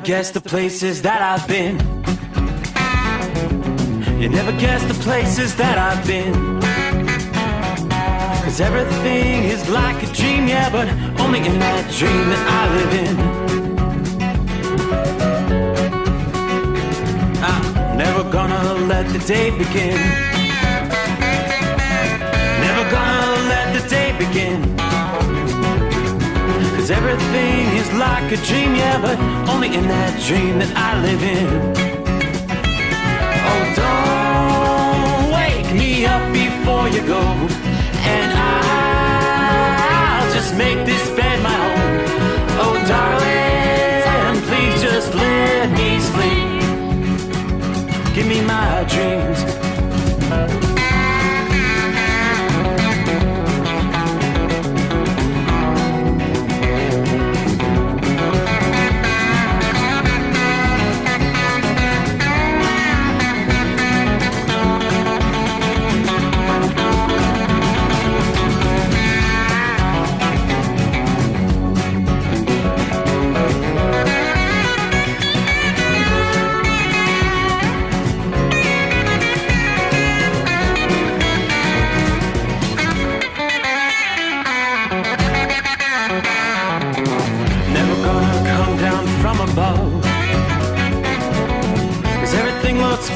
guess the places that I've been. You never guess the places that I've been. 'Cause everything is like a dream, yeah, but only in that dream that I live in. I'm never gonna let the day begin. Never gonna let the day begin. 'Cause everything is like a dream, yeah, but only in that dream that I live in. Oh, don't wake me up before you go, and I'll just make this bed my home. Oh, darling, please just let me sleep. Give me my dreams.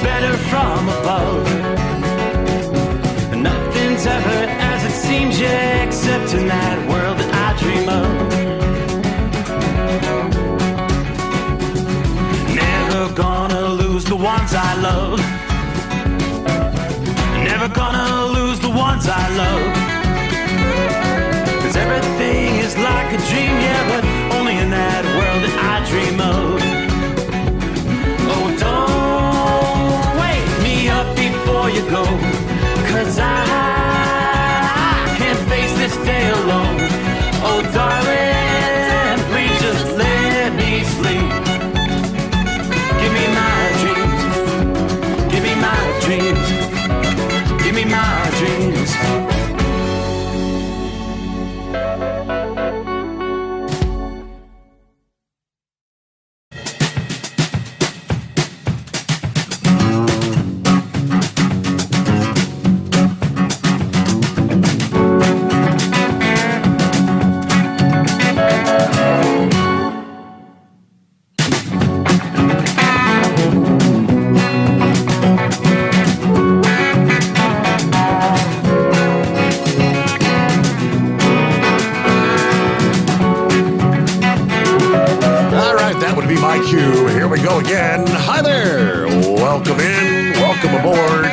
Better from above. Nothing's ever as it seems, yeah, except in that world that I dream of. Never gonna lose the ones I love. Never gonna lose the ones I love. 'Cause everything is like a dream, yeah, but only in that world that I dream of. Oh, don't before you go, 'cause I can't face this day alone. Oh, darling, please just let me sleep. Give me my dreams. Give me my dreams. Give me my dreams. Again. Hi there. Welcome in. Welcome aboard.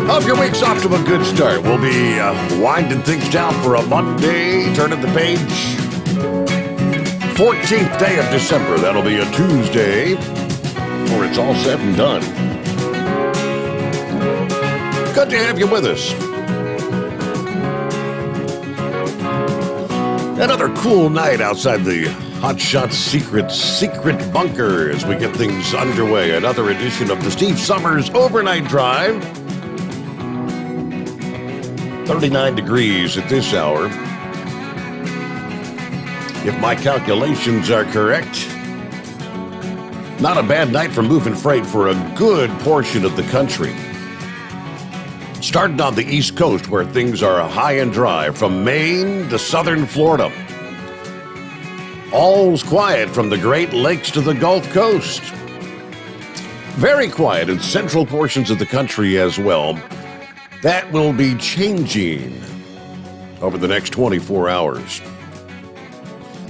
Hope your week's off to a good start. We'll be winding things down for a Monday. Turning the page. 14th day of December. That'll be a Tuesday before it's all said and done. Good to have you with us. Another cool night outside the Hotshot secret bunker as we get things underway. Another edition of the Steve Sommers Overnight Drive. 39 degrees at this hour. If my calculations are correct, not a bad night for moving freight for a good portion of the country. Starting on the East Coast where things are high and dry, from Maine to southern Florida. All's quiet from the Great Lakes to the Gulf Coast. Very quiet in central portions of the country as well. That will be changing over the next 24 hours.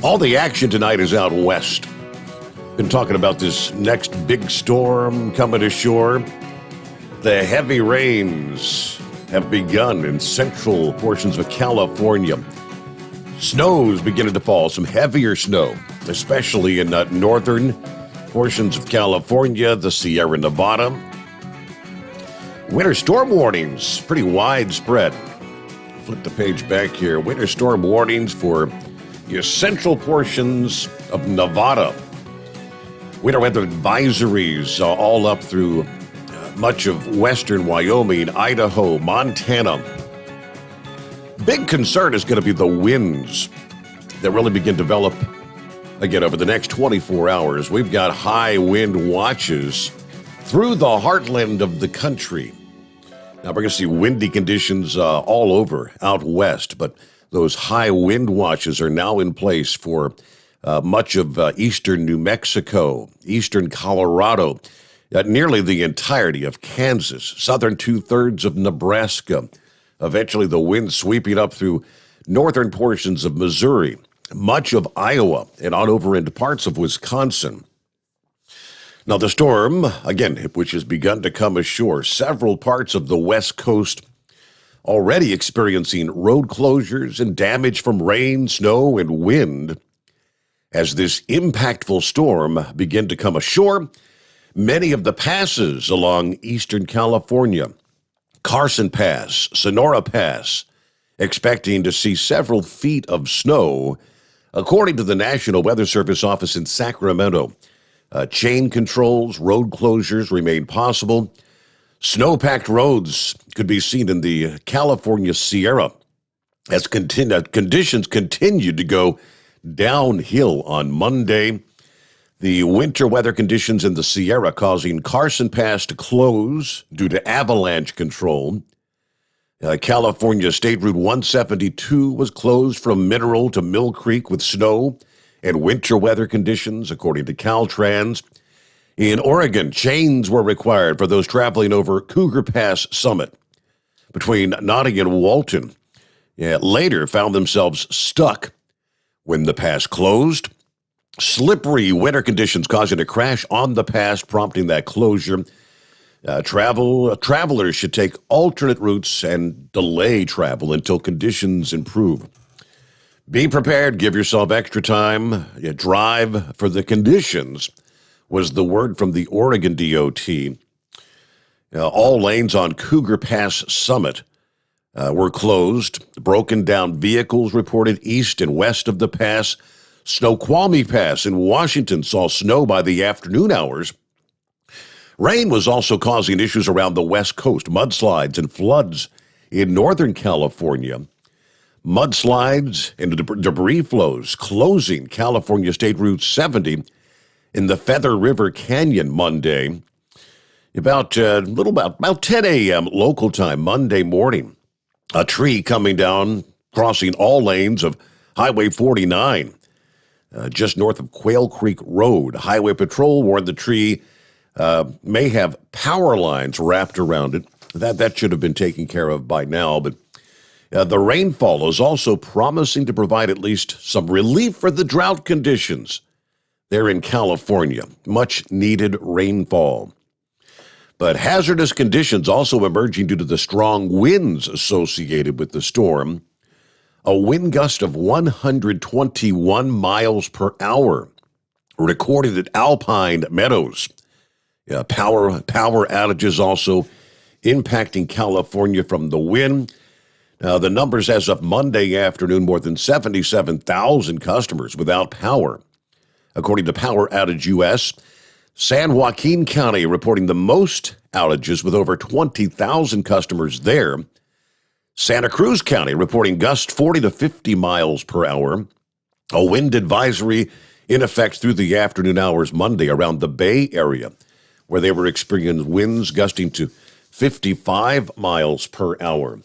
All the action tonight is out west. Been talking about this next big storm coming ashore. The heavy rains have begun in central portions of California. Snow's beginning to fall, some heavier snow, especially in northern portions of California, the Sierra Nevada. Winter storm warnings, pretty widespread. Flip the page back here. Winter storm warnings for your central portions of Nevada. Winter weather advisories all up through much of western Wyoming, Idaho, Montana. Big concern is going to be the winds. that really begin to develop again over the next 24 hours. We've got high wind watches through the heartland of the country. Now, we're going to see windy conditions all over out west, but those high wind watches are now in place for much of eastern New Mexico, eastern Colorado, nearly the entirety of Kansas, southern two-thirds of Nebraska, eventually the wind sweeping up through northern portions of Missouri, much of Iowa, and on over into parts of Wisconsin. Now, the storm, again, which has begun to come ashore, several parts of the West Coast already experiencing road closures and damage from rain, snow, and wind. As this impactful storm begin to come ashore, many of the passes along eastern California, Carson Pass, Sonora Pass, expecting to see several feet of snow. According to the National Weather Service office in Sacramento, chain controls, road closures remain possible. Snow-packed roads could be seen in the California Sierra as conditions continued to go downhill on Monday. The winter weather conditions in the Sierra causing Carson Pass to close due to avalanche control. California State Route 172 was closed from Mineral to Mill Creek with snow and winter weather conditions, according to Caltrans. In Oregon, chains were required for those traveling over Cougar Pass Summit between Nottingham and Walton. Later found themselves stuck when the pass closed. Slippery winter conditions causing a crash on the pass, prompting that closure. Travelers should take alternate routes and delay travel until conditions improve. Be prepared, give yourself extra time, drive for the conditions, was the word from the Oregon DOT. All lanes on Cougar Pass Summit were closed. Broken down vehicles reported east and west of the pass. Snoqualmie Pass in Washington saw snow by the afternoon hours. Rain was also causing issues around the West Coast, mudslides and floods in Northern California. Mudslides and debris flows closing California State Route 70 in the Feather River Canyon Monday. About 10 a.m. local time Monday morning, a tree coming down, crossing all lanes of Highway 49, just north of Quail Creek Road. Highway Patrol warned the tree may have power lines wrapped around it. That should have been taken care of by now, but the rainfall is also promising to provide at least some relief for the drought conditions there in California. Much needed rainfall. But hazardous conditions also emerging due to the strong winds associated with the storm. A wind gust of 121 miles per hour recorded at Alpine Meadows. Power outages also impacting California from the wind. The numbers as of Monday afternoon, more than 77,000 customers without power. According to Power Outage US, San Joaquin County reporting the most outages with over 20,000 customers there. Santa Cruz County reporting gusts 40 to 50 miles per hour. A wind advisory in effect through the afternoon hours Monday around the Bay Area, where they were experiencing winds gusting to 55 miles per hour.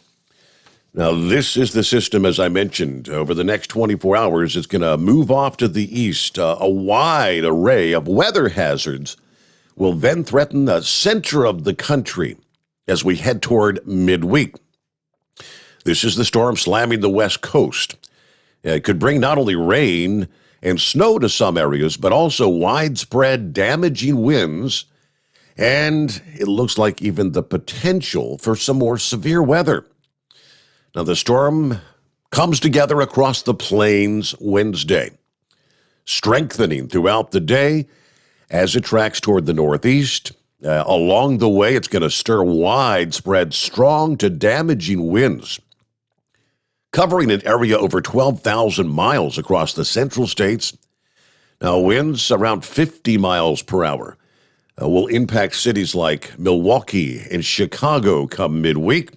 Now, this is the system, as I mentioned. Over the next 24 hours, it's going to move off to the east. A wide array of weather hazards will then threaten the center of the country as we head toward midweek. This is the storm slamming the West Coast. It could bring not only rain and snow to some areas, but also widespread damaging winds. And it looks like even the potential for some more severe weather. Now, the storm comes together across the plains Wednesday, strengthening throughout the day as it tracks toward the northeast. Along the way, it's going to stir widespread, strong to damaging winds, covering an area over 12,000 miles across the central states. Now, winds around 50 miles per hour will impact cities like Milwaukee and Chicago come midweek.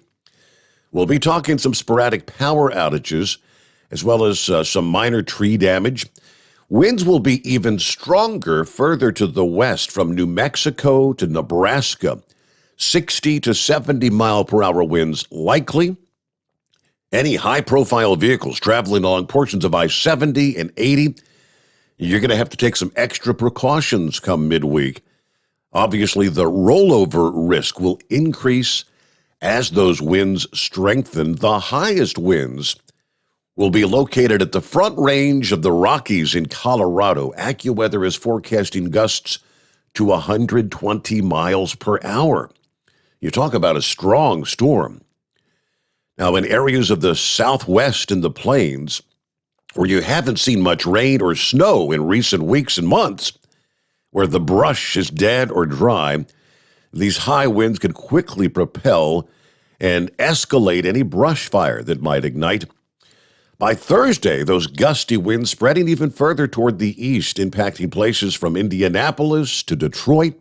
We'll be talking some sporadic power outages as well as some minor tree damage. Winds will be even stronger further to the west from New Mexico to Nebraska. 60 to 70 mile per hour winds likely. Any high-profile vehicles traveling along portions of I-70 and 80, you're going to have to take some extra precautions come midweek. Obviously, the rollover risk will increase as those winds strengthen. The highest winds will be located at the front range of the Rockies in Colorado. AccuWeather is forecasting gusts to 120 miles per hour. You talk about a strong storm. Now, in areas of the Southwest and the plains, where you haven't seen much rain or snow in recent weeks and months, where the brush is dead or dry, these high winds could quickly propel and escalate any brush fire that might ignite. By Thursday, those gusty winds spreading even further toward the east, impacting places from Indianapolis to Detroit.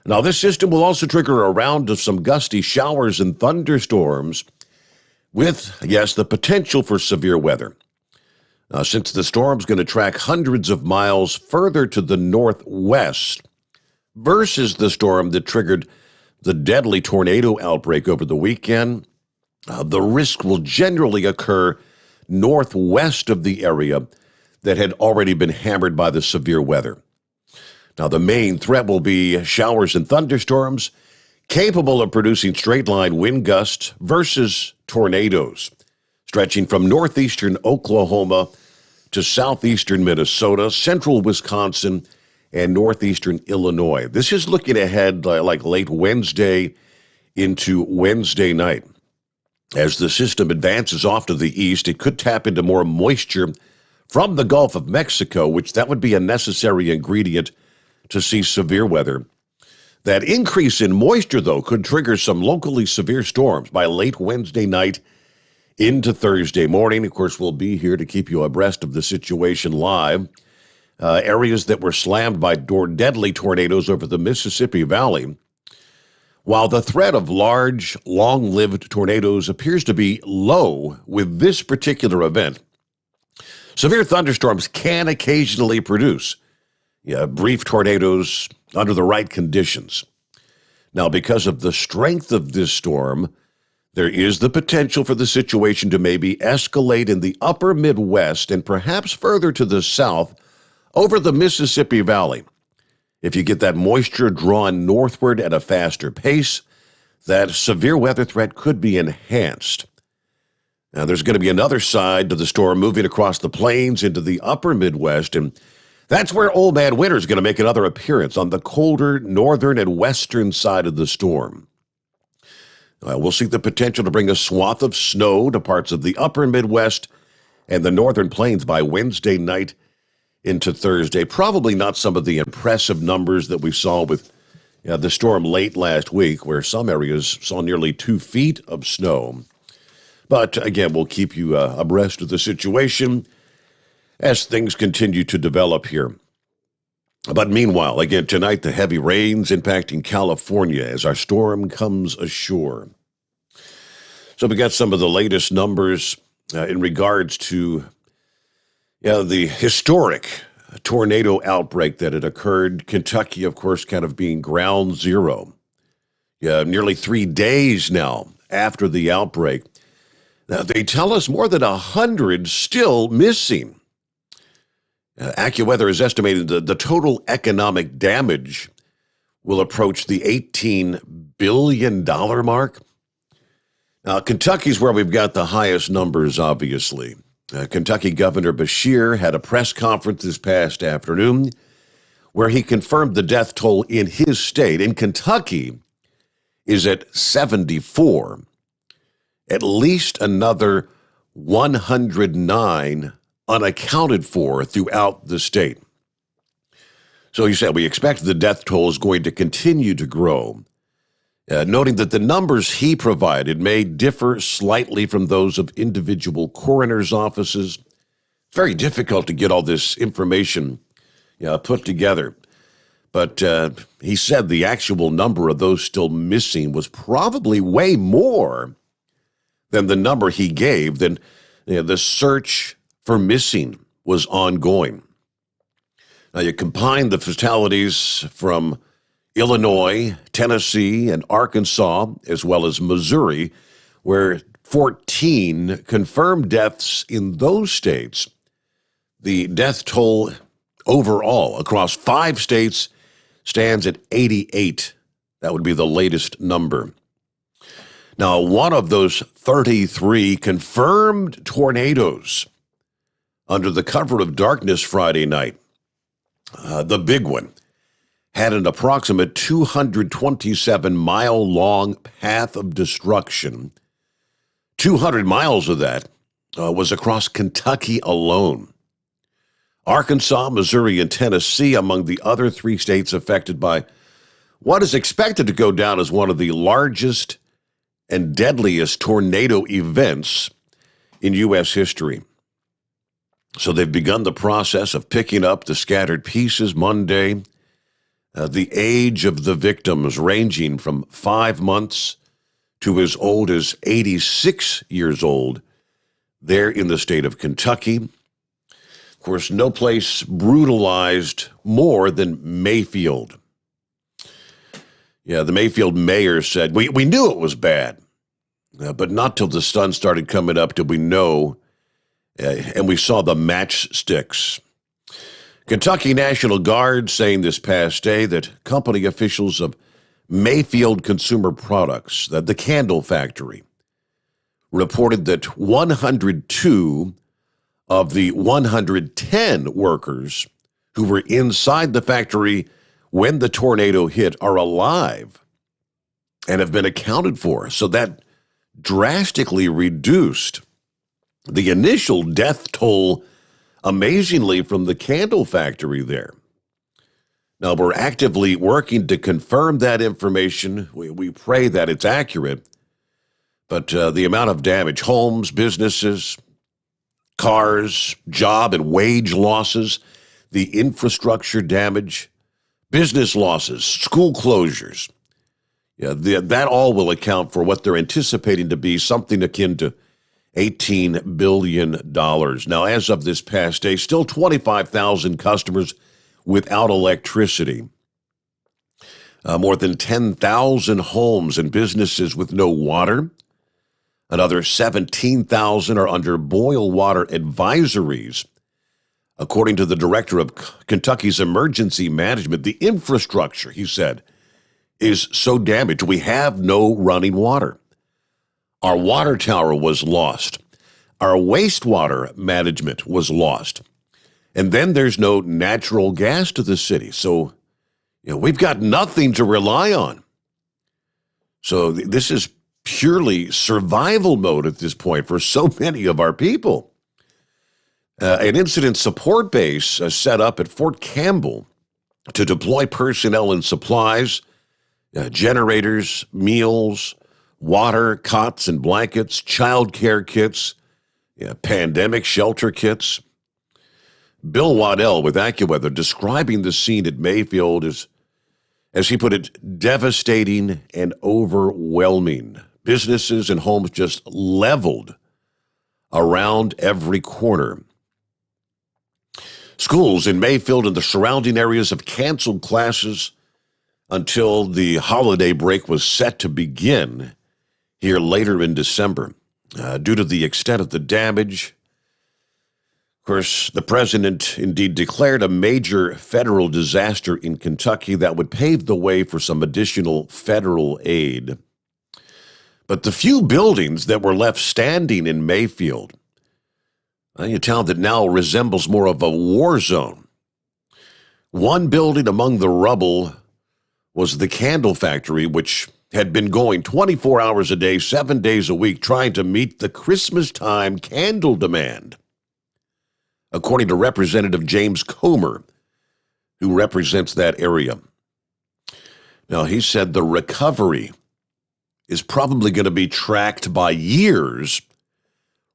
Now, this system will also trigger a round of some gusty showers and thunderstorms with, yes, the potential for severe weather. Since the storm's going to track hundreds of miles further to the northwest versus the storm that triggered the deadly tornado outbreak over the weekend, the risk will generally occur northwest of the area that had already been hammered by the severe weather. Now, the main threat will be showers and thunderstorms capable of producing straight-line wind gusts versus tornadoes, stretching from northeastern Oklahoma to southeastern Minnesota, central Wisconsin, and northeastern Illinois. This is looking ahead like late Wednesday into Wednesday night. As the system advances off to the east, it could tap into more moisture from the Gulf of Mexico, which that would be a necessary ingredient to see severe weather. That increase in moisture, though, could trigger some locally severe storms by late Wednesday night into Thursday morning. Of course, we'll be here to keep you abreast of the situation live. Areas that were slammed by deadly tornadoes over the Mississippi Valley. While the threat of large, long-lived tornadoes appears to be low with this particular event, severe thunderstorms can occasionally produce brief tornadoes under the right conditions. Now, because of the strength of this storm, there is the potential for the situation to maybe escalate in the upper Midwest and perhaps further to the south over the Mississippi Valley. If you get that moisture drawn northward at a faster pace, that severe weather threat could be enhanced. Now, there's going to be another side to the storm moving across the plains into the upper Midwest, and that's where Old Man Winter is going to make another appearance on the colder northern and western side of the storm. We'll see the potential to bring a swath of snow to parts of the upper Midwest and the northern plains by Wednesday night into Thursday. Probably not some of the impressive numbers that we saw with the storm late last week, where some areas saw nearly 2 feet of snow. But again, we'll keep you abreast of the situation as things continue to develop here. But meanwhile, again, tonight, the heavy rains impacting California as our storm comes ashore. So we got some of the latest numbers in regards to the historic tornado outbreak that had occurred. Kentucky, of course, kind of being ground zero. Nearly 3 days now after the outbreak. Now, they tell us more than 100 still missing. AccuWeather is estimating the total economic damage will approach the $18 billion mark. Now, Kentucky's where we've got the highest numbers, obviously. Kentucky Governor Beshear had a press conference this past afternoon where he confirmed the death toll in his state, in Kentucky, is at 74. At least another 109 unaccounted for throughout the state. So he said, we expect the death toll is going to continue to grow, noting that the numbers he provided may differ slightly from those of individual coroners' offices. It's very difficult to get all this information put together. But he said the actual number of those still missing was probably way more than the number he gave. Then The search for missing was ongoing. Now, you combine the fatalities from Illinois, Tennessee, and Arkansas, as well as Missouri, where 14 confirmed deaths in those states. The death toll overall across 5 states stands at 88. That would be the latest number. Now, one of those 33 confirmed tornadoes under the cover of darkness Friday night, the big one, had an approximate 227-mile-long path of destruction. 200 miles of that was across Kentucky alone. Arkansas, Missouri, and Tennessee among the other 3 states affected by what is expected to go down as one of the largest and deadliest tornado events in U.S. history. So they've begun the process of picking up the scattered pieces Monday. The age of the victims ranging from 5 months to as old as 86 years old there in the state of Kentucky. Of course, no place brutalized more than Mayfield. Yeah, the Mayfield mayor said, we knew it was bad, but not till the sun started coming up did we know, and we saw the matchsticks. Kentucky National Guard saying this past day that company officials of Mayfield Consumer Products, the candle factory, reported that 102 of the 110 workers who were inside the factory when the tornado hit are alive and have been accounted for. So that drastically reduced the initial death toll, amazingly, from the candle factory there. Now, we're actively working to confirm that information. We pray that it's accurate. But the amount of damage, homes, businesses, cars, job and wage losses, the infrastructure damage, business losses, school closures, that all will account for what they're anticipating to be something akin to $18 billion. Now, as of this past day, still 25,000 customers without electricity. More than 10,000 homes and businesses with no water. Another 17,000 are under boil water advisories. According to the director of Kentucky's emergency management, the infrastructure, he said, is so damaged we have no running water. Our water tower was lost. Our wastewater management was lost. And then there's no natural gas to the city. So, we've got nothing to rely on. So this is purely survival mode at this point for so many of our people. An incident support base set up at Fort Campbell to deploy personnel and supplies, generators, meals, water, cots and blankets, child care kits, pandemic shelter kits. Bill Waddell with AccuWeather describing the scene at Mayfield as he put it, devastating and overwhelming. Businesses and homes just leveled around every corner. Schools in Mayfield and the surrounding areas have canceled classes until the holiday break was set to begin here later in December. Due to the extent of the damage, of course, the president indeed declared a major federal disaster in Kentucky that would pave the way for some additional federal aid. But the few buildings that were left standing in Mayfield, a town that now resembles more of a war zone. One building among the rubble was the candle factory, which had been going 24 hours a day, 7 days a week, trying to meet the Christmas time candle demand. According to Representative James Comer, who represents that area. Now, he said the recovery is probably going to be tracked by years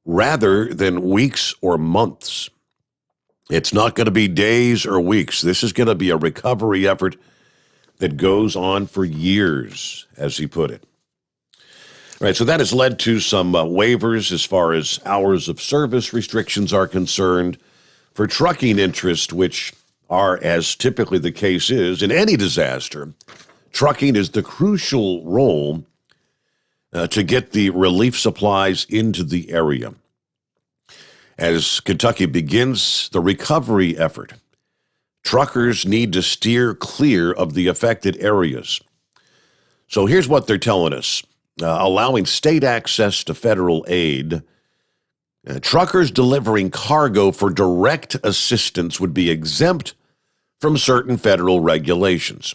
rather than weeks or months. It's not going to be days or weeks. This is going to be a recovery effort that goes on for years, as he put it. Right, so that has led to some waivers as far as hours of service restrictions are concerned for trucking interests, which are, as typically the case is in any disaster, trucking is the crucial role to get the relief supplies into the area. As Kentucky begins the recovery effort, truckers need to steer clear of the affected areas. So here's what they're telling us. Allowing state access to federal aid, truckers delivering cargo for direct assistance would be exempt from certain federal regulations.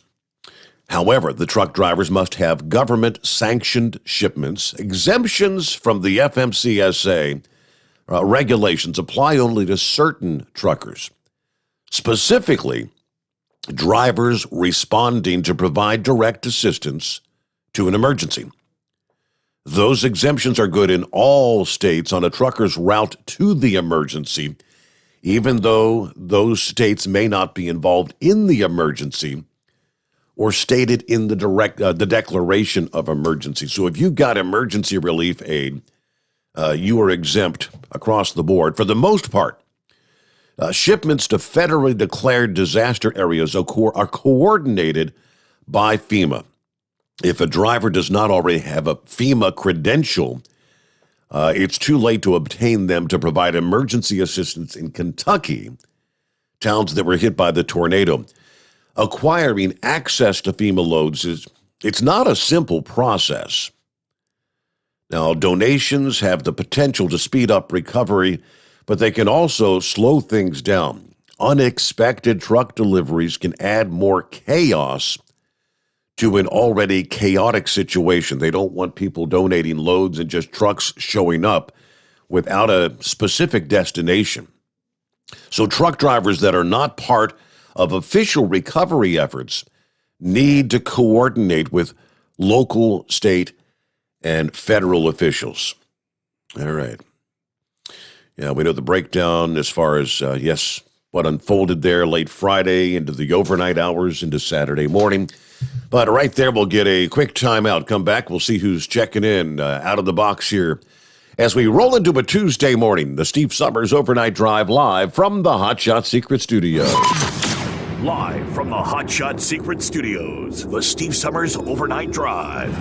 However, the truck drivers must have government-sanctioned shipments. Exemptions from the FMCSA regulations apply only to certain truckers, specifically drivers responding to provide direct assistance to an emergency. Those exemptions are good in all states on a trucker's route to the emergency, even though those states may not be involved in the emergency or stated in the declaration of emergency. So if you've got emergency relief aid, you are exempt across the board. For the most part, shipments to federally declared disaster areas are coordinated by FEMA. If a driver does not already have a FEMA credential, it's too late to obtain them to provide emergency assistance in Kentucky, towns that were hit by the tornado. Acquiring access to FEMA loads it's not a simple process. Now, donations have the potential to speed up recovery, but they can also slow things down. Unexpected truck deliveries can add more chaos to an already chaotic situation. They don't want people donating loads and just trucks showing up without a specific destination. So truck drivers that are not part of official recovery efforts need to coordinate with local, state, and federal officials. All right. Yeah, we know the breakdown as far as, what unfolded there late Friday into the overnight hours into Saturday morning. But right there, we'll get a quick timeout. Come back. We'll see who's checking in out of the box here as we roll into a Tuesday morning. The Steve Sommers Overnight Drive live from the Hot Shot Secret Studio. Live from the Hot Shot Secret Studios, the Steve Sommers Overnight Drive.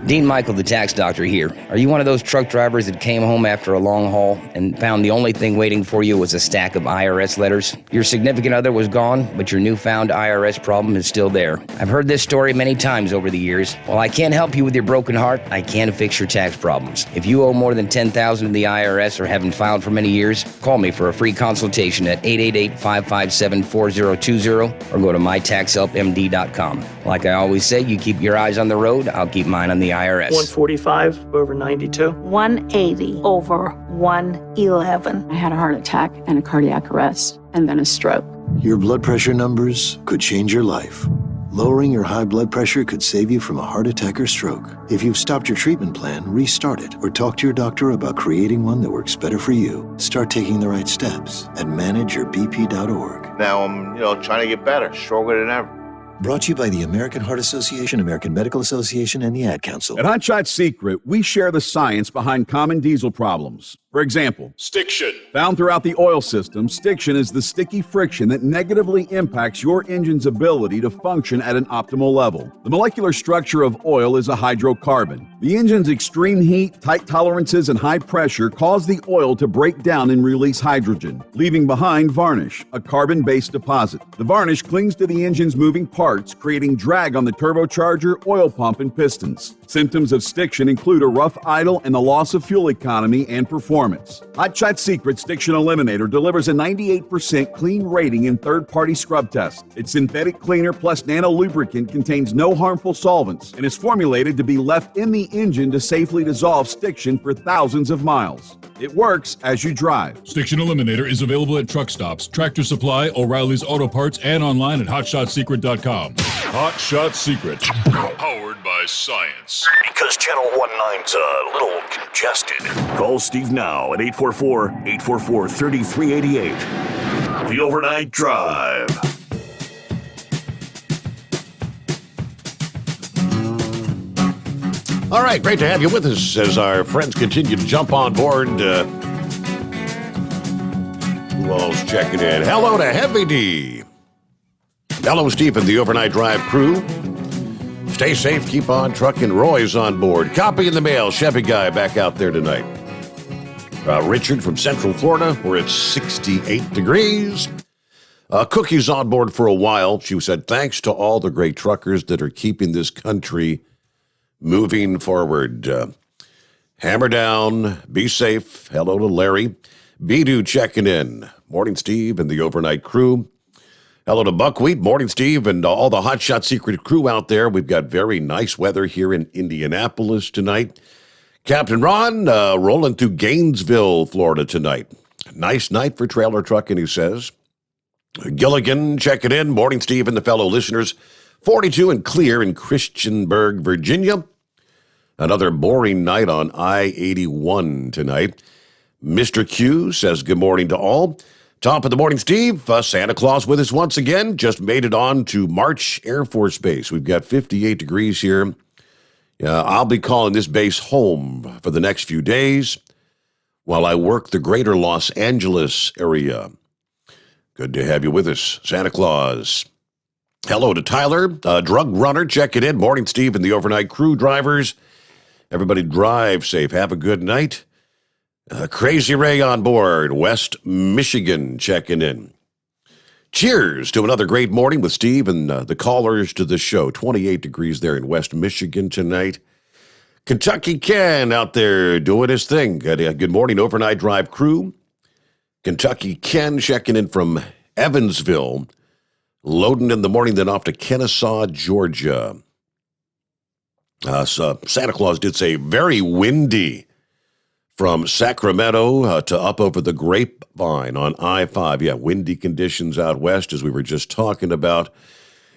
Dean Michael, the tax doctor here. Are you one of those truck drivers that came home after a long haul and found the only thing waiting for you was a stack of IRS letters? Your significant other was gone, but your newfound IRS problem is still there. I've heard this story many times over the years. While I can't help you with your broken heart, I can fix your tax problems. If you owe more than $10,000 to the IRS or haven't filed for many years, call me for a free consultation at 888-557-4020 or go to mytaxhelpmd.com. Like I always say, you keep your eyes on the road, I'll keep mine on the IRS. 145 over 92. 180 over 111. I had a heart attack and a cardiac arrest, and then a stroke. Your blood pressure numbers could change your life. Lowering your high blood pressure could save you from a heart attack or stroke. If you've stopped your treatment plan, restart it or talk to your doctor about creating one that works better for you. Start taking the right steps at manageyourBP.org. Now I'm, trying to get better, stronger than ever. Brought to you by the American Heart Association, American Medical Association, and the Ad Council. At Hot Shot Secret, we share the science behind common diesel problems. For example, Stiction. Found throughout the oil system, stiction is the sticky friction that negatively impacts your engine's ability to function at an optimal level. The molecular structure of oil is a hydrocarbon. The engine's extreme heat, tight tolerances, and high pressure cause the oil to break down and release hydrogen, leaving behind varnish, a carbon-based deposit. The varnish clings to the engine's moving parts, creating drag on the turbocharger, oil pump, and pistons. Symptoms of stiction include a rough idle and the loss of fuel economy and performance. Hot Shot Secret Stiction Eliminator delivers a 98% clean rating in third-party scrub tests. Its synthetic cleaner plus nano lubricant contains no harmful solvents and is formulated to be left in the engine to safely dissolve stiction for thousands of miles. It works as you drive. Stiction Eliminator is available at truck stops, Tractor Supply, O'Reilly's Auto Parts, and online at hotshotsecret.com. Hot Shot Secret. Powered by science. Because Channel 19's a little congested. Call Steve now at 844-844-3388. The Overnight Drive. All right, great to have you with us as our friends continue to jump on board. Who else checking in? Hello to Heavy D. Hello, Steve and the Overnight Drive crew. Stay safe, keep on trucking. Roy's on board. Copy in the mail. Chevy guy back out there tonight. Richard from Central Florida. We're at 68 degrees. Cookie's on board for a while. She said, thanks to all the great truckers that are keeping this country moving forward. Hammer down. Be safe. Hello to Larry. Bidu checking in. Morning, Steve and the overnight crew. Hello to Buckwheat. Morning, Steve, and all the Hot Shot Secret crew out there. We've got very nice weather here in Indianapolis tonight. Captain Ron rolling through Gainesville, Florida tonight. Nice night for trailer trucking, he says. Gilligan checking in. Morning, Steve and the fellow listeners. 42 and clear in Christiansburg, Virginia. Another boring night on I-81 tonight. Mr. Q says good morning to all. Top of the morning, Steve. Santa Claus with us once again. Just made it on to March Air Force Base. We've got 58 degrees here. I'll be calling this base home for the next few days while I work the greater Los Angeles area. Good to have you with us, Santa Claus. Hello to Tyler, drug runner, checking in. Morning, Steve, and the overnight crew drivers. Everybody drive safe. Have a good night. Crazy Ray on board, West Michigan, checking in. Cheers to another great morning with Steve and the callers to the show. 28 degrees there in West Michigan tonight. Kentucky Ken out there doing his thing. Good morning, overnight drive crew. Kentucky Ken checking in from Evansville. Loading in the morning, then off to Kennesaw, Georgia. Santa Claus did say very windy from Sacramento to up over the Grapevine on I-5. Yeah, windy conditions out west, as we were just talking about.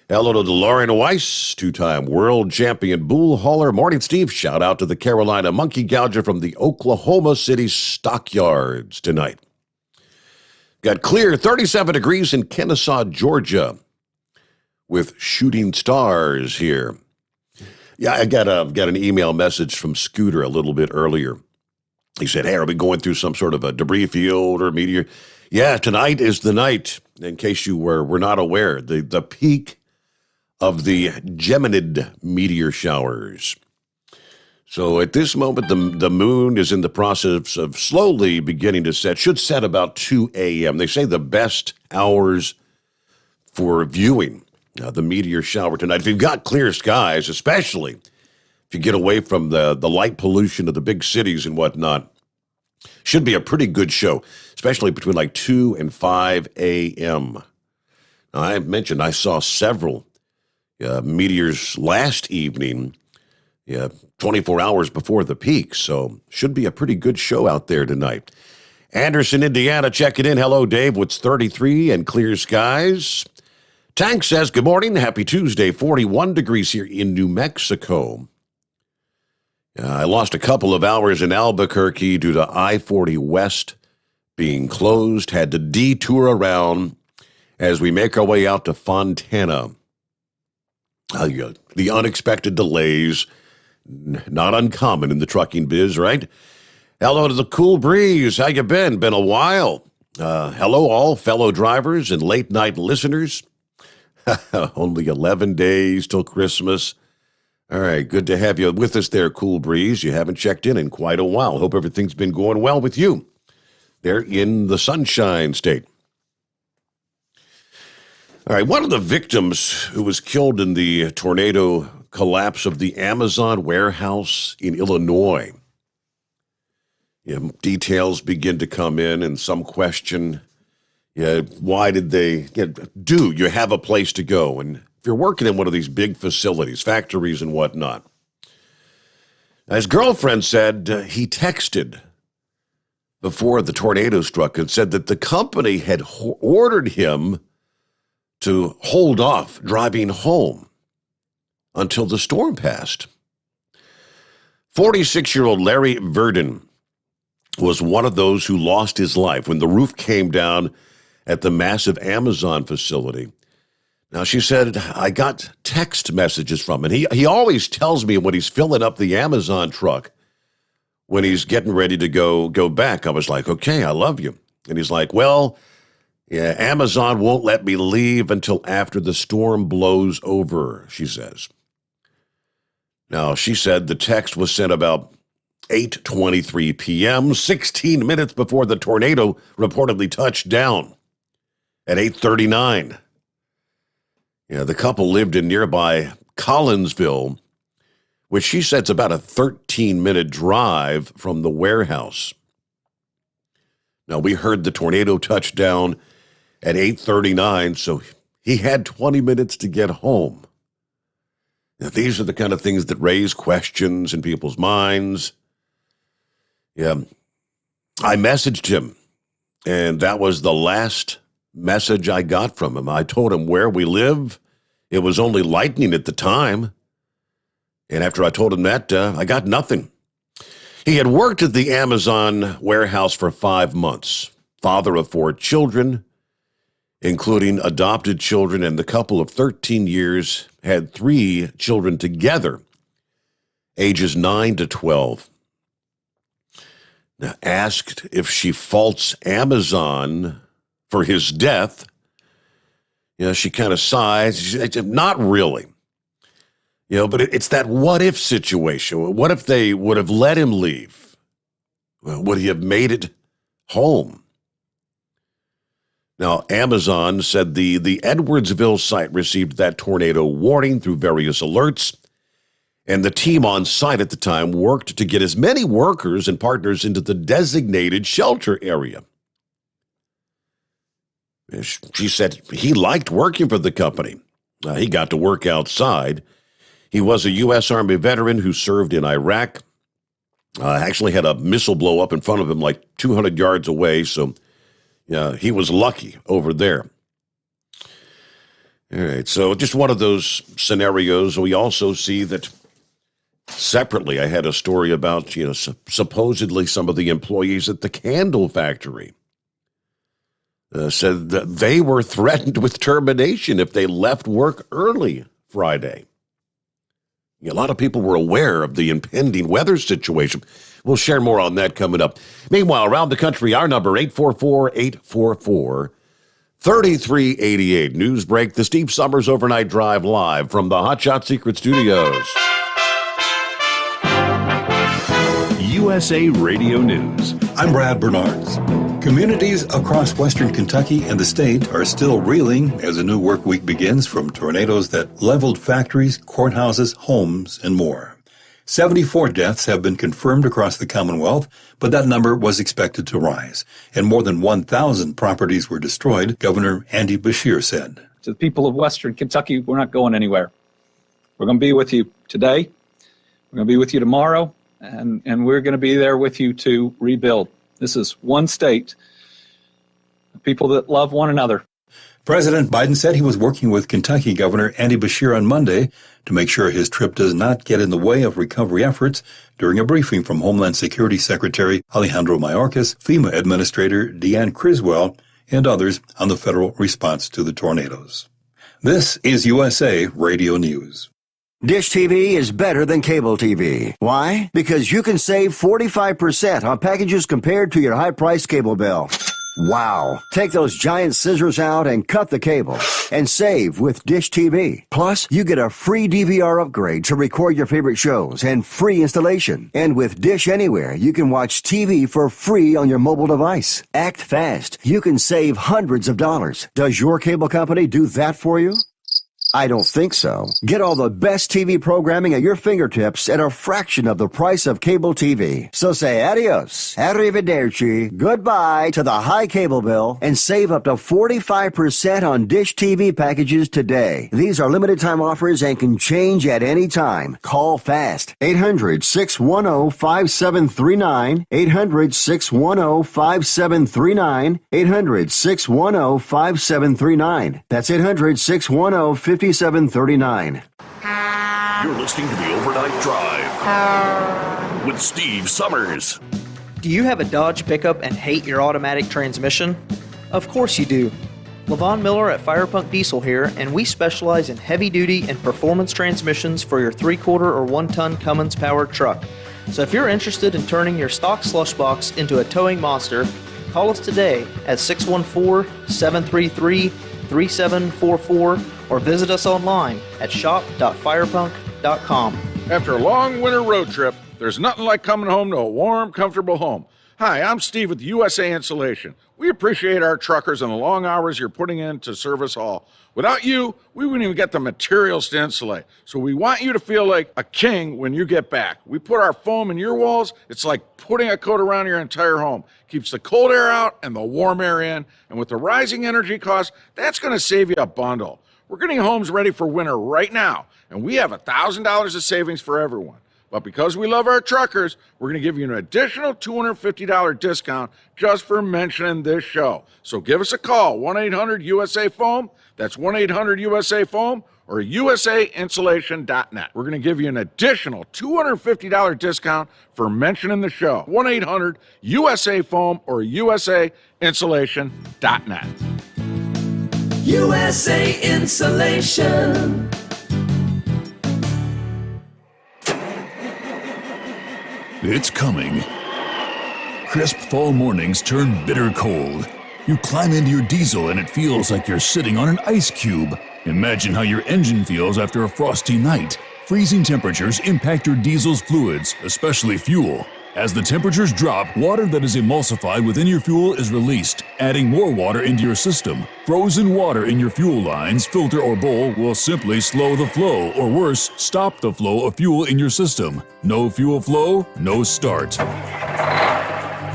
Hello to Lauren Weiss, two-time world champion bull hauler. Morning, Steve. Shout out to the Carolina Monkey Gouger from the Oklahoma City Stockyards tonight. Got clear 37 degrees in Kennesaw, Georgia, with shooting stars here. Yeah, I got an email message from Scooter a little bit earlier. He said, hey, are we going through some sort of a debris field or meteor? Yeah, tonight is the night, in case you were not aware, the peak of the Geminid meteor showers. So at this moment, the moon is in the process of slowly beginning to set. Should set about 2 a.m. They say the best hours for viewing the meteor shower tonight. If you've got clear skies, especially if you get away from the light pollution of the big cities and whatnot, should be a pretty good show, especially between like 2 and 5 a.m. Now, I mentioned I saw several meteors last evening, 24 hours before the peak, so should be a pretty good show out there tonight. Anderson, Indiana, checking in. Hello, Dave. What's 33 and clear skies? Tank says, good morning. Happy Tuesday. 41 degrees here in New Mexico. I lost a couple of hours in Albuquerque due to I-40 West being closed. Had to detour around as we make our way out to Fontana. The unexpected delays, not uncommon in the trucking biz, right? Hello to the cool breeze. How you been? Been a while. Hello, all fellow drivers and late-night listeners. Only 11 days till Christmas. All right, good to have you with us there, Cool Breeze. You haven't checked in quite a while. Hope everything's been going well with you there in the Sunshine State. All right, one of the victims who was killed in the tornado collapse of the Amazon warehouse in Illinois. Details begin to come in and some question, why did they, do you have a place to go? And if you're working in one of these big facilities, factories and whatnot. His girlfriend said he texted before the tornado struck and said that the company had ordered him to hold off driving home until the storm passed. 46-year-old Larry Verdon was one of those who lost his life when the roof came down at the massive Amazon facility. Now, she said, I got text messages from him. He always tells me when he's filling up the Amazon truck, when he's getting ready to go back. I was like, okay, I love you. And he's like, well, yeah, Amazon won't let me leave until after the storm blows over, she says. Now, she said the text was sent about 8:23 p.m., 16 minutes before the tornado reportedly touched down at 8:39. Yeah, the couple lived in nearby Collinsville, which she said's about a 13-minute drive from the warehouse. Now, we heard the tornado touch down at 8:39, so he had 20 minutes to get home. Now, these are the kind of things that raise questions in people's minds. Yeah, I messaged him, and that was the last message I got from him. I told him where we live. It was only lightning at the time. And after I told him that, I got nothing. He had worked at the Amazon warehouse for 5 months, father of 4 children, including adopted children, and the couple of 13 years had 3 children together, ages 9 to 12. Now, asked if she faults Amazon for his death, she kind of sighs. She said, not really. But it's that what-if situation. What if they would have let him leave? Well, would he have made it home? Now, Amazon said the Edwardsville site received that tornado warning through various alerts, and the team on site at the time worked to get as many workers and partners into the designated shelter area. She said he liked working for the company. He got to work outside. He was a U.S. Army veteran who served in Iraq. Actually had a missile blow up in front of him like 200 yards away, so he was lucky over there. All right, so just one of those scenarios. We also see that separately, I had a story about, supposedly some of the employees at the candle factory said that they were threatened with termination if they left work early Friday. A lot of people were aware of the impending weather situation. We'll share more on that coming up. Meanwhile, around the country, our number 844-844-3388. News break, the Steve Sommers Overnight Drive live from the Hot Shot Secret Studios. USA Radio News. I'm Brad Bernards. Communities across western Kentucky and the state are still reeling as a new work week begins from tornadoes that leveled factories, courthouses, homes, and more. 74 deaths have been confirmed across the Commonwealth, but that number was expected to rise, and more than 1,000 properties were destroyed, Governor Andy Beshear said. To the people of western Kentucky, we're not going anywhere. We're going to be with you today. We're going to be with you tomorrow, and we're going to be there with you to rebuild. This is one state, people that love one another. President Biden said he was working with Kentucky Governor Andy Beshear on Monday to make sure his trip does not get in the way of recovery efforts during a briefing from Homeland Security Secretary Alejandro Mayorkas, FEMA Administrator Deanne Criswell, and others on the federal response to the tornadoes. This is USA Radio News. Dish TV is better than cable TV. Why? Because you can save 45% on packages compared to your high-priced cable bill. Wow. Take those giant scissors out and cut the cable and save with Dish TV. Plus, you get a free DVR upgrade to record your favorite shows and free installation. And with Dish Anywhere, you can watch TV for free on your mobile device. Act fast. You can save hundreds of dollars. Does your cable company do that for you? I don't think so. Get all the best TV programming at your fingertips at a fraction of the price of cable TV. So say adios, arrivederci, goodbye to the high cable bill and save up to 45% on Dish TV packages today. These are limited time offers and can change at any time. Call fast. 800-610-5739. 800-610-5739. 800-610-5739. That's 800-610-5739. 5739. You're listening to the Overnight Drive with Steve Sommers. Do you have a Dodge pickup and hate your automatic transmission? Of course you do. Levon Miller at Firepunk Diesel here, and we specialize in heavy-duty and performance transmissions for your 3/4 or 1-ton Cummins-powered truck. So if you're interested in turning your stock slush box into a towing monster, call us today at 614-733-3744 or visit us online at shop.firepunk.com. After a long winter road trip, there's nothing like coming home to a warm, comfortable home. Hi, I'm Steve with USA Insulation. We appreciate our truckers and the long hours you're putting in to serve us all. Without you, we wouldn't even get the materials to insulate. So we want you to feel like a king when you get back. We put our foam in your walls. It's like putting a coat around your entire home. Keeps the cold air out and the warm air in. And with the rising energy costs, that's going to save you a bundle. We're getting homes ready for winter right now, and we have $1,000 of savings for everyone. But because we love our truckers, we're going to give you an additional $250 discount just for mentioning this show. So give us a call, 1-800-USA-FOAM. That's 1-800-USA-FOAM or usainsulation.net. We're going to give you an additional $250 discount for mentioning the show, 1-800-USA-FOAM or usainsulation.net. USA Insulation. It's coming. Crisp fall mornings turn bitter cold. You climb into your diesel and it feels like you're sitting on an ice cube. Imagine how your engine feels after a frosty night. Freezing temperatures impact your diesel's fluids, especially fuel. As the temperatures drop, water that is emulsified within your fuel is released, adding more water into your system. Frozen water in your fuel lines, filter, or bowl will simply slow the flow, or worse, stop the flow of fuel in your system. No fuel flow, no start.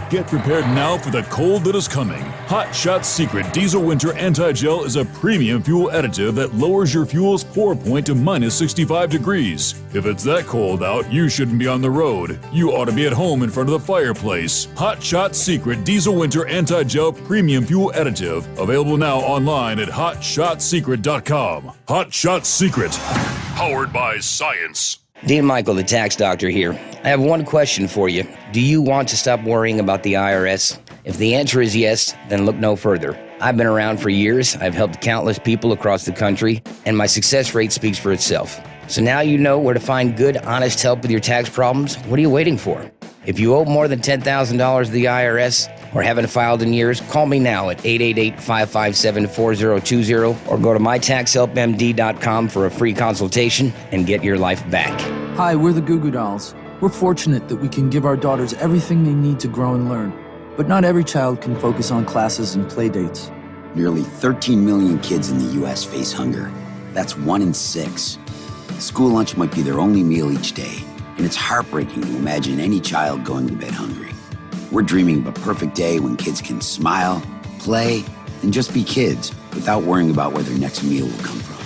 Get prepared now for the cold that is coming. Hot Shot's Secret Diesel Winter Anti-Gel is a premium fuel additive that lowers your fuel's pour point to minus 65 degrees. If it's that cold out, you shouldn't be on the road. You ought to be at home in front of the fireplace. Hot Shot's Secret Diesel Winter Anti-Gel Premium Fuel Additive. Available now online at hotshotsecret.com. Hot Shot Secret. Powered by science. Dean Michael, the tax doctor here. I have one question for you. Do you want to stop worrying about the IRS? If the answer is yes, then look no further. I've been around for years, I've helped countless people across the country, and my success rate speaks for itself. So now you know where to find good, honest help with your tax problems. What are you waiting for? If you owe more than $10,000 to the IRS or haven't filed in years, call me now at 888-557-4020 or go to mytaxhelpmd.com for a free consultation and get your life back. Hi, we're the Goo Goo Dolls. We're fortunate that we can give our daughters everything they need to grow and learn. But not every child can focus on classes and play dates. Nearly 13 million kids in the U.S. face hunger. That's 1 in 6. School lunch might be their only meal each day, and it's heartbreaking to imagine any child going to bed hungry. We're dreaming of a perfect day when kids can smile, play, and just be kids without worrying about where their next meal will come from.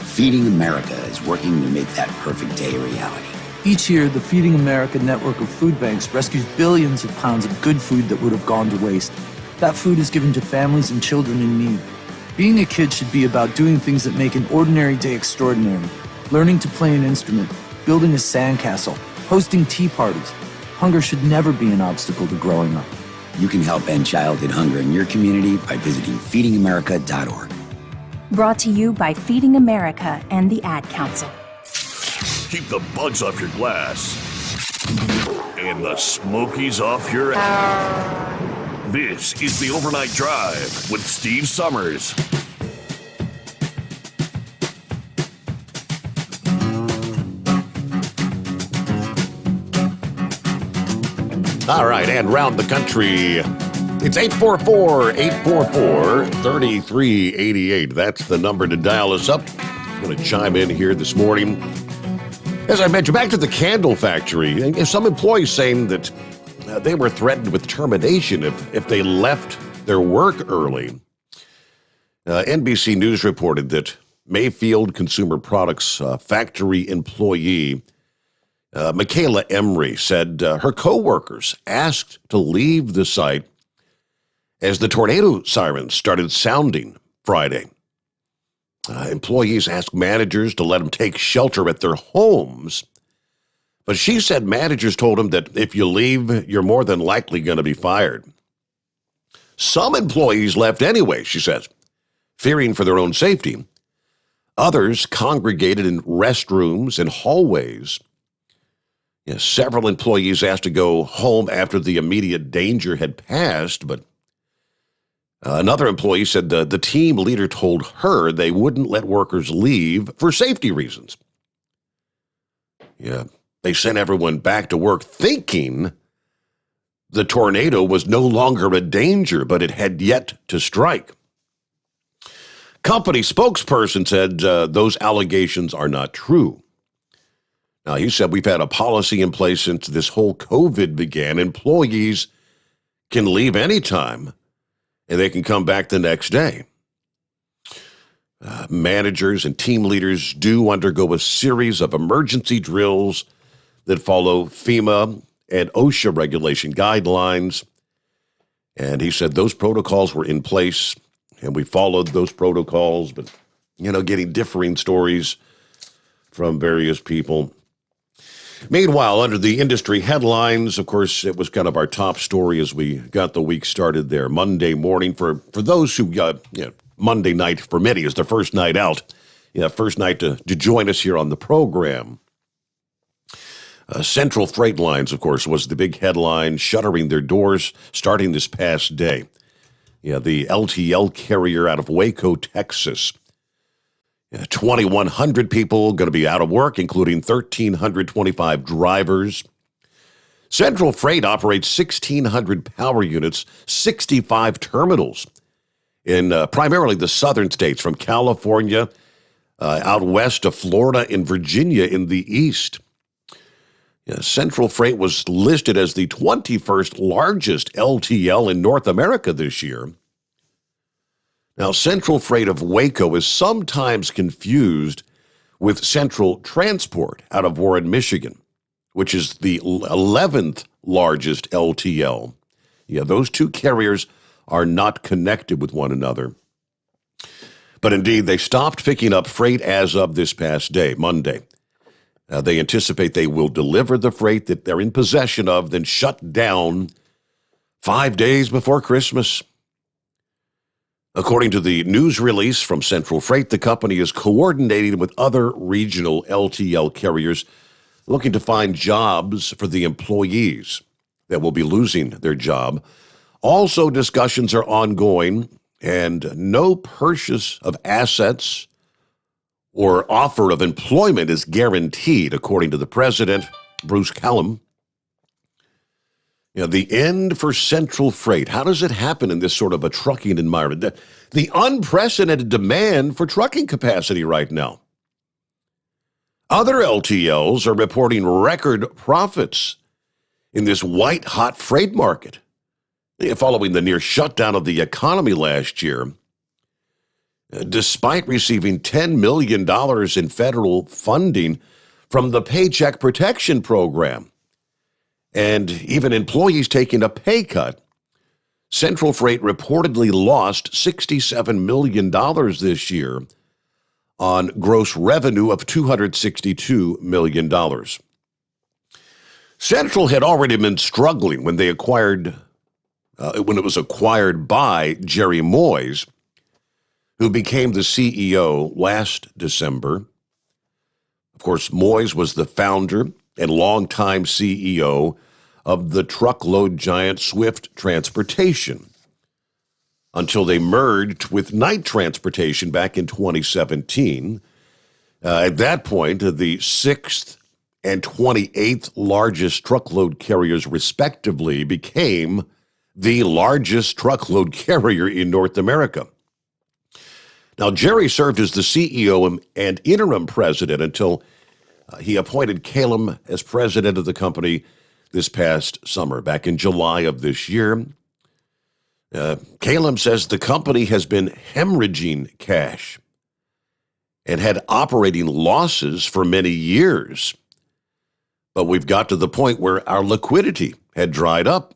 Feeding America is working to make that perfect day a reality. Each year, the Feeding America network of food banks rescues billions of pounds of good food that would have gone to waste. That food is given to families and children in need. Being a kid should be about doing things that make an ordinary day extraordinary. Learning to play an instrument, building a sandcastle, hosting tea parties. Hunger should never be an obstacle to growing up. You can help end childhood hunger in your community by visiting feedingamerica.org. Brought to you by Feeding America and the Ad Council. Keep the bugs off your glass and the smokies off your ass. This is the Overnight Drive with Steve Sommers. All right, and round the country, it's 844-844-3388. That's the number to dial us up. I'm going to chime in here this morning. As I mentioned, back to the candle factory. Some employees saying that they were threatened with termination if they left their work early. NBC News reported that Mayfield Consumer Products factory employee Michaela Emery said her co-workers asked to leave the site as the tornado sirens started sounding Friday. Employees asked managers to let them take shelter at their homes, but she said managers told them that if you leave, you're more than likely going to be fired. Some employees left anyway, she says. fearing for their own safety. Others congregated in restrooms and hallways. Several employees asked to go home after the immediate danger had passed, but another employee said the team leader told her they wouldn't let workers leave for safety reasons. They sent everyone back to work thinking the tornado was no longer a danger, but it had yet to strike. Company spokesperson said those allegations are not true. Now, he said, we've had a policy in place since this whole COVID began. Employees can leave anytime, and they can come back the next day. Managers and team leaders do undergo a series of emergency drills that follow FEMA and OSHA regulation guidelines. And he said those protocols were in place, and we followed those protocols, but, getting differing stories from various people. Meanwhile, under the industry headlines, of course, it was kind of our top story as we got the week started there. Monday morning, for those who, Monday night for many is their first night out, first night to join us here on the program. Central Freight Lines, of course, was the big headline, shuttering their doors starting this past day. The LTL carrier out of Waco, Texas. 2,100 people going to be out of work, including 1,325 drivers. Central Freight operates 1,600 power units, 65 terminals in primarily the southern states, from California out west to Florida and Virginia in the east. Central Freight was listed as the 21st largest LTL in North America this year. Now, Central Freight of Waco is sometimes confused with Central Transport out of Warren, Michigan, which is the 11th largest LTL. Those two carriers are not connected with one another. But indeed, they stopped picking up freight as of this past day, Monday. They anticipate they will deliver the freight that they're in possession of, then shut down 5 days before Christmas. According to the news release from Central Freight, the company is coordinating with other regional LTL carriers looking to find jobs for the employees that will be losing their job. Also, discussions are ongoing, and no purchase of assets or offer of employment is guaranteed, according to the president, Bruce Callum. The end for Central Freight. How does it happen in this sort of a trucking environment? The unprecedented demand for trucking capacity right now. Other LTLs are reporting record profits in this white-hot freight market, following the near shutdown of the economy last year. Despite receiving $10 million in federal funding from the Paycheck Protection Program, and even employees taking a pay cut, Central Freight reportedly lost $67 million this year on gross revenue of $262 million. Central had already been struggling when it was acquired by Jerry Moyes, who became the CEO last December. Of course, Moyes was the founder and longtime CEO of the truckload giant Swift Transportation, until they merged with Knight Transportation back in 2017. At that point, the 6th and 28th largest truckload carriers, respectively, became the largest truckload carrier in North America. Now, Jerry served as the CEO and interim president until he appointed Calum as president of the company this past summer, back in July of this year. Calum says the company has been hemorrhaging cash and had operating losses for many years. But we've got to the point where our liquidity had dried up.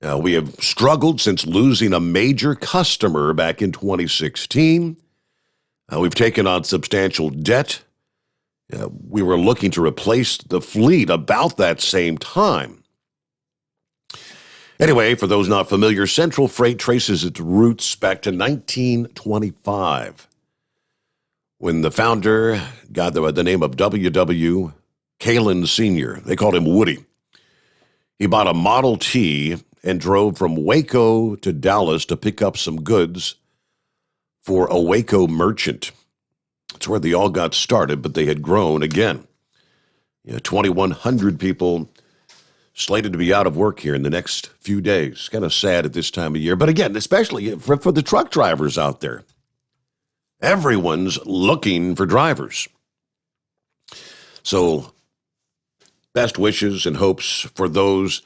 We have struggled since losing a major customer back in 2016. We've taken on substantial debt. We were looking to replace the fleet about that same time. Anyway, for those not familiar, Central Freight traces its roots back to 1925, when the founder got the name of W.W. Kalin Sr. They called him Woody. He bought a Model T and drove from Waco to Dallas to pick up some goods for a Waco merchant. That's where they all got started, but they had grown again. 2,100 people slated to be out of work here in the next few days. Kind of sad at this time of year. But again, especially for the truck drivers out there. Everyone's looking for drivers. So best wishes and hopes for those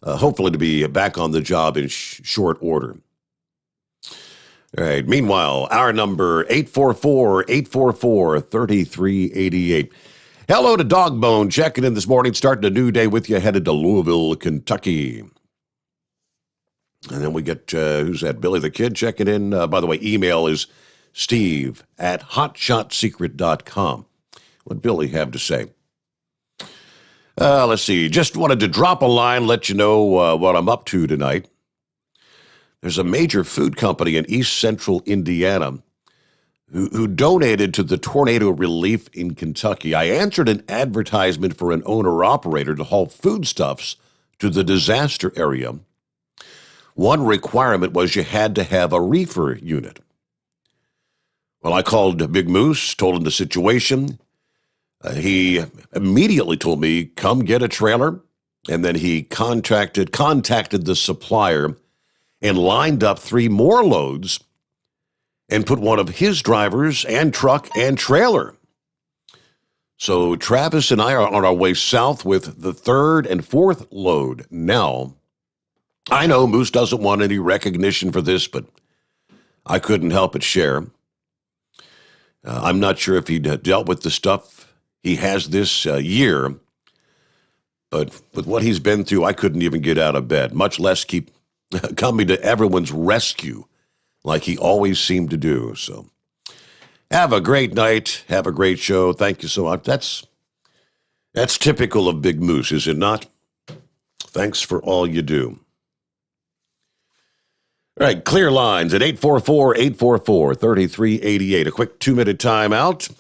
hopefully to be back on the job in short order. All right. Meanwhile, our number 844-844-3388. Hello to Dogbone checking in this morning, starting a new day with you, headed to Louisville, Kentucky. And then we get, who's that? Billy the Kid checking in. By the way, email is steve@hotshotsecret.com. What Billy have to say? Let's see. Just wanted to drop a line, let you know what I'm up to tonight. There's a major food company in East Central Indiana who donated to the tornado relief in Kentucky. I answered an advertisement for an owner-operator to haul foodstuffs to the disaster area. One requirement was you had to have a reefer unit. Well, I called Big Moose, told him the situation. He immediately told me, come get a trailer. And then he contacted the supplier and lined up 3 more loads and put one of his drivers and truck and trailer. So Travis and I are on our way south with the 3rd and 4th load. Now, I know Moose doesn't want any recognition for this, but I couldn't help but share. I'm not sure if he'd dealt with the stuff he has this year, but with what he's been through, I couldn't even get out of bed, much less keep coming to everyone's rescue like he always seemed to do. So have a great night. Have a great show. Thank you so much. That's typical of Big Moose, is it not? Thanks for all you do. All right, clear lines at 844-844-3388. A quick 2-minute timeout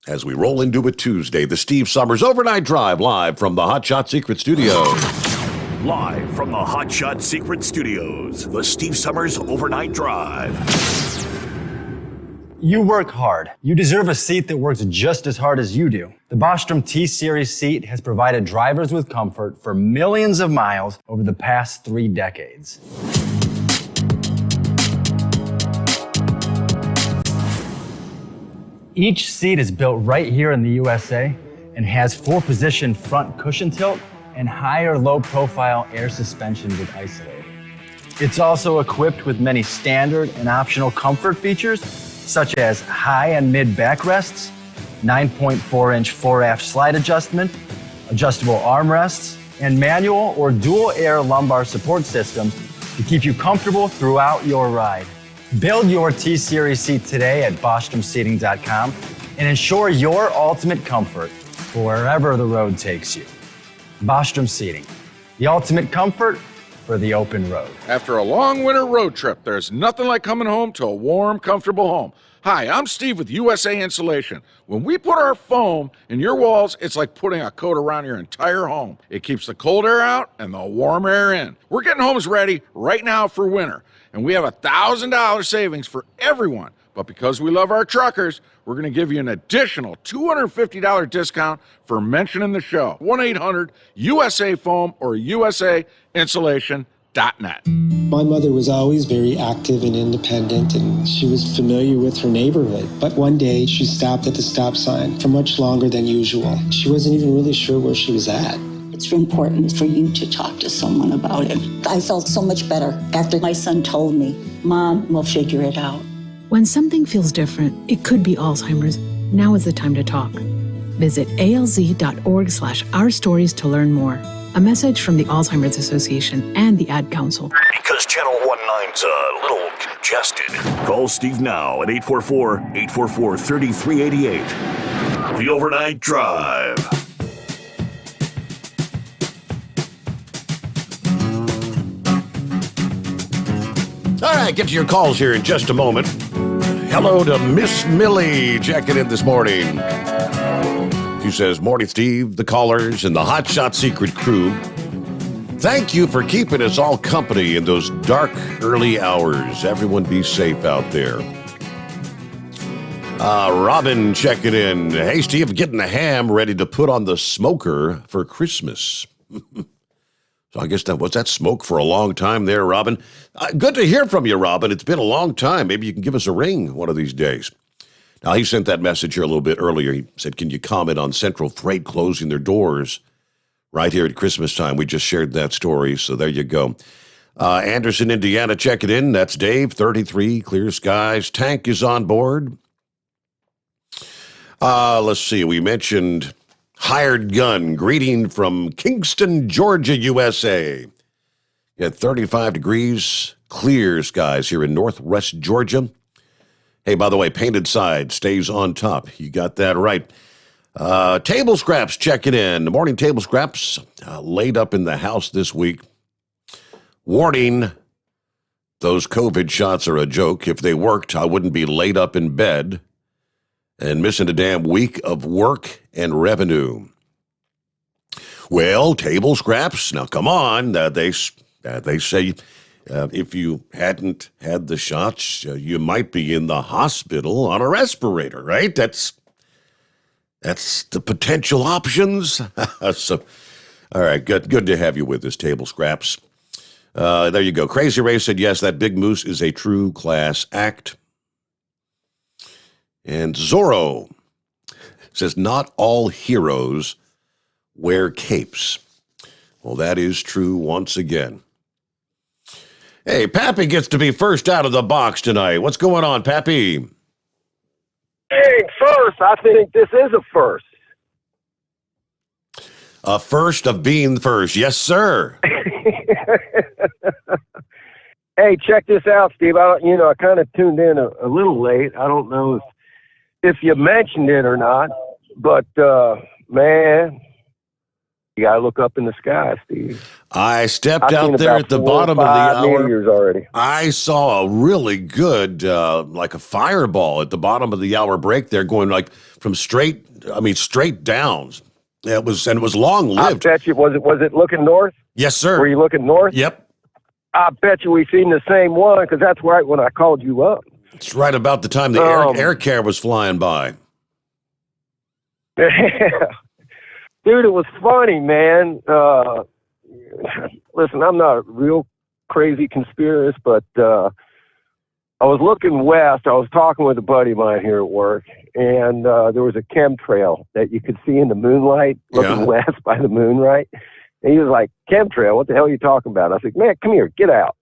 as we roll into a Tuesday. The Steve Sommers Overnight Drive, live from the Hot Shot Secret Studios. Live from the Hot Shot Secret Studios, the Steve Sommers Overnight Drive. You work hard. You deserve a seat that works just as hard as you do. The Bostrom T-Series seat has provided drivers with comfort for millions of miles over the past 3 decades. Each seat is built right here in the USA and has 4-position front cushion tilt and higher low-profile air suspension with Isolator. It's also equipped with many standard and optional comfort features, such as high and mid backrests, 9.4-inch fore-aft slide adjustment, adjustable armrests, and manual or dual air lumbar support systems to keep you comfortable throughout your ride. Build your T-Series seat today at BostromSeating.com and ensure your ultimate comfort for wherever the road takes you. Bostrom Seating, the ultimate comfort for the open road. After a long winter road trip, there's nothing like coming home to a warm, comfortable home. Hi, I'm Steve with USA Insulation. When we put our foam in your walls, it's like putting a coat around your entire home. It keeps the cold air out and the warm air in. We're getting homes ready right now for winter, and we have $1,000 savings for everyone. But because we love our truckers, we're going to give you an additional $250 discount for mentioning the show. 1-800-USA-FOAM or USAinsulation.net. My mother was always very active and independent, and she was familiar with her neighborhood. But one day, she stopped at the stop sign for much longer than usual. She wasn't even really sure where she was at. It's important for you to talk to someone about it. I felt so much better after my son told me, Mom, we'll figure it out. When something feels different, it could be Alzheimer's. Now is the time to talk. Visit alz.org/ourstories to learn more. A message from the Alzheimer's Association and the Ad Council. Because Channel 19's a little congested. Call Steve now at 844-844-3388. The Overnight Drive. right, get to your calls here in just a moment. Hello to Miss Millie checking in this morning. She says, "Morning, Steve, the callers, and the Hot Shot Secret crew. Thank you for keeping us all company in those dark, early hours. Everyone be safe out there." Robin checking in. "Hey, Steve, getting the ham ready to put on the smoker for Christmas." So I guess that was that smoke for a long time there, Robin. Good to hear from you, Robin. It's been a long time. Maybe you can give us a ring one of these days. Now, he sent that message here a little bit earlier. He said, "Can you comment on Central Freight closing their doors right here at Christmas time?" We just shared that story, so there you go. Anderson, Indiana, checking in. That's Dave, 33, clear skies. Tank is on board. Let's see. We mentioned Hired Gun, greeting from Kingston, Georgia, USA. At 35 degrees, clear skies here in northwest Georgia. Hey, by the way, painted side stays on top. You got that right. Table Scraps checking in. The morning Table Scraps laid up in the house this week. Warning, those COVID shots are a joke. If they worked, I wouldn't be laid up in bed and missing a damn week of work and revenue. Well, Table Scraps, now come on. They say if you hadn't had the shots, you might be in the hospital on a respirator, right? That's the potential options. So, all right, good to have you with us, Table Scraps. There you go. Crazy Ray said, yes, that big moose is a true class act. And Zorro says, not all heroes wear capes. Well, that is true once again. Hey, Pappy gets to be first out of the box tonight. What's going on, Pappy? Hey, first, I think this is a first. A first of being first. Yes, sir. Hey, check this out, Steve. I kind of tuned in a little late. I don't know if you mentioned it or not, but, man, you got to look up in the sky, Steve. I stepped out there at the bottom of the hour. Meteors already. I saw a really good, like a fireball at the bottom of the hour break there, going like from straight down. It was long lived. I bet you, was it looking north? Yes, sir. Were you looking north? Yep. I bet you we seen the same one, because that's right when I called you up. It's right about the time the air care was flying by. Dude, it was funny, man. Listen, I'm not a real crazy conspiracist, but I was looking west. I was talking with a buddy of mine here at work, and there was a chemtrail that you could see in the moonlight, looking west by the moon, right? And he was like, "Chemtrail? What the hell are you talking about?" I was like, "Man, come here, get out."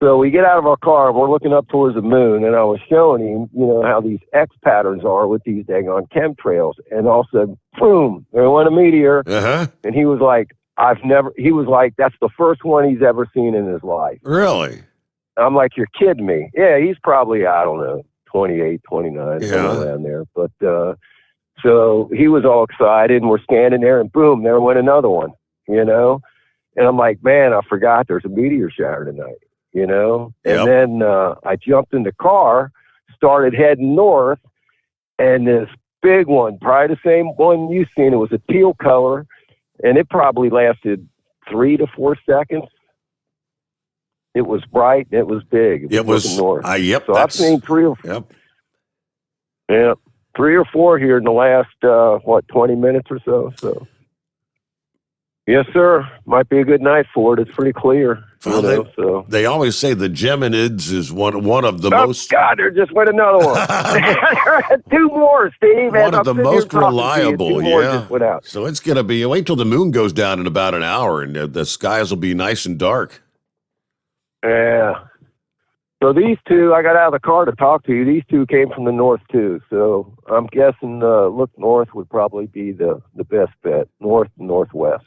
So we get out of our car, and we're looking up towards the moon, and I was showing him, how these X patterns are with these daggone chemtrails. And all of a sudden, boom, there went a meteor. Uh-huh. And he was like, that's the first one he's ever seen in his life. Really? I'm like, you're kidding me. Yeah, he's probably, I don't know, 28, 29, somewhere around there. But so he was all excited, and we're standing there, and boom, there went another one, And I'm like, man, I forgot there's a meteor shower tonight. And then I jumped in the car, started heading north, and this big one, probably the same one you've seen, it was a teal color, and it probably lasted 3 to 4 seconds. It was bright, and it was big. It was looking north. Yep. So I've seen 3 or 4. Yep. 3 or 4 here in the last, 20 minutes or so. So. Yes, sir. Might be a good night for it. It's pretty clear. Well, they always say the Geminids is one of the most. God, there just went another one. 2 more, Steve. One of the most reliable. Just went out. So it's going to be. Wait till the moon goes down in about an hour, and the skies will be nice and dark. Yeah. So these 2, I got out of the car to talk to you. These 2 came from the north too. So I'm guessing look north would probably be the best bet. North and northwest.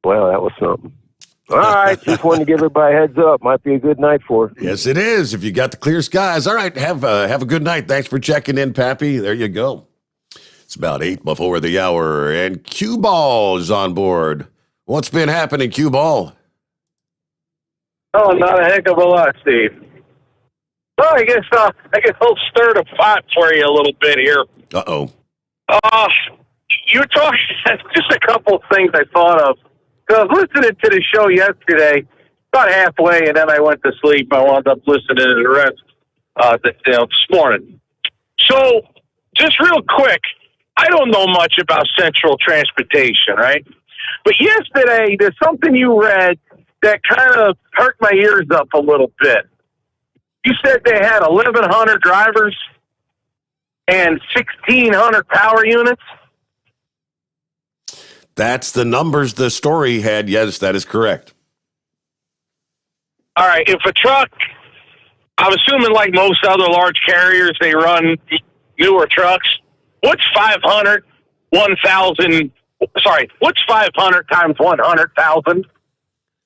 Well, that was something. All right, just wanted to give everybody a heads up. Might be a good night for it. Yes, it is. If you got the clear skies. All right, have a good night. Thanks for checking in, Pappy. There you go. It's about 8 before the hour, and Cue Ball is on board. What's been happening, Cue Ball? Oh, not a heck of a lot, Steve. Well, I guess I'll stir the pot for you a little bit here. Uh-oh. You were talking, just a couple of things I thought of. So I was listening to the show yesterday, about halfway, and then I went to sleep. I wound up listening to the rest this morning. So, just real quick, I don't know much about Central Transportation, right? But yesterday, there's something you read that kind of perked my ears up a little bit. You said they had 1,100 drivers and 1,600 power units? That's the numbers the story had. Yes, that is correct. All right, if a truck, I'm assuming like most other large carriers, they run newer trucks. What's 500, 1,000, what's 500 times 100,000?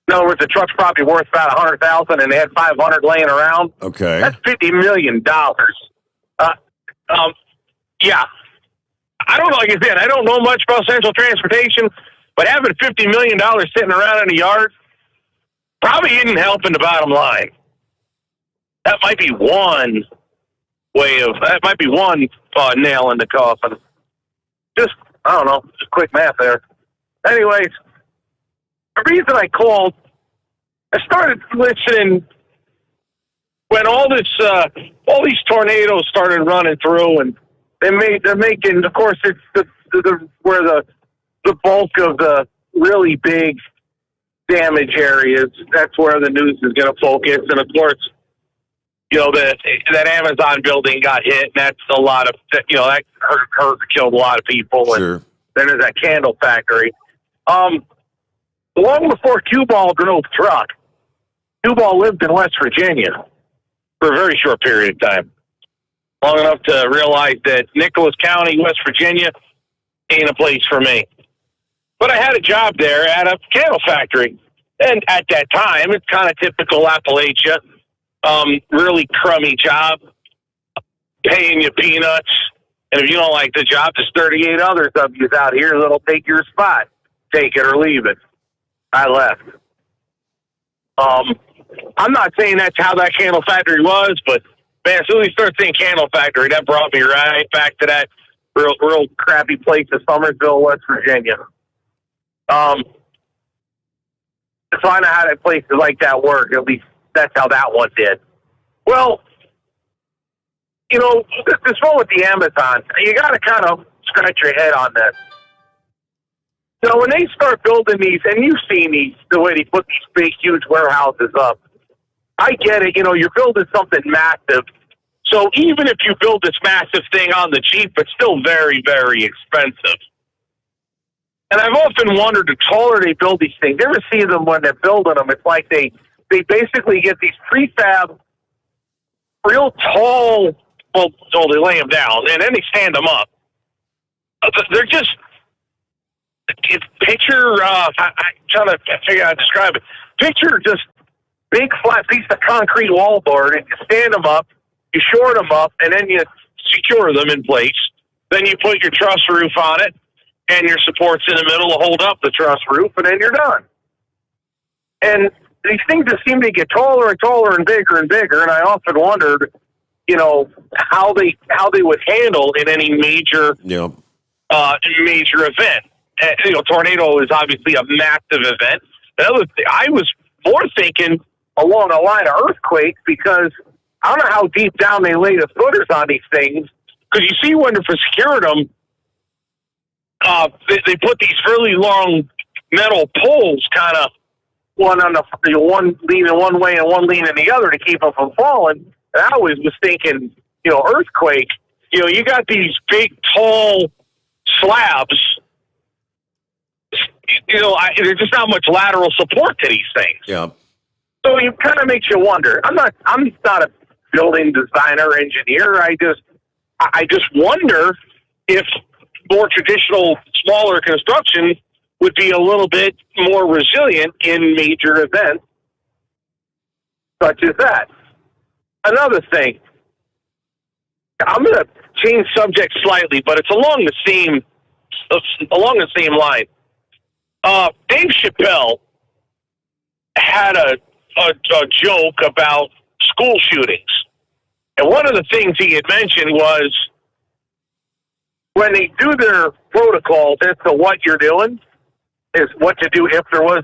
In other words, the truck's probably worth about 100,000 and they had 500 laying around. Okay. That's $50 million. Yeah. I don't know, like I said, I don't know much about Central Transportation, but having $50 million sitting around in the yard probably isn't helping the bottom line. That might be one nail in the coffin. Just, I don't know, just quick math there. Anyways, the reason I called, I started listening when all these tornadoes started running through, and they're making, of course, it's where the bulk of the really big damage areas. That's where the news is going to focus, and of course, that Amazon building got hit, and that's a lot of that killed a lot of people. Sure. And then there's that candle factory. Long before Cue Ball drove truck, Cue Ball lived in West Virginia for a very short period of time. Long enough to realize that Nicholas County, West Virginia, ain't a place for me. But I had a job there at a candle factory. And at that time, it's kind of typical Appalachia. Really crummy job, paying you peanuts. And if you don't like the job, there's 38 others of you out here that'll take your spot. Take it or leave it. I left. I'm not saying that's how that candle factory was, but man, as soon as you start saying candle factory, that brought me right back to that real crappy place in Somersville, West Virginia. So I know how that places like that work. At least that's how that one did. Well, this one with the Amazon, you got to kind of scratch your head on this. When they start building these, and you've seen these, the way they put these big, huge warehouses up, I get it. You're building something massive. So even if you build this massive thing on the cheap, it's still very, very expensive. And I've often wondered, the taller they build these things, you ever see them when they're building them? It's like they basically get these prefab, real tall, they lay them down, and then they stand them up. They're just, picture, I'm trying to figure out how to describe it. Picture just big flat piece of concrete wallboard, and you stand them up, you short them up, and then you secure them in place. Then you put your truss roof on it, and your supports in the middle to hold up the truss roof, and then you're done. And these things just seem to get taller and taller and bigger, and I often wondered, how they would handle in any major event. Tornado is obviously a massive event. I was more thinking along the line of earthquakes, because I don't know how deep down they lay the footers on these things. Because you see when they're securing them, they put these really long metal poles, kind of one leaning one way and one leaning the other to keep them from falling. And I always was thinking, earthquake. You got these big, tall slabs. There's just not much lateral support to these things. Yeah. So it kind of makes you wonder. I'm not a building designer or engineer. I just wonder if more traditional, smaller construction would be a little bit more resilient in major events such as that. Another thing, I'm going to change subject slightly, but it's along the same line. Dave Chappelle had a a joke about school shootings. And one of the things he had mentioned was when they do their protocols as to what you're doing, is what to do if there was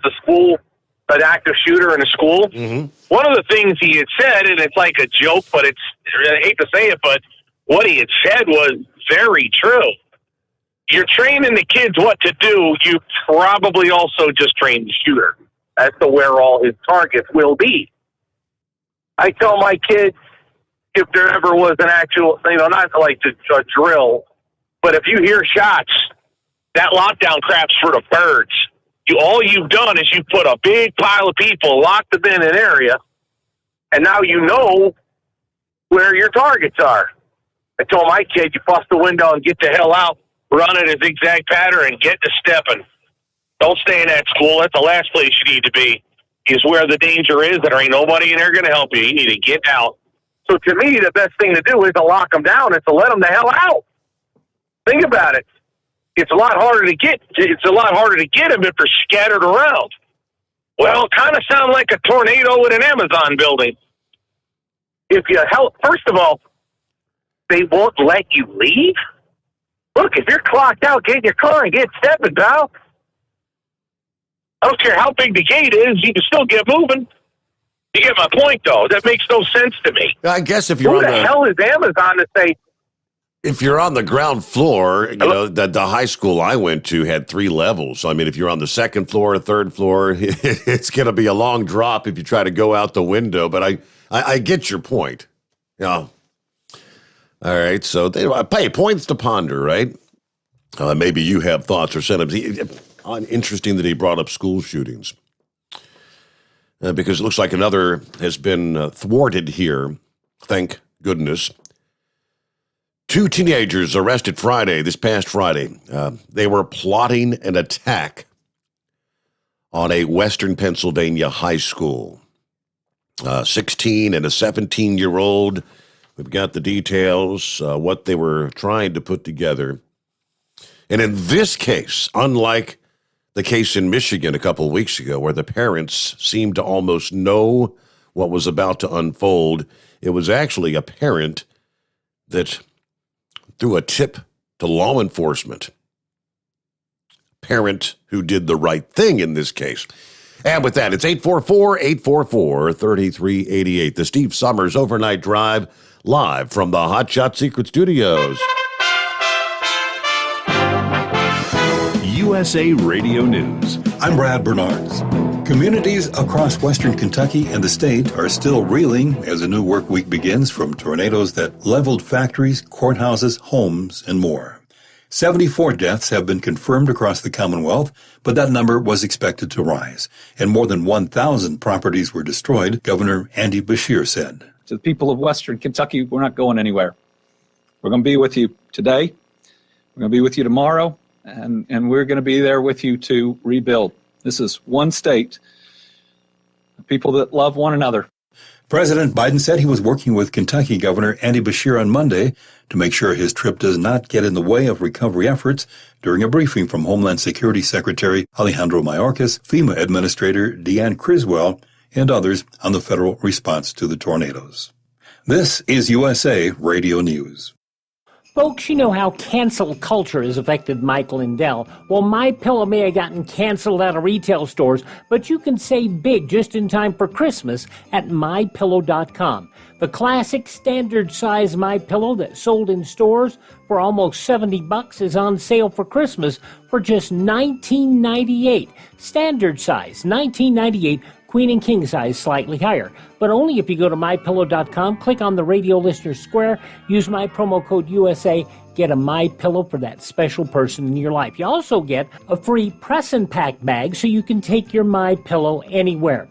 an active shooter in a school. Mm-hmm. One of the things he had said, and it's like a joke, but I hate to say it, but what he had said was very true. You're training the kids what to do. You probably also just trained the shooter as to where all his targets will be. I tell my kids, if there ever was an actual, not like a drill, but if you hear shots, that lockdown crap's for the birds. All you've done is you put a big pile of people, locked them in an area, and now you know where your targets are. I told my kid, you bust the window and get the hell out, run it a zigzag pattern, and get to stepping. Don't stay in that school. That's the last place you need to be, is where the danger is, that there ain't nobody in there going to help you. You need to get out. So to me, the best thing to do is to lock them down and to let them the hell out. Think about it. It's a lot harder to get. It's a lot harder to get them if they're scattered around. Well, it kind of sounds like a tornado in an Amazon building. If you help, first of all, they won't let you leave. Look, if you're clocked out, get in your car and get stepping, pal. I don't care how big the gate is, you can still get moving. You get my point, though. That makes no sense to me. I guess if you're Who the hell is Amazon to say? If you're on the ground floor, the high school I went to had 3 levels. So, I mean, if you're on the second floor or third floor, it's going to be a long drop if you try to go out the window. But I get your point. Yeah. All right. So, points to ponder, right? Maybe you have thoughts or sentiments. Interesting that he brought up school shootings. Because it looks like another has been thwarted here. Thank goodness. 2 teenagers arrested this past Friday. They were plotting an attack on a Western Pennsylvania high school. 16 and a 17-year-old. We've got the details, what they were trying to put together. And in this case, unlike the case in Michigan a couple of weeks ago, where the parents seemed to almost know what was about to unfold, it was actually a parent that threw a tip to law enforcement. Parent who did the right thing in this case. And with that, it's 844-844-3388. The Steve Sommers Overnight Drive, live from the Hot Shot Secret Studios. USA Radio News. I'm Brad Bernards. Communities across western Kentucky and the state are still reeling as a new work week begins from tornadoes that leveled factories, courthouses, homes, and more. 74 deaths have been confirmed across the Commonwealth, but that number was expected to rise, and more than 1,000 properties were destroyed, Governor Andy Beshear said. To the people of western Kentucky, we're not going anywhere. We're going to be with you today. We're going to be with you tomorrow, and we're going to be there with you to rebuild. This is one state, people that love one another. President Biden said he was working with Kentucky Governor Andy Beshear on Monday to make sure his trip does not get in the way of recovery efforts during a briefing from Homeland Security Secretary Alejandro Mayorkas, FEMA Administrator Deanne Criswell, and others on the federal response to the tornadoes. This is USA Radio News. Folks, you know how cancel culture has affected Mike Lindell. Well, MyPillow may have gotten canceled out of retail stores, but you can save big just in time for Christmas at MyPillow.com. The classic standard size MyPillow that sold in stores for almost $70 is on sale for Christmas for just $19.98. Standard size, $19.98. Queen and king size slightly higher, but only if you go to MyPillow.com, click on the radio listener square, use my promo code USA, get a MyPillow for that special person in your life. You also get a free press and pack bag so you can take your MyPillow anywhere.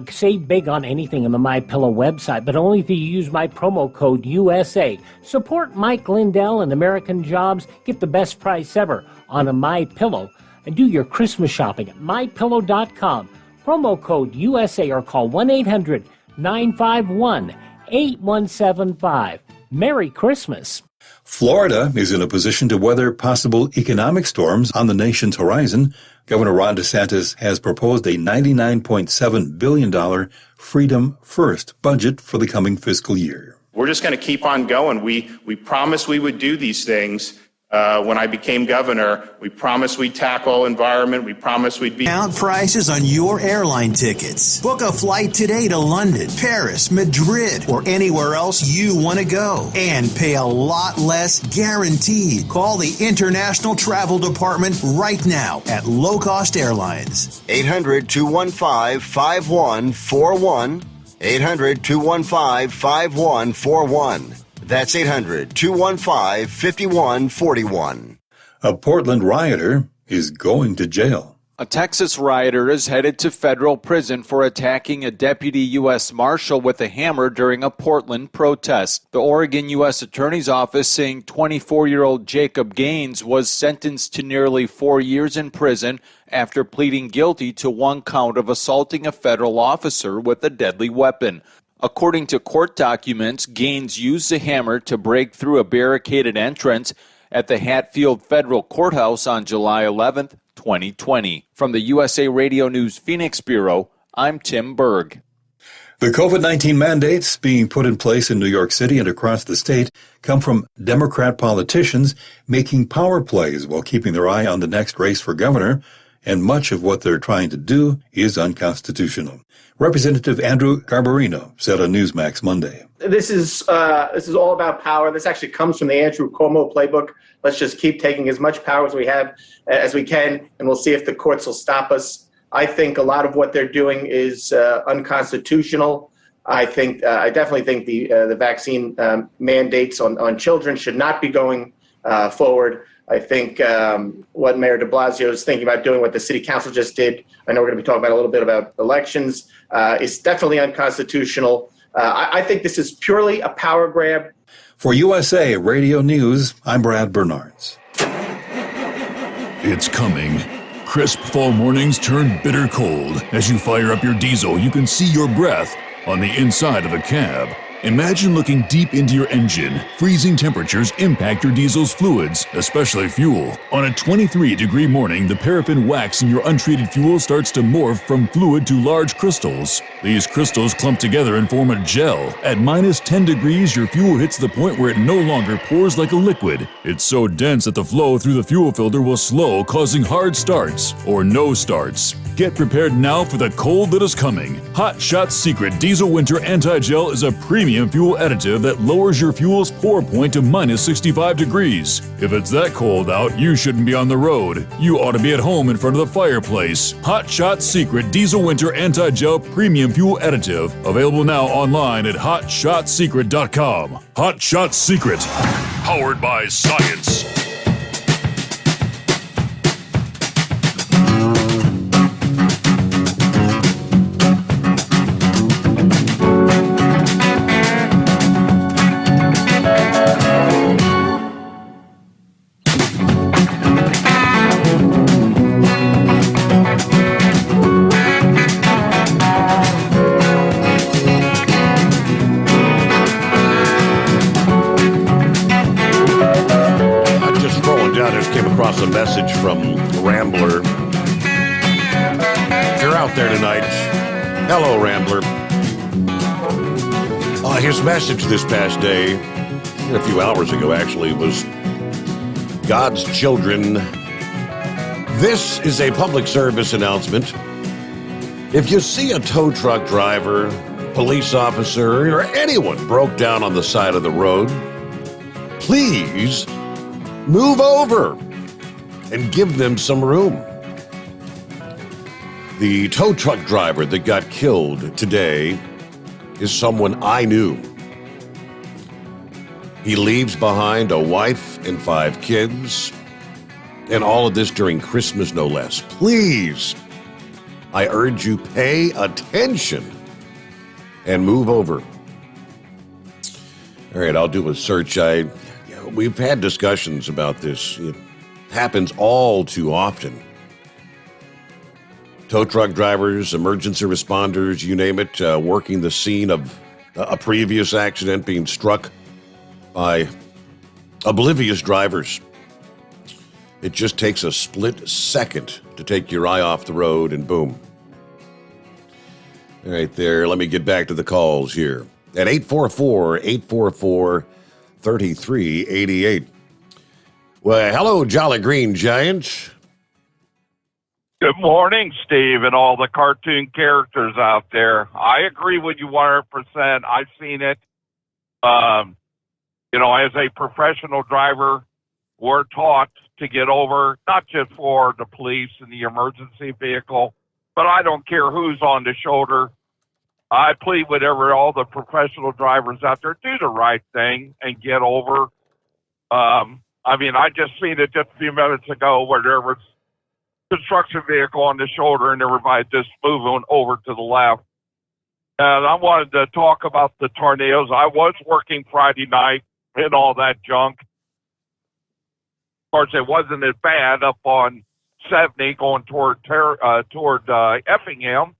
Save big on anything on the MyPillow website, but only if you use my promo code USA. Support Mike Lindell and American Jobs. Get the best price ever on a MyPillow, and do your Christmas shopping at MyPillow.com. Promo code USA or call 1-800-951-8175. Merry Christmas. Florida is in a position to weather possible economic storms on the nation's horizon. Governor Ron DeSantis has proposed a $99.7 billion Freedom First budget for the coming fiscal year. We're just going to keep on going. We promised we would do these things. When I became governor, we promised we'd tackle environment. We promised we'd be... Discount prices on your airline tickets. Book a flight today to London, Paris, Madrid, or anywhere else you want to go. And pay a lot less guaranteed. Call the International Travel Department right now at Low Cost Airlines. 800-215-5141. 800-215-5141. That's 800-215-5141. A Portland rioter is going to jail. A Texas rioter is headed to federal prison for attacking a deputy U.S. Marshal with a hammer during a Portland protest. The Oregon U.S. Attorney's Office saying 24-year-old Jacob Gaines was sentenced to nearly 4 years in prison after pleading guilty to one count of assaulting a federal officer with a deadly weapon. According to court documents, Gaines used the hammer to break through a barricaded entrance at the Hatfield Federal Courthouse on July 11, 2020. From the USA Radio News Phoenix Bureau, I'm Tim Berg. The COVID-19 mandates being put in place in New York City and across the state come from Democrat politicians making power plays while keeping their eye on the next race for governor, and much of what they're trying to do is unconstitutional. Representative Andrew Garbarino said on Newsmax Monday. This is all about power. This actually comes from the Andrew Cuomo playbook. Let's just keep taking as much power as we have as we can, and we'll see if the courts will stop us. I think a lot of what they're doing is unconstitutional. I definitely think the vaccine mandates on children should not be going forward. I think what Mayor de Blasio is thinking about doing, what the city council just did, I know we're going to be talking about a little bit about elections, is definitely unconstitutional. I think this is purely a power grab. For USA Radio News, I'm Brad Bernards. It's coming. Crisp fall mornings turn bitter cold. As you fire up your diesel, you can see your breath on the inside of a cab. Imagine looking deep into your engine. Freezing temperatures impact your diesel's fluids, especially fuel. On a 23-degree morning, the paraffin wax in your untreated fuel starts to morph from fluid to large crystals. These crystals clump together and form a gel. At minus 10 degrees, your fuel hits the point where it no longer pours like a liquid. It's so dense that the flow through the fuel filter will slow, causing hard starts or no starts. Get prepared now for the cold that is coming. Hot Shot's Secret Diesel Winter Anti-Gel is a premium fuel additive that lowers your fuel's pour point to minus 65 degrees. If it's that cold out, you shouldn't be on the road. You ought to be at home in front of the fireplace. Hot Shot's Secret Diesel Winter Anti-Gel Premium Fuel Additive. Available now online at hotshotsecret.com. Hot Shot Secret. Powered by science. A message from Rambler. If you're out there tonight, hello, Rambler. His message this past day, a few hours ago actually, was God's children. This is a public service announcement. If you see a tow truck driver, police officer, or anyone broke down on the side of the road, please move over and give them some room. The tow truck driver that got killed today is someone I knew. He leaves behind a wife and 5 kids, and all of this during Christmas, no less. Please, I urge you, pay attention and move over. All right, I'll do a search. We've had discussions about this. It happens all too often. Tow truck drivers, emergency responders, you name it, working the scene of a previous accident, being struck by Oblivious drivers. It just takes a split second to take your eye off the road and boom. All right there, let me get back to the calls here. At 844-844-3388. Well, hello, Jolly Green Giant. Good morning, Steve, and all the cartoon characters out there. I agree with you 100%. I've seen it. As a professional driver, we're taught to get over, not just for the police and the emergency vehicle, but I don't care who's on the shoulder. I plead with all the professional drivers out there, do the right thing and get over. I just seen it just a few minutes ago where there was a construction vehicle on the shoulder and everybody just moving over to the left. And I wanted to talk about the tornadoes. I was working Friday night and all that junk. Of course, it wasn't as bad up on 70 going toward Effingham.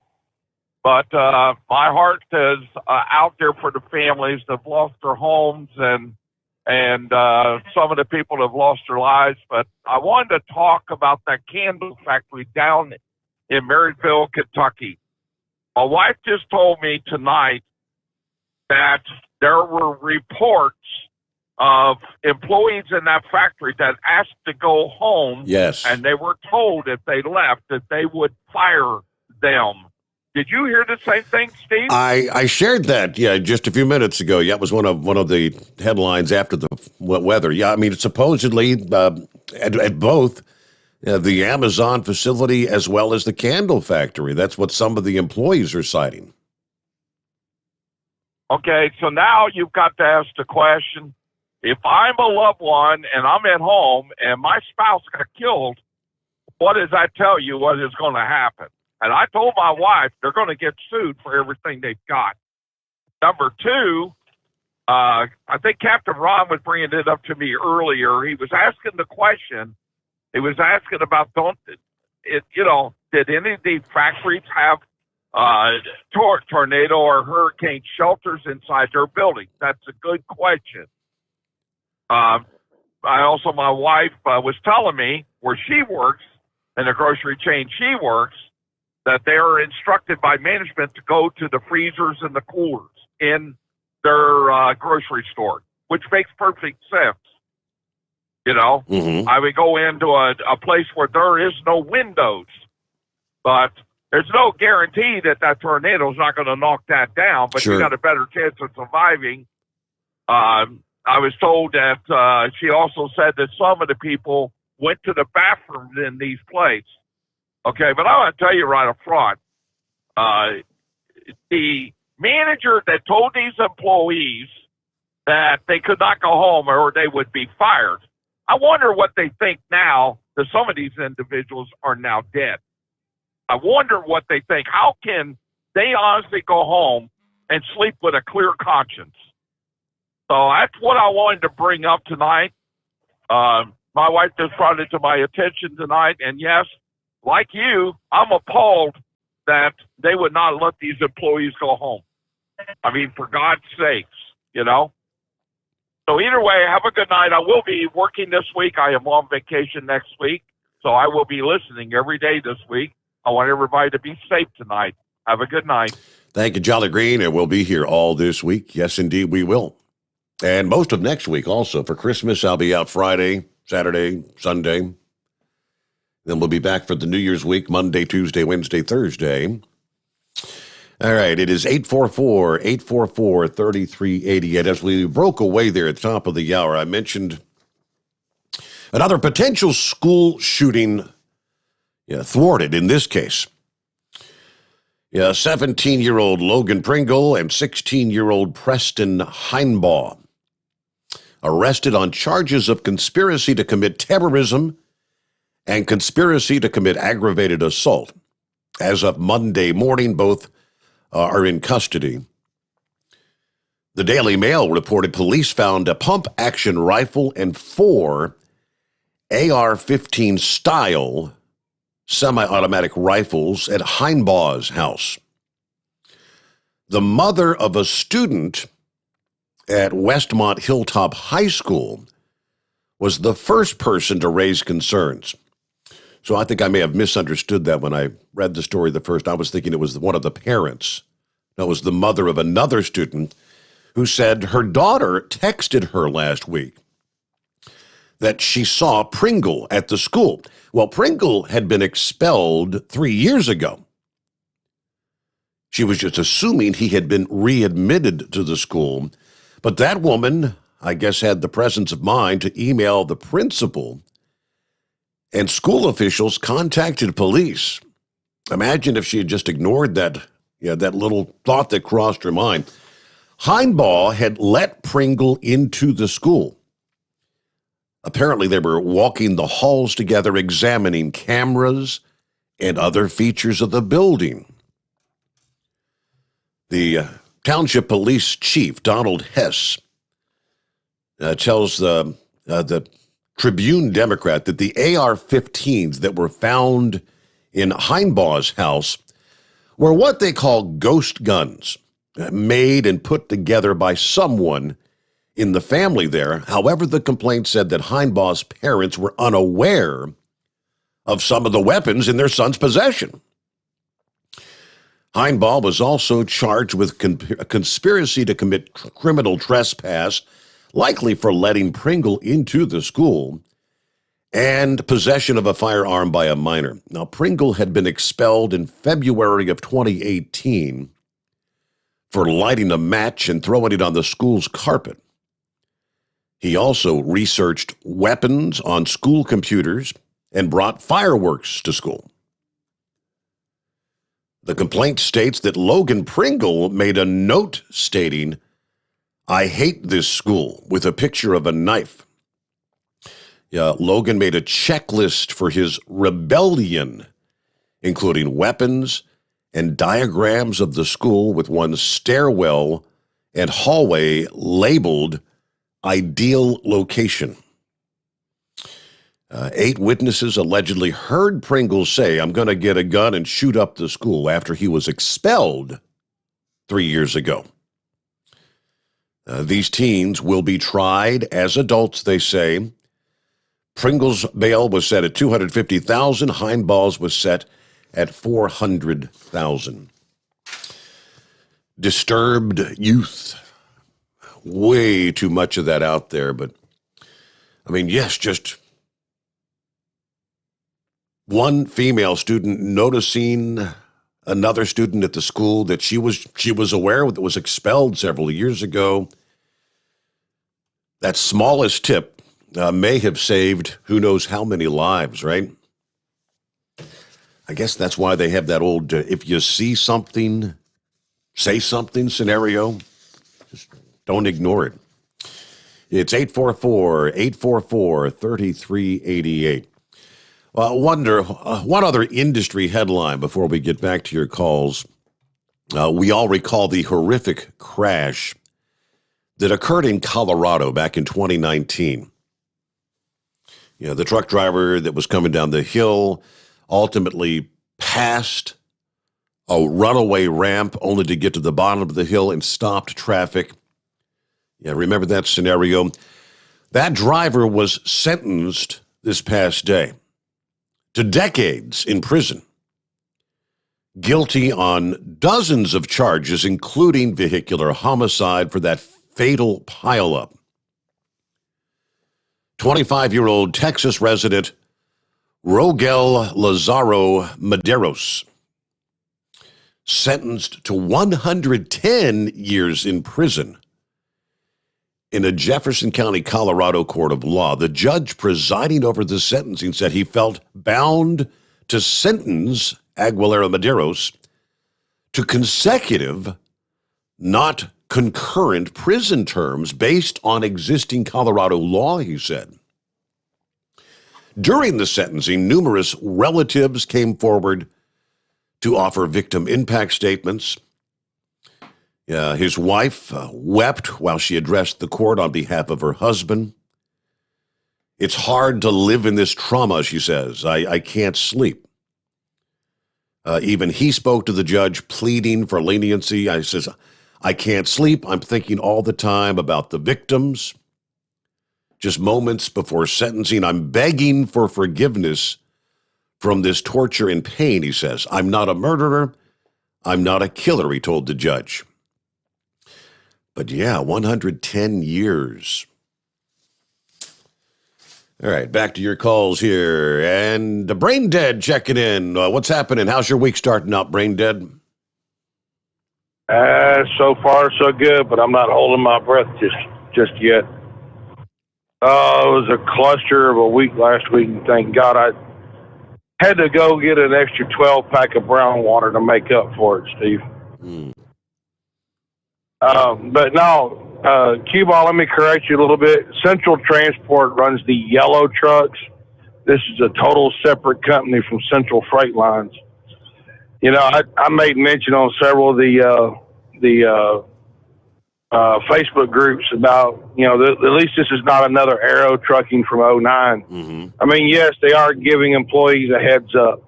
But my heart is out there for the families that have lost their homes and some of the people that have lost their lives. But I wanted to talk about that candle factory down in Maryville, Kentucky. My wife just told me tonight that there were reports of employees in that factory that asked to go home. Yes. And they were told if they left that they would fire them. Did you hear the same thing, Steve? I shared that, just a few minutes ago. Yeah, it was one of the headlines after the weather. Yeah, I mean, supposedly at both the Amazon facility as well as the candle factory. That's what some of the employees are citing. Okay, so now you've got to ask the question, if I'm a loved one and I'm at home and my spouse got killed, what does that tell you what is going to happen? And I told my wife they're going to get sued for everything they've got. Number two, I think Captain Ron was bringing it up to me earlier. He was asking the question. He was asking about, did any of these factories have tornado or hurricane shelters inside their buildings? That's a good question. My wife was telling me where she works, in the grocery chain she works, that they are instructed by management to go to the freezers and the coolers in their grocery store, which makes perfect sense. I would go into a place where there is no windows, but there's no guarantee that tornado is not going to knock that down, but Sure. You got a better chance of surviving. I was told that she also said that some of the people went to the bathrooms in these places. Okay, but I want to tell you right up front, the manager that told these employees that they could not go home or they would be fired, I wonder what they think now that some of these individuals are now dead. I wonder what they think. How can they honestly go home and sleep with a clear conscience? So that's what I wanted to bring up tonight. My wife just brought it to my attention tonight, and yes, like you, I'm appalled that they would not let these employees go home. I mean, for God's sakes, So either way, have a good night. I will be working this week. I am on vacation next week, so I will be listening every day this week. I want everybody to be safe tonight. Have a good night. Thank you, Jolly Green, and we'll be here all this week. Yes, indeed, we will. And most of next week also. For Christmas, I'll be out Friday, Saturday, Sunday. Then we'll be back for the New Year's week, Monday, Tuesday, Wednesday, Thursday. All right, it is 844-844-3388. As we broke away there at the top of the hour, I mentioned another potential school shooting thwarted in this case. 17-year-old Logan Pringle and 16-year-old Preston Heinbaugh arrested on charges of conspiracy to commit terrorism and conspiracy to commit aggravated assault. As of Monday morning, both are in custody. The Daily Mail reported police found a pump-action rifle and 4 AR-15 style semi-automatic rifles at Heinbaugh's house. The mother of a student at Westmont Hilltop High School was the first person to raise concerns. So I think I may have misunderstood that when I read the story the first. I was thinking it was one of the parents. No, it was the mother of another student who said her daughter texted her last week that she saw Pringle at the school. Well, Pringle had been expelled 3 years ago. She was just assuming he had been readmitted to the school. But that woman, I guess, had the presence of mind to email the principal, and school officials contacted police. Imagine if she had just ignored that little thought that crossed her mind. Heinbaugh had let Pringle into the school. Apparently, they were walking the halls together, examining cameras and other features of the building. The township police chief, Donald Hess, tells the Tribune Democrat that the AR-15s that were found in Heinbaugh's house were what they call ghost guns, made and put together by someone in the family there. However, the complaint said that Heinbaugh's parents were unaware of some of the weapons in their son's possession. Heinbaugh was also charged with conspiracy to commit criminal trespass, likely for letting Pringle into the school, and possession of a firearm by a minor. Now, Pringle had been expelled in February of 2018 for lighting a match and throwing it on the school's carpet. He also researched weapons on school computers and brought fireworks to school. The complaint states that Logan Pringle made a note stating, "I hate this school," with a picture of a knife. Logan made a checklist for his rebellion, including weapons and diagrams of the school with one stairwell and hallway labeled ideal location. 8 witnesses allegedly heard Pringle say, "I'm going to get a gun and shoot up the school," after he was expelled 3 years ago. These teens will be tried as adults, they say. Pringle's bail was set at $250,000. Heinbaugh's was set at $400,000. Disturbed youth. Way too much of that out there, but I mean, yes, just one female student noticing another student at the school that she was aware that was expelled several years ago. That smallest tip may have saved who knows how many lives, right? I guess that's why they have that old if you see something, say something scenario. Just don't ignore it. It's 844-844-3388. One other industry headline before we get back to your calls. We all recall the horrific crash that occurred in Colorado back in 2019. The truck driver that was coming down the hill ultimately passed a runaway ramp only to get to the bottom of the hill and stopped traffic. Remember that scenario? That driver was sentenced this past day to decades in prison, guilty on dozens of charges, including vehicular homicide for that fatal pileup. 25-year-old Texas resident Rogel Lazaro Medeiros, sentenced to 110 years in prison in a Jefferson County, Colorado court of law. The judge presiding over the sentencing said he felt bound to sentence Aguilera Medeiros to consecutive, not concurrent prison terms based on existing Colorado law, he said. During the sentencing, numerous relatives came forward to offer victim impact statements. His wife wept while she addressed the court on behalf of her husband. "It's hard to live in this trauma," she says. I can't sleep. Even he spoke to the judge, pleading for leniency. I says, "I can't sleep. I'm thinking all the time about the victims." just moments before sentencing. I'm begging for forgiveness from this torture and pain, he says. I'm not a murderer. I'm not a killer, he told the judge. But yeah, 110 years. All right, back to your calls here. And the Brain Dead checking in. What's happening? How's your week starting out, Brain Dead? So far, so good, but I'm not holding my breath just yet. It was a cluster of a week last week, and thank God I had to go get an extra 12-pack of brown water to make up for it, Steve. But no, Q-Ball, let me correct you a little bit. Central Transport runs the yellow trucks. This is a total separate company from Central Freight Lines. You know, I made mention on several of the Facebook groups about, you know, at least this is not another Aero Trucking from 2009. I mean, yes, they are giving employees a heads up,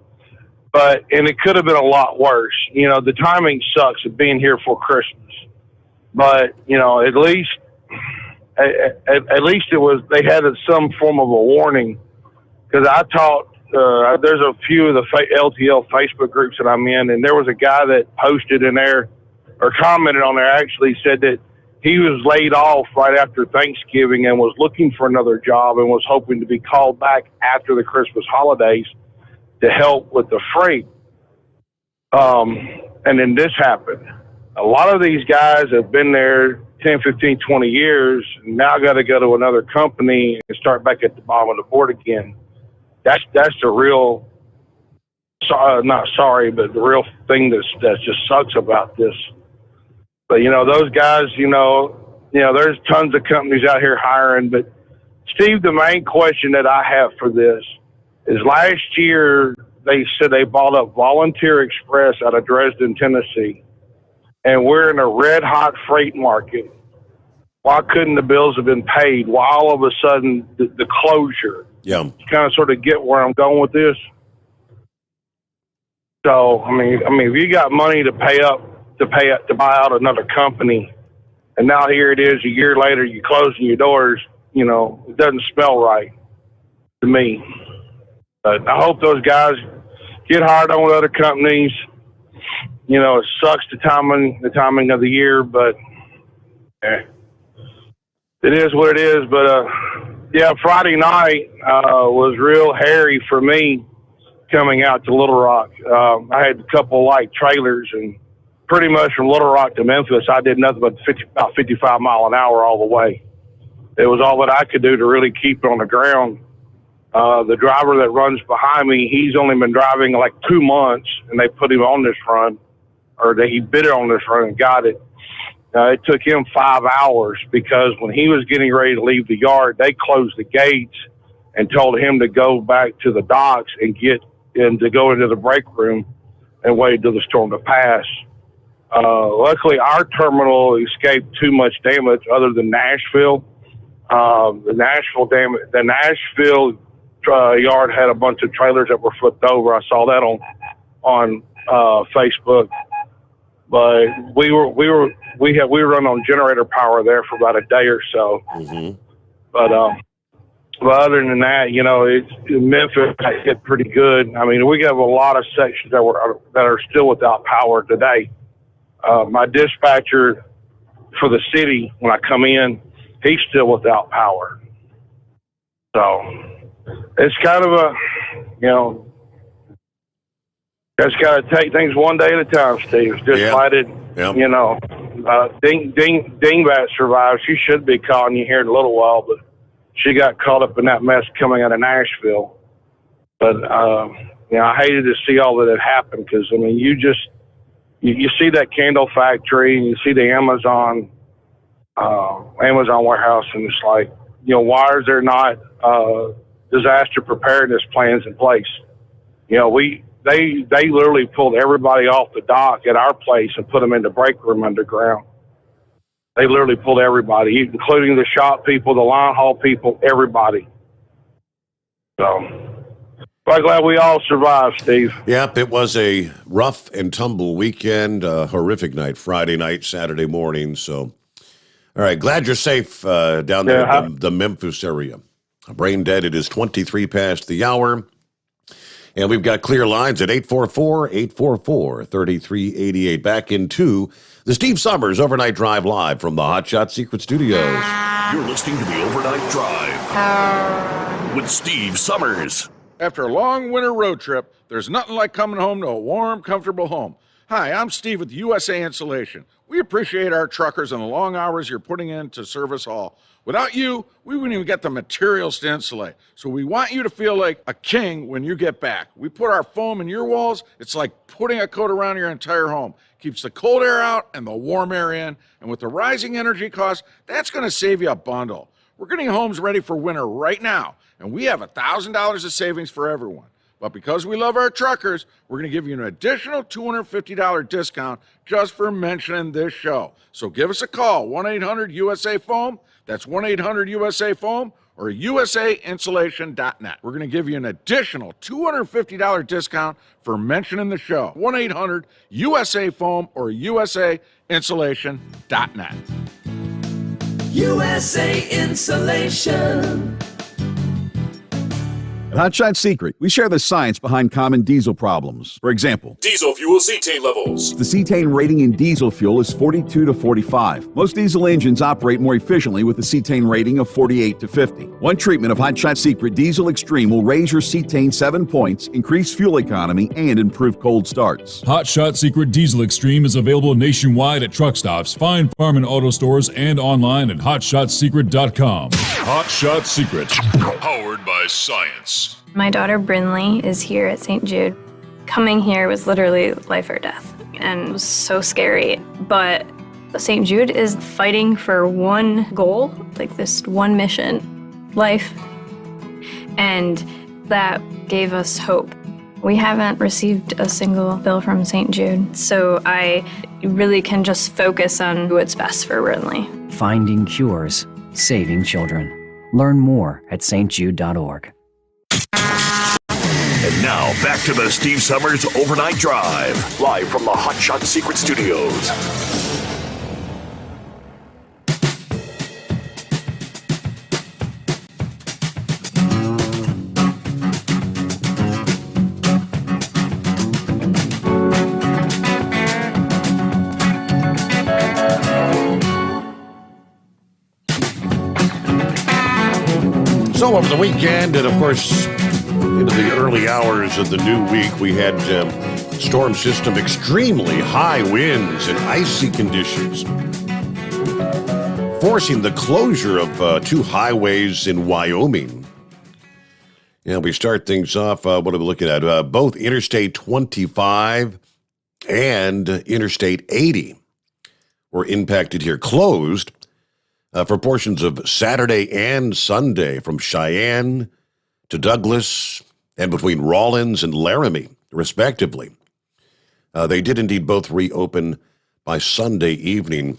and it could have been a lot worse. You know, the timing sucks of being here for Christmas, but you know, at least it was, they had some form of a warning, because I taught. There's a few of the LTL Facebook groups that I'm in, and there was a guy that posted in there or commented on there, actually said that he was laid off right after Thanksgiving and was looking for another job and was hoping to be called back after the Christmas holidays to help with the freight. And then this happened. A lot of these guys have been there 10, 15, 20 years, and now got to go to another company and start back at the bottom of the board again. That's the real, not sorry, but the real thing that just sucks about this. But, you know, those guys, you know, there's tons of companies out here hiring. But, Steve, the main question that I have for this is last year they said they bought up Volunteer Express out of Dresden, Tennessee, and we're in a red-hot freight market. Why couldn't the bills have been paid? Why all of a sudden the closure? Yeah. Kind of sort of get where I'm going with this. So, I mean, if you got money to buy out another company, and now here it is a year later, you're closing your doors, you know, it doesn't smell right to me. But I hope those guys get hired on with other companies. You know, it sucks the timing of the year, but it is what it is. But, yeah, Friday night was real hairy for me coming out to Little Rock. I had a couple light trailers, and pretty much from Little Rock to Memphis, I did nothing but about 55 mile an hour all the way. It was all that I could do to really keep it on the ground. The driver that runs behind me, he's only been driving like 2 months, and they put him on this run, or he bid it on this run and got it. It took him 5 hours because when he was getting ready to leave the yard, they closed the gates and told him to go back to the docks and to go into the break room and wait until the storm to pass. Luckily, our terminal escaped too much damage other than Nashville. The Nashville yard had a bunch of trailers that were flipped over. I saw that on Facebook. But we run on generator power there for about a day or so. But other than that, you know, Memphis hit pretty good. I mean, we have a lot of sections that are still without power today. My dispatcher for the city, when I come in, he's still without power. So it's kind of a, you know, just got to take things one day at a time, Steve. Just fight it, you know. Dingbat survived. She should be calling you here in a little while, but she got caught up in that mess coming out of Nashville. But, you know, I hated to see all that had happened because, I mean, you see that candle factory and you see the Amazon warehouse, and it's like, you know, why is there not disaster preparedness plans in place? You know, they literally pulled everybody off the dock at our place and put them in the break room underground. They literally pulled everybody, including the shop people, the line haul people, everybody. So, I'm glad we all survived, Steve. Yep, it was a rough and tumble weekend, a horrific night, Friday night, Saturday morning. So, All right, glad you're safe down there in the Memphis area. Brain dead, it is 23 past the hour. And we've got clear lines at 844-844-3388. Back into the Steve Sommers Overnight Drive live from the Hot Shot Secret Studios. You're listening to the Overnight Drive with Steve Sommers. After a long winter road trip, there's nothing like coming home to a warm, comfortable home. Hi, I'm Steve with USA Insulation. We appreciate our truckers and the long hours you're putting in to serve us all. Without you, we wouldn't even get the materials to insulate. So we want you to feel like a king when you get back. We put our foam in your walls. It's like putting a coat around your entire home. Keeps the cold air out and the warm air in. And with the rising energy costs, that's going to save you a bundle. We're getting homes ready for winter right now, and we have $1,000 of savings for everyone. But because we love our truckers, we're going to give you an additional $250 discount just for mentioning this show. So give us a call, 1-800-USA-FOAM. That's 1-800-USA-FOAM or usainsulation.net. We're going to give you an additional $250 discount for mentioning the show, 1-800-USA-FOAM or usainsulation.net. USA Insulation. At Hot Shot Secret, we share the science behind common diesel problems. For example, diesel fuel cetane levels. The cetane rating in diesel fuel is 42 to 45. Most diesel engines operate more efficiently with a cetane rating of 48 to 50. One treatment of Hot Shot Secret Diesel Extreme will raise your cetane 7 points, increase fuel economy, and improve cold starts. Hot Shot Secret Diesel Extreme is available nationwide at truck stops, fine farm and auto stores, and online at hotshotsecret.com. Hot Shot Secret, powered by science. My daughter Brinley is here at St. Jude. Coming here was literally life or death, and it was so scary. But St. Jude is fighting for one goal, like this one mission, life. And that gave us hope. We haven't received a single bill from St. Jude, so I really can just focus on what's best for Brinley. Finding cures, saving children. Learn more at stjude.org. And now, back to the Steve Sommers Overnight Drive, live from the Hot Shot Secret Studios. So over the weekend, and of course, into the early hours of the new week, we had storm system extremely high winds and icy conditions, forcing the closure of 2 highways in Wyoming. Yeah, we start things off, what are we looking at? Both Interstate 25 and Interstate 80 were impacted here, closed for portions of Saturday and Sunday from Cheyenne to Douglas and between Rawlins and Laramie, respectively. They did indeed both reopen by Sunday evening.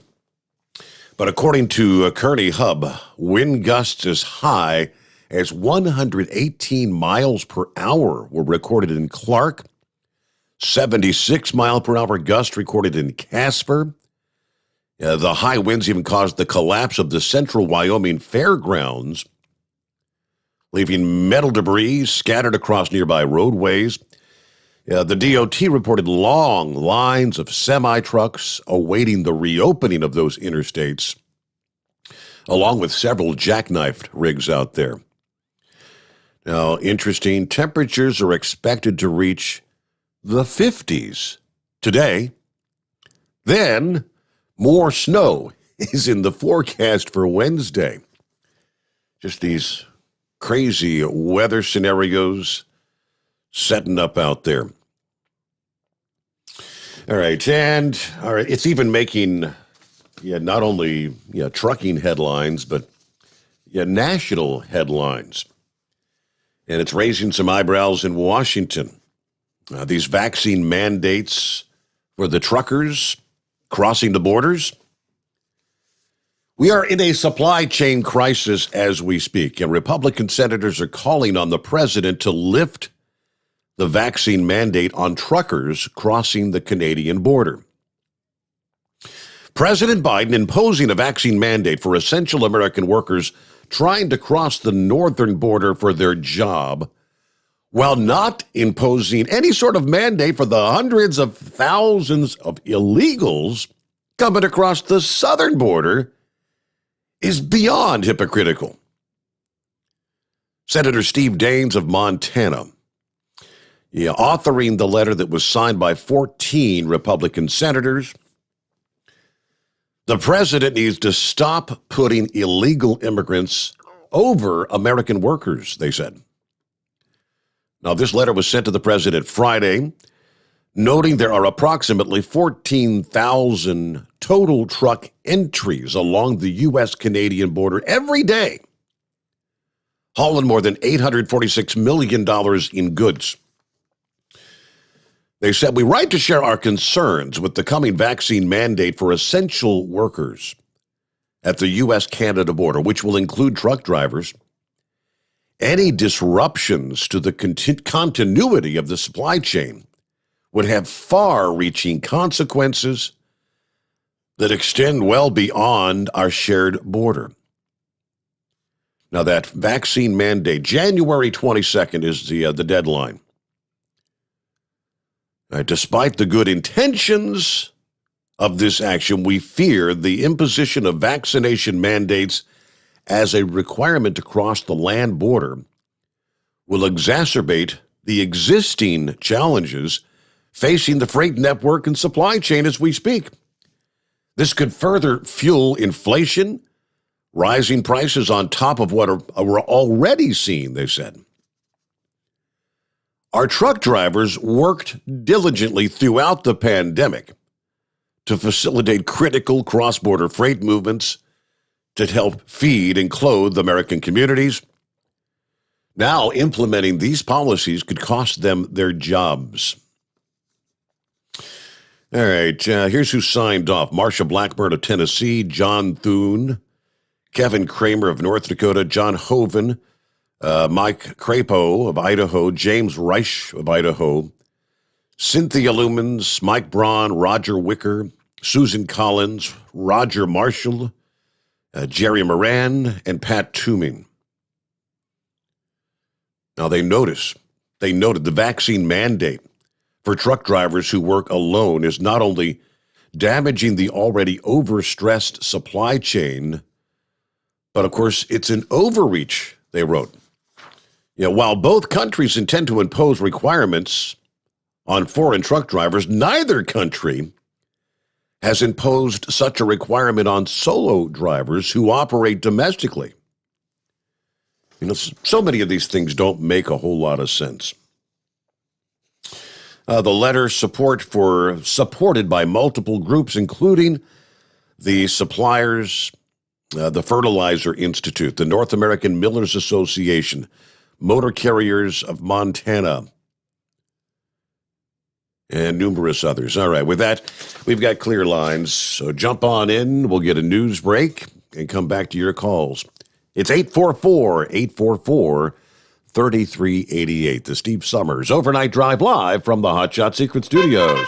But according to Kearney Hub, wind gusts as high as 118 miles per hour were recorded in Clark, 76 mile per hour gust recorded in Casper. The high winds even caused the collapse of the Central Wyoming Fairgrounds, leaving metal debris scattered across nearby roadways. The DOT reported long lines of semi-trucks awaiting the reopening of those interstates, along with several jackknifed rigs out there. Now, interesting, temperatures are expected to reach the 50s today. Then, more snow is in the forecast for Wednesday. Just these crazy weather scenarios setting up out there. All right, it's even making not only trucking headlines, but national headlines. And it's raising some eyebrows in Washington. These vaccine mandates for the truckers crossing the borders. We are in a supply chain crisis as we speak, and Republican senators are calling on the president to lift the vaccine mandate on truckers crossing the Canadian border. President Biden imposing a vaccine mandate for essential American workers trying to cross the northern border for their job, while not imposing any sort of mandate for the hundreds of thousands of illegals coming across the southern border, is beyond hypocritical. Senator Steve Daines of Montana, authoring the letter that was signed by 14 Republican senators. The president needs to stop putting illegal immigrants over American workers, they said. Now, this letter was sent to the president Friday, noting there are approximately 14,000 total truck entries along the U.S.-Canadian border every day, hauling more than $846 million in goods. They said, we write to share our concerns with the coming vaccine mandate for essential workers at the U.S.-Canada border, which will include truck drivers. Any disruptions to the continuity of the supply chain would have far-reaching consequences that extend well beyond our shared border. Now, that vaccine mandate, January 22nd is the deadline. Despite the good intentions of this action, we fear the imposition of vaccination mandates as a requirement to cross the land border will exacerbate the existing challenges facing the freight network and supply chain as we speak. This could further fuel inflation, rising prices on top of what we're already seeing, they said. Our truck drivers worked diligently throughout the pandemic to facilitate critical cross-border freight movements to help feed and clothe American communities. Now, implementing these policies could cost them their jobs. All right, here's who signed off. Marsha Blackburn of Tennessee, John Thune, Kevin Kramer of North Dakota, John Hoven, Mike Crapo of Idaho, James Reich of Idaho, Cynthia Lumens, Mike Braun, Roger Wicker, Susan Collins, Roger Marshall, Jerry Moran, and Pat Tooming. Now they noted the vaccine mandate for truck drivers who work alone is not only damaging the already overstressed supply chain, but of course it's an overreach, they wrote. While both countries intend to impose requirements on foreign truck drivers, neither country has imposed such a requirement on solo drivers who operate domestically. So many of these things don't make a whole lot of sense. The letter supported by multiple groups, including the suppliers, the Fertilizer Institute, the North American Millers Association, Motor Carriers of Montana, and numerous others. All right, with that, we've got clear lines. So jump on in. We'll get a news break and come back to your calls. It's 844-844-3388. The Steve Sommers Overnight Drive live from the Hot Shot Secret Studios.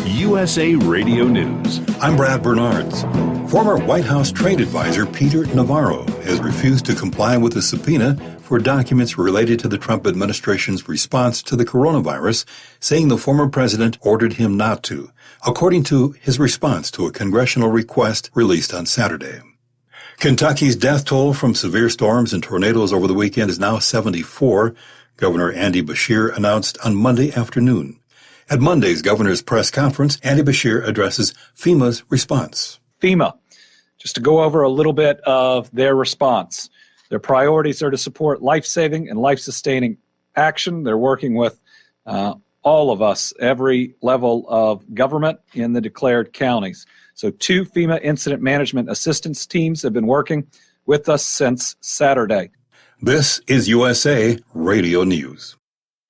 USA Radio News. I'm Brad Bernards. Former White House trade advisor Peter Navarro has refused to comply with a subpoena for documents related to the Trump administration's response to the coronavirus, saying the former president ordered him not to, according to his response to a congressional request released on Saturday. Kentucky's death toll from severe storms and tornadoes over the weekend is now 74, Governor Andy Beshear announced on Monday afternoon. At Monday's governor's press conference, Andy Beshear addresses FEMA's response. FEMA, just to go over a little bit of their response. Their priorities are to support life-saving and life-sustaining action. They're working with all of us, every level of government in the declared counties. So 2 FEMA incident management assistance teams have been working with us since Saturday. This is USA Radio News.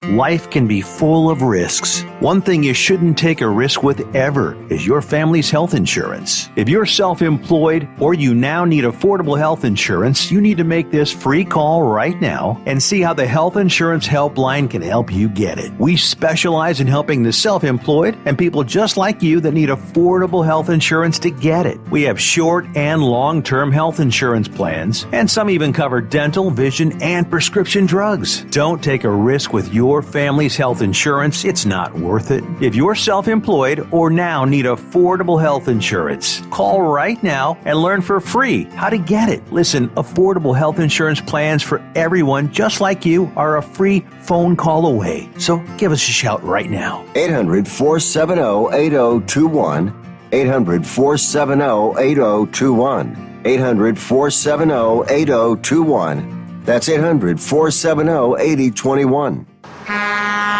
Life can be full of risks. One thing you shouldn't take a risk with ever is your family's health insurance. If you're self-employed or you now need affordable health insurance, you need to make this free call right now and see how the Health Insurance Helpline can help you get it. We specialize in helping the self-employed and people just like you that need affordable health insurance to get it. We have short and long-term health insurance plans, and some even cover dental, vision, and prescription drugs. Don't take a risk with your family's health insurance. It's not worth it. If you're self-employed or now need affordable health insurance, call right now and learn for free how to get it. Listen, affordable health insurance plans for everyone just like you are a free phone call away. So give us a shout right now. 800-470-8021. 800-470-8021. 800-470-8021. That's 800-470-8021.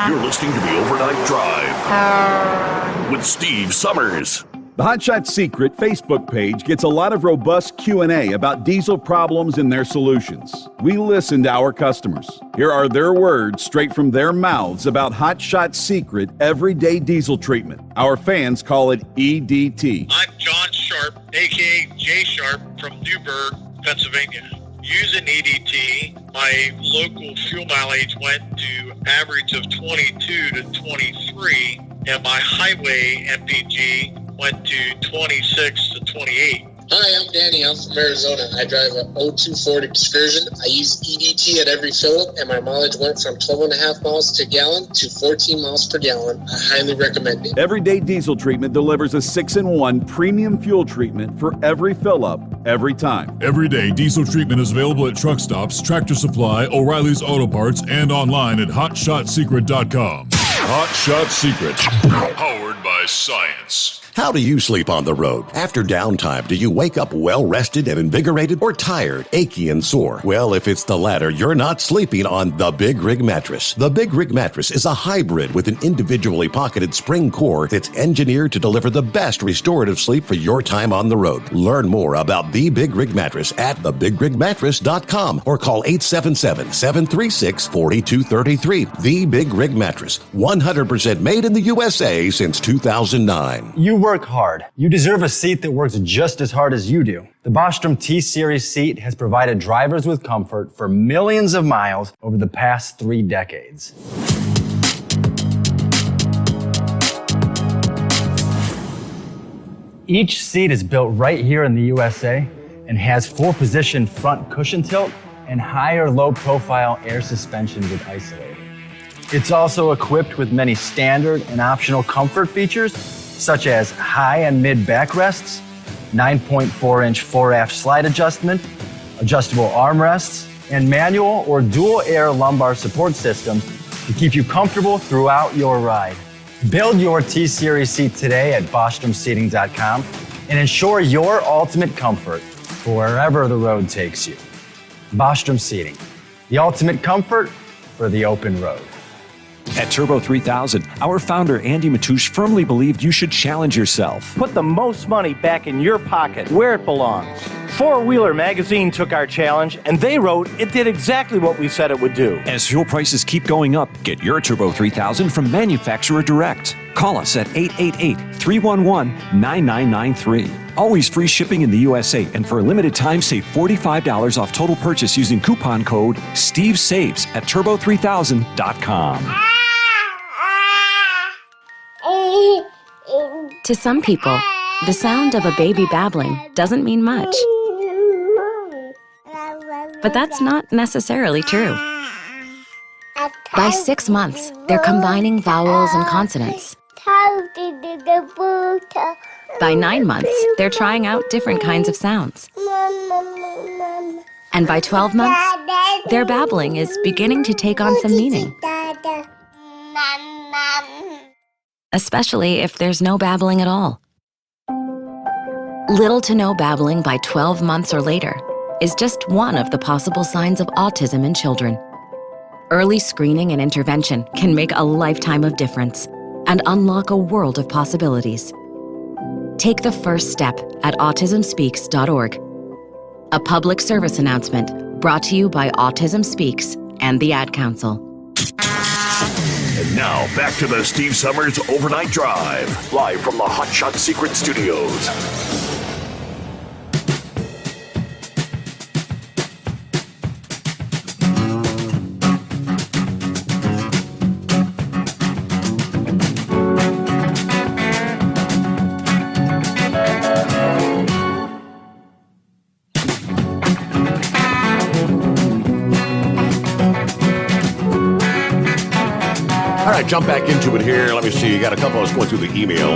You're listening to the Overnight Drive with Steve Sommers. The Hotshot Secret Facebook page gets a lot of robust Q&A about diesel problems and their solutions. We listen to our customers. Here are their words straight from their mouths about Hotshot Secret everyday diesel treatment. Our fans call it EDT. I'm John Sharp, a.k.a. Jay Sharp from Newburgh, Pennsylvania. Using EDT, my local fuel mileage went to average of 22 to 23, and my highway MPG went to 26 to 28. Hi, I'm Danny. I'm from Arizona. I drive a 02 Ford Excursion. I use EDT at every fill-up, and my mileage went from 12.5 miles to gallon to 14 miles per gallon. I highly recommend it. Everyday diesel treatment delivers a 6-in-1 premium fuel treatment for every fill-up, every time. Everyday diesel treatment is available at truck stops, Tractor Supply, O'Reilly's Auto Parts, and online at HotShotSecret.com. Hot Shot Secret, powered by science. How do you sleep on the road? After downtime, do you wake up well-rested and invigorated or tired, achy, and sore? Well, if it's the latter, you're not sleeping on the Big Rig Mattress. The Big Rig Mattress is a hybrid with an individually pocketed spring core that's engineered to deliver the best restorative sleep for your time on the road. Learn more about the Big Rig Mattress at thebigrigmattress.com or call 877-736-4233. The Big Rig Mattress, 100% made in the USA since 2009. You work hard. You deserve a seat that works just as hard as you do. The Bostrom T-Series seat has provided drivers with comfort for millions of miles over the past 3 decades. Each seat is built right here in the USA and has 4-position front cushion tilt and higher low-profile air suspension with isolator. It's also equipped with many standard and optional comfort features such as high and mid backrests, 9.4-inch 4-aft slide adjustment, adjustable armrests, and manual or dual air lumbar support systems to keep you comfortable throughout your ride. Build your T-Series seat today at BostromSeating.com and ensure your ultimate comfort for wherever the road takes you. Bostrom Seating, the ultimate comfort for the open road. At Turbo 3000, our founder Andy Matouche firmly believed you should challenge yourself. Put the most money back in your pocket, where it belongs. Four Wheeler magazine took our challenge, and they wrote it did exactly what we said it would do. As fuel prices keep going up, get your Turbo 3000 from manufacturer direct. Call us at 888-311-9993. Always free shipping in the USA, and for a limited time, save $45 off total purchase using coupon code SteveSaves at turbo3000.com. To some people, the sound of a baby babbling doesn't mean much. But that's not necessarily true. By 6 months, they're combining vowels and consonants. By 9 months, they're trying out different kinds of sounds. And by 12 months, their babbling is beginning to take on some meaning. Especially if there's no babbling at all. Little to no babbling by 12 months or later is just one of the possible signs of autism in children. Early screening and intervention can make a lifetime of difference and unlock a world of possibilities. Take the first step at autismspeaks.org. A public service announcement brought to you by Autism Speaks and the Ad Council. Now, back to the Steve Sommers Overnight Drive, live from the Hot Shot Secret Studios. All right, jump back into it here. Let me see. You got a couple of us going through the email.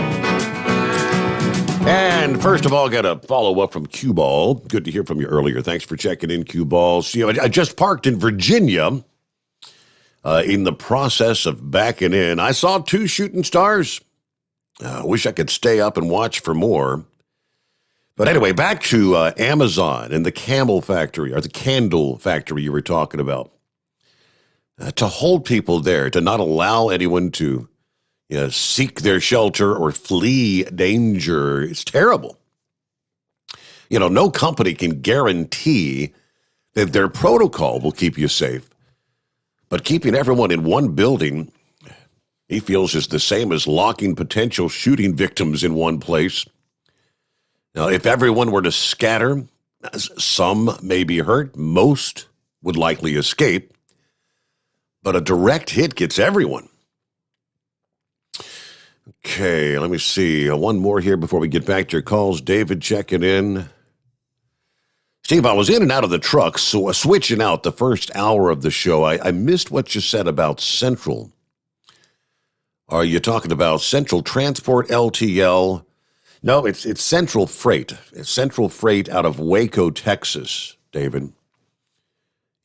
And first of all, got a follow-up from Cue Ball. Good to hear from you earlier. Thanks for checking in, Cue Ball. See, I just parked in Virginia in the process of backing in. I saw 2 shooting stars. Wish I could stay up and watch for more. But anyway, back to Amazon and the candle factory you were talking about. To hold people there, to not allow anyone to seek their shelter or flee danger, it's terrible. No company can guarantee that their protocol will keep you safe. But keeping everyone in one building, he feels, is the same as locking potential shooting victims in one place. Now, if everyone were to scatter, some may be hurt, most would likely escape. But a direct hit gets everyone. Okay, let me see. One more here before we get back to your calls. David checking in. Steve, I was in and out of the truck, so switching out the first hour of the show. I missed what you said about Central. Are you talking about Central Transport, LTL? No, it's Central Freight. It's Central Freight out of Waco, Texas, David.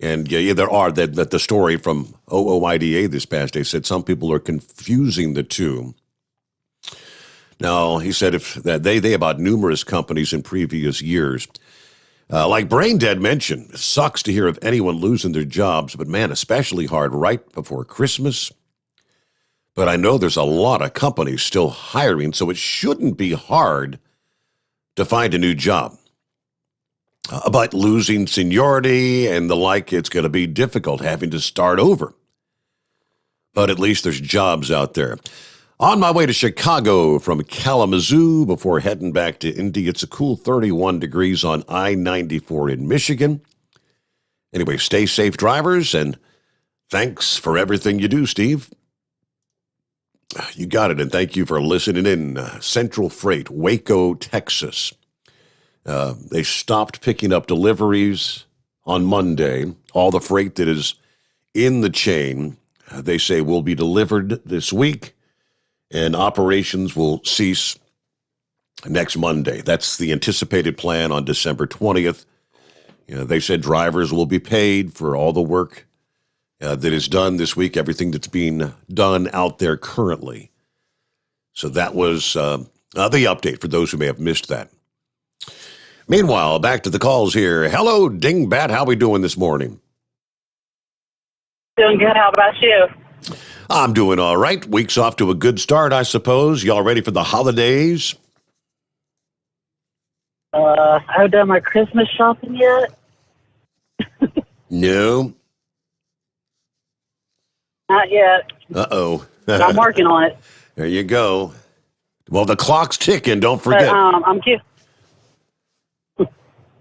And yeah, there are that the story from OOIDA this past day said some people are confusing the two. Now, he said they about numerous companies in previous years. Like Braindead mentioned, it sucks to hear of anyone losing their jobs, but man, especially hard right before Christmas. But I know there's a lot of companies still hiring, so it shouldn't be hard to find a new job. But losing seniority and the like, it's going to be difficult having to start over. But at least there's jobs out there. On my way to Chicago from Kalamazoo before heading back to Indy, it's a cool 31 degrees on I-94 in Michigan. Anyway, stay safe, drivers, and thanks for everything you do, Steve. You got it, and thank you for listening in. Central Freight, Waco, Texas. They stopped picking up deliveries on Monday. All the freight that is in the chain, they say, will be delivered this week, and operations will cease next Monday. That's the anticipated plan on December 20th. They said drivers will be paid for all the work that is done this week, everything that's being done out there currently. So that was the update for those who may have missed that. Meanwhile, back to the calls here. Hello, Dingbat. How we doing this morning? Doing good. How about you? I'm doing all right. Week's off to a good start, I suppose. Y'all ready for the holidays? I haven't done my Christmas shopping yet. No. Not yet. Uh-oh. But I'm working on it. There you go. Well, the clock's ticking. Don't forget. But,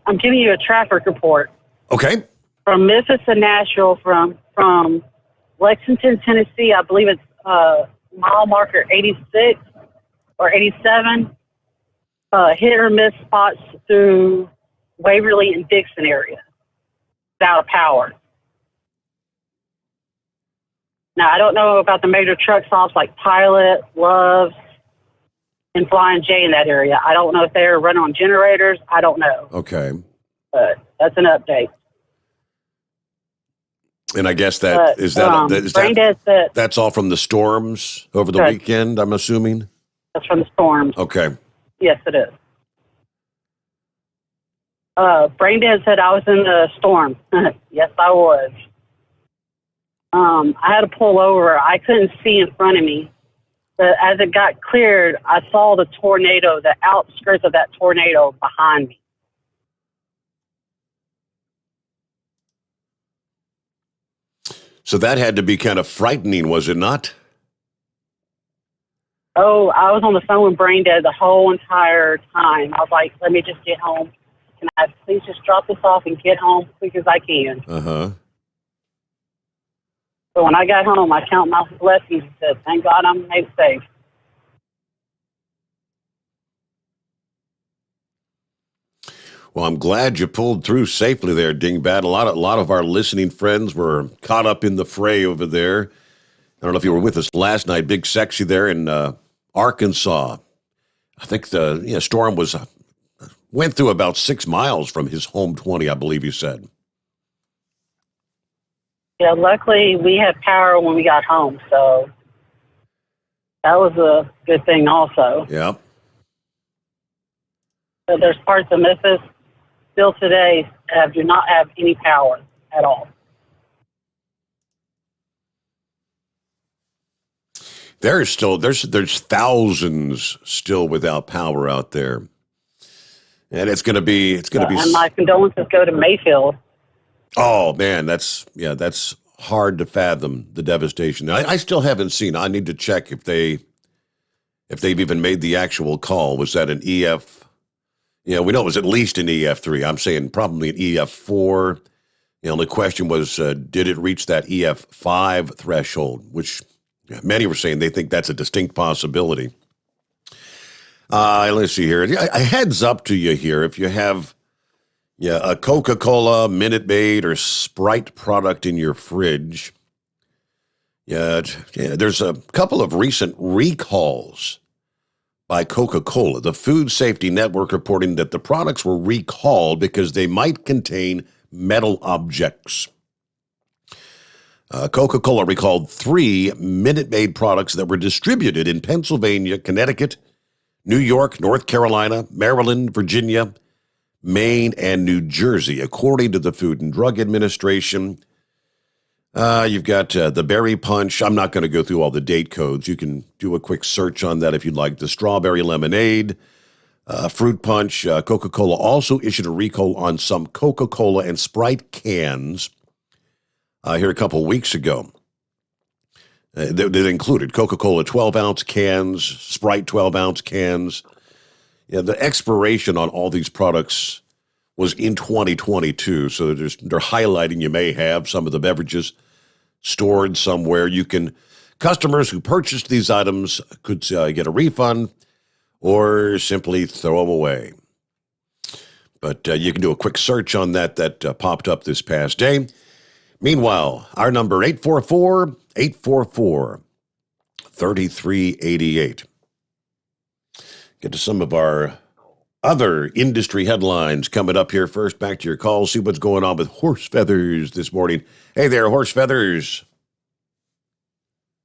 I'm giving you a traffic report. Okay. From Memphis to Nashville, from Lexington, Tennessee, I believe it's mile marker 86 or 87. Hit or miss spots through Waverly and Dixon area. Without power. Now, I don't know about the major truck stops like Pilot, Love's, and Flying J in that area. I don't know if they're running on generators. I don't know. Okay. But that's an update. And I guess that's all from the storms over the weekend, I'm assuming? That's from the storms. Okay. Yes, it is. Braindead said I was in the storm. Yes, I was. I had to pull over. I couldn't see in front of me. But as it got cleared, I saw the tornado, the outskirts of that tornado behind me. So that had to be kind of frightening, was it not? Oh, I was on the phone with Brain Dead the whole entire time. I was like, let me just get home. Can I please just drop this off and get home as quick as I can? Uh-huh. So when I got home, I count my blessings and said, thank God I'm made safe. Well, I'm glad you pulled through safely there, Dingbat. A lot of our listening friends were caught up in the fray over there. I don't know if you were with us last night, Big Sexy there in Arkansas. I think the storm went through about 6 miles from his home 20, I believe you said. Yeah, luckily we had power when we got home, so that was a good thing also. Yeah. So there's parts of Memphis still today that do not have any power at all. There's thousands still without power out there. And it's going to be And my condolences go to Mayfield. Oh man, that's hard to fathom, the devastation. I still haven't seen. I need to check if they've even made the actual call. Was that an EF? We know it was at least an EF3. I'm saying probably an EF4. The only question was, did it reach that EF5 threshold, which many were saying they think that's a distinct possibility. Let's see here. A heads up to you here. If you have a Coca-Cola, Minute Maid, or Sprite product in your fridge, there's a couple of recent recalls by Coca-Cola. The Food Safety Network reporting that the products were recalled because they might contain metal objects. Coca-Cola recalled 3 Minute Maid products that were distributed in Pennsylvania, Connecticut, New York, North Carolina, Maryland, Virginia, Maine, and New Jersey, according to the Food and Drug Administration. You've got the Berry Punch. I'm not going to go through all the date codes. You can do a quick search on that if you'd like. The Strawberry Lemonade, Fruit Punch. Coca-Cola also issued a recall on some Coca-Cola and Sprite cans here a couple weeks ago. That included Coca-Cola 12-ounce cans, Sprite 12-ounce cans. The expiration on all these products was in 2022, so they're highlighting you may have some of the beverages stored somewhere. Customers who purchased these items could get a refund or simply throw them away. But you can do a quick search on that popped up this past day. Meanwhile, our number 844-844-3388. Get to some of our other industry headlines coming up here. First, back to your calls. See what's going on with Horse Feathers this morning. Hey there, Horse Feathers.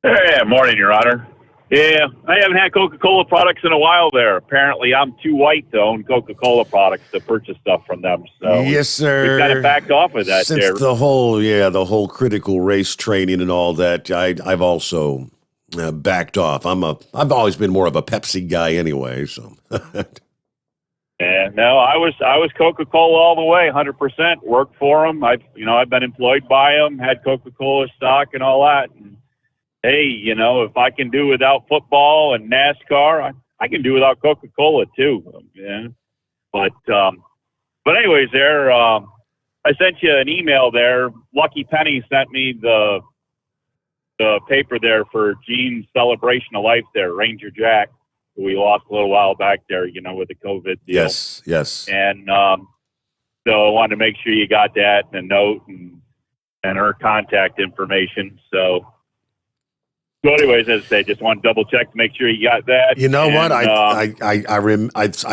Hey, morning, Your Honor. Yeah, I haven't had Coca-Cola products in a while there. Apparently, I'm too white to own Coca-Cola products to purchase stuff from them. So yes, sir. We've kind of backed off of that. Since the whole critical race training and all that, I've also backed off. I've always been more of a Pepsi guy anyway. So. Yeah, no, I was Coca-Cola all the way, 100%. Worked for them. I've been employed by them. Had Coca-Cola stock and all that. And, hey, if I can do without football and NASCAR, I can do without Coca-Cola too. Yeah. But anyways, there, I sent you an email there. Lucky Penny sent me the paper there for Gene's celebration of life there, Ranger Jack, who we lost a little while back there, with the COVID deal. Yes. And so I wanted to make sure you got that and a note and her contact information. So anyways, as I say, just want to double check to make sure you got that. You know what? I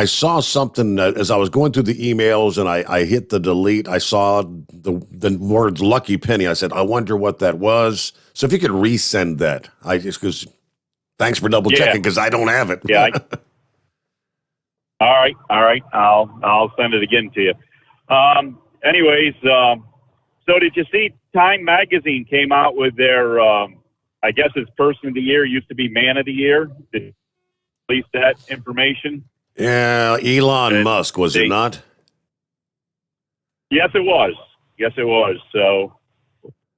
saw something as I was going through the emails and I hit the delete. I saw the words Lucky Penny. I said, I wonder what that was. So if you could resend that, because thanks for double checking because I don't have it. Yeah. All right. I'll send it again to you. Anyways, so did you see Time Magazine came out with their, I guess it's Person of the Year, used to be Man of the Year. Did you release that information? Yeah, Elon Musk, was it not? Yes, it was. So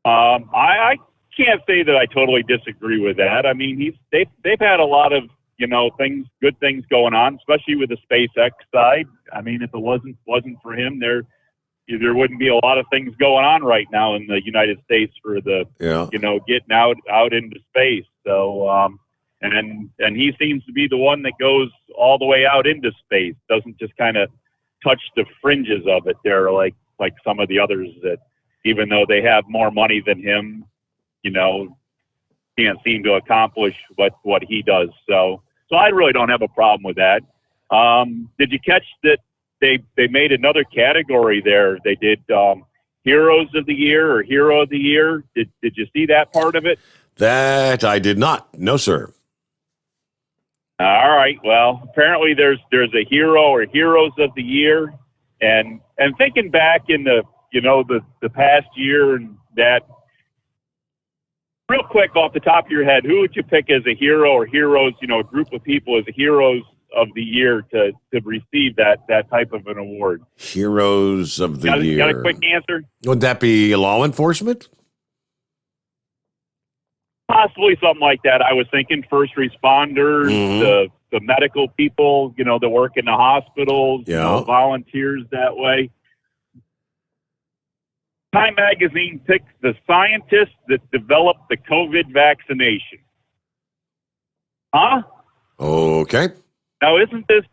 I can't say that I totally disagree with that. I mean, they've had a lot of good things going on, especially with the SpaceX side. I mean, if it wasn't for him, there wouldn't be a lot of things going on right now in the United States for the, getting out into space. So, and he seems to be the one that goes all the way out into space, doesn't just kind of touch the fringes of it there like some of the others that, even though they have more money than him, can't seem to accomplish what he does. So I really don't have a problem with that. Did you catch that they made another category there? They did Heroes of the Year or Hero of the Year. Did you see that part of it? That I did not. No, sir. All right. Well, apparently there's a hero or Heroes of the Year, and thinking back in the past year and that. Real quick, off the top of your head, who would you pick as a hero or heroes, a group of people as heroes of the year to receive that type of an award? Heroes of the year. Got a quick answer? Would that be law enforcement? Possibly something like that. I was thinking first responders, the medical people, that work in the hospitals, volunteers that way. Time magazine picked the scientists that developed the COVID vaccination. Huh? Okay. Now, isn't this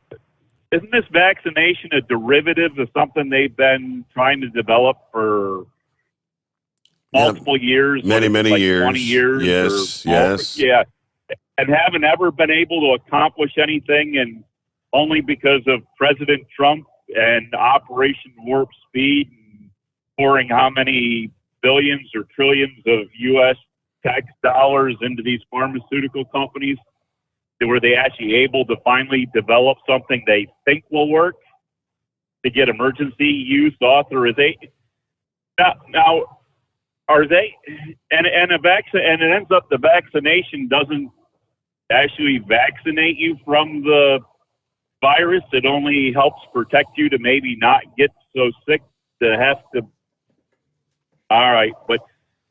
vaccination a derivative of something they've been trying to develop for multiple years? Many years. 20 years. Yes. Yeah. And haven't ever been able to accomplish anything, and only because of President Trump and Operation Warp Speed, pouring how many billions or trillions of U.S. tax dollars into these pharmaceutical companies, were they actually able to finally develop something they think will work to get emergency use authorization? Now are they? And it ends up the vaccination doesn't actually vaccinate you from the virus. It only helps protect you to maybe not get so sick to have to. All right, but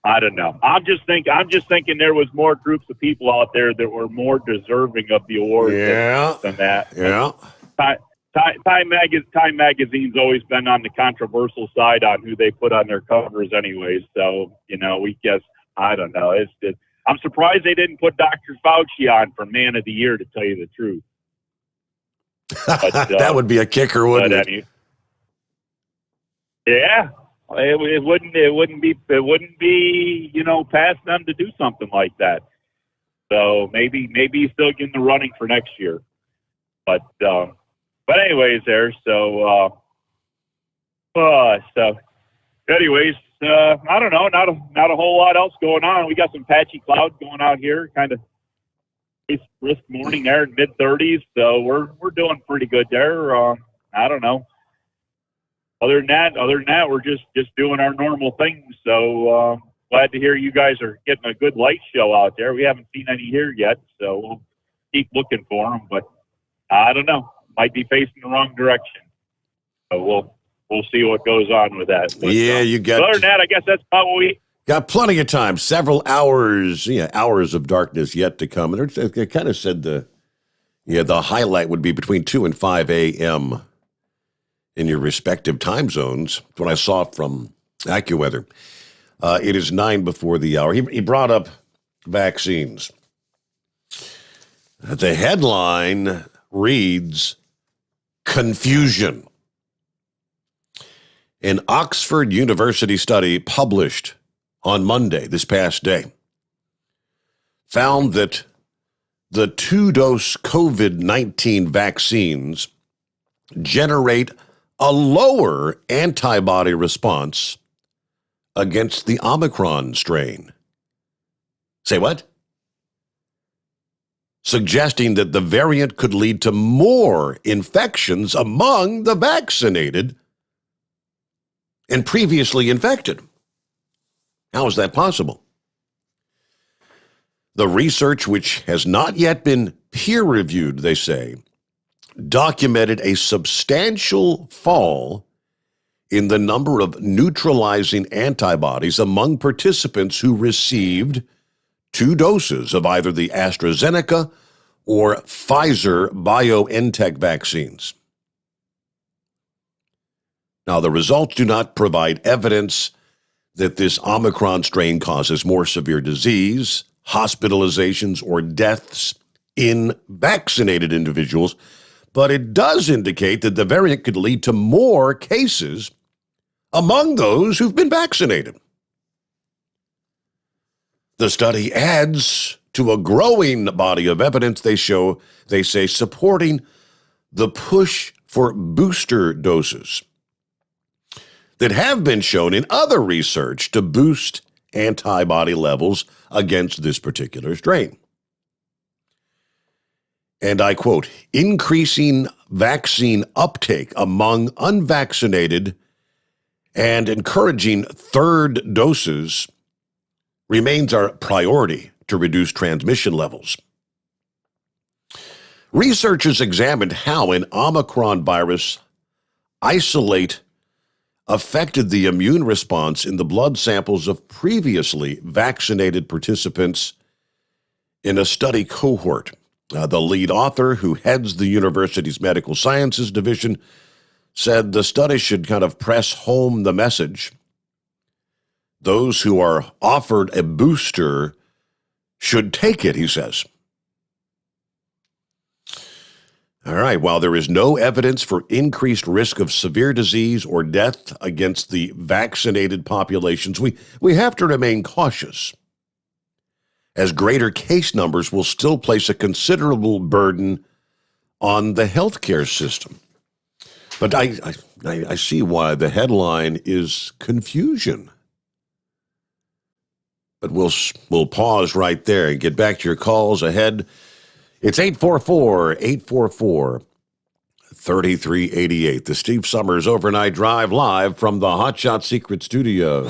I don't know. I'm just thinking there was more groups of people out there that were more deserving of the award than that. Yeah. Time Magazine's always been on the controversial side on who they put on their covers anyways. So, we guess, I don't know. I'm surprised they didn't put Dr. Fauci on for Man of the Year, to tell you the truth. But, that would be a kicker, wouldn't it? Yeah. It wouldn't be past them to do something like that. So maybe he's still getting the running for next year. But anyways, there. So anyways, I don't know. Not a whole lot else going on. We got some patchy clouds going out here. Kind of brisk morning there in mid-30s. So we're doing pretty good there. I don't know. Other than that, we're just doing our normal things. So glad to hear you guys are getting a good light show out there. We haven't seen any here yet, so we'll keep looking for them. But I don't know, might be facing the wrong direction. So we'll see what goes on with that. But, you got. Other than that, I guess that's about what we got. Plenty of time. Several hours. Hours of darkness yet to come. And they kind of said the highlight would be between 2 and 5 a.m. in your respective time zones. That's what I saw from AccuWeather. It is 9 before the hour. He brought up vaccines. The headline reads, Confusion. An Oxford University study published on Monday, this past day, found that the 2-dose COVID-19 vaccines generate a lower antibody response against the Omicron strain. Say what? Suggesting that the variant could lead to more infections among the vaccinated and previously infected. How is that possible? The research, which has not yet been peer-reviewed, they say, documented a substantial fall in the number of neutralizing antibodies among participants who received 2 doses of either the AstraZeneca or Pfizer BioNTech vaccines. Now, the results do not provide evidence that this Omicron strain causes more severe disease, hospitalizations, or deaths in vaccinated individuals, but it does indicate that the variant could lead to more cases among those who've been vaccinated. The study adds to a growing body of evidence they say, supporting the push for booster doses that have been shown in other research to boost antibody levels against this particular strain. And I quote, increasing vaccine uptake among unvaccinated and encouraging third doses remains our priority to reduce transmission levels. Researchers examined how an Omicron virus isolate affected the immune response in the blood samples of previously vaccinated participants in a study cohort. The lead author, who heads the university's medical sciences division, said the study should kind of press home the message. Those who are offered a booster should take it, he says. All right, while there is no evidence for increased risk of severe disease or death against the vaccinated populations, we have to remain cautious, as greater case numbers will still place a considerable burden on the healthcare system. But I see why the headline is confusion. But we'll pause right there and get back to your calls ahead. It's 844-844-3388. The Steve Sommers Overnight Drive, live from the Hotshot Secret Studios.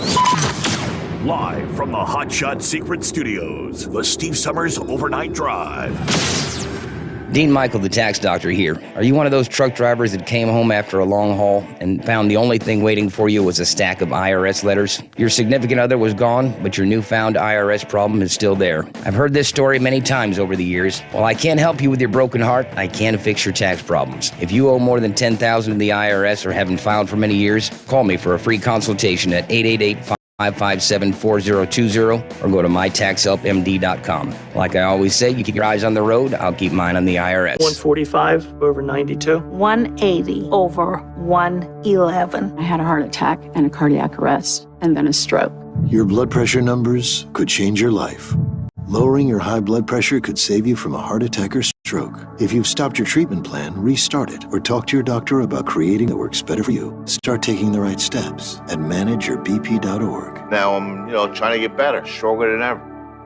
Live from the Hotshot Secret Studios, the Steve Sommers Overnight Drive. Dean Michael, the tax doctor here. Are you one of those truck drivers that came home after a long haul and found the only thing waiting for you was a stack of IRS letters? Your significant other was gone, but your newfound IRS problem is still there. I've heard this story many times over the years. While I can't help you with your broken heart, I can fix your tax problems. If you owe more than $10,000 to the IRS or haven't filed for many years, call me for a free consultation at 888-557-4020 or go to mytaxhelpmd.com. Like I always say, you keep your eyes on the road, I'll keep mine on the IRS. 145 over 92. 180 over 111. I had a heart attack and a cardiac arrest and then a stroke. Your blood pressure numbers could change your life. Lowering your high blood pressure could save you from a heart attack or stroke. If you've stopped your treatment plan, restart it or talk to your doctor about creating that works better for you. Start taking the right steps at manageyourbp.org. Now I'm, trying to get better, stronger than ever.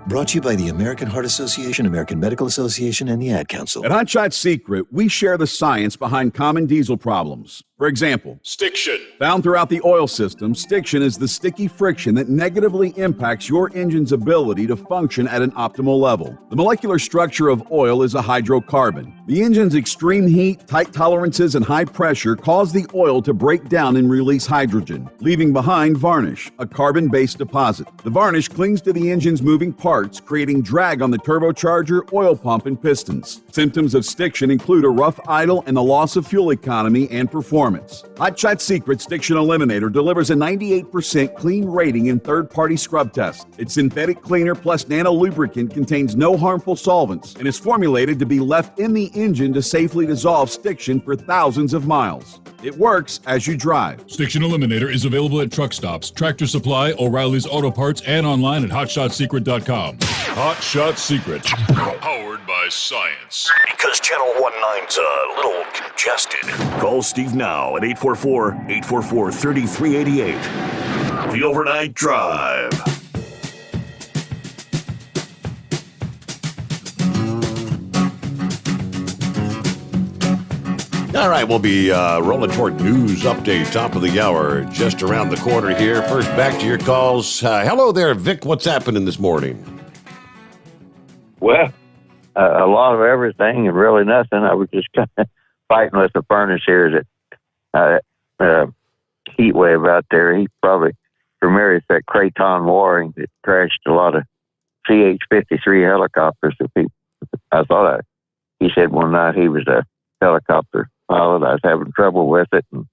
Brought to you by the American Heart Association, American Medical Association, and the Ad Council. At Hotshot Secret, we share the science behind common diesel problems. For example, stiction. Found throughout the oil system, stiction is the sticky friction that negatively impacts your engine's ability to function at an optimal level. The molecular structure of oil is a hydrocarbon. The engine's extreme heat, tight tolerances, and high pressure cause the oil to break down and release hydrogen, leaving behind varnish, a carbon-based deposit. The varnish clings to the engine's moving parts, creating drag on the turbocharger, oil pump, and pistons. Symptoms of stiction include a rough idle and the loss of fuel economy and performance. Hotshot Secret Stiction Eliminator delivers a 98% clean rating in third-party scrub tests. Its synthetic cleaner plus nano lubricant contains no harmful solvents and is formulated to be left in the engine to safely dissolve stiction for thousands of miles. It works as you drive. Stiction Eliminator is available at truck stops, Tractor Supply, O'Reilly's Auto Parts, and online at hotshotsecret.com. Hotshot Secret. Powered by science. Because Channel 19's a little congested. Call Steve now at 844-844-3388. The Overnight Drive. All right, we'll be rolling toward news update, top of the hour, just around the corner here. First, back to your calls. Hello there, Vic. What's happening this morning? Well, a lot of everything and really nothing. I was just kind of fighting with the furnace here that heat wave out there. He probably premiered that Creighton Waring that crashed a lot of CH-53 helicopters. I thought he said one night he was a helicopter pilot. I was having trouble with it. And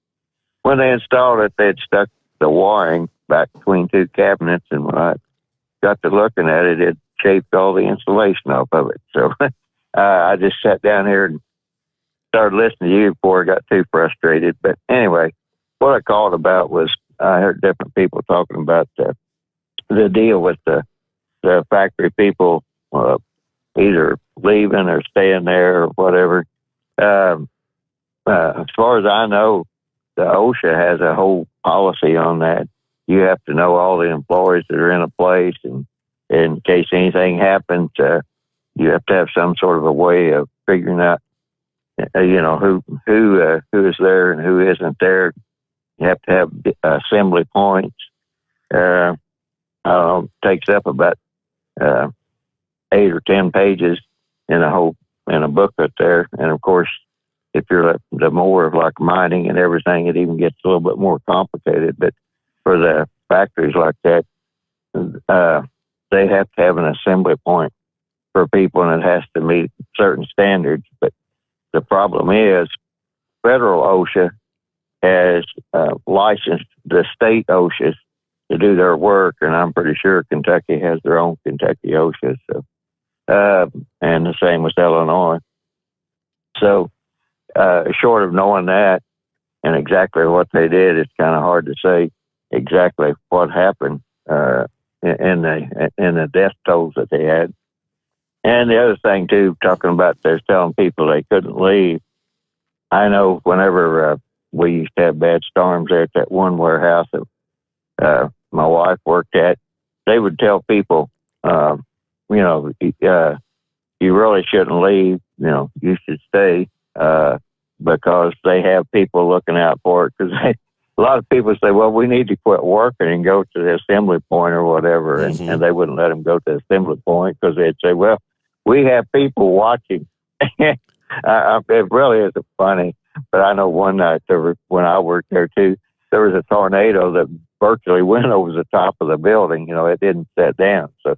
when they installed it, they had stuck the wiring back between two cabinets. And when I got to looking at it, it shaped all the insulation off of it. So I just sat down here and started listening to you before I got too frustrated. But anyway, what I called about was I heard different people talking about the deal with the factory people either leaving or staying there or whatever. As far as I know, the OSHA has a whole policy on that. You have to know all the employees that are in a place, and in case anything happens, you have to have some sort of a way of figuring out, who is there and who isn't there. You have to have assembly points. I don't know, it takes up about 8 or 10 pages in a booklet there. And of course, if you're the more of like mining and everything, it even gets a little bit more complicated. But for the factories like that, they have to have an assembly point for people, and it has to meet certain standards. But the problem is, federal OSHA has licensed the state OSHAs to do their work, and I'm pretty sure Kentucky has their own Kentucky OSHA. So, and the same with Illinois. So, short of knowing that and exactly what they did, it's kind of hard to say exactly what happened in the death tolls that they had. And the other thing too, talking about they're telling people they couldn't leave. I know whenever we used to have bad storms there at that one warehouse that my wife worked at, they would tell people, you really shouldn't leave. You should stay because they have people looking out for it. Because a lot of people say, well, we need to quit working and go to the assembly point or whatever. Mm-hmm. And they wouldn't let them go to the assembly point because they'd say, well, we have people watching. It really isn't funny. But I know one night when I worked there too, there was a tornado that virtually went over the top of the building. It didn't set down. So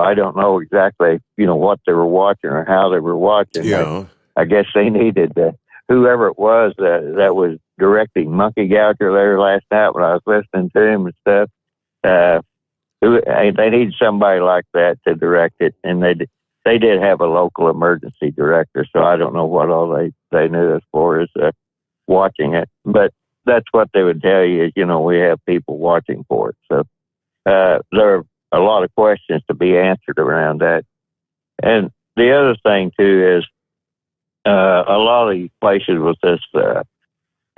I don't know exactly, what they were watching or how they were watching. Yeah. I guess they needed whoever it was that was directing Monkey Gouger there last night when I was listening to him and stuff. They need somebody like that to direct it, and they did have a local emergency director, so I don't know what all they knew as far as watching it. But that's what they would tell you is, we have people watching for it. So there are a lot of questions to be answered around that. And the other thing, too, is a lot of these places with this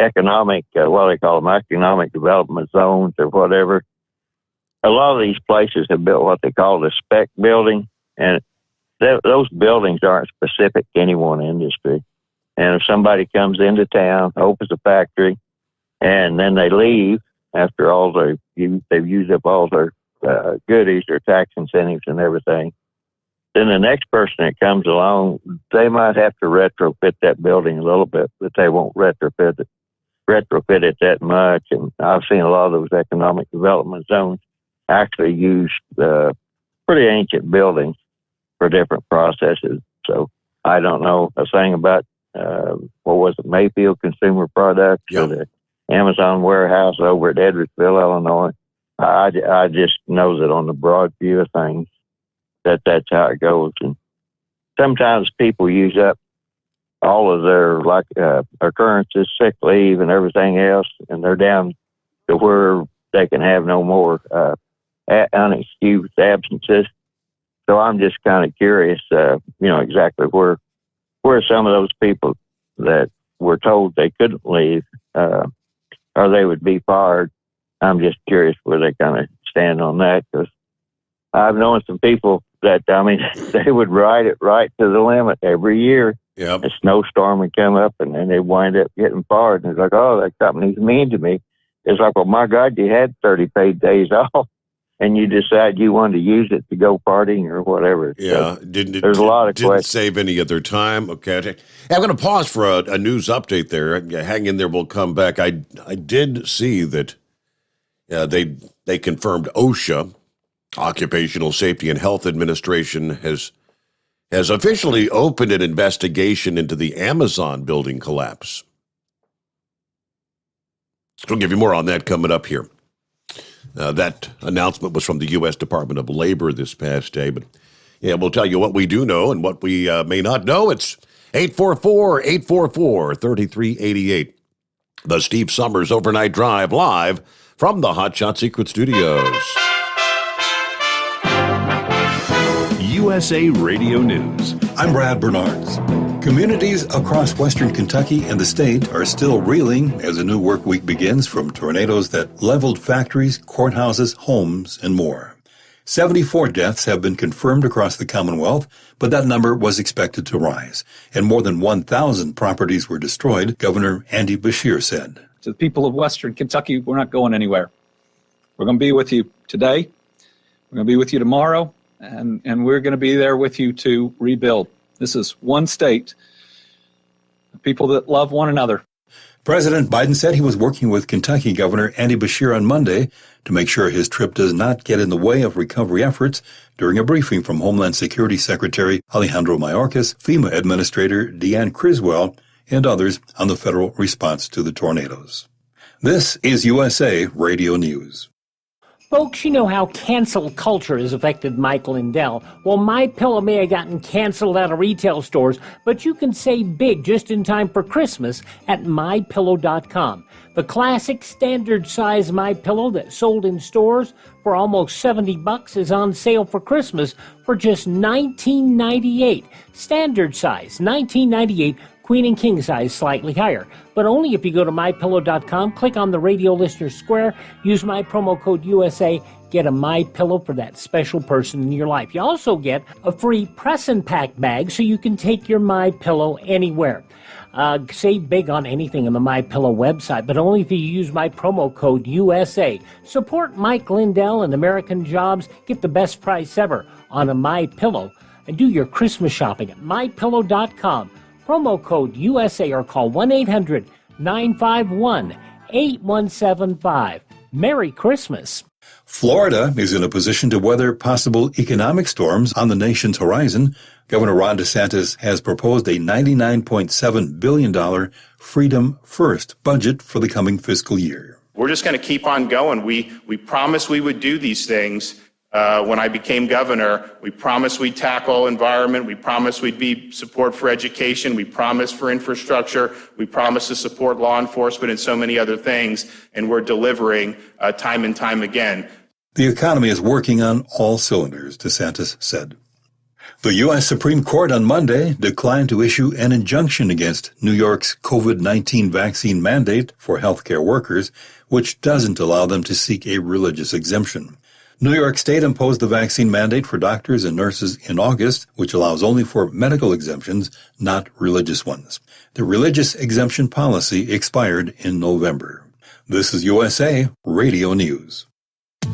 economic, what they call them, economic development zones or whatever, a lot of these places have built what they call the spec building, and those buildings aren't specific to any one industry. And if somebody comes into town, opens a factory, and then they leave after they've used up all their goodies, their tax incentives and everything, then the next person that comes along, they might have to retrofit that building a little bit, but they won't retrofit it that much. And I've seen a lot of those economic development zones actually use pretty ancient buildings for different processes. So I don't know a thing about Mayfield Consumer Products or the Amazon warehouse over at Edwardsville, Illinois. I just know that on the broad view of things, that's how it goes. And sometimes people use up all of their occurrences, sick leave and everything else, and they're down to where they can have no more unexcused absences. So I'm just kind of curious, exactly where some of those people that were told they couldn't leave or they would be fired. I'm just curious where they kind of stand on that, because I've known some people that, they would ride it right to the limit every year. Yep. A snowstorm would come up and then they wind up getting fired. And it's like, oh, that company's mean to me. It's like, well, my God, you had 30 paid days off and you decide you wanted to use it to go partying or whatever. Yeah. So there's a lot of didn't questions. save any other time. Okay. I'm going to pause for a news update there. Hang in there. We'll come back. I did see that they confirmed OSHA, Occupational Safety and Health Administration, has has officially opened an investigation into the Amazon building collapse. We'll give you more on that coming up here. That announcement was from the U.S. Department of Labor this past day, but yeah, we'll tell you what we do know and what we may not know. It's 844-844-3388. The Steve Sommers Overnight Drive live from the Hot Shot Secret Studios. USA Radio News. I'm Brad Bernards. Communities across western Kentucky and the state are still reeling as a new work week begins from tornadoes that leveled factories, courthouses, homes, and more. 74 deaths have been confirmed across the Commonwealth, but that number was expected to rise, and more than 1,000 properties were destroyed, Governor Andy Beshear said. To the people of western Kentucky, we're not going anywhere. We're going to be with you today. We're going to be with you tomorrow, and we're going to be there with you to rebuild. This is one state, people that love one another. President Biden said he was working with Kentucky Governor Andy Beshear on Monday to make sure his trip does not get in the way of recovery efforts during a briefing from Homeland Security Secretary Alejandro Mayorkas, FEMA Administrator Deanne Criswell, and others on the federal response to the tornadoes. This is USA Radio News. Folks, you know how cancel culture has affected Mike Lindell. Well, MyPillow may have gotten canceled out of retail stores, but you can save big just in time for Christmas at MyPillow.com. The classic standard size MyPillow that sold in stores for almost $70 is on sale for Christmas for just $19.98. Standard size, $19.98. Queen and king size slightly higher, but only if you go to MyPillow.com, click on the radio listener square, use my promo code USA, get a MyPillow for that special person in your life. You also get a free press and pack bag so you can take your MyPillow anywhere. Save big on anything on the MyPillow website, but only if you use my promo code USA. Support Mike Lindell and American jobs. Get the best price ever on a MyPillow, and do your Christmas shopping at MyPillow.com. Promo code USA or call 1-800-951-8175. Merry Christmas. Florida is in a position to weather possible economic storms on the nation's horizon. Governor Ron DeSantis has proposed a $99.7 billion Freedom First budget for the coming fiscal year. We're just going to keep on going. We promised we would do these things. When I became governor, we promised we'd tackle environment. We promised we'd be support for education. We promised for infrastructure. We promised to support law enforcement and so many other things. And we're delivering time and time again. The economy is working on all cylinders, DeSantis said. The U.S. Supreme Court on Monday declined to issue an injunction against New York's COVID-19 vaccine mandate for healthcare workers, which doesn't allow them to seek a religious exemption. New York State imposed the vaccine mandate for doctors and nurses in August, which allows only for medical exemptions, not religious ones. The religious exemption policy expired in November. This is USA Radio News.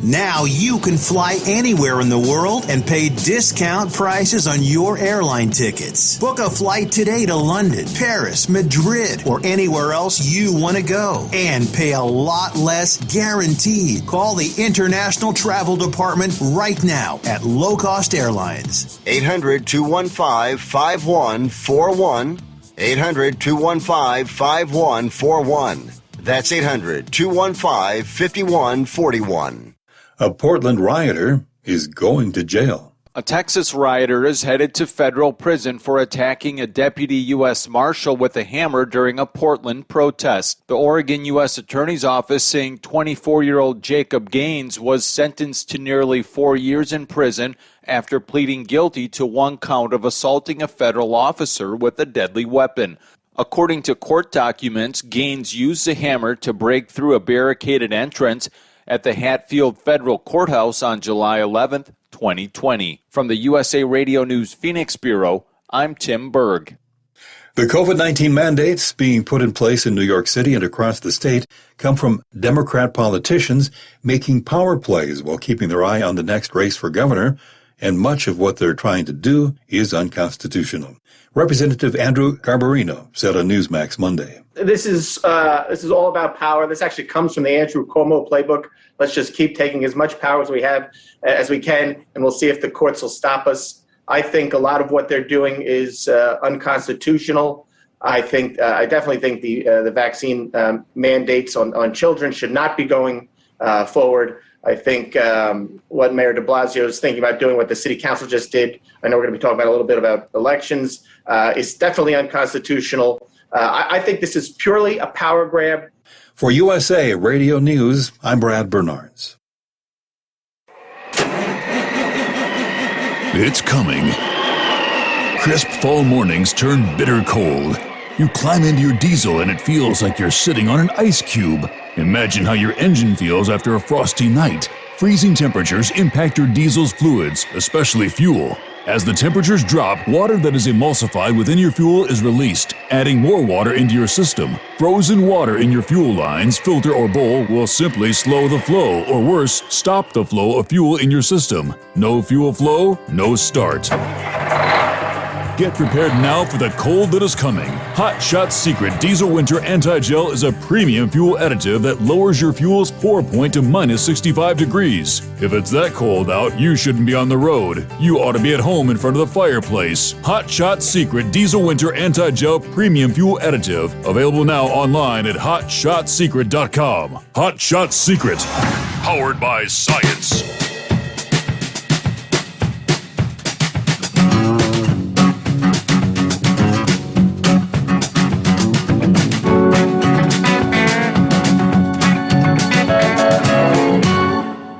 Now you can fly anywhere in the world and pay discount prices on your airline tickets. Book a flight today to London, Paris, Madrid, or anywhere else you want to go. And pay a lot less guaranteed. Call the International Travel Department right now at Low Cost Airlines. 800-215-5141. 800-215-5141. That's 800-215-5141. A Portland rioter is going to jail. A Texas rioter is headed to federal prison for attacking a deputy U.S. Marshal with a hammer during a Portland protest. The Oregon U.S. Attorney's Office saying 24-year-old Jacob Gaines was sentenced to nearly 4 years in prison after pleading guilty to one count of assaulting a federal officer with a deadly weapon. According to court documents, Gaines used the hammer to break through a barricaded entrance at the Hatfield Federal Courthouse on July 11th, 2020. From the USA Radio News Phoenix Bureau, I'm Tim Berg. The COVID-19 mandates being put in place in New York City and across the state come from Democrat politicians making power plays while keeping their eye on the next race for governor, and much of what they're trying to do is unconstitutional. Representative Andrew Garbarino said on Newsmax Monday. This is all about power. This actually comes from the Andrew Cuomo playbook. Let's just keep taking as much power as we can, and we'll see if the courts will stop us. I think a lot of what they're doing is unconstitutional. I definitely think the vaccine mandates on children should not be going forward. I think what Mayor de Blasio is thinking about doing, what the city council just did, I know we're going to be talking about a little bit about elections, is definitely unconstitutional. I think this is purely a power grab. For USA Radio News, I'm Brad Bernards. It's coming. Crisp fall mornings turn bitter cold. You climb into your diesel and it feels like you're sitting on an ice cube. Imagine how your engine feels after a frosty night. Freezing temperatures impact your diesel's fluids, especially fuel. As the temperatures drop, water that is emulsified within your fuel is released, adding more water into your system. Frozen water in your fuel lines, filter, or bowl will simply slow the flow, or worse, stop the flow of fuel in your system. No fuel flow, no start. Get prepared now for the cold that is coming. Hot Shot's Secret Diesel Winter Anti-Gel is a premium fuel additive that lowers your fuel's pour point to minus 65 degrees. If it's that cold out, you shouldn't be on the road. You ought to be at home in front of the fireplace. Hot Shot's Secret Diesel Winter Anti-Gel Premium Fuel Additive. Available now online at HotShotSecret.com. Hot Shot Secret. Powered by science.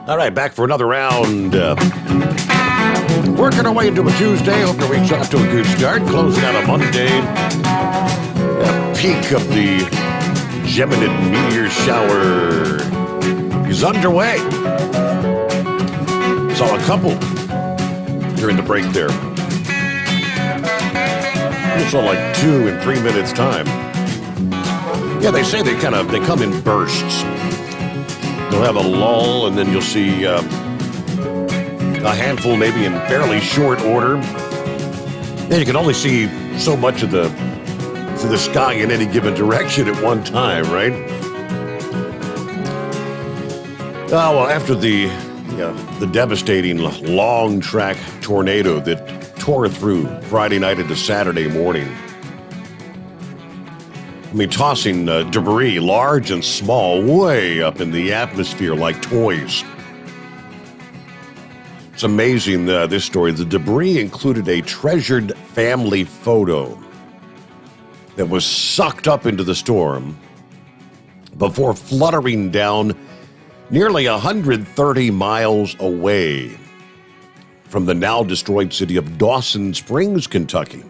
All right, back for another round. Working our way into a Tuesday. Hope the week's off to a good start. Closing out a Monday. A peak of the Geminid meteor shower is underway. Saw a couple during the break there. We saw like 2 in 3 minutes time. Yeah, they say they come in bursts. You'll have a lull, and then you'll see a handful maybe in fairly short order. And you can only see so much of the sky in any given direction at one time, right? Oh, well, after the devastating long-track tornado that tore through Friday night into Saturday morning, I mean, tossing debris, large and small, way up in the atmosphere like toys. It's amazing, this story. The debris included a treasured family photo that was sucked up into the storm before fluttering down nearly 130 miles away from the now-destroyed city of Dawson Springs, Kentucky.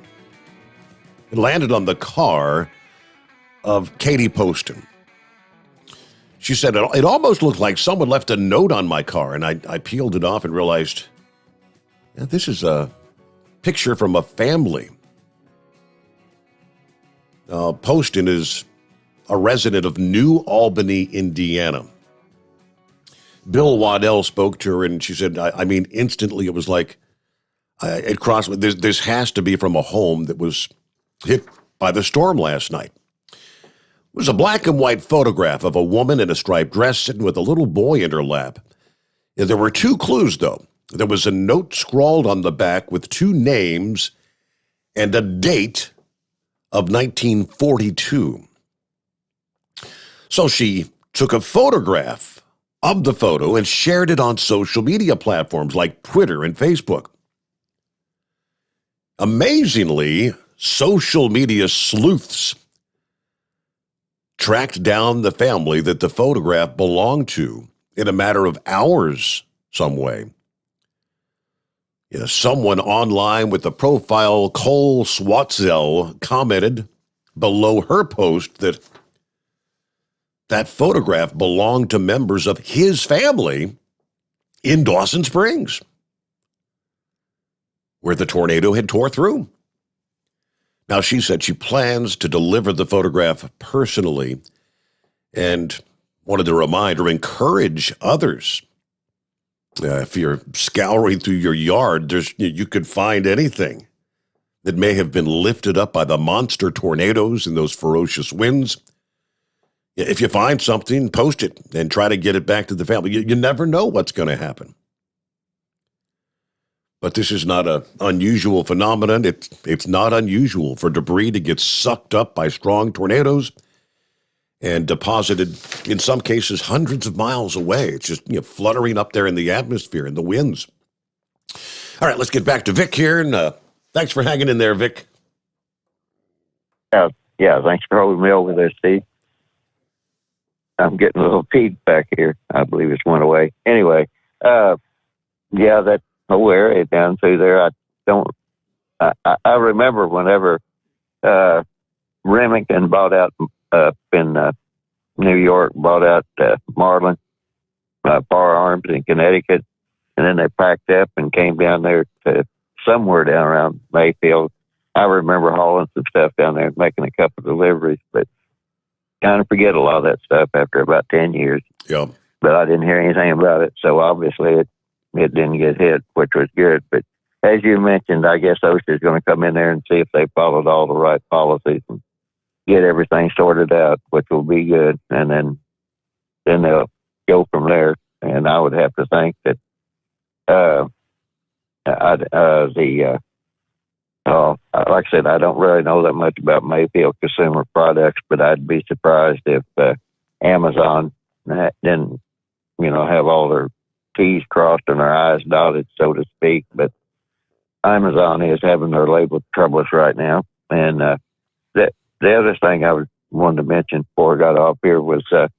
It landed on the car of Katie Poston. She said, it almost looked like someone left a note on my car, and I peeled it off and realized, yeah, this is a picture from a family. Poston is a resident of New Albany, Indiana. Bill Waddell spoke to her, and she said, I mean, instantly it was like, it crossed, this has to be from a home that was hit by the storm last night. It was a black and white photograph of a woman in a striped dress sitting with a little boy in her lap. There were 2 clues, though. There was a note scrawled on the back with 2 names and a date of 1942. So she took a photograph of the photo and shared it on social media platforms like Twitter and Facebook. Amazingly, social media sleuths tracked down the family that the photograph belonged to in a matter of hours some way. Someone online with the profile Cole Swatzel commented below her post that photograph belonged to members of his family in Dawson Springs, where the tornado had tore through. Now, she said she plans to deliver the photograph personally and wanted to remind or encourage others. If you're scouring through your yard, you could find anything that may have been lifted up by the monster tornadoes and those ferocious winds. If you find something, post it and try to get it back to the family. You never know what's going to happen. But this is not an unusual phenomenon. It's not unusual for debris to get sucked up by strong tornadoes and deposited, in some cases, hundreds of miles away. It's just fluttering up there in the atmosphere and the winds. All right, let's get back to Vic here, and thanks for hanging in there, Vic. Yeah, thanks for holding me over there, Steve. I'm getting a little feedback here. I believe it's went away. Anyway, yeah, that whole area down through there, I remember whenever Remington bought out up in New York, bought out Marlin Firearms in Connecticut, and then they packed up and came down there to somewhere down around Mayfield. I remember hauling some stuff down there and making a couple of deliveries, but kind of forget a lot of that stuff after about 10 years. Yeah. But I didn't hear anything about it, so obviously it didn't get hit, which was good. But as you mentioned, I guess OSHA is going to come in there and see if they followed all the right policies and get everything sorted out, which will be good. And then they'll go from there. And I would have to think that like I said, I don't really know that much about Mayfield Consumer Products, but I'd be surprised if Amazon didn't, have all their T's crossed and their I's dotted, so to speak. But Amazon is having their label troubles right now. And the other thing I wanted to mention before I got off here was, was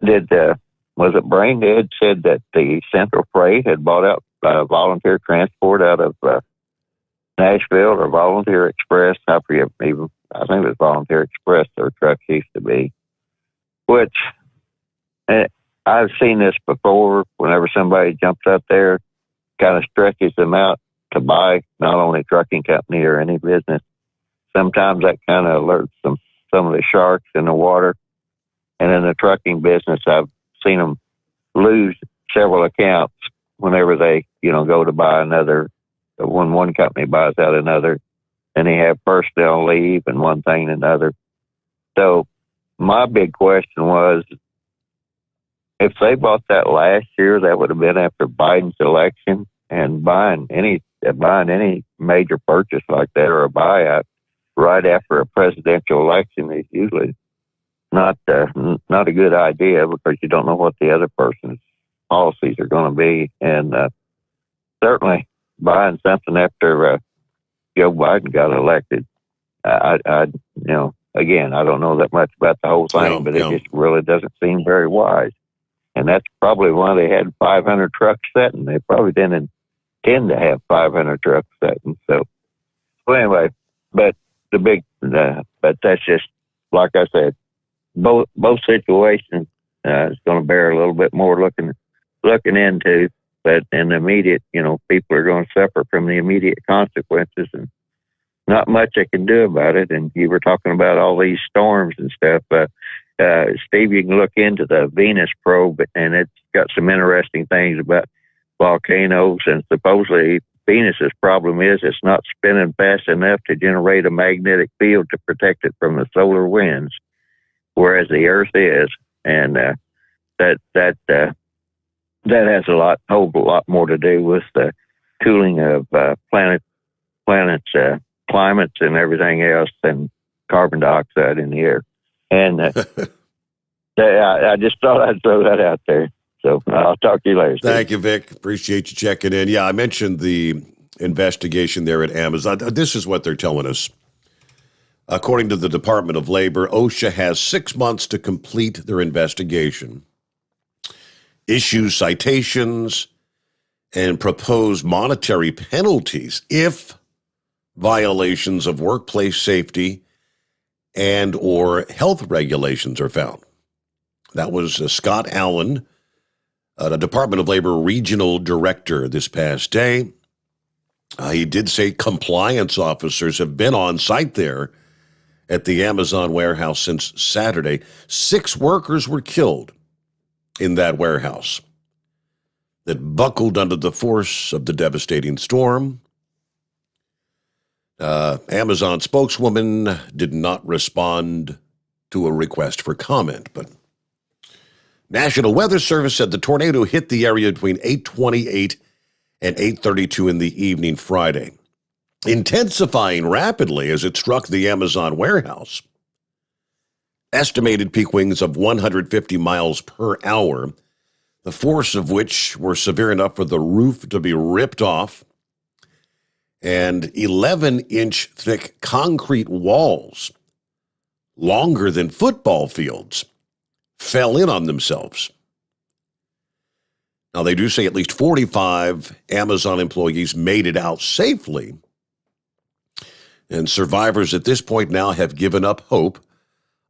it Braindead said that the Central Freight had bought out volunteer transport out of Nashville, or Volunteer Express? I forget even. I think it was Volunteer Express their trucks used to be. Which I've seen this before. Whenever somebody jumps up there, kind of stretches them out to buy not only a trucking company or any business. Sometimes that kind of alerts some of the sharks in the water. And in the trucking business, I've seen them lose several accounts whenever they, go to buy another. When one company buys out another, and they have personnel leave and one thing and another. So my big question was, if they bought that last year, that would have been after Biden's election, and buying any major purchase like that or a buyout right after a presidential election is usually not a good idea, because you don't know what the other person's policies are going to be. And certainly buying something after Joe Biden got elected, again, I don't know that much about the whole thing, but it just really doesn't seem very wise. And that's probably why they had 500 trucks setting. They probably didn't intend to have 500 trucks setting. So anyway, but that's just, like I said, both situations is going to bear a little bit more looking into. But in the immediate, people are going to suffer from the immediate consequences, and not much they can do about it. And you were talking about all these storms and stuff. Steve, you can look into the Venus probe, and it's got some interesting things about volcanoes. And supposedly Venus's problem is it's not spinning fast enough to generate a magnetic field to protect it from the solar winds, whereas the Earth is. And that has a whole lot more to do with the cooling of planets' climates and everything else than carbon dioxide in the air. And I just thought I'd throw that out there. So I'll talk to you later. Thank you, Vic. Appreciate you checking in. Yeah, I mentioned the investigation there at Amazon. This is what they're telling us. According to the Department of Labor, OSHA has 6 months to complete their investigation, issue citations, and propose monetary penalties if violations of workplace safety and or health regulations are found. That was Scott Allen, the Department of Labor Regional Director, this past day. He did say compliance officers have been on site there at the Amazon warehouse since Saturday. 6 workers were killed in that warehouse that buckled under the force of the devastating storm. Amazon spokeswoman did not respond to a request for comment, but National Weather Service said the tornado hit the area between 8:28 and 8:32 in the evening Friday, intensifying rapidly as it struck the Amazon warehouse. Estimated peak winds of 150 miles per hour, the force of which were severe enough for the roof to be ripped off, and 11-inch thick concrete walls, longer than football fields, fell in on themselves. Now, they do say at least 45 Amazon employees made it out safely, and survivors at this point now have given up hope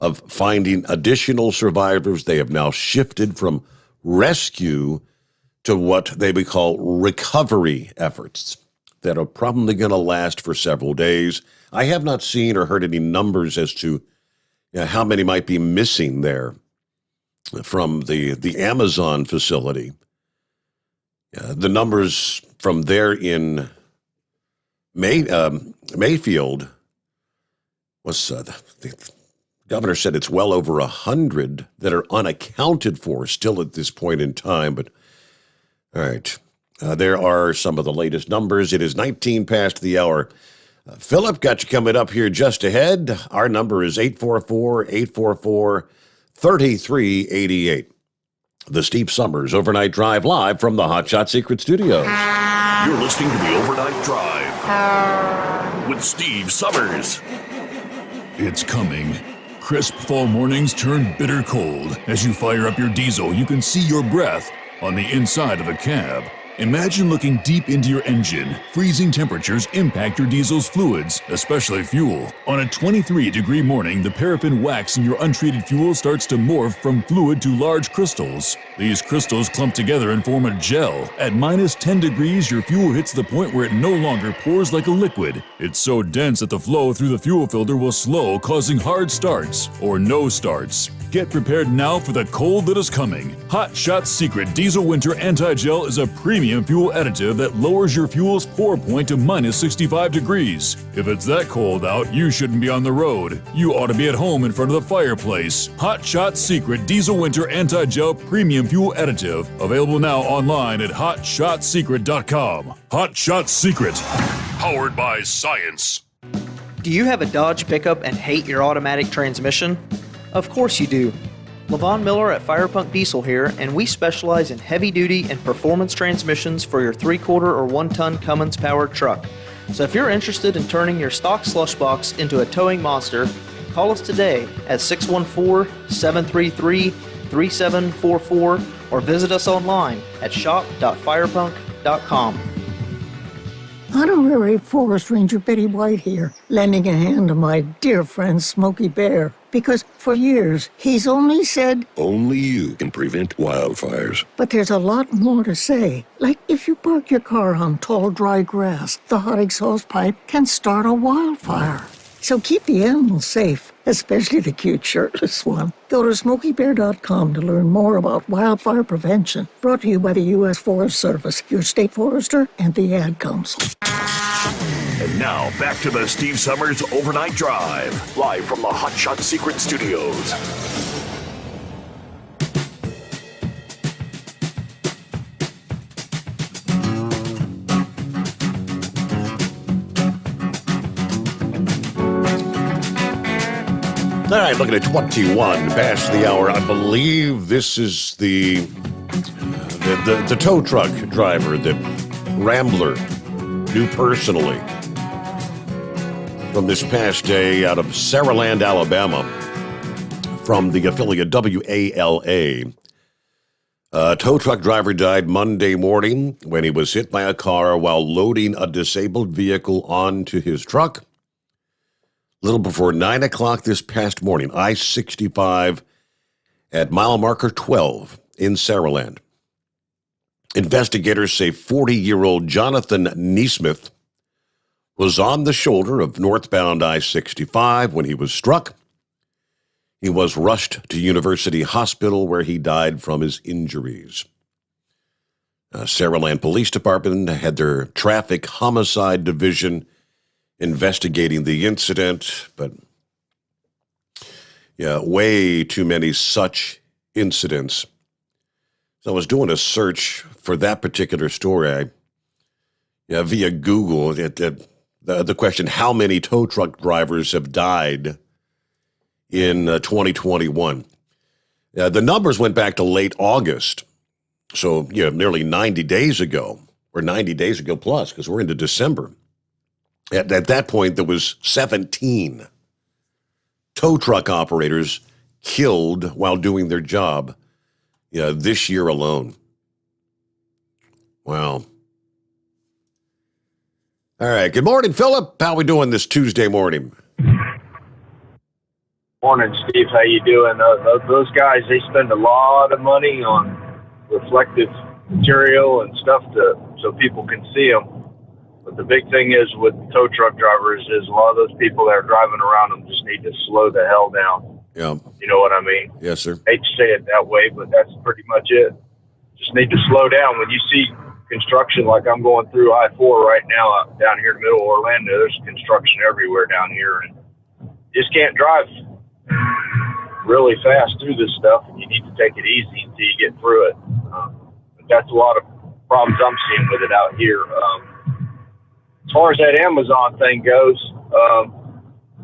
of finding additional survivors. They have now shifted from rescue to what they would call recovery efforts that are probably going to last for several days. I have not seen or heard any numbers as to how many might be missing there from the Amazon facility. The numbers from there in Mayfield was, the governor said it's well over 100 that are unaccounted for still at this point in time. But all right, there are some of the latest numbers. It is 19 past the hour. Philip, got you coming up here just ahead. Our number is 844-844-3388. The Steve Sommers Overnight Drive live from the Hotshot Secret Studios. You're listening to the Overnight Drive with Steve Sommers. It's coming. Crisp fall mornings turn bitter cold. As you fire up your diesel, you can see your breath on the inside of the cab. Imagine looking deep into your engine. Freezing temperatures impact your diesel's fluids, especially fuel. On a 23-degree morning, the paraffin wax in your untreated fuel starts to morph from fluid to large crystals. These crystals clump together and form a gel. At minus 10 degrees, your fuel hits the point where it no longer pours like a liquid. It's so dense that the flow through the fuel filter will slow, causing hard starts or no starts. Get prepared now for the cold that is coming. Hot Shot's Secret Diesel Winter Anti-Gel is a premium fuel additive that lowers your fuel's pour point to minus 65 degrees. If it's that cold out, you shouldn't be on the road. You ought to be at home in front of the fireplace. Hot Shot's Secret Diesel Winter Anti-Gel Premium Fuel Additive. Available now online at hotshotsecret.com. Hot Shot Secret. Powered by science. Do you have a Dodge pickup and hate your automatic transmission? Of course you do. Levon Miller at Firepunk Diesel here, and we specialize in heavy-duty and performance transmissions for your 3/4 or 1-ton Cummins-powered truck. So if you're interested in turning your stock slush box into a towing monster, call us today at 614-733-3744 or visit us online at shop.firepunk.com. Honorary Forest Ranger Betty White here, lending a hand to my dear friend Smokey Bear. Because for years, he's only said, only you can prevent wildfires. But there's a lot more to say. Like if you park your car on tall, dry grass, the hot exhaust pipe can start a wildfire. So keep the animals safe, especially the cute shirtless one. Go to SmokeyBear.com to learn more about wildfire prevention. Brought to you by the U.S. Forest Service, your state forester, and the Ad Council. And now, back to the Steve Sommers Overnight Drive, live from the Hot Shot Secret Studios. All right, looking at 21 past the hour. I believe this is the tow truck driver that Rambler knew personally from this past day out of Saraland, Alabama, from the affiliate WALA. A tow truck driver died Monday morning when he was hit by a car while loading a disabled vehicle onto his truck. Little before 9 o'clock this past morning, I-65 at mile marker 12 in Saraland. Investigators say 40-year-old Jonathan Neesmith was on the shoulder of northbound I-65 when he was struck. He was rushed to University Hospital where he died from his injuries. Saraland Police Department had their traffic homicide division investigating the incident, but way too many such incidents. So I was doing a search for that particular story. via Google the question, how many tow truck drivers have died in 2021? The numbers went back to late August, so nearly 90 days ago, or 90 days ago plus, because we're into December. At that point, there was 17 tow truck operators killed while doing their job this year alone. Wow. All right. Good morning, Philip. How we doing this Tuesday morning? Morning, Steve. How you doing? Those guys, they spend a lot of money on reflective material and stuff so people can see them. But the big thing is with tow truck drivers is a lot of those people that are driving around them just need to slow the hell down. Yeah. You know what I mean? Yes, sir. I hate to say it that way, but that's pretty much it. Just need to slow down. When you see construction like I'm going through I-4 right now down here in the middle of Orlando, there's construction everywhere down here, and you just can't drive really fast through this stuff, and you need to take it easy until you get through it. But that's a lot of problems I'm seeing with it out here. As far as that Amazon thing goes,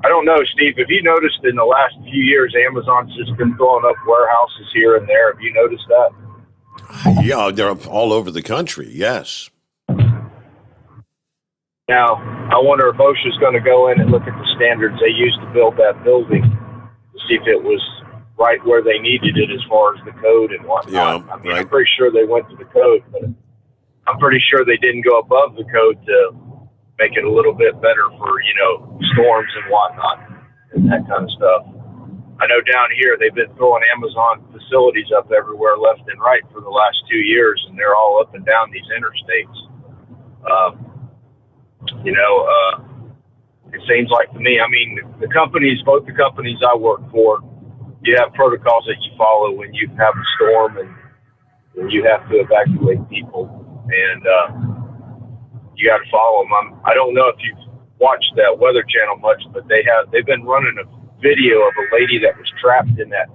I don't know, Steve, have you noticed in the last few years Amazon's just been throwing up warehouses here and there? Have you noticed that? Yeah, they're all over the country, yes. Now, I wonder if OSHA's going to go in and look at the standards they used to build that building to see if it was right where they needed it as far as the code and whatnot. Yeah, I mean, I'm pretty sure they went to the code, but I'm pretty sure they didn't go above the code to make it a little bit better for, storms and whatnot and that kind of stuff. I know down here they've been throwing Amazon facilities up everywhere left and right for the last 2 years, and they're all up and down these interstates. It seems like to me, I mean, both the companies I work for, you have protocols that you follow when you have a storm and when you have to evacuate people, and you got to follow them. I don't know if you've watched that Weather Channel much, but they've been running a video of a lady that was trapped in that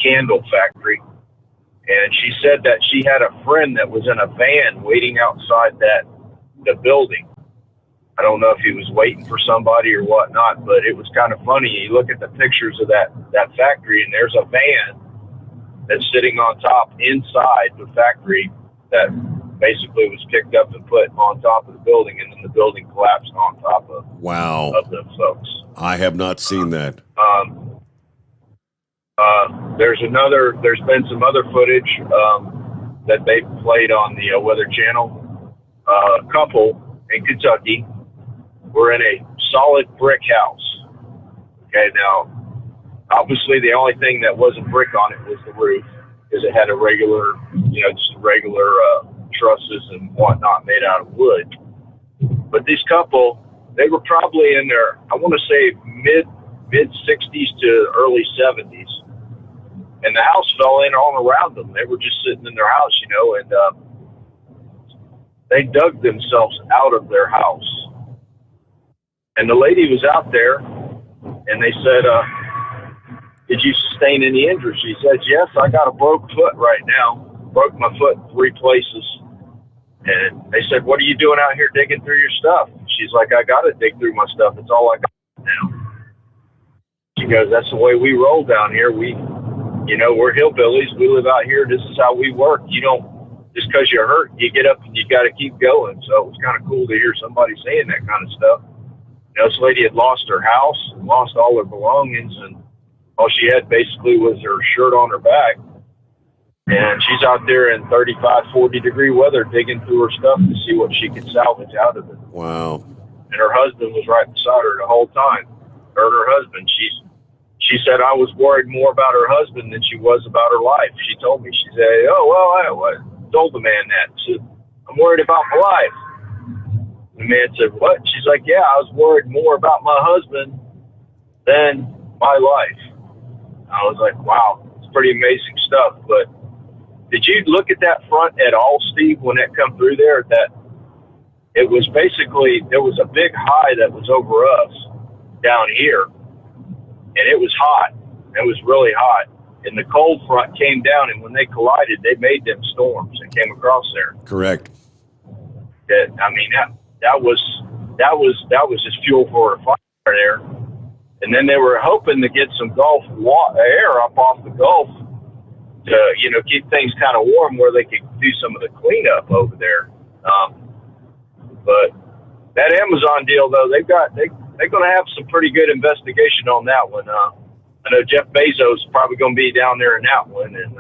candle factory, and she said that she had a friend that was in a van waiting outside the building. I don't know if he was waiting for somebody or whatnot, but it was kind of funny. You look at the pictures of that factory, and there's a van that's sitting on top inside the factory that basically was picked up and put on top of the building, and then the building collapsed on top of them folks. I have not seen that. There's been some other footage that they played on the Weather Channel. A couple in Kentucky were in a solid brick house. Okay, now, obviously the only thing that wasn't brick on it was the roof, because it had a regular, trusses and whatnot made out of wood. But this couple, they were probably in their, I want to say mid 60s to early 70s, and the house fell in all around them. They were just sitting in their house, and they dug themselves out of their house. And the lady was out there, and they said, did you sustain any injuries? She said, yes, I got a broke foot right now. Broke my foot in 3 places. And they said, what are you doing out here digging through your stuff? She's like, I got to dig through my stuff. It's all I got now. She goes, that's the way we roll down here. We're hillbillies. We live out here. This is how we work. You don't, just because you're hurt, you get up and you got to keep going. So it was kind of cool to hear somebody saying that kind of stuff. This lady had lost her house and lost all her belongings, and all she had basically was her shirt on her back. And she's out there in 35, 40-degree weather digging through her stuff to see what she could salvage out of it. Wow. And her husband was right beside her the whole time. Her and her husband. She said, I was worried more about her husband than she was about her life. She told me, she said, I told the man that. She said, I'm worried about my life. The man said, what? She's like, yeah, I was worried more about my husband than my life. I was like, wow, it's pretty amazing stuff. But did you look at that front at all, Steve, when that come through there? That it was basically, there was a big high that was over us down here, and it was hot. It was really hot. And the cold front came down, and when they collided, they made them storms and came across there. Correct. That was just fuel for a fire there. And then they were hoping to get some Gulf air up off the Gulf to, keep things kind of warm where they could do some of the cleanup over there. But that Amazon deal, though, they're going to have some pretty good investigation on that one. I know Jeff Bezos is probably going to be down there in that one. And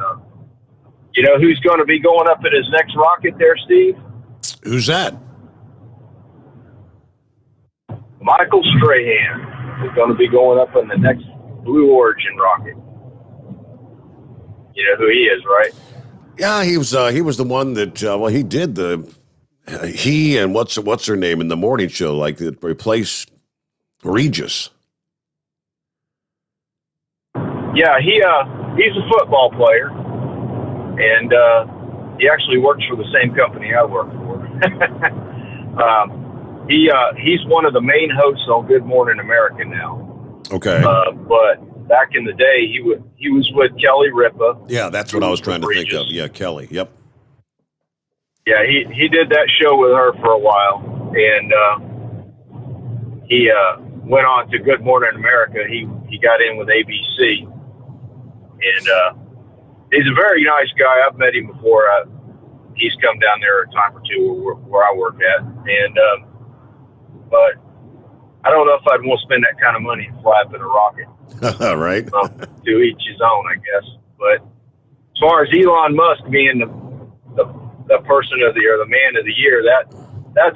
who's going to be going up in his next rocket there, Steve? Who's that? Michael Strahan is going to be going up in the next Blue Origin rocket. You know who he is, right? Yeah, he was the one that he did he and what's her name in the morning show, like that replaced Regis. Yeah, he's a football player, and he actually works for the same company I work for. He's one of the main hosts on Good Morning America now. Okay. But back in the day, he was with Kelly Ripa. Yeah, that's what I was trying to think of. Yeah, Kelly. Yep. Yeah, he did that show with her for a while, and he went on to Good Morning America. He got in with ABC, and he's a very nice guy. I've met him before. He's come down there a time or two where I work at, and but I don't know if I'd want to spend that kind of money and fly up in a rocket. Right. To each his own, I guess. But as far as Elon Musk being the person of the year, the man of the year, that's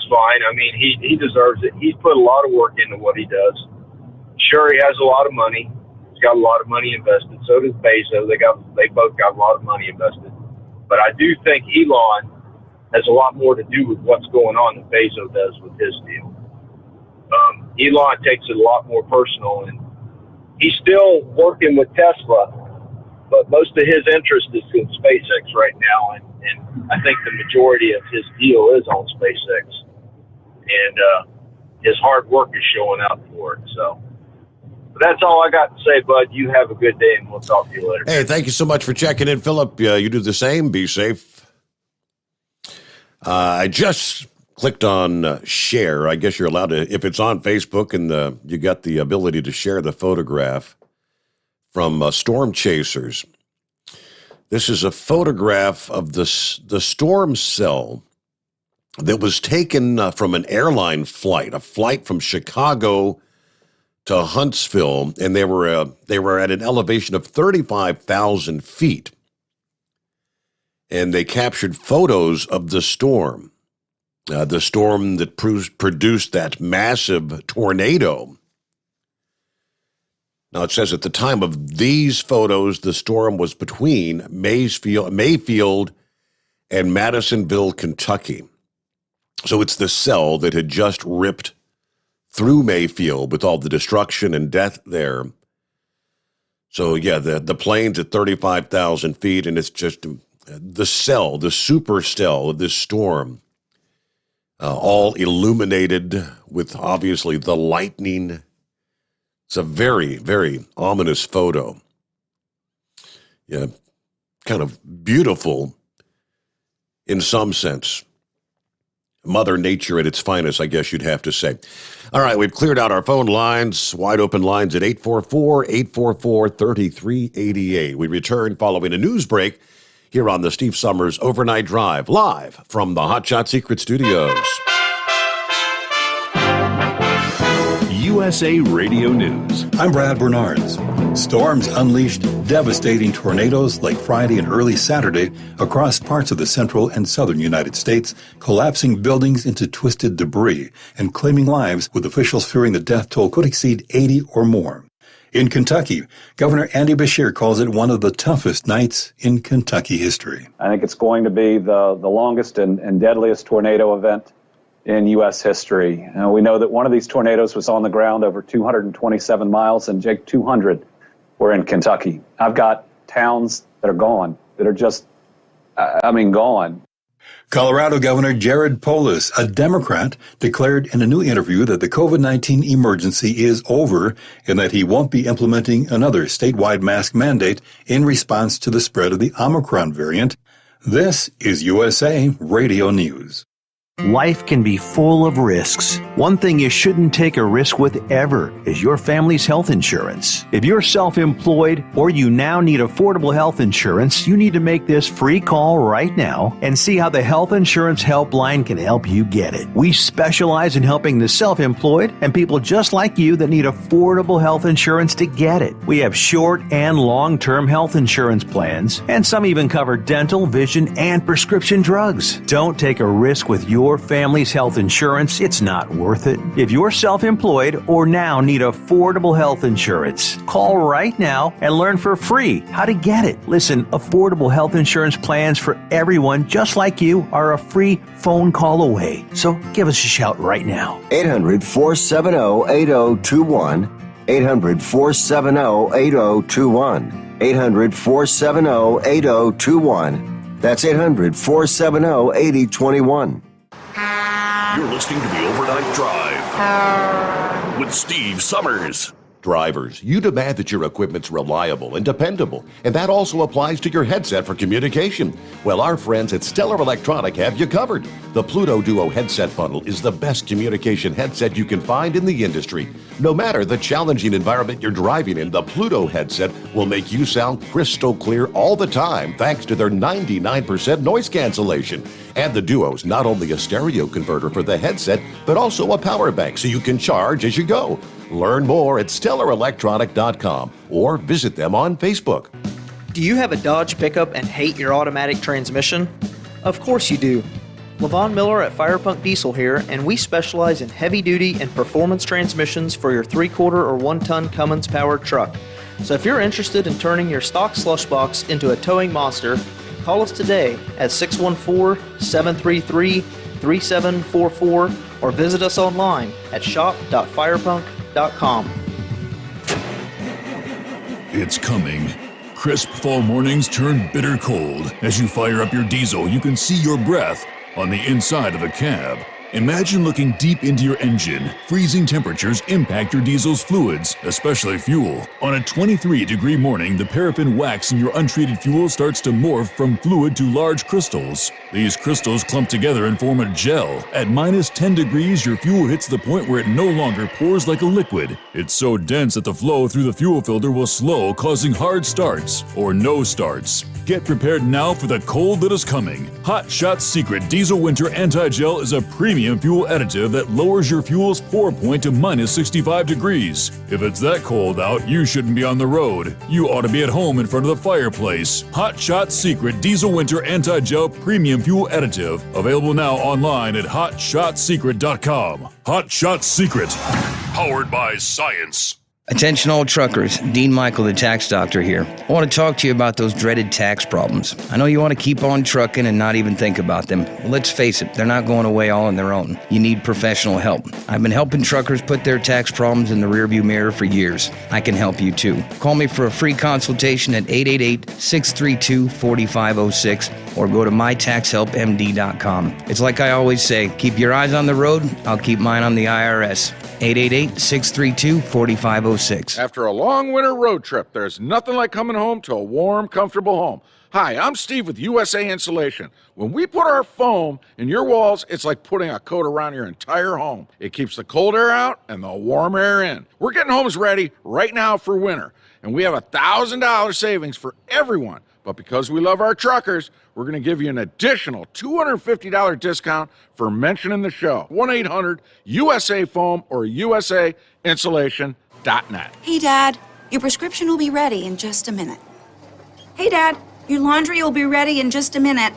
fine. I mean, he deserves it. He's put a lot of work into what he does. Sure, he has a lot of money. He's got a lot of money invested. So does Bezos. They both got a lot of money invested. But I do think Elon has a lot more to do with what's going on than Bezos does with his deal. Elon takes it a lot more personal, and he's still working with Tesla, but most of his interest is in SpaceX right now, and I think the majority of his deal is on SpaceX, and his hard work is showing out for it. So but that's all I got to say, bud. You have a good day, and we'll talk to you later. Hey, thank you so much for checking in, Philip. You do the same. Be safe. I just clicked on share. I guess you're allowed to, if it's on Facebook and you got the ability to share the photograph from storm chasers. This is a photograph of the storm cell that was taken from an airline flight, a flight from Chicago to Huntsville, and they were at an elevation of 35,000 feet, and they captured photos of the storm that produced that massive tornado. Now, it says at the time of these photos, the storm was between Mayfield and Madisonville, Kentucky. So it's the cell that had just ripped through Mayfield with all the destruction and death there. So, yeah, the plane's at 35,000 feet, and it's just the cell, the super cell of this storm, all illuminated with, obviously, the lightning. It's a very, very ominous photo. Yeah, kind of beautiful in some sense. Mother Nature at its finest, I guess you'd have to say. All right, we've cleared out our phone lines, wide open lines at 844-844-3388. We return following a news break here on the Steve Sommers Overnight Drive, live from the Hot Shot Secret Studios. USA Radio News. I'm Brad Bernards. Storms unleashed devastating tornadoes late Friday and early Saturday across parts of the central and southern United States, collapsing buildings into twisted debris and claiming lives, with officials fearing the death toll could exceed 80 or more. In Kentucky, Governor Andy Beshear calls it one of the toughest nights in Kentucky history. I think it's going to be the longest and deadliest tornado event in U.S. history. We know that one of these tornadoes was on the ground over 227 miles, and Jake, 200 were in Kentucky. I've got towns that are gone, that are just, gone. Colorado Governor Jared Polis, a Democrat, declared in a new interview that the COVID-19 emergency is over and that he won't be implementing another statewide mask mandate in response to the spread of the Omicron variant. This is USA Radio News. Life can be full of risks. One thing you shouldn't take a risk with ever is your family's health insurance. If you're self-employed or you now need affordable health insurance, you need to make this free call right now and see how the Health Insurance Helpline can help you get it. We specialize in helping the self-employed and people just like you that need affordable health insurance to get it. We have short and long-term health insurance plans, and some even cover dental, vision, and prescription drugs. Don't take a risk with your family's health insurance. It's not worth it. If you're self-employed or now need affordable health insurance, call right now and learn for free how to get it. Listen, affordable health insurance plans for everyone just like you are a free phone call away. So give us a shout right now. 800-470-8021. 800-470-8021. 800-470-8021. That's 800-470-8021. You're listening to the Overnight Drive with Steve Sommers. Drivers, you demand that your equipment's reliable and dependable, and that also applies to your headset for communication. Well, our friends at Stellar Electronic have you covered. The Pluto Duo headset bundle is the best communication headset you can find in the industry. No matter the challenging environment you're driving in, the Pluto headset will make you sound crystal clear all the time thanks to their 99% noise cancellation. And the Duo's not only a stereo converter for the headset, but also a power bank so you can charge as you go. Learn more at StellarElectronic.com or visit them on Facebook. Do you have a Dodge pickup and hate your automatic transmission? Of course you do. Levon Miller at Firepunk Diesel here, and we specialize in heavy-duty and performance transmissions for your 3-quarter or 1-ton Cummins-powered truck. So if you're interested in turning your stock slush box into a towing monster, call us today at 614-733-3744 or visit us online at shop.firepunk.com. It's coming. Crisp fall mornings turn bitter cold. As you fire up your diesel, you can see your breath on the inside of the cab. Imagine looking deep into your engine. Freezing temperatures impact your diesel's fluids, especially fuel. On a 23-degree morning, the paraffin wax in your untreated fuel starts to morph from fluid to large crystals. These crystals clump together and form a gel. At minus 10 degrees, your fuel hits the point where it no longer pours like a liquid. It's so dense that the flow through the fuel filter will slow, causing hard starts or no starts. Get prepared now for the cold that is coming. Hot Shot's Secret Diesel Winter Anti-Gel is a premium fuel additive that lowers your fuel's pour point to minus 65 degrees. If it's that cold out, you shouldn't be on the road. You ought to be at home in front of the fireplace. Hot Shot's Secret Diesel Winter Anti-Gel Premium Fuel Additive. Available now online at HotShotSecret.com. Hot Shot Secret. Powered by science. Attention all truckers, Dean Michael, the tax doctor here. I want to talk to you about those dreaded tax problems. I know you want to keep on trucking and not even think about them. Well, let's face it, they're not going away all on their own. You need professional help. I've been helping truckers put their tax problems in the rearview mirror for years. I can help you too. Call me for a free consultation at 888-632-4506 or go to mytaxhelpmd.com. It's like I always say, keep your eyes on the road, I'll keep mine on the IRS. 888-632-4506. After a long winter road trip, there's nothing like coming home to a warm, comfortable home. Hi, I'm Steve with USA Insulation. When we put our foam in your walls, it's like putting a coat around your entire home. It keeps the cold air out and the warm air in. We're getting homes ready right now for winter, and we have $1,000 savings for everyone. But because we love our truckers, we're going to give you an additional $250 discount for mentioning the show. 1-800-USA-FOAM or USAinsulation.net. Hey, Dad, your prescription will be ready in just a minute. Hey, Dad, your laundry will be ready in just a minute.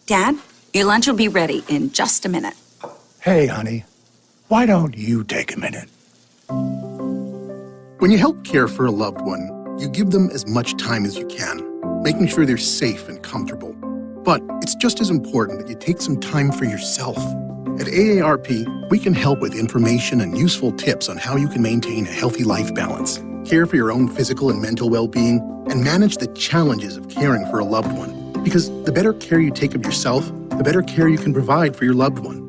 Dad, your lunch will be ready in just a minute. Hey, honey, why don't you take a minute? When you help care for a loved one, you give them as much time as you can, making sure they're safe and comfortable. But it's just as important that you take some time for yourself. At AARP, we can help with information and useful tips on how you can maintain a healthy life balance, care for your own physical and mental well-being, and manage the challenges of caring for a loved one. Because the better care you take of yourself, the better care you can provide for your loved one.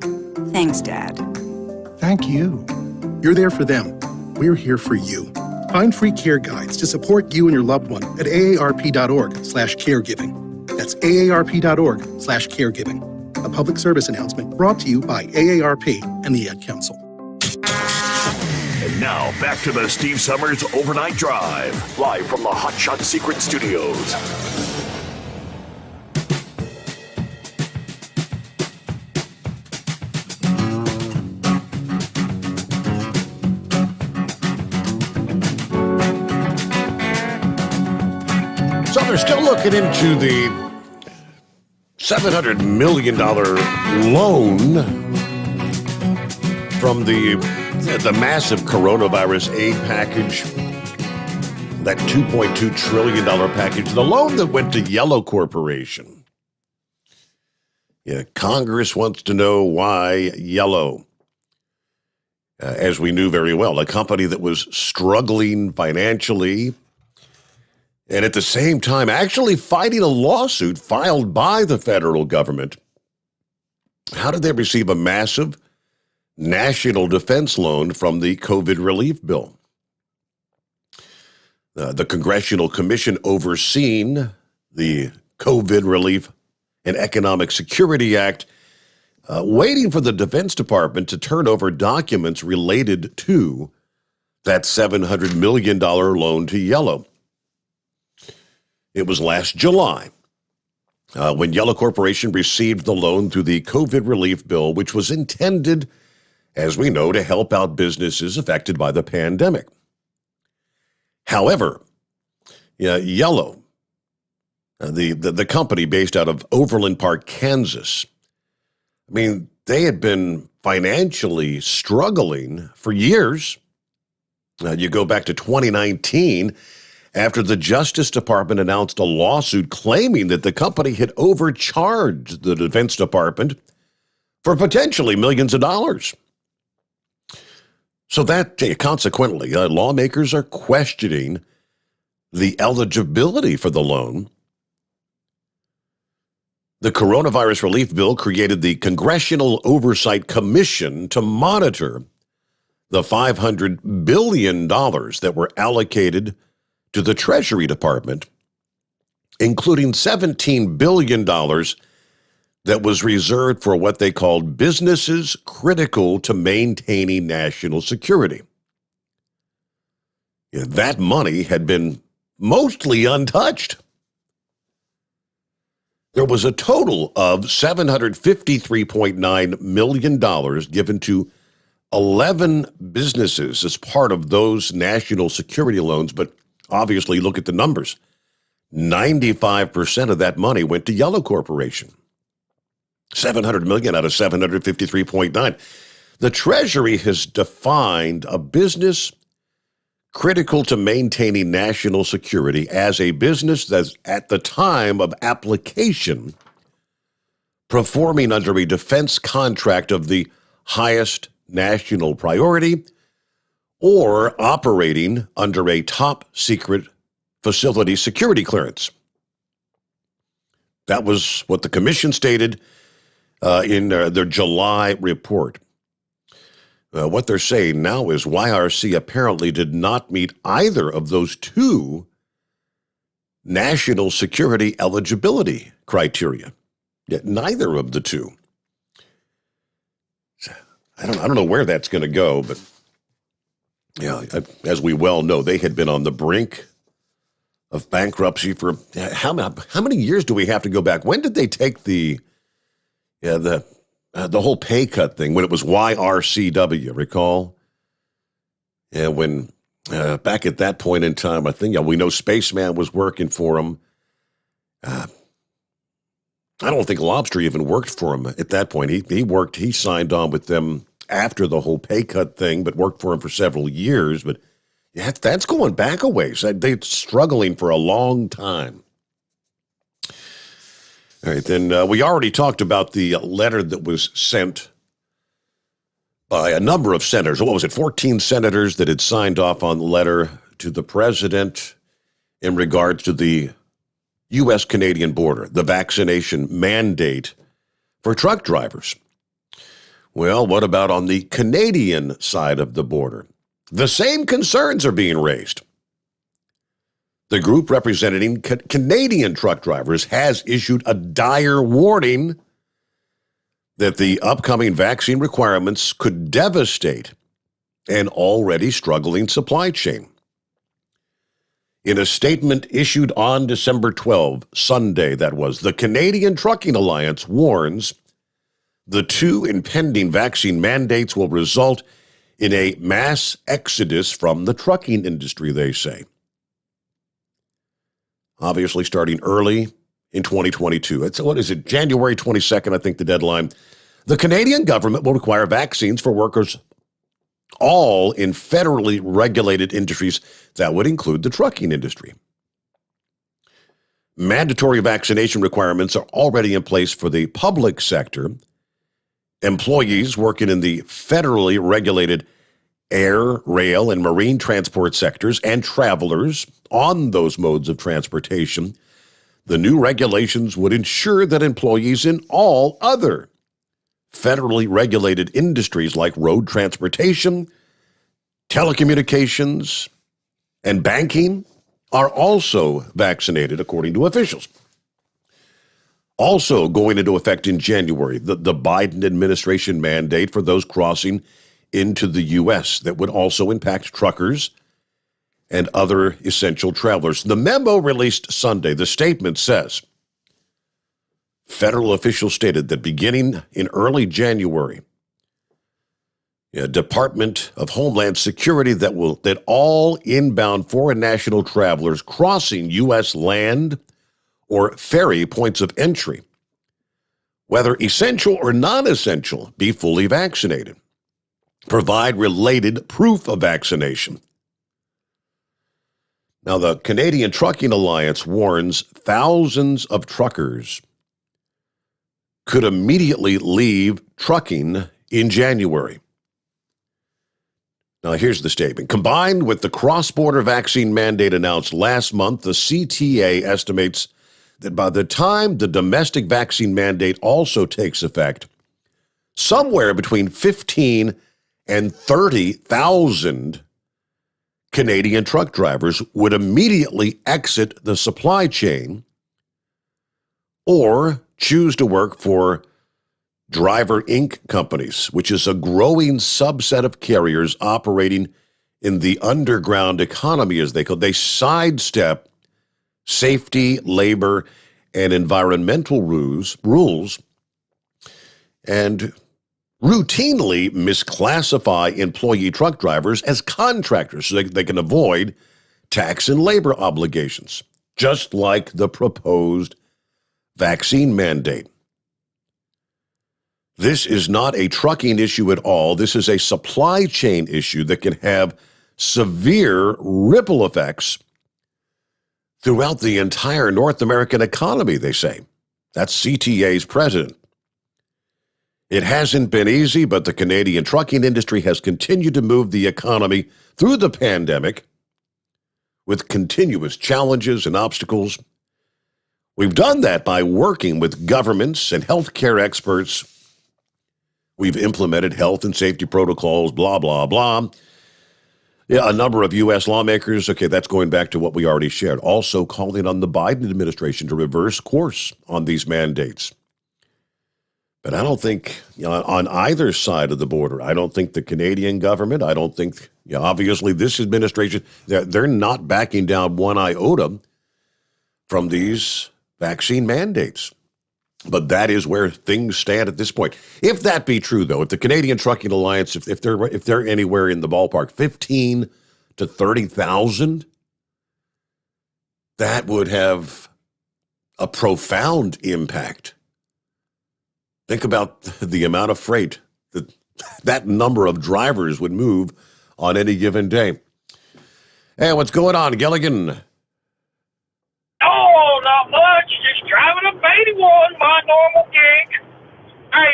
Thanks, Dad. Thank you. You're there for them. We're here for you. Find free care guides to support you and your loved one at aarp.org/caregiving. That's aarp.org/caregiving. A public service announcement brought to you by AARP and the Ad Council. And now, back to the Steve Sommers Overnight Drive, live from the Hot Shot Secret Studios. So they're still looking into the $700 million loan from the massive coronavirus aid package, that $2.2 trillion package, the loan that went to Yellow Corporation. Yeah, Congress wants to know why Yellow. As we knew very well, a company that was struggling financially and at the same time actually fighting a lawsuit filed by the federal government. How did they receive a massive national defense loan from the COVID relief bill? The Congressional Commission overseeing the COVID Relief and Economic Security Act, waiting for the Defense Department to turn over documents related to that $700 million loan to Yellow. It was last July when Yellow Corporation received the loan through the COVID relief bill, which was intended, as we know, to help out businesses affected by the pandemic. However, Yellow, the company based out of Overland Park, Kansas, I mean, they had been financially struggling for years. You go back to 2019, after the Justice Department announced a lawsuit claiming that the company had overcharged the Defense Department for potentially millions of dollars. So that, consequently, lawmakers are questioning the eligibility for the loan. The coronavirus relief bill created the Congressional Oversight Commission to monitor the $500 billion that were allocated to the Treasury Department, including $17 billion that was reserved for what they called businesses critical to maintaining national security. That money had been mostly untouched. There was a total of $753.9 million given to 11 businesses as part of those national security loans, but obviously, look at the numbers. 95% of that money went to Yellow Corporation. $700 million out of $753.9. The Treasury has defined a business critical to maintaining national security as a business that's at the time of application performing under a defense contract of the highest national priority or operating under a top-secret facility security clearance. That was what the commission stated in their July report. What they're saying now is YRC apparently did not meet either of those two national security eligibility criteria. Yet neither of the two. I don't know where that's going to go, but as we well know, they had been on the brink of bankruptcy for how many years do we have to go back? When did they take the whole pay cut thing, when it was YRCW, recall? Yeah, when back at that point in time, I think we know Spaceman was working for him. I don't think Lobster even worked for him at that point. He signed on with them after the whole pay cut thing, but worked for him for several years. But that's going back a ways. They're struggling for a long time. All right, then we already talked about the letter that was sent by a number of senators. What was it, 14 senators that had signed off on the letter to the president in regards to the U.S.-Canadian border, the vaccination mandate for truck drivers. Well, what about on the Canadian side of the border? The same concerns are being raised. The group representing Canadian truck drivers has issued a dire warning that the upcoming vaccine requirements could devastate an already struggling supply chain. In a statement issued on December 12, Sunday that was, the Canadian Trucking Alliance warns the two impending vaccine mandates will result in a mass exodus from the trucking industry, they say. Obviously starting early in 2022. It's, what is it, January 22nd, I think the deadline. The Canadian government will require vaccines for workers all in federally regulated industries. That would include the trucking industry. Mandatory vaccination requirements are already in place for the public sector. Employees working in the federally regulated air, rail, and marine transport sectors and travelers on those modes of transportation. The new regulations would ensure that employees in all other federally regulated industries like road transportation, telecommunications, and banking are also vaccinated, according to officials. Also going into effect in January, the Biden administration mandate for those crossing into the U.S. that would also impact truckers and other essential travelers. The memo released Sunday, the statement says, federal officials stated that beginning in early January, Department of Homeland Security that all inbound foreign national travelers crossing U.S. land or ferry points of entry, whether essential or non-essential, be fully vaccinated. Provide related proof of vaccination. Now, the Canadian Trucking Alliance warns thousands of truckers could immediately leave trucking in January. Now, here's the statement. Combined with the cross-border vaccine mandate announced last month, the CTA estimates that by the time the domestic vaccine mandate also takes effect, somewhere between 15 and 30,000 Canadian truck drivers would immediately exit the supply chain or choose to work for Driver Inc. companies, which is a growing subset of carriers operating in the underground economy, as they call it. They sidestep safety, labor, and environmental rules and routinely misclassify employee truck drivers as contractors so they can avoid tax and labor obligations, just like the proposed vaccine mandate. This is not a trucking issue at all. This is a supply chain issue that can have severe ripple effects throughout the entire North American economy, they say. That's CTA's president. It hasn't been easy, but the Canadian trucking industry has continued to move the economy through the pandemic with continuous challenges and obstacles. We've done that by working with governments and healthcare experts. We've implemented health and safety protocols, blah, blah, blah. Yeah, a number of U.S. lawmakers, okay, that's going back to what we already shared, also calling on the Biden administration to reverse course on these mandates. But I don't think, on either side of the border, I don't think the Canadian government, I don't think, obviously this administration, they're not backing down one iota from these vaccine mandates. But that is where things stand at this point. If that be true, though, if the Canadian Trucking Alliance, if they're anywhere in the ballpark, 15 to 30,000, that would have a profound impact. Think about the amount of freight that number of drivers would move on any given day. Hey, what's going on, Gilligan? Oh, not much. Just driving up 81, my normal gig. Hey,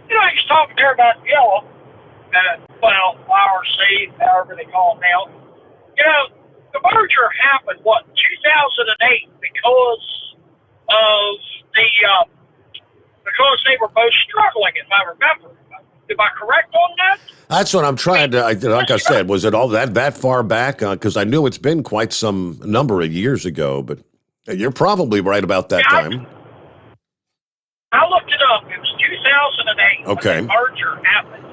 he's talking there about yellow. YRC, however they call it now. The merger happened, 2008, because of because they were both struggling, if I remember. Am I correct on that? That's what I'm trying to, like I said, was it all that far back? Because I knew it's been quite some number of years ago, but you're probably right about that time. I looked it up. It was Okay. when the merger happened.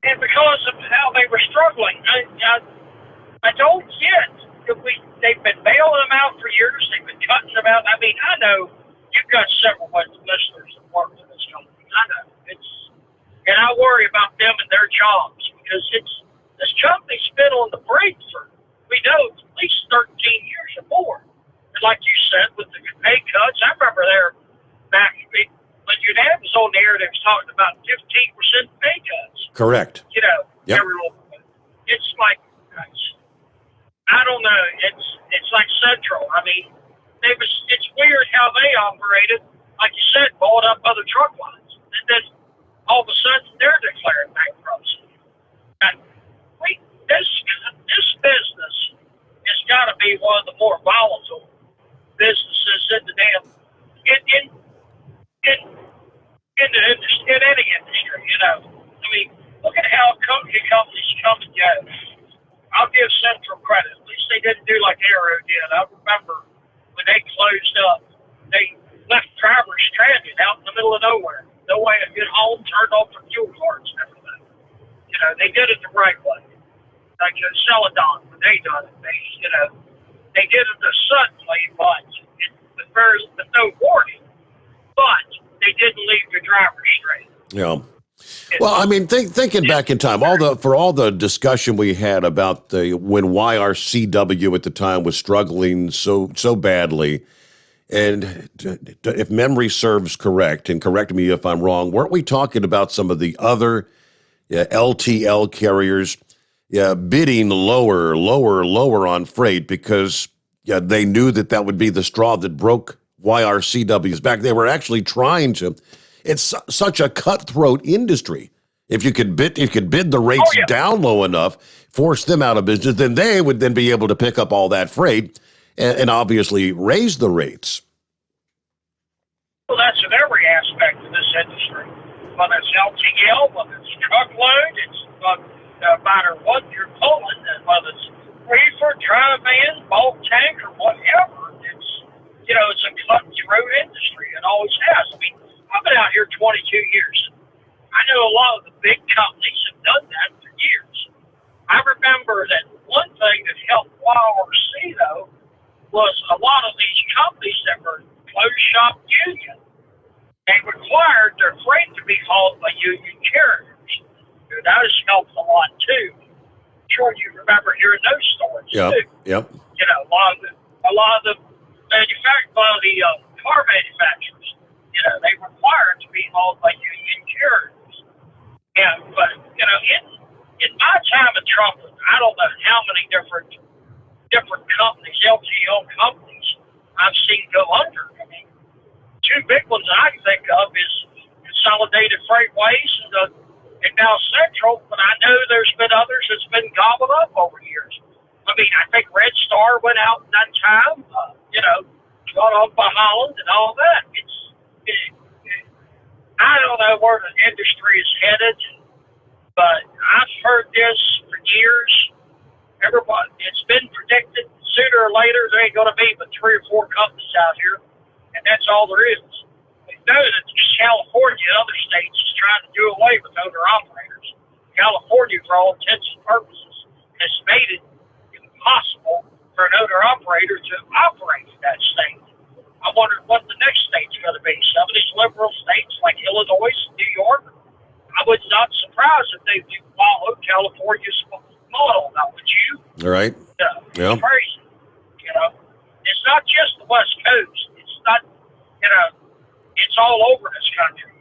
And because of how they were struggling, I don't get that they've been bailing them out for years. They've been cutting them out. I mean, I know you've got several listeners that work for this company. I know. And I worry about them and their jobs because this company's been on the brink for, we know, at least 13 years or more. And like you said, with the pay cuts, I remember there back when your dad was on the air, they was talking about 15% pay cuts. Correct. You know, Yep. it's like, I don't know. It's like Central. I mean, it's weird how they operated. Like you said, bought up other truck lines, and then all of a sudden they're declaring bankruptcy. And this business has got to be one of the more volatile businesses in the damn in any industry. You know, I mean, look at how companies come and go. I'll give Central credit. At least they didn't do like Arrow did. I remember when they closed up, they left drivers stranded out in the middle of nowhere. No way to get home, turned off the fuel cards and everything. You know, they did it the right way. Like Celadon, when they done it, they did it the suddenly, but with no warning. But they didn't leave the drivers stranded. Yeah. Well, I mean, thinking back in time, for all the discussion we had about when YRCW at the time was struggling so badly, and if memory serves correct, and correct me if I'm wrong, weren't we talking about some of the other LTL carriers bidding lower on freight because they knew that would be the straw that broke YRCW's back? They were actually trying to. It's such a cutthroat industry. If you could bid the rates down low enough, force them out of business, then they would then be able to pick up all that freight and obviously raise the rates. Well, that's in every aspect of this industry. Whether it's LTL, whether it's truckload, it's no matter what you're pulling, and whether it's reefer, dry van, bulk tank, or whatever, it's a cutthroat industry. It always has. I mean, I've been out here 22 years. I know a lot of the big companies have done that for years. I remember that one thing that helped YRC, though, was a lot of these companies that were closed shop union. They required their freight to be hauled by union carriers. That has helped a lot, too. I'm sure you remember hearing those stories, too. Yep. You know, a lot of the car manufacturers, they require it to be hauled by union carriers. Yeah, but, in my time in trucking, I don't know how many different companies, LTL companies, I've seen go under. I mean, two big ones I can think of is Consolidated Freightways and now Central, but I know there's been others that's been gobbled up over years. I mean, I think Red Star went out in that time, got off by Holland and all that. I don't know where the industry is headed, but I've heard this for years. It's been predicted sooner or later there ain't going to be but 3 or 4 companies out here, and that's all there is. We know that California and other states is trying to do away with owner-operators. California, for all intents and purposes, has made it impossible for an owner-operator to operate in that state. I wonder what the next state's going to be. Some of these liberal states like Illinois and New York, I would not be surprised if they do follow California's model. Now, would you? All right. Yeah. It's crazy. It's not just the West Coast. It's not, it's all over this country.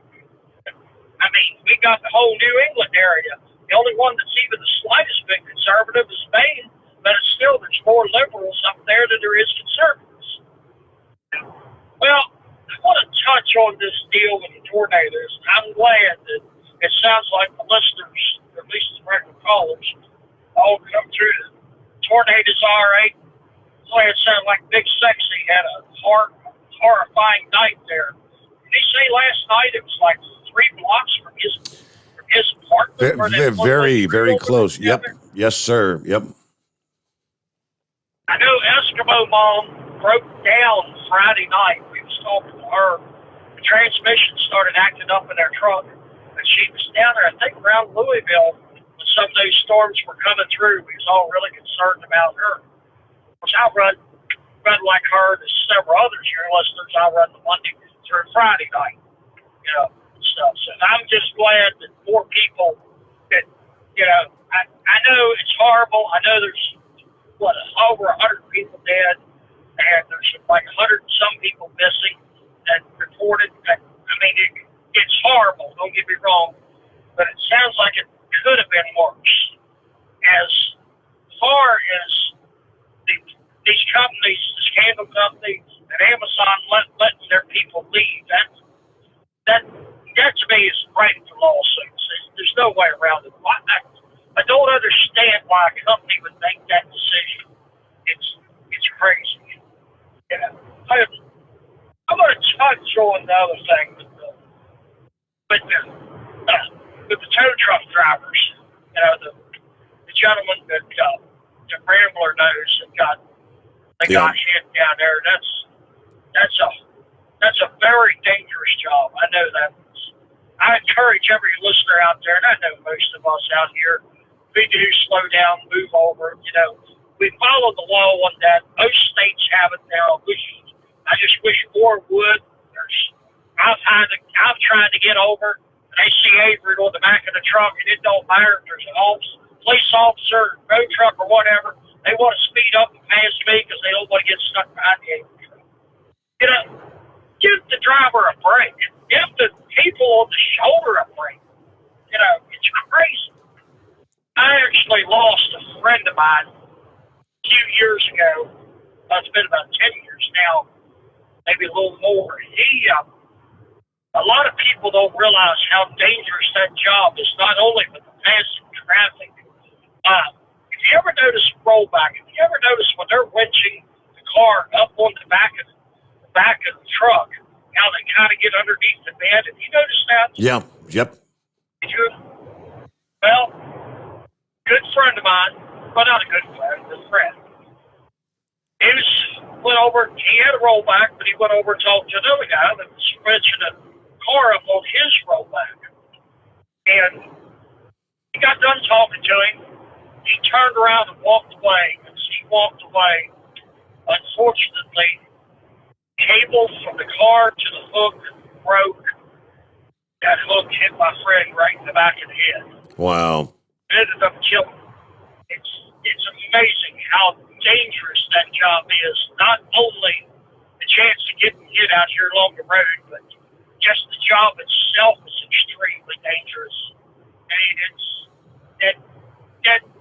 I mean, we got the whole New England area. The only one that's even the slightest bit conservative is Maine, but it's still, there's more liberals up there than there is conservatives. Well, I want to touch on this deal with the tornadoes. I'm glad that it sounds like the listeners, or at least the regular callers, all come through the tornadoes all right. Boy, it sounded like Big Sexy had a horrifying night there. Did he say last night it was like 3 blocks from his apartment? Very, very close. Yep. Yes, sir. Yep. I know Eskimo Mom broke down Friday night. We was talking to her. The transmission started acting up in their truck, and she was down there, I think around Louisville, when some of those storms were coming through. We was all really concerned about her. Which I run like her, there's several others your listeners. I run the Monday through Friday night, and stuff. So I'm just glad that more people that, I know it's horrible. I know there's, over 100 people dead, and there's like 100 and some people missing that reported. It's horrible, don't get me wrong, but it sounds like it could have been worse. As far as these companies, this cable company and Amazon letting their people leave, that to me is right for lawsuits. There's no way around it. I don't understand why a company would make that decision. It's crazy. I'm going to touch on the other thing with the tow truck drivers. The gentleman that the Rambler knows that got hit down there. That's a very dangerous job. I know that. I encourage every listener out there, and I know most of us out here, we do slow down, move over. We follow the law on that. Most states have it now. I just wish more would. I've tried to get over, and they see Avery on the back of the truck, and it don't matter if there's an police officer, road truck, or whatever. They want to speed up and pass me because they don't want to get stuck behind the Avery truck. Give the driver a break. Give the people on the shoulder a break. It's crazy. I actually lost a friend of mine a few years ago. It's been about 10 years now, maybe a little more. A lot of people don't realize how dangerous that job is, not only with the passing traffic. If you ever notice rollback, if you ever notice when they're winching the car up on the back of the truck, how they kind of get underneath the bed, have you noticed that? Yeah, yep. Did you? Well, good friend of mine, well, not a good friend, a friend. He had a rollback, but he went over and talked to another guy that was winching a car up on his rollback. And he got done talking to him. He turned around and walked away. As he walked away, unfortunately, cable from the car to the hook broke. That hook hit my friend right in the back of the head. Wow. It ended up killing him. It's amazing how dangerous that job is. Not only the chance to get out here along the road, but just the job itself is extremely dangerous.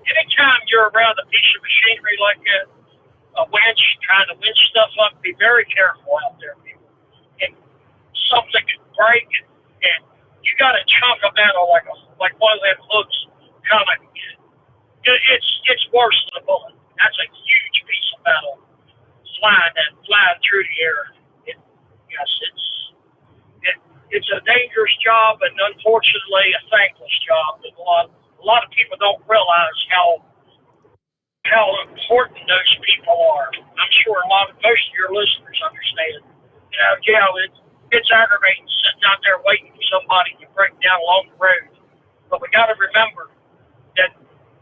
Anytime you're around a piece of machinery like that, a winch, trying to winch stuff up, be very careful out there, people. And something could break, and you got a chunk of metal like one of them hooks coming. It's worse than a bullet. That's a huge piece of metal flying through the air. It's a dangerous job, and unfortunately a thankless job. A lot of people don't realize how important those people are. I'm sure most of your listeners understand. It's aggravating sitting out there waiting for somebody to break down along the road. But we got to remember that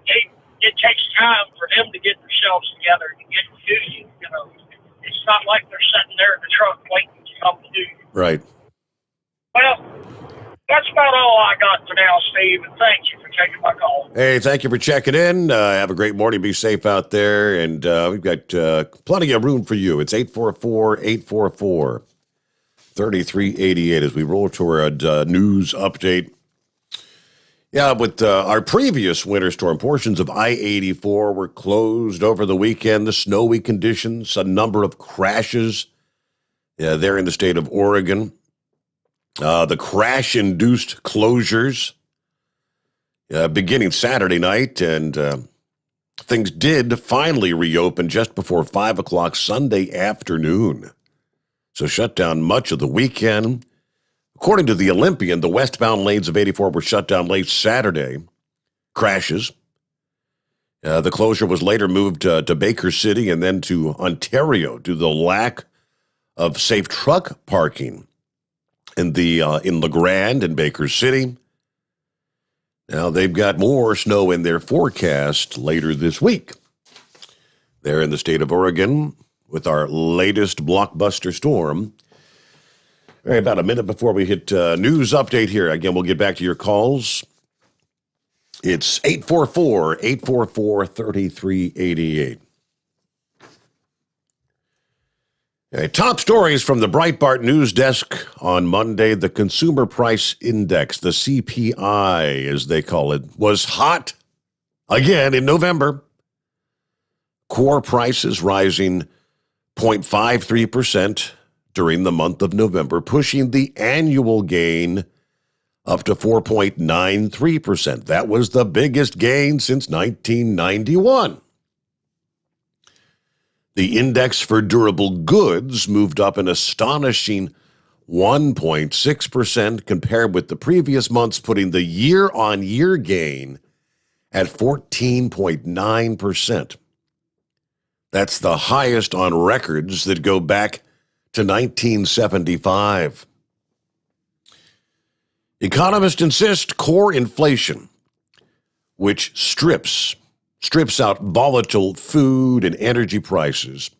it takes time for them to get themselves together to get to you. It's not like they're sitting there in the truck waiting to come to you. Right. Well, that's about all I got for now, Steve, and thank you for taking my call. Hey, thank you for checking in. Have a great morning. Be safe out there. And we've got plenty of room for you. It's 844-844-3388 as we roll toward a news update. Yeah, with our previous winter storm, portions of I-84 were closed over the weekend. The snowy conditions, a number of crashes there in the state of Oregon. The crash-induced closures beginning Saturday night, and things did finally reopen just before 5 o'clock Sunday afternoon. So shut down much of the weekend. According to the Olympian, the westbound lanes of 84 were shut down late Saturday. Crashes. The closure was later moved to Baker City and then to Ontario due to the lack of safe truck parking in LeGrand and Baker City. Now, they've got more snow in their forecast later this week. They're in the state of Oregon with our latest blockbuster storm. All right, about a minute before we hit news update here. Again, we'll get back to your calls. It's 844-844-3388. Okay, top stories from the Breitbart News Desk on Monday. The Consumer Price Index, the CPI, as they call it, was hot again in November. Core prices rising 0.53% during the month of November, pushing the annual gain up to 4.93%. That was the biggest gain since 1991. The index for durable goods moved up an astonishing 1.6% compared with the previous months, putting the year-on-year gain at 14.9%. That's the highest on records that go back to 1975. Economists insist core inflation, which strips out volatile food and energy prices,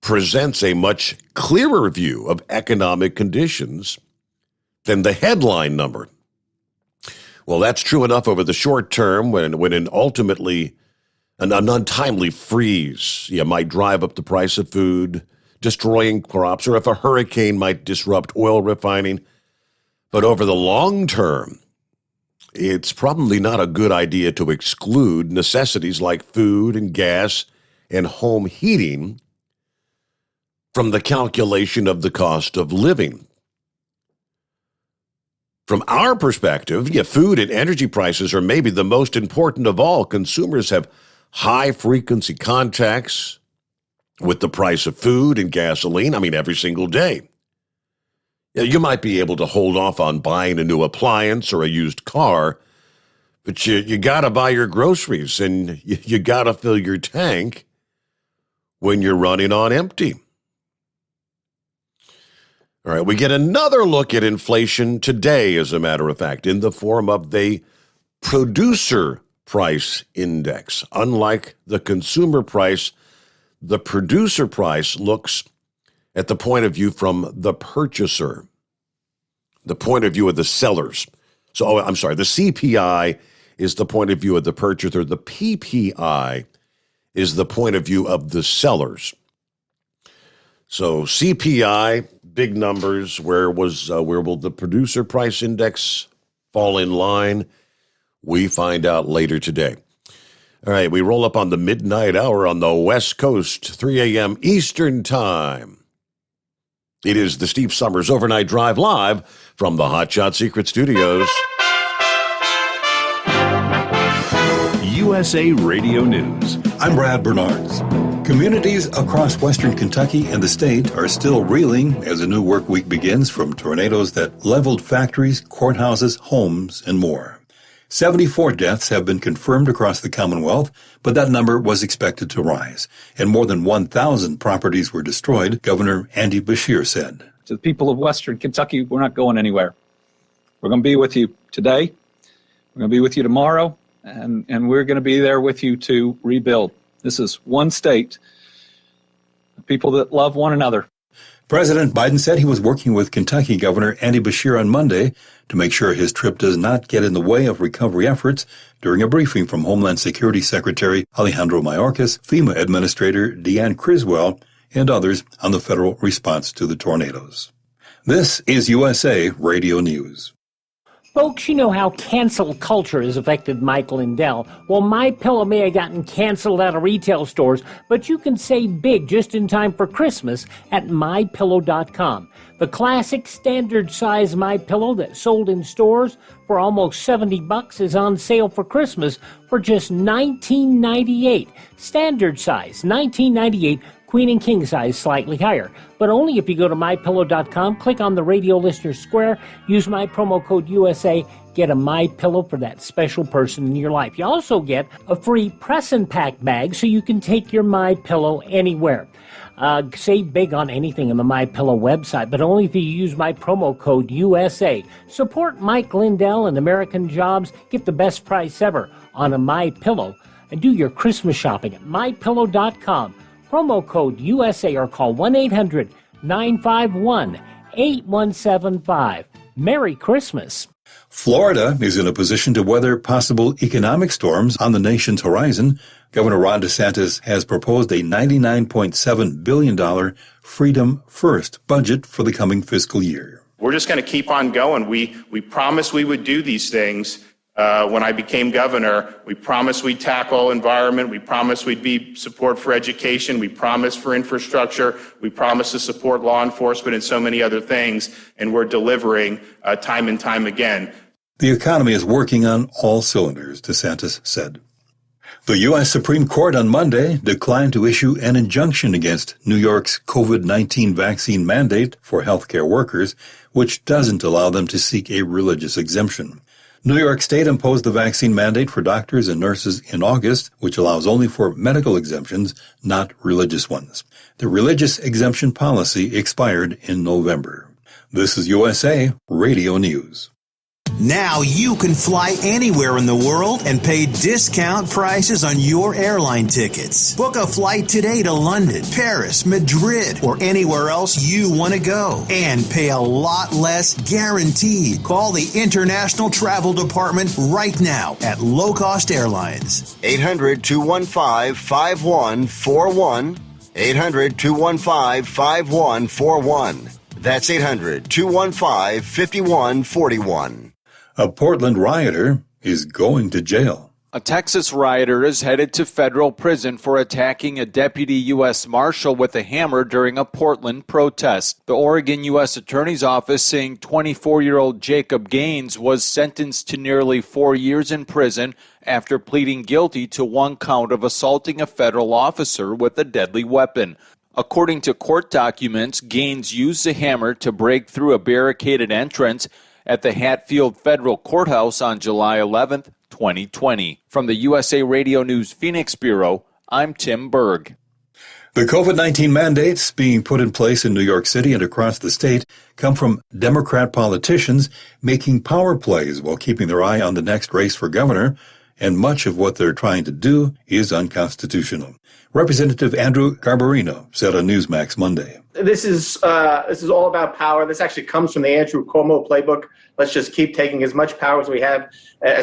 presents a much clearer view of economic conditions than the headline number. Well, that's true enough over the short term when an untimely freeze might drive up the price of food, destroying crops, or if a hurricane might disrupt oil refining. But over the long term, it's probably not a good idea to exclude necessities like food and gas and home heating from the calculation of the cost of living. From our perspective, food and energy prices are maybe the most important of all. Consumers have high-frequency contacts with the price of food and gasoline, every single day. You might be able to hold off on buying a new appliance or a used car, but you got to buy your groceries and you got to fill your tank when you're running on empty. All right, we get another look at inflation today, as a matter of fact, in the form of the producer price index. Unlike the consumer price, the producer price looks at the point of view from the purchaser, the point of view of the sellers. The CPI is the point of view of the purchaser. The PPI is the point of view of the sellers. So CPI, big numbers. Where will the producer price index fall in line? We find out later today. All right, we roll up on the midnight hour on the West Coast, 3 a.m. Eastern Time. It is the Steve Sommers Overnight Drive live from the Hot Shot Secret Studios. USA Radio News. I'm Brad Bernards. Communities across western Kentucky and the state are still reeling as a new work week begins from tornadoes that leveled factories, courthouses, homes, and more. 74 deaths have been confirmed across the Commonwealth, but that number was expected to rise, and more than 1,000 properties were destroyed, Governor Andy Beshear said. To the people of western Kentucky, we're not going anywhere. We're going to be with you today. We're going to be with you tomorrow, and we're going to be there with you to rebuild. This is one state, people that love one another. President Biden said he was working with Kentucky Governor Andy Beshear on Monday to make sure his trip does not get in the way of recovery efforts during a briefing from Homeland Security Secretary Alejandro Mayorkas, FEMA Administrator Deanne Criswell, and others on the federal response to the tornadoes. This is USA Radio News. Folks, you know how cancel culture has affected Mike Lindell. Well, MyPillow may have gotten canceled out of retail stores, but you can save big just in time for Christmas at MyPillow.com. The classic standard size MyPillow that sold in stores for almost $70 is on sale for Christmas for just $19.98. Standard size, $19.98. queen and king size slightly higher. But only if you go to MyPillow.com, click on the radio listener square, use my promo code USA, get a MyPillow for that special person in your life. You also get a free press and pack bag so you can take your MyPillow anywhere. Save big on anything on the MyPillow website, but only if you use my promo code USA. Support Mike Lindell and American Jobs. Get the best price ever on a MyPillow. And do your Christmas shopping at MyPillow.com. Promo code USA or call 1-800-951-8175. Merry Christmas. Florida is in a position to weather possible economic storms on the nation's horizon. Governor Ron DeSantis has proposed a $99.7 billion Freedom First budget for the coming fiscal year. We're just going to keep on going. We promised we would do these things. When I became governor, we promised we'd tackle environment. We promised we'd be support for education. We promised for infrastructure. We promised to support law enforcement and so many other things. And we're delivering time and time again. The economy is working on all cylinders, DeSantis said. The U.S. Supreme Court on Monday declined to issue an injunction against New York's COVID-19 vaccine mandate for healthcare workers, which doesn't allow them to seek a religious exemption. New York State imposed the vaccine mandate for doctors and nurses in August, which allows only for medical exemptions, not religious ones. The religious exemption policy expired in November. This is USA Radio News. Now you can fly anywhere in the world and pay discount prices on your airline tickets. Book a flight today to London, Paris, Madrid, or anywhere else you want to go. And pay a lot less guaranteed. Call the International Travel Department right now at Low Cost Airlines. 800-215-5141. 800-215-5141. That's 800-215-5141. A Portland rioter is going to jail. A Texas rioter is headed to federal prison for attacking a deputy U.S. Marshal with a hammer during a Portland protest. The Oregon U.S. Attorney's Office saying 24-year-old Jacob Gaines was sentenced to nearly 4 years in prison after pleading guilty to one count of assaulting a federal officer with a deadly weapon. According to court documents, Gaines used the hammer to break through a barricaded entrance at the Hatfield Federal Courthouse on July 11th, 2020. From the USA Radio News Phoenix Bureau, I'm Tim Berg. The COVID-19 mandates being put in place in New York City and across the state come from Democrat politicians making power plays while keeping their eye on the next race for governor, and much of what they're trying to do is unconstitutional. Representative Andrew Garbarino said on Newsmax Monday. This is all about power. This actually comes from the Andrew Cuomo playbook. Let's just keep taking as much power as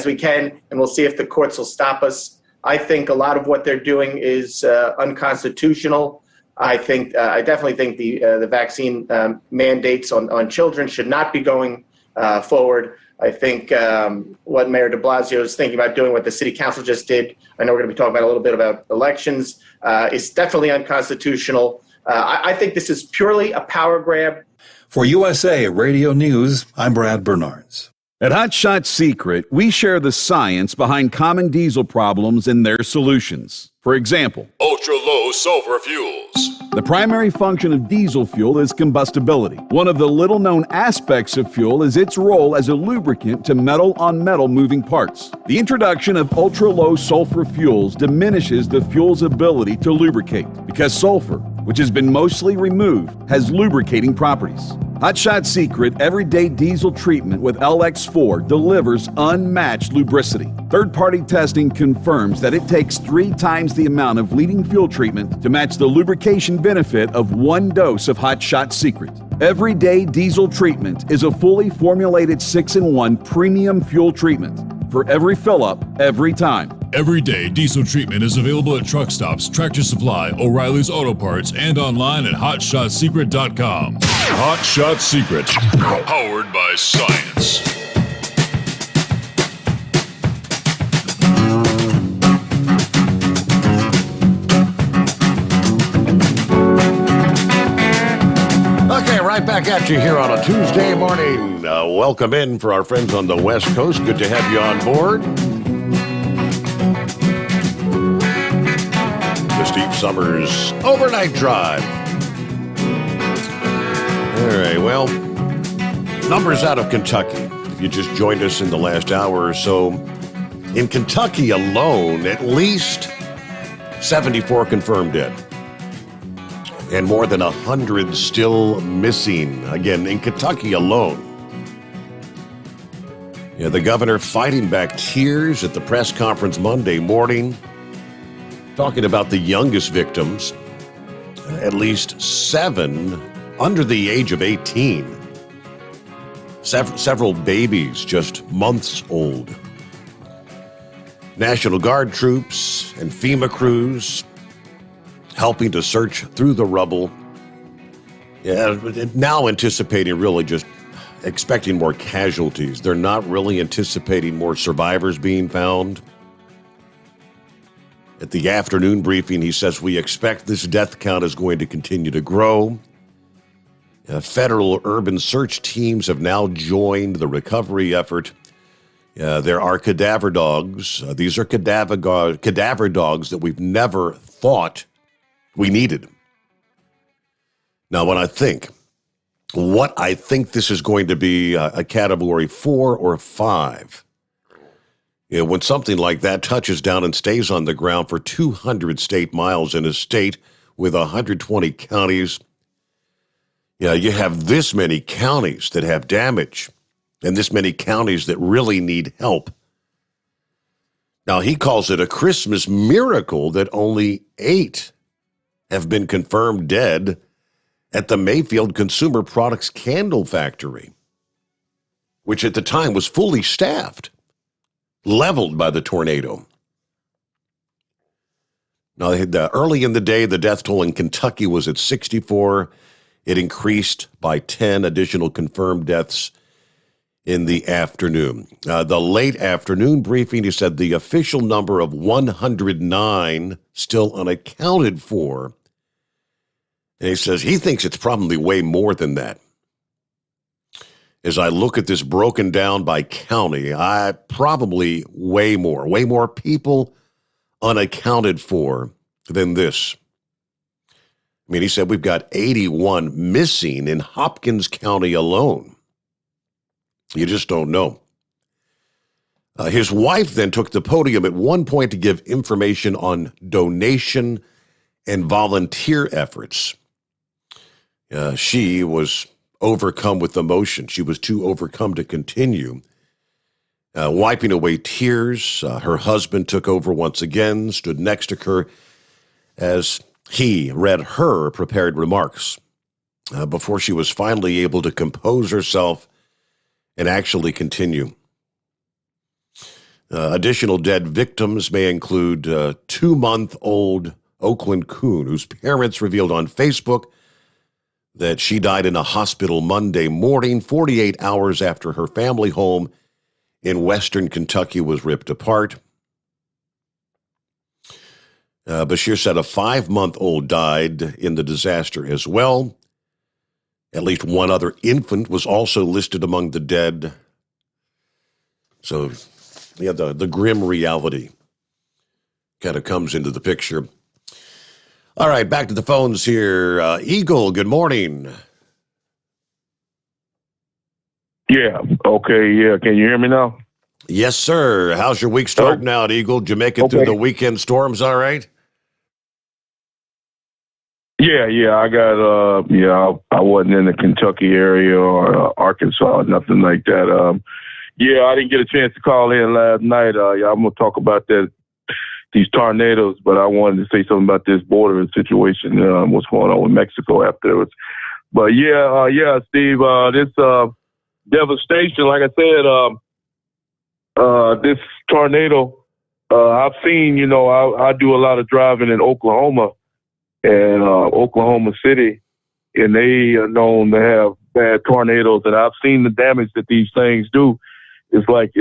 we can, and we'll see if the courts will stop us. I think a lot of what they're doing is unconstitutional. I definitely think the vaccine mandates on children should not be going forward. I think what Mayor de Blasio is thinking about doing, what the city council just did, I know we're going to be talking about a little bit about elections, is definitely unconstitutional. I think this is purely a power grab. For USA Radio News, I'm Brad Bernards. At Hot Shot Secret, we share the science behind common diesel problems and their solutions. For example, ultra-low sulfur fuels. The primary function of diesel fuel is combustibility. One of the little-known aspects of fuel is its role as a lubricant to metal-on-metal moving parts. The introduction of ultra-low sulfur fuels diminishes the fuel's ability to lubricate because sulfur, which has been mostly removed, has lubricating properties. Hot Shot Secret Everyday Diesel Treatment with LX4 delivers unmatched lubricity. Third-party testing confirms that it takes 3 times the amount of leading fuel treatment to match the lubrication benefit of 1 dose of Hot Shot Secret. Everyday Diesel Treatment is a fully formulated 6-in-1 premium fuel treatment for every fill-up, every time. Everyday Diesel Treatment is available at truck stops, Tractor Supply, O'Reilly's Auto Parts, and online at HotShotSecret.com. Hot Shot Secret. Powered by science. Okay, right back at you here on a Tuesday morning. Welcome in for our friends on the West Coast. Good to have you on board. The Steve Sommers Overnight Drive. All right, well, numbers out of Kentucky. If you just joined us in the last hour or so, in Kentucky alone, at least 74 confirmed dead. And more than 100 still missing. Again, in Kentucky alone. Yeah, the governor fighting back tears at the press conference Monday morning, talking about the youngest victims, at least 7 under the age of 18. Several babies just months old. National Guard troops and FEMA crews helping to search through the rubble. Yeah, now anticipating really just expecting more casualties. They're not really anticipating more survivors being found. At the afternoon briefing, he says, we expect this death count is going to continue to grow. Federal urban search teams have now joined the recovery effort. There are cadaver dogs. These are cadaver dogs that we've never thought we needed. Now, what I think this is going to be a category 4 or 5. When something like that touches down and stays on the ground for 200 state miles in a state with 120 counties, you have this many counties that have damage and this many counties that really need help. Now, he calls it a Christmas miracle that only 8 have been confirmed dead at the Mayfield Consumer Products Candle Factory, which at the time was fully staffed, leveled by the tornado. Now, early in the day, the death toll in Kentucky was at 64. It increased by 10 additional confirmed deaths in the afternoon. The late afternoon briefing, he said the official number of 109 still unaccounted for. And he says he thinks it's probably way more than that. As I look at this broken down by county, probably way more people unaccounted for than this. I mean, he said we've got 81 missing in Hopkins County alone. You just don't know. His wife then took the podium at one point to give information on donation and volunteer efforts. She was overcome with emotion. She was too overcome to continue. Wiping away tears, her husband took over once again, stood next to her as he read her prepared remarks before she was finally able to compose herself and actually continue. Additional dead victims may include 2-month-old Oakland coon, whose parents revealed on Facebook that she died in a hospital Monday morning, 48 hours after her family home in western Kentucky was ripped apart. Bashir said a 5-month-old died in the disaster as well. At least one other infant was also listed among the dead. So, the grim reality kind of comes into the picture. All right, back to the phones here. Eagle, good morning. Yeah, okay, yeah. Can you hear me now? Yes, sir. How's your week starting out, Eagle? Did you make it through the weekend storms all right? Yeah, I got, I wasn't in the Kentucky area or Arkansas, nothing like that. I didn't get a chance to call in last night. I'm going to talk about these tornadoes, but I wanted to say something about this border situation, what's going on with Mexico afterwards. But Steve, this devastation, like I said, this tornado, I've seen, I do a lot of driving in Oklahoma and Oklahoma City, and they are known to have bad tornadoes, and I've seen the damage that these things do. It's like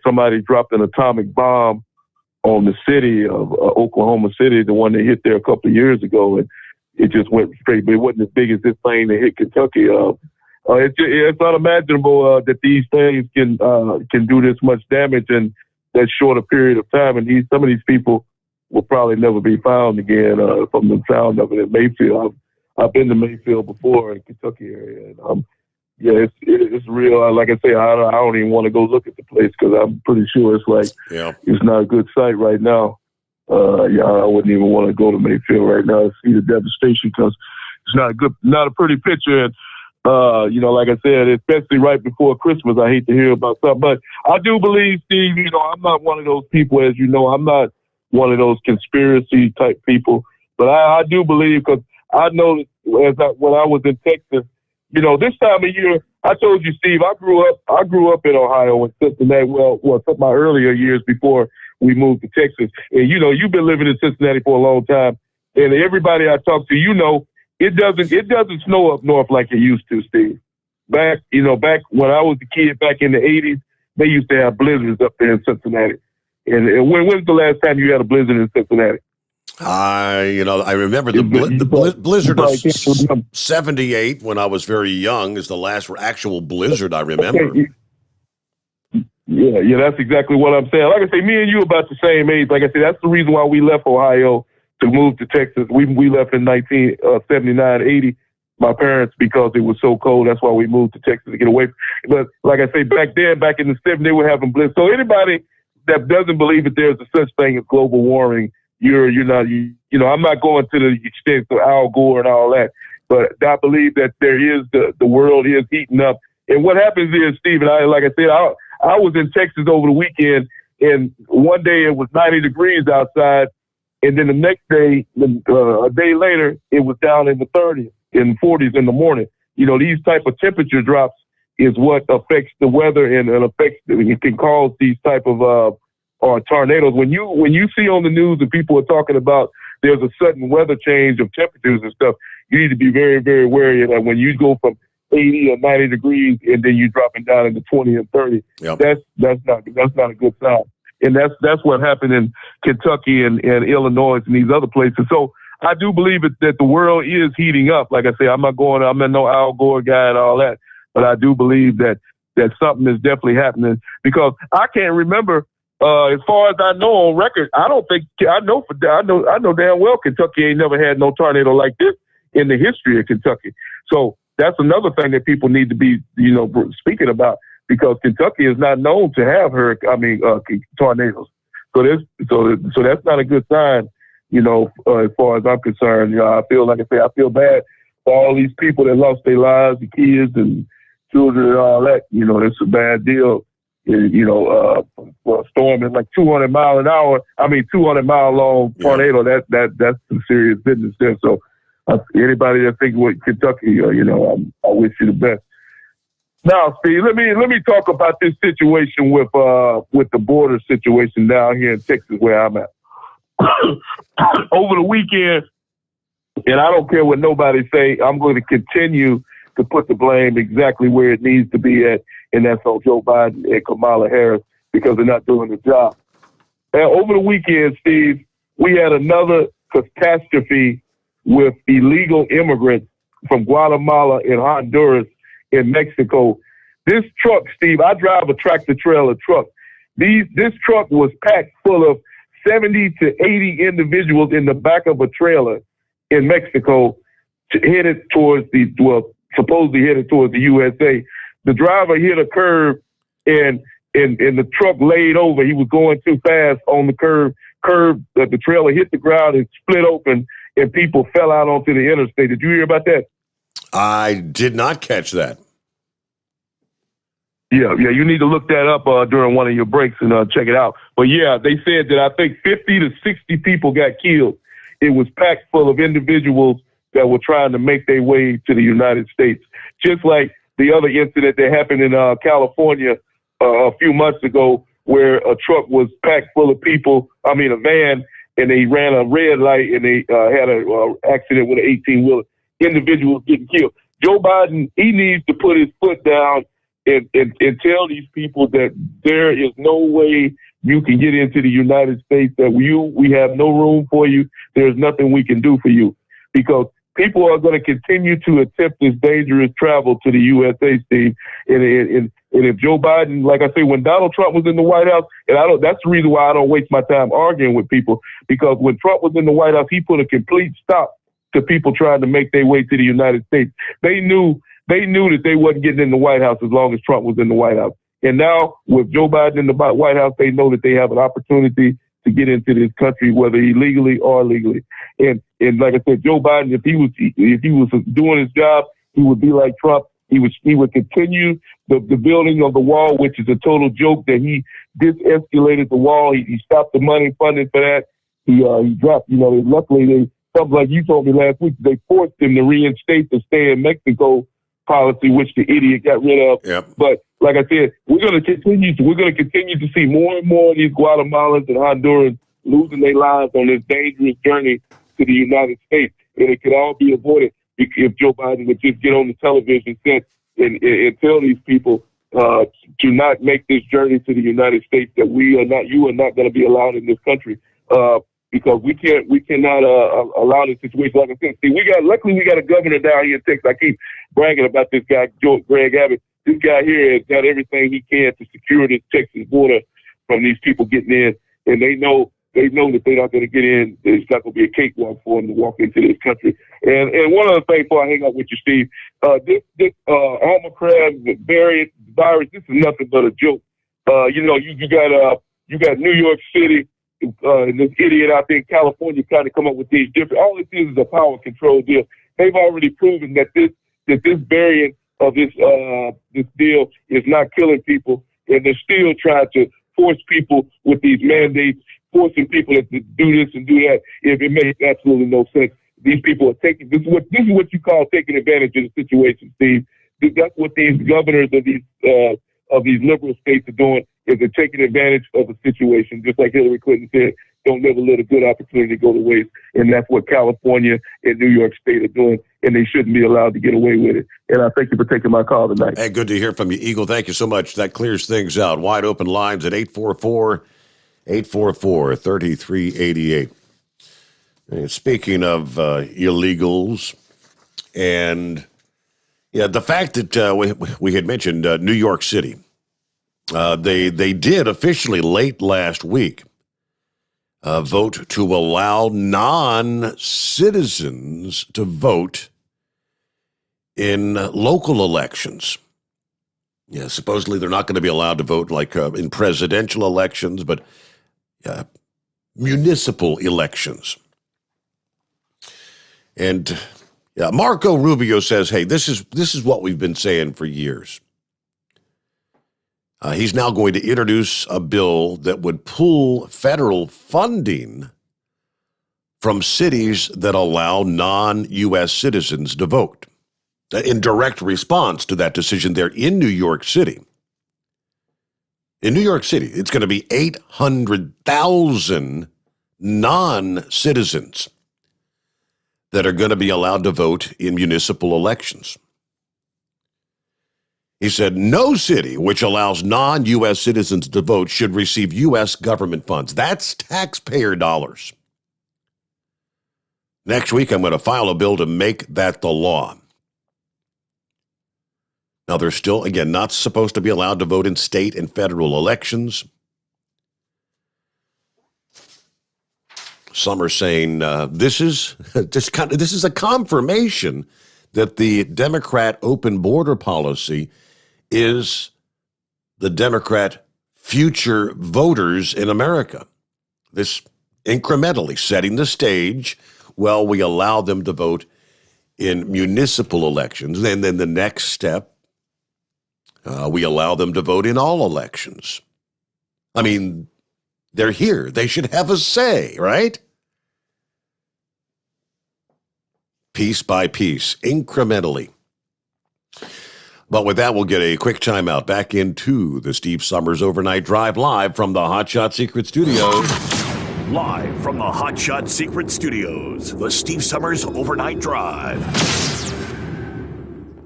somebody dropped an atomic bomb on the city of Oklahoma City, the one that hit there a couple of years ago, and it just went straight. But it wasn't as big as this thing that hit Kentucky. It's unimaginable that these things can do this much damage in that short a period of time. And some of these people will probably never be found again from the sound of it in Mayfield. I've been to Mayfield before in Kentucky area, and yeah, it's real. Like I say, I don't even want to go look at the place because I'm pretty sure it's like it's not a good site right now. I wouldn't even want to go to Mayfield right now to see the devastation because it's not a pretty picture. And like I said, especially right before Christmas, I hate to hear about something. But I do believe, Steve. I'm not one of those people, as you know. I'm not one of those conspiracy type people. But I do believe because I know when I was in Texas. This time of year, I told you, Steve, I grew up in Ohio and Cincinnati. Well, some of my earlier years before we moved to Texas. And, you've been living in Cincinnati for a long time. And everybody I talk to, it doesn't snow up north like it used to, Steve. Back when I was a kid back in the 80s, they used to have blizzards up there in Cincinnati. And when's the last time you had a blizzard in Cincinnati? I remember the blizzard of 78 when I was very young is the last actual blizzard I remember. Yeah, that's exactly what I'm saying. Like I say, me and you about the same age. Like I say, that's the reason why we left Ohio to move to Texas. We left in 1979, 80. My parents, because it was so cold, that's why we moved to Texas to get away. But like I say, back in the 70s, they were having blizzards. So anybody that doesn't believe that there's a such thing as global warming, you're not, I'm not going to the extent of Al Gore and all that, but I believe that there is the world is heating up. And what happens is, Steve, and I was in Texas over the weekend, and one day it was 90 degrees outside, and then the next day, a day later, it was down in the 30s, in 40s in the morning. These type of temperature drops is what affects the weather and it can cause these type of tornadoes. When you see on the news and people are talking about there's a sudden weather change of temperatures and stuff, you need to be very, very wary of that. When you go from 80 or 90 degrees and then you're dropping down into 20 and 30, that's not a good sign. And that's what happened in Kentucky and Illinois and these other places. So I do believe that the world is heating up. Like I say, I'm not no Al Gore guy and all that, but I do believe that something is definitely happening because I can't remember. As far as I know on record, I know damn well Kentucky ain't never had no tornado like this in the history of Kentucky. So that's another thing that people need to be, speaking about because Kentucky is not known to have tornadoes. So that's not a good sign, as far as I'm concerned. I feel bad for all these people that lost their lives, the kids and children and all that. It's a bad deal. For a storm is like 200 mile long tornado. That's some serious business there. So anybody that thinks with Kentucky, I wish you the best. Now, Steve, let me talk about this situation with the border situation down here in Texas where I'm at. Over the weekend, and I don't care what nobody say, I'm going to continue to put the blame exactly where it needs to be at, and that's on Joe Biden and Kamala Harris because they're not doing the job. And over the weekend, Steve, we had another catastrophe with illegal immigrants from Guatemala and Honduras in Mexico. This truck, Steve, I drive a tractor-trailer truck. This truck was packed full of 70 to 80 individuals in the back of a trailer in Mexico headed towards supposedly headed towards the USA. The driver hit a curb and the truck laid over. He was going too fast on the curb. The trailer hit the ground and split open and people fell out onto the interstate. Did you hear about that? I did not catch that. Yeah, you need to look that up during one of your breaks and check it out. But yeah, they said that I think 50 to 60 people got killed. It was packed full of individuals that were trying to make their way to the United States. Just like the other incident that happened in California a few months ago where a truck was packed full of people, a van, and they ran a red light and they had an accident with an 18-wheeler. Individuals getting killed. Joe Biden, he needs to put his foot down and tell these people that there is no way you can get into the United States, that we have no room for you. There's nothing we can do for you because people are going to continue to attempt this dangerous travel to the USA, Steve. And if Joe Biden, like I say, when Donald Trump was in the White House, that's the reason why I don't waste my time arguing with people, because when Trump was in the White House, he put a complete stop to people trying to make their way to the United States. They knew that they wasn't getting in the White House as long as Trump was in the White House. And now with Joe Biden in the White House, they know that they have an opportunity to get into this country, whether illegally or legally. And like I said, Joe Biden, if he was doing his job, he would be like Trump. He would continue the building of the wall, which is a total joke that he de-escalated the wall. He stopped the money funding for that. He dropped, luckily something like you told me last week, they forced him to reinstate the stay in Mexico policy, which the idiot got rid of. Yep. But like I said, we're going to continue to see more and more of these Guatemalans and Hondurans losing their lives on this dangerous journey to the United States. And it could all be avoided if Joe Biden would just get on the television set and tell these people to not make this journey to the United States, that you are not going to be allowed in this country. Because we cannot allow this situation. Like I said, luckily we got a governor down here in Texas. I keep bragging about this guy, Greg Abbott. This guy here has got everything he can to secure this Texas border from these people getting in, and they know that they're not going to get in. It's not going to be a cakewalk for them to walk into this country. And one other thing before I hang up with you, Steve, this Omicron variant virus, this is nothing but a joke. You got New York City. This idiot out there in California trying to come up with these different. All this is a power control deal. They've already proven that this variant of this deal is not killing people, and they're still trying to force people with these mandates, forcing people to do this and do that. If it makes absolutely no sense, these people are taking this is what you call taking advantage of the situation, Steve. That's what these governors of these liberal states are doing. Is they're taking advantage of a situation, just like Hillary Clinton said, don't never let a good opportunity go to waste. And that's what California and New York State are doing, and they shouldn't be allowed to get away with it. And I thank you for taking my call tonight. Hey, good to hear from you, Eagle. Thank you so much. That clears things out. Wide open lines at 844-3388. And speaking of illegals, and the fact that we had mentioned New York City, they did officially late last week vote to allow non-citizens to vote in local elections. Yeah, supposedly they're not going to be allowed to vote like in presidential elections, but municipal elections. And Marco Rubio says, hey, this is what we've been saying for years. He's now going to introduce a bill that would pull federal funding from cities that allow non-U.S. citizens to vote. In direct response to that decision there in New York City. In New York City, it's going to be 800,000 non-citizens that are going to be allowed to vote in municipal elections. He said, no city which allows non-U.S. citizens to vote should receive U.S. government funds. That's taxpayer dollars. Next week, I'm going to file a bill to make that the law. Now, they're still, again, not supposed to be allowed to vote in state and federal elections. Some are saying this is a confirmation that the Democrat open border policy is the Democrat future voters in America. This incrementally setting the stage. Well, we allow them to vote in municipal elections. And then the next step, we allow them to vote in all elections. I mean, they're here. They should have a say, right? Piece by piece, incrementally. But with that, we'll get a quick timeout. Back into the Steve Sommers Overnight Drive live from the Hot Shot Secret Studios. Live from the Hot Shot Secret Studios, the Steve Sommers Overnight Drive.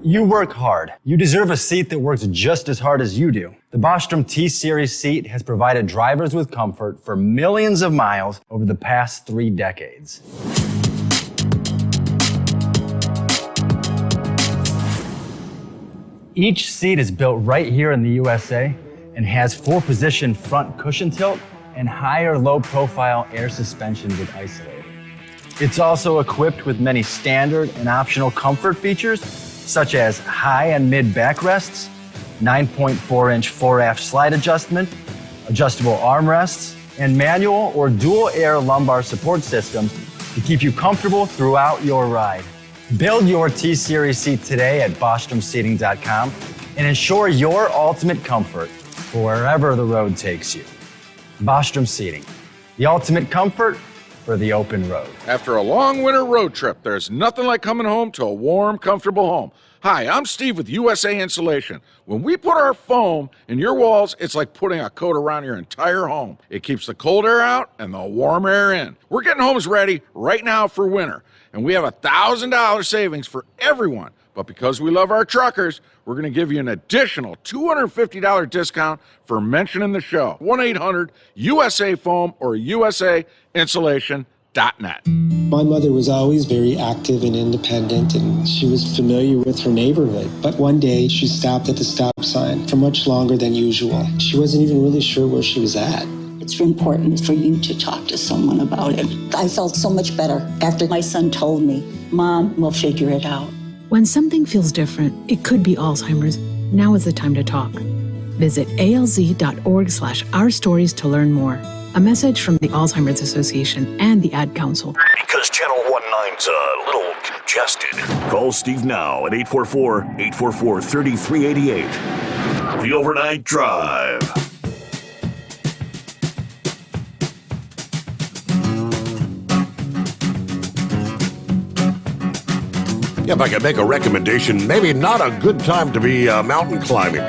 You work hard. You deserve a seat that works just as hard as you do. The Bostrom T-Series seat has provided drivers with comfort for millions of miles over the past 3 decades. Each seat is built right here in the USA and has 4-position front cushion tilt and higher low-profile air suspension with isolator. It's also equipped with many standard and optional comfort features, such as high and mid backrests, 9.4-inch fore-aft slide adjustment, adjustable armrests, and manual or dual air lumbar support systems to keep you comfortable throughout your ride. Build your T-Series seat today at BostromSeating.com and ensure your ultimate comfort for wherever the road takes you. Bostrom Seating, the ultimate comfort for the open road. After a long winter road trip, there's nothing like coming home to a warm, comfortable home. Hi, I'm Steve with USA Insulation. When we put our foam in your walls, it's like putting a coat around your entire home. It keeps the cold air out and the warm air in. We're getting homes ready right now for winter, and we have $1,000 savings for everyone. But because we love our truckers, we're going to give you an additional $250 discount for mentioning the show. 1-800-USA-FOAM or USAinsulation.net. My mother was always very active and independent, and she was familiar with her neighborhood. But one day, she stopped at the stop sign for much longer than usual. She wasn't even really sure where she was at. It's important for you to talk to someone about it. I felt so much better after my son told me, Mom, we'll figure it out. When something feels different, it could be Alzheimer's. Now is the time to talk. Visit alz.org/ourstories to learn more. A message from the Alzheimer's Association and the Ad Council. Because Channel 19's a little congested. Call Steve now at 844-844-3388. The Overnight Drive. Yeah, if I could make a recommendation, maybe not a good time to be mountain climbing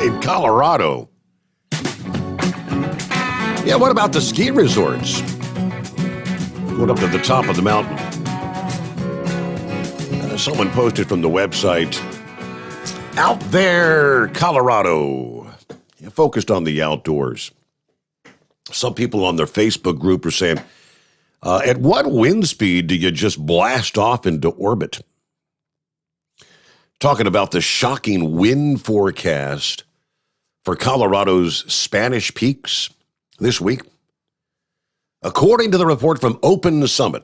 in Colorado. Yeah, what about the ski resorts? Going up to the top of the mountain. Someone posted from the website, Out There, Colorado. Yeah, focused on the outdoors. Some people on their Facebook group are saying, at what wind speed do you just blast off into orbit? Talking about the shocking wind forecast for Colorado's Spanish Peaks this week. According to the report from Open Summit,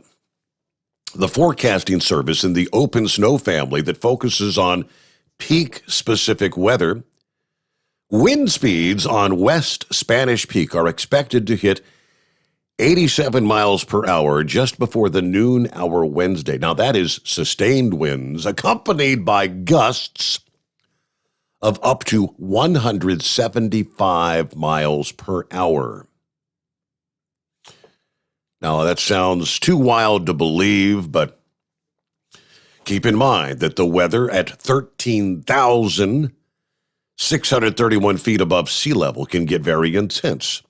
the forecasting service in the Open Snow family that focuses on peak-specific weather, wind speeds on West Spanish Peak are expected to hit 87 miles per hour just before the noon hour Wednesday. Now, that is sustained winds accompanied by gusts of up to 175 miles per hour. Now, that sounds too wild to believe, but keep in mind that the weather at 13,631 feet above sea level can get very intense.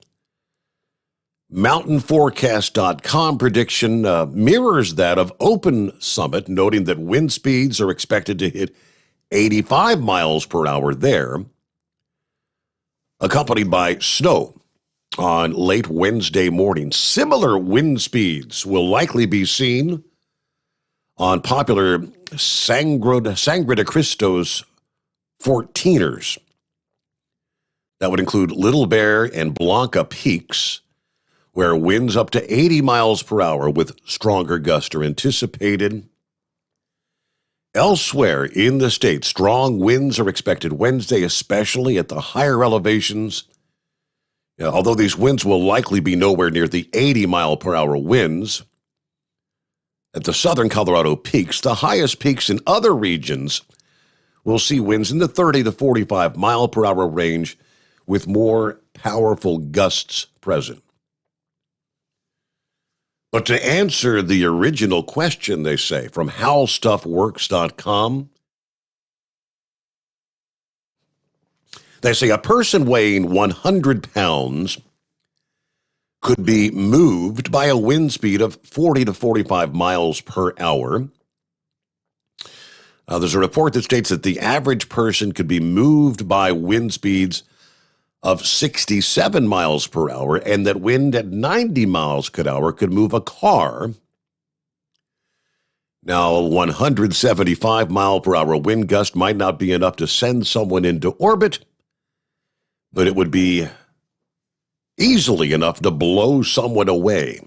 MountainForecast.com prediction mirrors that of Open Summit, noting that wind speeds are expected to hit 85 miles per hour there, accompanied by snow on late Wednesday morning. Similar wind speeds will likely be seen on popular Sangre de Cristo's 14ers. That would include Little Bear and Blanca Peaks, where winds up to 80 miles per hour with stronger gusts are anticipated. Elsewhere in the state, strong winds are expected Wednesday, especially at the higher elevations. Although these winds will likely be nowhere near the 80 mile per hour winds. At the southern Colorado peaks, the highest peaks in other regions will see winds in the 30 to 45 mile per hour range with more powerful gusts present. But to answer the original question, they say, from HowStuffWorks.com, they say a person weighing 100 pounds could be moved by a wind speed of 40 to 45 miles per hour. There's a report that states that the average person could be moved by wind speeds of 67 miles per hour, and that wind at 90 miles per hour could move a car. Now, 175 mile per hour wind gust might not be enough to send someone into orbit, but it would be easily enough to blow someone away.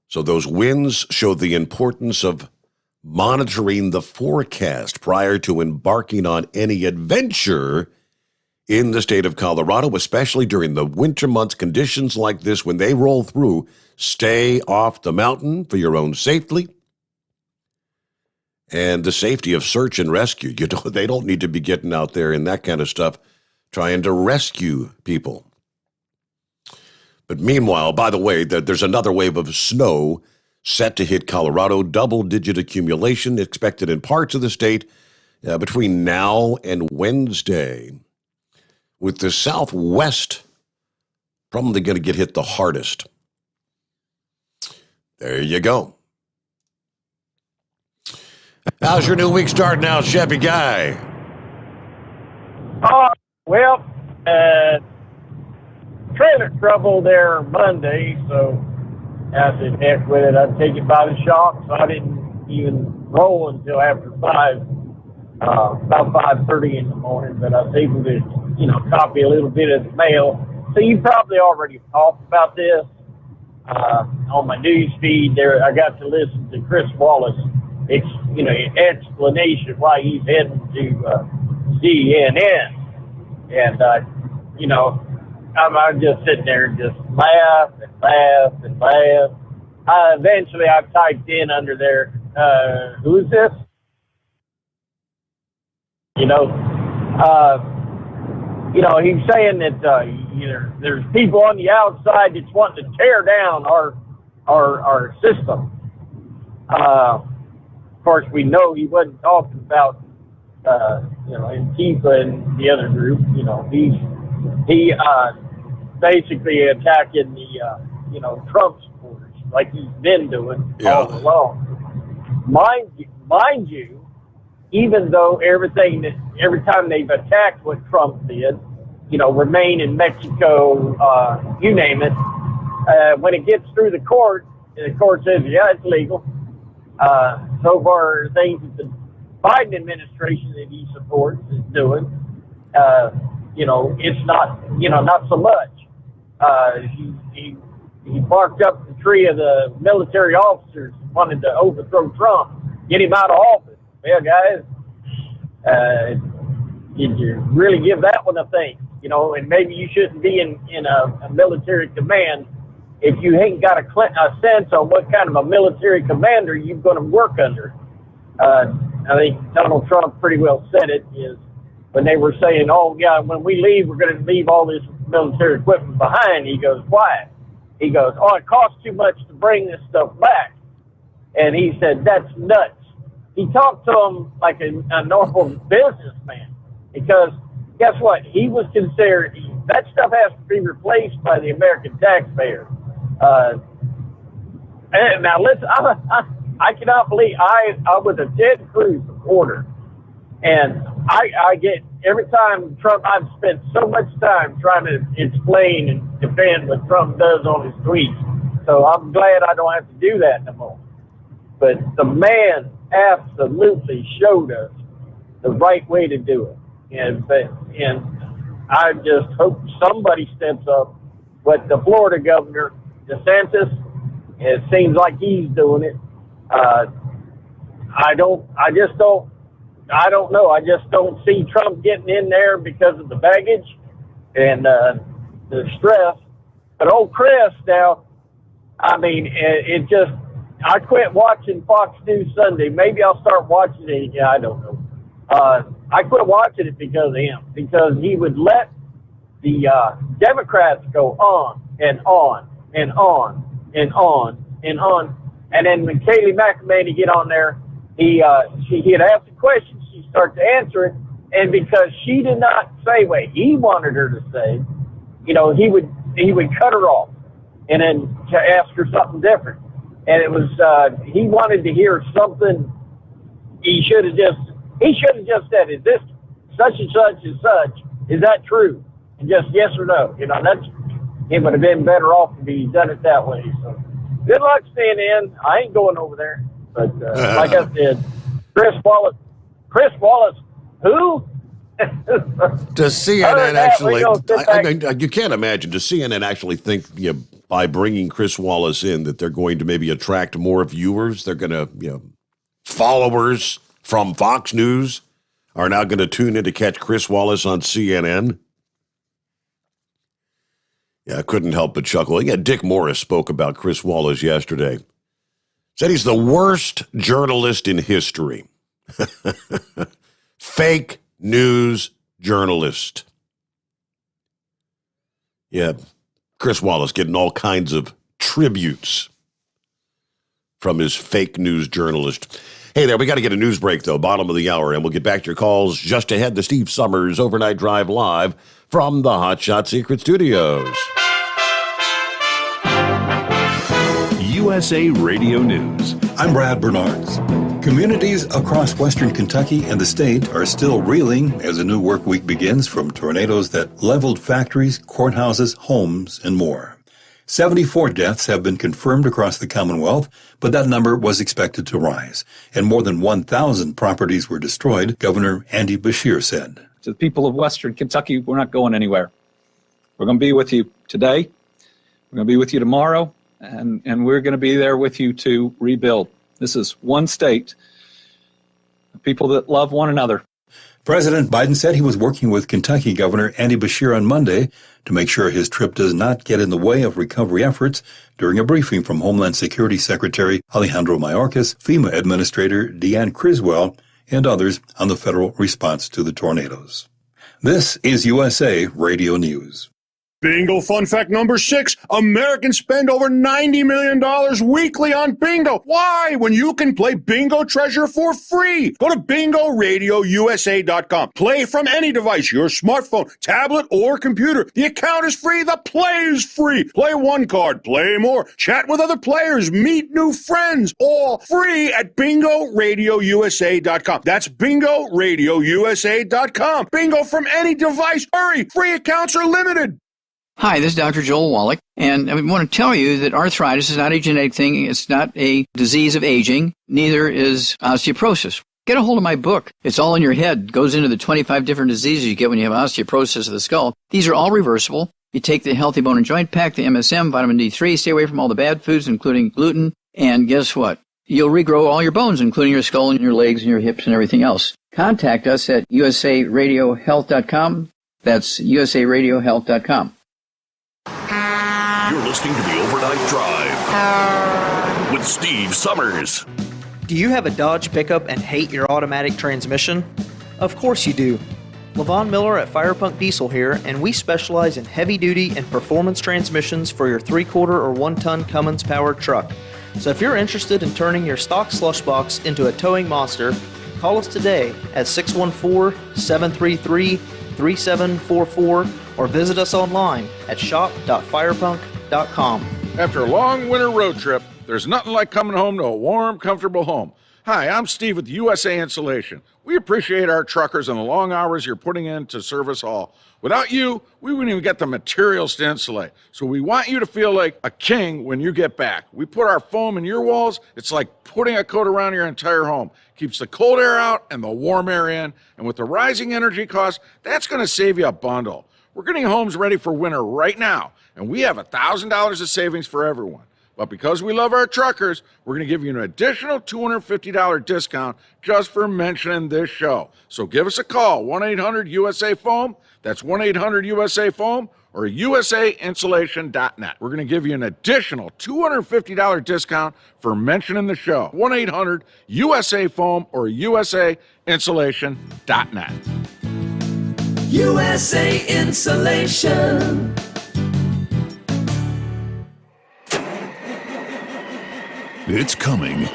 So those winds show the importance of monitoring the forecast prior to embarking on any adventure in the state of Colorado, especially during the winter months. Conditions like this, when they roll through, stay off the mountain for your own safety and the safety of search and rescue. They don't need to be getting out there in that kind of stuff trying to rescue people. But meanwhile, by the way, there's another wave of snow set to hit Colorado, double-digit accumulation expected in parts of the state between now and Wednesday, with the Southwest probably going to get hit the hardest. There you go. How's your new week starting out, Chevy Guy? Well, trailer trouble there Monday, so I said, heck with it. I'd take it by the shop, so I didn't even roll until after 5, about 5:30 in the morning, but I was able to, copy a little bit of the mail. So you probably already talked about this on my news feed there. I got to listen to Chris Wallace, explanation why he's heading to CNN. And, I'm just sitting there and just laugh and laugh and laugh. Eventually I typed in under there, who is this? He's saying that, there's people on the outside that's wanting to tear down our system. Of course, we know he wasn't talking about, Antifa and the other group. He basically attacking the, Trump supporters like he's been doing all along. Mind you, even though every time they've attacked what Trump did, remain in Mexico, you name it, when it gets through the court, and the court says, yeah, it's legal. So far, things that the Biden administration that he supports is doing, it's not so much. He barked up the tree of the military officers who wanted to overthrow Trump, get him out of office. Well, guys, did you really give that one a think? And maybe you shouldn't be in a military command if you ain't got a sense on what kind of a military commander you're going to work under. I think Donald Trump pretty well said it, is when they were saying, oh, yeah, when we leave, we're going to leave all this military equipment behind. He goes, why? He goes, oh, it costs too much to bring this stuff back. And he said, that's nuts. He talked to him like a normal businessman, because guess what? He was considered, that stuff has to be replaced by the American taxpayer. And now listen, I cannot believe I was a Ted Cruz supporter, and I get every time Trump, I've spent so much time trying to explain and defend what Trump does on his tweets. So I'm glad I don't have to do that no more. But the man absolutely showed us the right way to do it. And I just hope somebody steps up. But the Florida governor, DeSantis, it seems like he's doing it. I don't know. I just don't see Trump getting in there because of the baggage and the stress. But old Chris now, I mean, I quit watching Fox News Sunday. Maybe I'll start watching it again. I don't know. I quit watching it because of him, because he would let the Democrats go on and on and on and on and on. And then when Kayleigh McEnany get on there, he'd ask a question, she'd start to answer it, and because she did not say what he wanted her to say, he would cut her off and then to ask her something different. And it was he wanted to hear something. He should have just said, "Is this such and such and such? Is that true?" And just yes or no. It would have been better off if he'd done it that way. So Good luck staying in. I ain't going over there. But like I said, Chris Wallace, who? Does CNN actually? I mean, you can't imagine. Does CNN actually think by bringing Chris Wallace in that they're going to maybe attract more viewers? They're going to, followers from Fox News are now going to tune in to catch Chris Wallace on CNN. Yeah, I couldn't help but chuckle. Yeah, Dick Morris spoke about Chris Wallace yesterday. Said he's the worst journalist in history. Fake news journalist. Yeah, Chris Wallace getting all kinds of tributes from his fake news journalist. Hey there, we got to get a news break, though, bottom of the hour, and we'll get back to your calls just ahead. The Steve Sommers Overnight Drive live from the Hot Shot Secret Studios. USA Radio News. I'm Brad Bernards. Communities across western Kentucky and the state are still reeling as a new work week begins from tornadoes that leveled factories, courthouses, homes, and more. 74 deaths have been confirmed across the Commonwealth, but that number was expected to rise, and more than 1,000 properties were destroyed, Governor Andy Beshear said. To the people of western Kentucky, we're not going anywhere. We're going to be with you today. We're going to be with you tomorrow, and we're going to be there with you to rebuild. This is one state, people that love one another. President Biden said he was working with Kentucky Governor Andy Beshear on Monday to make sure his trip does not get in the way of recovery efforts during a briefing from Homeland Security Secretary Alejandro Mayorkas, FEMA Administrator Deanne Criswell, and others on the federal response to the tornadoes. This is USA Radio News. Bingo fun fact number 6. Americans spend over $90 million weekly on bingo. Why? When you can play Bingo Treasure for free. Go to BingoRadioUSA.com. Play from any device, your smartphone, tablet, or computer. The account is free. The play is free. Play one card. Play more. Chat with other players. Meet new friends. All free at BingoRadioUSA.com. That's BingoRadioUSA.com. Bingo from any device. Hurry. Free accounts are limited. Hi, this is Dr. Joel Wallach, and I want to tell you that arthritis is not a genetic thing. It's not a disease of aging. Neither is osteoporosis. Get a hold of my book. It's all in your head. It goes into the 25 different diseases you get when you have osteoporosis of the skull. These are all reversible. You take the Healthy Bone and Joint Pack, the MSM, vitamin D3, stay away from all the bad foods, including gluten, and guess what? You'll regrow all your bones, including your skull and your legs and your hips and everything else. Contact us at usaradiohealth.com. That's usaradiohealth.com. You're listening to the Overnight Drive with Steve Sommers. Do you have a Dodge pickup and hate your automatic transmission? Of course you do. LaVon Miller at Firepunk Diesel here, and we specialize in heavy-duty and performance transmissions for your 3/4 or 1-ton Cummins-powered truck. So if you're interested in turning your stock slush box into a towing monster, call us today at 614-733-3744 or visit us online at shop.firepunk.com. After a long winter road trip, there's nothing like coming home to a warm, comfortable home. Hi, I'm Steve with USA Insulation. We appreciate our truckers and the long hours you're putting in to serve us all. Without you, we wouldn't even get the materials to insulate. So we want you to feel like a king when you get back. We put our foam in your walls. It's like putting a coat around your entire home. Keeps the cold air out and the warm air in. And with the rising energy costs, that's going to save you a bundle. We're getting homes ready for winter right now, and we have $1,000 of savings for everyone. But because we love our truckers, we're going to give you an additional $250 discount just for mentioning this show. So give us a call, 1-800-USA-FOAM. That's 1-800-USA-FOAM or usainsulation.net. We're going to give you an additional $250 discount for mentioning the show, 1-800-USA-FOAM or usainsulation.net. USA Insulation. It's coming.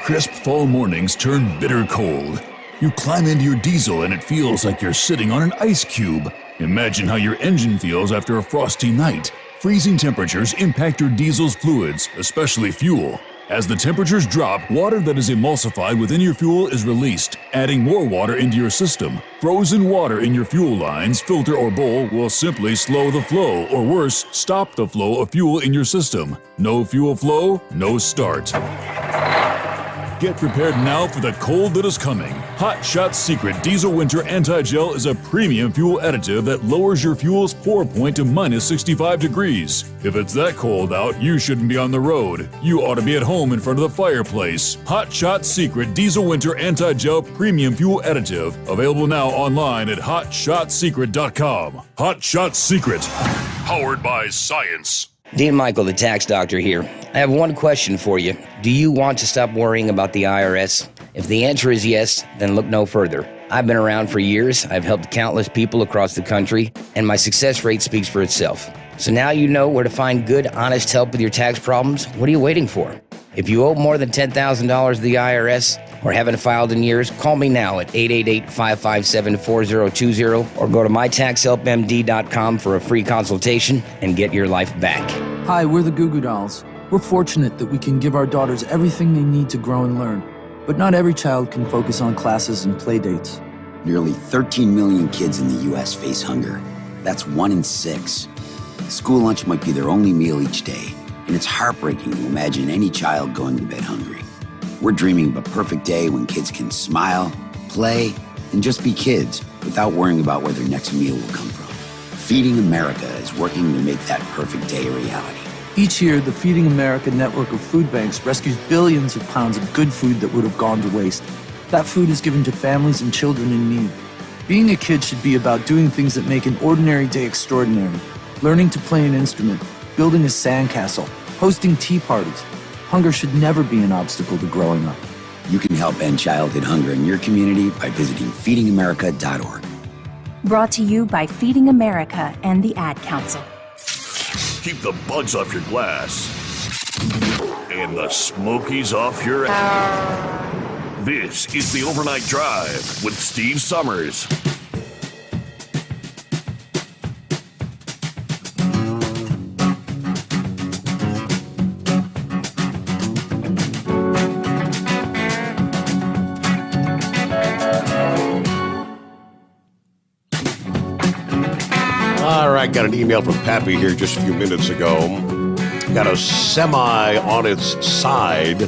Crisp fall mornings turn bitter cold. You climb into your diesel and it feels like you're sitting on an ice cube. Imagine how your engine feels after a frosty night. Freezing temperatures impact your diesel's fluids, especially fuel. As the temperatures drop, water that is emulsified within your fuel is released, adding more water into your system. Frozen water in your fuel lines, filter, or bowl will simply slow the flow, or worse, stop the flow of fuel in your system. No fuel flow, no start. Get prepared now for the cold that is coming. Hot Shot's Secret Diesel Winter Anti-Gel is a premium fuel additive that lowers your fuel's pour point to minus 65 degrees. If it's that cold out, you shouldn't be on the road. You ought to be at home in front of the fireplace. Hot Shot's Secret Diesel Winter Anti-Gel Premium Fuel Additive. Available now online at HotShotSecret.com. Hot Shot Secret. Powered by science. Dean Michael, the tax doctor here. I have one question for you. Do you want to stop worrying about the IRS? If the answer is yes, then look no further. I've been around for years, I've helped countless people across the country, and my success rate speaks for itself. So now you know where to find good, honest help with your tax problems. What are you waiting for? If you owe more than $10,000 to the IRS or haven't filed in years, call me now at 888-557-4020 or go to mytaxhelpmd.com for a free consultation and get your life back. Hi, we're the Goo Goo Dolls. We're fortunate that we can give our daughters everything they need to grow and learn. But not every child can focus on classes and play dates. Nearly 13 million kids in the U.S. face hunger. That's 1 in 6. School lunch might be their only meal each day, and it's heartbreaking to imagine any child going to bed hungry. We're dreaming of a perfect day when kids can smile, play, and just be kids without worrying about where their next meal will come from. Feeding America is working to make that perfect day a reality. Each year, the Feeding America network of food banks rescues billions of pounds of good food that would have gone to waste. That food is given to families and children in need. Being a kid should be about doing things that make an ordinary day extraordinary. Learning to play an instrument, building a sandcastle, hosting tea parties. Hunger should never be an obstacle to growing up. You can help end childhood hunger in your community by visiting feedingamerica.org. Brought to you by Feeding America and the Ad Council. Keep the bugs off your glass and the smokies off your ass. This is the Overnight Drive with Steve Sommers. All right, got an email from Pappy here just a few minutes ago. Got a semi on its side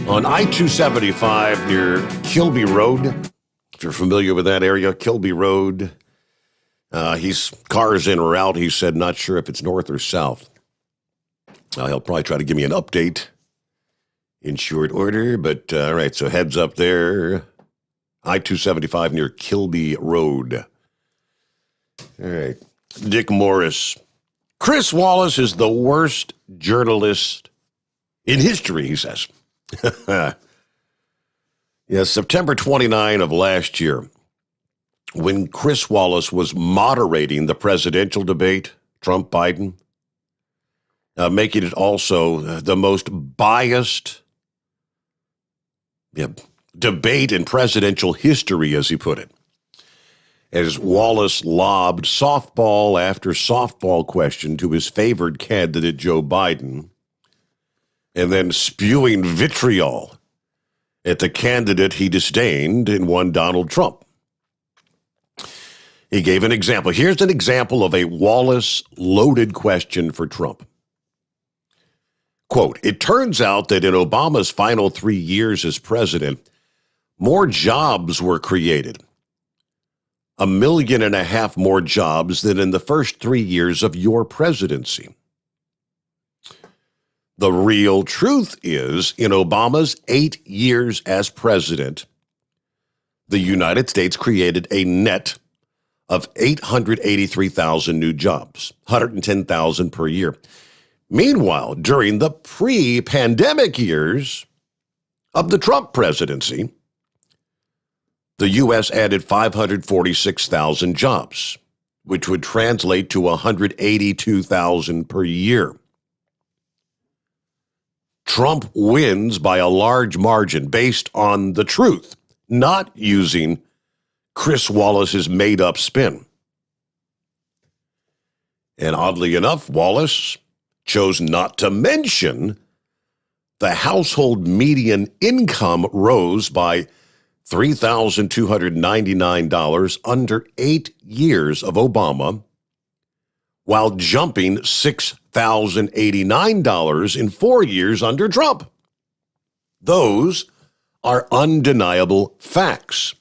on I-275 near Kilby Road. If you're familiar with that area, Kilby Road. His car is en route. He said, not sure if it's north or south. He'll probably try to give me an update in short order. But all right, so heads up there. I-275 near Kilby Road. All right. Dick Morris. Chris Wallace is the worst journalist in history, he says. Yes, September 29 of last year, when Chris Wallace was moderating the presidential debate, Trump-Biden, making it also the most biased debate in presidential history, as he put it. As Wallace lobbed softball after softball question to his favored candidate, Joe Biden, and then spewing vitriol at the candidate he disdained in one Donald Trump. He gave an example. Here's an example of a Wallace loaded question for Trump. Quote, it turns out that in Obama's final 3 years as president, more jobs were created. 1.5 million more jobs than in the first 3 years of your presidency. The real truth is, in Obama's 8 years as president, the United States created a net of 883,000 new jobs, 110,000 per year. Meanwhile, during the pre-pandemic years of the Trump presidency, the U.S. added 546,000 jobs, which would translate to 182,000 per year. Trump wins by a large margin based on the truth, not using Chris Wallace's made-up spin. And oddly enough, Wallace chose not to mention the household median income rose by $3,299 under 8 years of Obama, while jumping $6,089 in 4 years under Trump. Those are undeniable facts.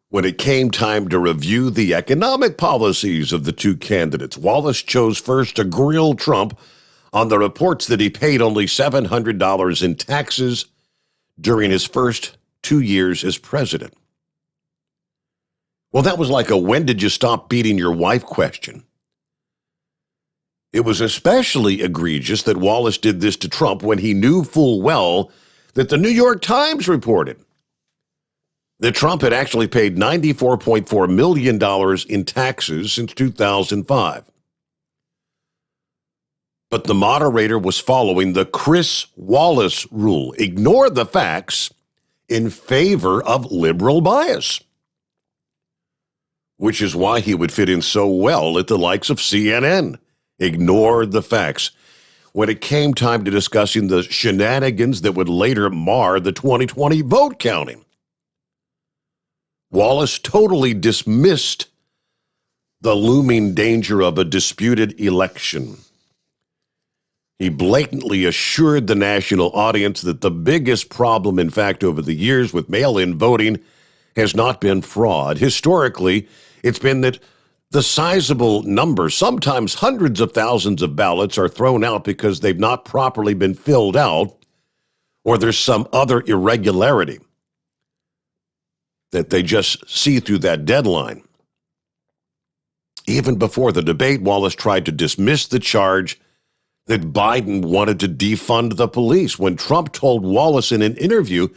When it came time to review the economic policies of the two candidates, Wallace chose first to grill Trump on the reports that he paid only $700 in taxes during his first 2 years as president. Well, that was like a when did you stop beating your wife question. It was especially egregious that Wallace did this to Trump when he knew full well that the New York Times reported that Trump had actually paid $94.4 million in taxes since 2005. But the moderator was following the Chris Wallace rule. Ignore the facts in favor of liberal bias, which is why he would fit in so well at the likes of CNN. Ignore the facts. When it came time to discussing the shenanigans that would later mar the 2020 vote counting, Wallace totally dismissed the looming danger of a disputed election. He blatantly assured the national audience that the biggest problem, in fact, over the years with mail-in voting has not been fraud. Historically, it's been that the sizable number, sometimes hundreds of thousands of ballots, are thrown out because they've not properly been filled out, or there's some other irregularity that they just see through that deadline. Even before the debate, Wallace tried to dismiss the charge that Biden wanted to defund the police. When Trump told Wallace in an interview,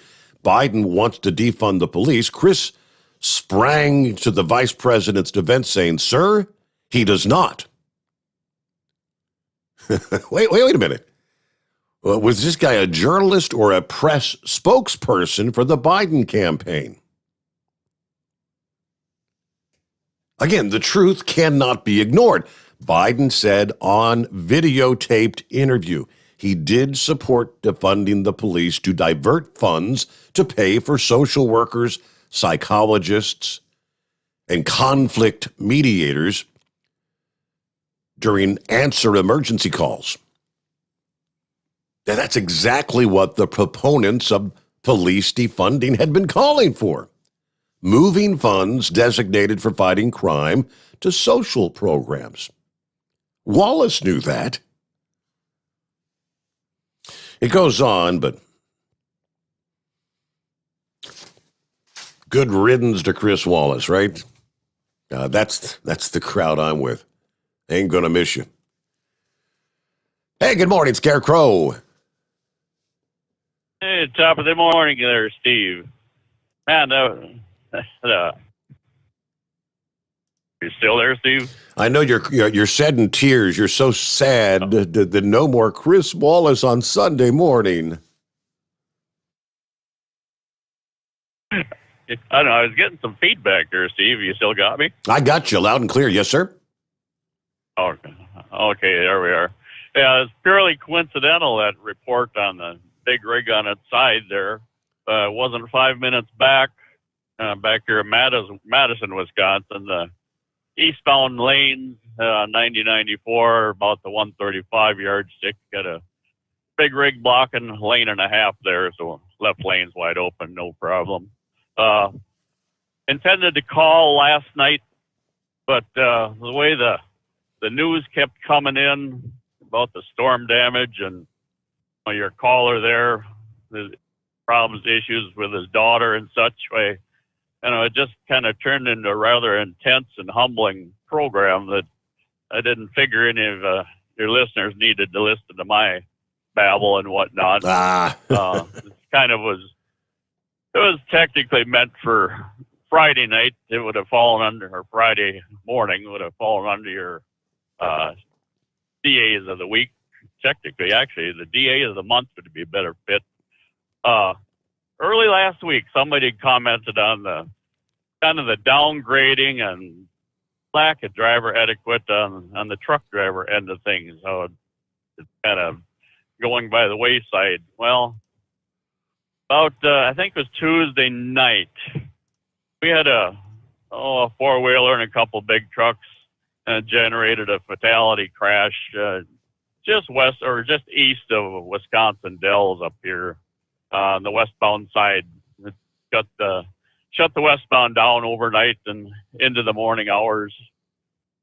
Biden wants to defund the police, Chris sprang to the vice president's defense saying, "Sir, he does not." Wait a minute. Was this guy a journalist or a press spokesperson for the Biden campaign? Again, the truth cannot be ignored. Biden said on videotaped interview he did support defunding the police to divert funds to pay for social workers, psychologists, and conflict mediators during answer emergency calls. Now, that's exactly what the proponents of police defunding had been calling for. Moving funds designated for fighting crime to social programs. Wallace knew that. It goes on, but good riddance to Chris Wallace, right? That's the crowd I'm with. Ain't gonna miss you. Hey, good morning, Scarecrow. Hey, top of the morning there, Steve. Man, you still there, Steve? I know you're shedding tears. You're so sad that no more Chris Wallace on Sunday morning. I don't know. I was getting some feedback there, Steve. You still got me? I got you loud and clear. Yes, sir. Okay, there we are. Yeah, it's purely coincidental, that report on the big rig on its side there. It wasn't 5 minutes back here in Madison, Wisconsin, the eastbound lanes, 90-94, about the 135 yardstick, got a big rig blocking lane and a half there, so left lane's wide open, no problem. Intended to call last night, but the way the news kept coming in about the storm damage and your caller there, the problems, issues with his daughter and such way, it just kind of turned into a rather intense and humbling program that I didn't figure any of your listeners needed to listen to my babble and whatnot. It was technically meant for Friday night. It would have fallen under, or Friday morning would have fallen under your DAs of the week. Technically, actually, the DA of the month would be a better fit. Early last week, somebody commented on the kind of the downgrading and lack of driver etiquette on the truck driver end of things. So it's kind of going by the wayside. Well, about I think it was Tuesday night, we had a four-wheeler and a couple big trucks generated a fatality crash just east of Wisconsin Dells up here on the westbound side. It shut the westbound down overnight and into the morning hours.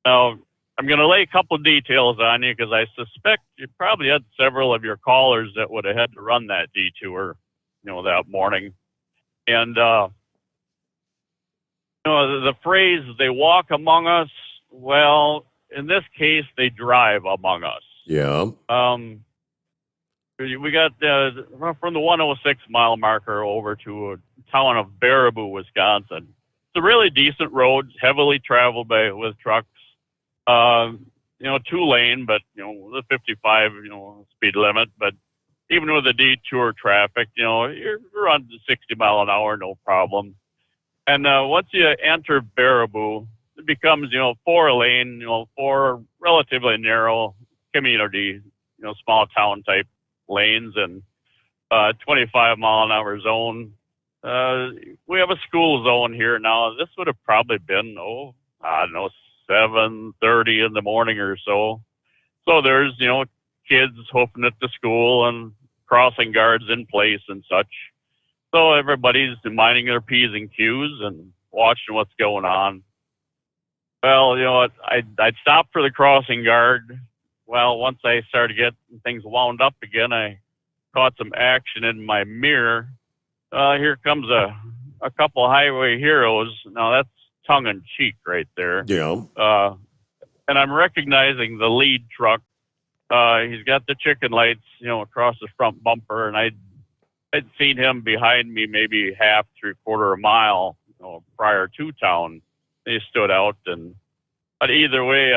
Now, I'm going to lay a couple of details on you because I suspect you probably had several of your callers that would have had to run that detour, that morning. And, the phrase, they walk among us, well, in this case, they drive among us. Yeah. We got from the 106 mile marker over to a town of Baraboo, Wisconsin. It's a really decent road, heavily traveled with trucks. 2-lane, but the 55, speed limit. But even with the detour traffic, you're around 60 mile an hour, no problem. And once you enter Baraboo, it becomes 4-lane, 4 relatively narrow community, small town type lanes and 25 mile an hour zone. We have a school zone here now. This would have probably been 7:30 in the morning or so. So there's, kids hoofing it to school and crossing guards in place and such. So everybody's minding their P's and Q's and watching what's going on. Well, I'd stop for the crossing guard. Well, once I started getting things wound up again, I caught some action in my mirror. Here comes a couple highway heroes. Now that's tongue-in-cheek right there. Yeah. And I'm recognizing the lead truck. He's got the chicken lights, across the front bumper, and I'd seen him behind me maybe half, 3/4 mile, prior to town. He stood out, but either way,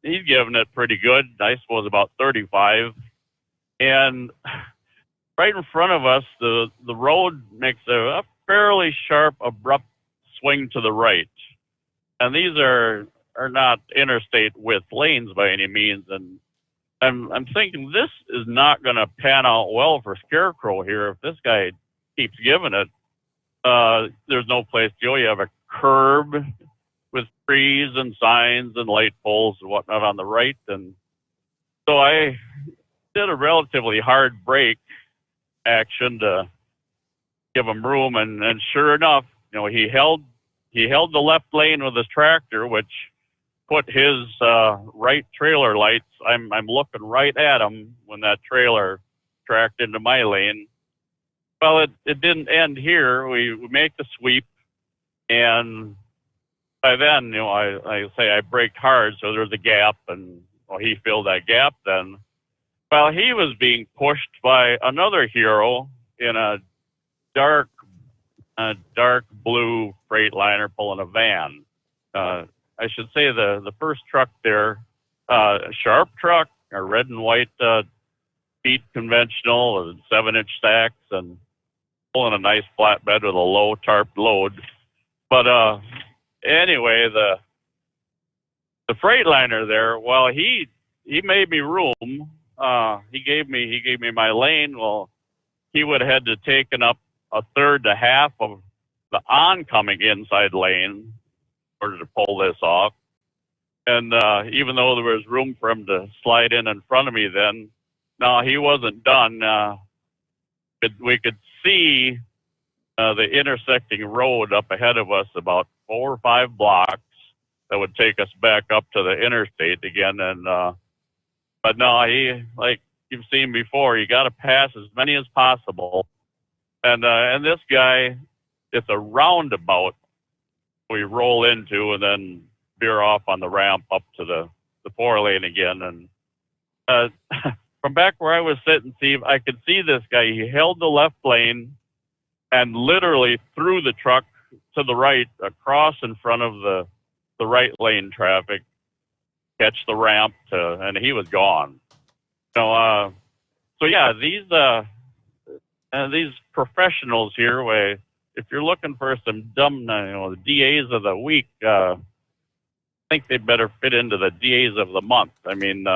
he's giving it pretty good. I suppose about 35, and right in front of us, the road makes a fairly sharp, abrupt swing to the right, and these are not interstate width lanes by any means. And I'm thinking this is not going to pan out well for Scarecrow here if this guy keeps giving it. There's no place to go. You have a curb with trees and signs and light poles and whatnot on the right, and so I did a relatively hard brake action to give him room, and sure enough, he held the left lane with his tractor, which put his right trailer lights. I'm looking right at him when that trailer tracked into my lane. Well, it didn't end here. We make the sweep, and by then, I braked hard, so there's a gap, and he filled that gap then. Well, he was being pushed by another hero in a dark blue Freightliner pulling a van. I should say the first truck there, a sharp truck, a red and white beat conventional with 7-inch stacks and pulling a nice flatbed with a low tarp load. But anyway, the Freightliner there, well, he made me room. He gave me my lane. Well, he would have had to taken up a third to half of the oncoming inside lane in order to pull this off. And even though there was room for him to slide in front of me then, no, he wasn't done. We could see the intersecting road up ahead of us about 4 or 5 blocks that would take us back up to the interstate again. And but no, he, like you've seen before, you got to pass as many as possible. And this guy, it's a roundabout we roll into and then veer off on the ramp up to the 4-lane again. And from back where I was sitting, Steve, I could see this guy. He held the left lane and literally threw the truck to the right across in front of the right lane traffic, catch the ramp, and he was gone. So yeah, these professionals here, if you're looking for some dumb, DAs of the week, I think they better fit into the DAs of the month. I mean,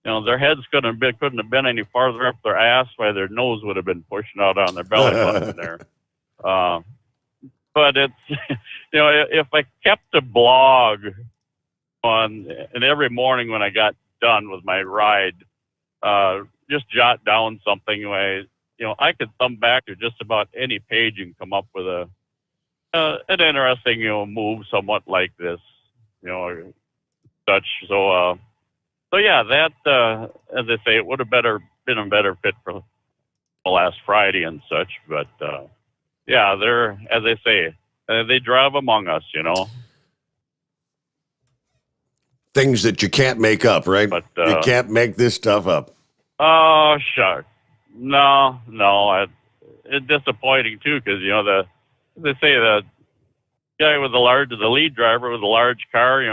their heads couldn't have been any farther up their ass, while their nose would have been pushing out on their belly button there. But it's, if I kept a blog and every morning when I got done with my ride, just jot down something, I could thumb back to just about any page and come up with an interesting, move somewhat like this, such. So yeah, that, as I say, it would have been a better fit for last Friday and such, but, yeah, they're, as I say, they drive among us, Things that you can't make up, right? But, you can't make this stuff up. Oh, shucks. No, it's disappointing too, because they say the guy with the lead driver with the large car,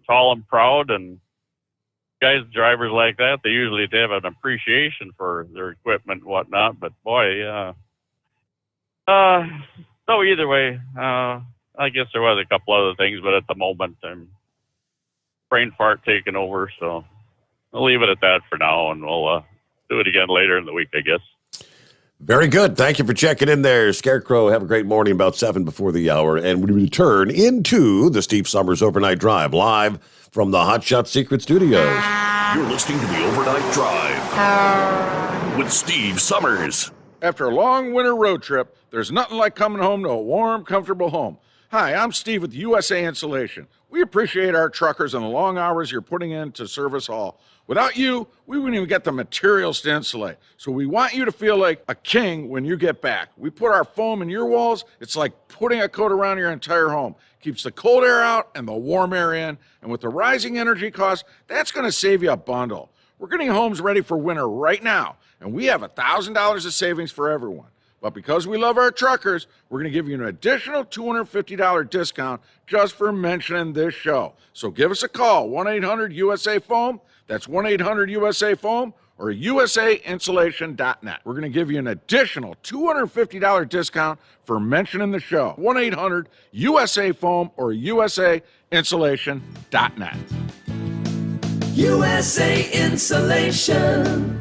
tall and proud, and drivers like that, they usually have an appreciation for their equipment and whatnot. But boy, so either way, I guess there was a couple other things, but at the moment, I'm brain fart taking over, so I'll leave it at that for now, and we'll do it again later in the week, I guess. Very good. Thank you for checking in there, Scarecrow. Have a great morning, about 7 before the hour, and we return into the Steve Sommers Overnight Drive, live from the Hot Shot Secret Studios. You're listening to the Overnight Drive with Steve Sommers. After a long winter road trip, there's nothing like coming home to a warm, comfortable home. Hi, I'm Steve with USA Insulation. We appreciate our truckers and the long hours you're putting in to service all. Without you, we wouldn't even get the materials to insulate. So we want you to feel like a king when you get back. We put our foam in your walls. It's like putting a coat around your entire home. Keeps the cold air out and the warm air in. And with the rising energy costs, that's going to save you a bundle. We're getting homes ready for winter right now, and we have $1,000 of savings for everyone. But because we love our truckers, we're going to give you an additional $250 discount just for mentioning this show. So give us a call, 1-800-USA-FOAM. That's 1-800-USA-FOAM or usainsulation.net. We're going to give you an additional $250 discount for mentioning the show. 1-800-USA-FOAM or usainsulation.net. USA Insulation.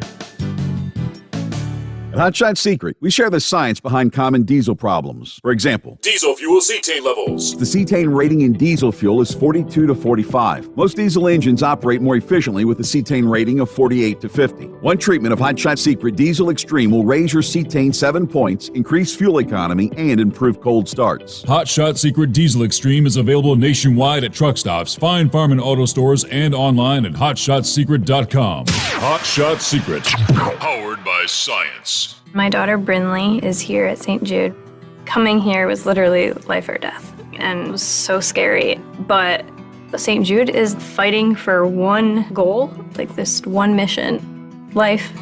At Hot Shot Secret, we share the science behind common diesel problems. For example, Diesel fuel cetane levels. the cetane rating in diesel fuel is 42 to 45. Most diesel engines operate more efficiently with a cetane rating of 48 to 50. One treatment of Hot Shot Secret Diesel Extreme will raise your cetane 7 points, increase fuel economy, and improve cold starts. Hot Shot Secret Diesel Extreme is available nationwide at truck stops, fine farm and auto stores, and online at hotshotsecret.com. Hot Shot Secret. Powered by science. My daughter Brinley is here at St. Jude. Coming here was literally life or death, and it was so scary. But St. Jude is fighting for one goal, like this one mission, life.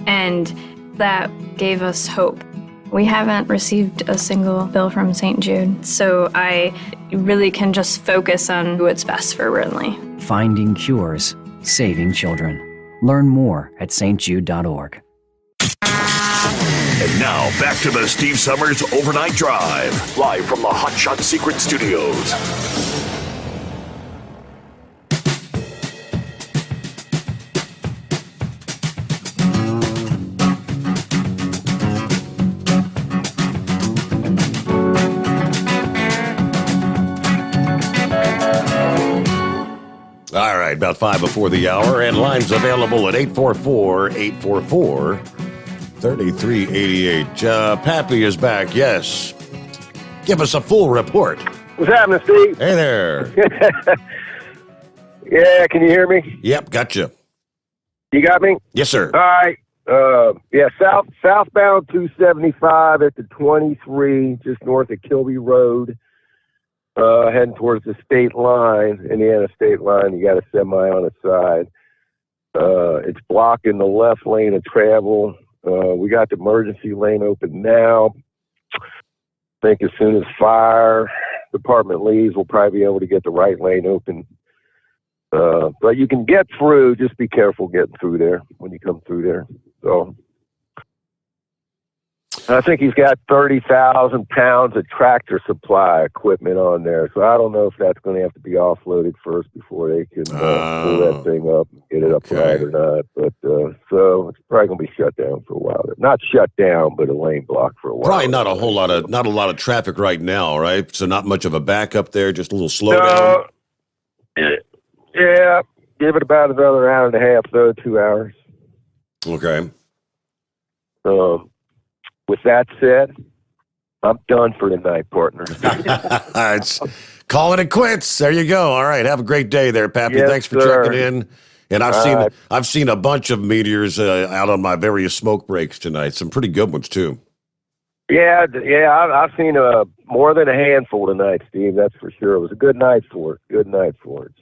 And that gave us hope. We haven't received a single bill from St. Jude, so I really can just focus on what's best for Brinley. Finding cures, saving children. Learn more at stjude.org. And now, back to the Steve Sommers Overnight Drive, live from the Hot Shot Secret Studios. All right, about 5 before the hour, and lines available at 844-844-3388. Pappy is back, yes. Give us a full report. What's happening, Steve? Hey there. Yeah, can you hear me? Yep, gotcha. You got me? Yes, sir. All right. Southbound 275 at the 23, just north of Kilby Road. Heading towards the state line, Indiana state line. You got a semi on the side. It's blocking the left lane of travel. We got the emergency lane open now. I think as soon as fire department leaves, we'll probably be able to get the right lane open. But you can get through. Just be careful getting through there when you come through there. So I think he's got 30,000 pounds of tractor supply equipment on there. So I don't know if that's going to have to be offloaded first before they can pull that thing up and get it up applied or not. But so it's probably going to be shut down for a while. Not shut down, but a lane block for a while. Probably not a whole lot of traffic right now, right? So not much of a backup there, just a little slowdown. Yeah, give it about another hour and a half, though, 2 hours. Okay. With that said, I'm done for tonight, partner. It's calling it quits. There you go. All right. Have a great day there, Pappy. Yes, Thanks for sir. checking in. And I've seen a bunch of meteors out on my various smoke breaks tonight. Some pretty good ones too. Yeah. I've seen more than a handful tonight, Steve. That's for sure. It was a good night for it.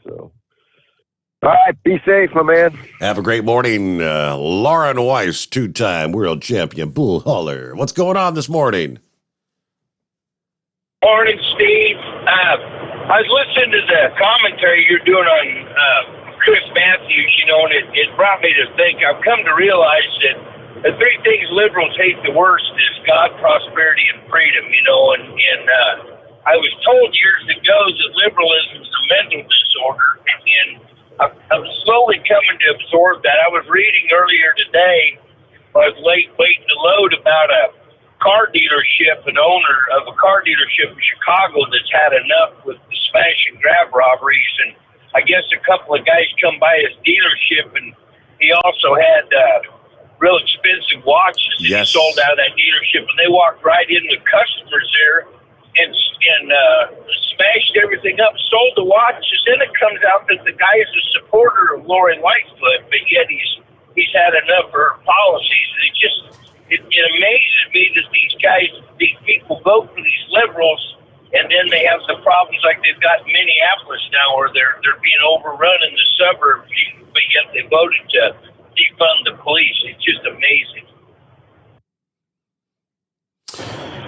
So, all right. Be safe, my man. Have a great morning, Lauren Weiss, 2-time world champion bull hauler. What's going on this morning? Morning, Steve. I was listening to the commentary you're doing on Chris Matthews, and it brought me to think. I've come to realize that the three things liberals hate the worst is God, prosperity, and freedom, and I was told years ago that liberalism is a mental disorder, and I'm slowly coming to absorb that. I was reading earlier today, I was late waiting to load, about a car dealership, an owner of a car dealership in Chicago that's had enough with the smash and grab robberies, and I guess a couple of guys come by his dealership, and he also had real expensive watches that he sold out of that dealership, and they walked right in with customers there and smashed everything up, sold the watches. Then it comes out that the guy is a supporter of Lori Lightfoot, but yet he's had enough of her policies. It amazes me that these people vote for these liberals, and then they have the problems like they've got in Minneapolis now, where they're being overrun in the suburbs, but yet they voted to defund the police. It's just amazing.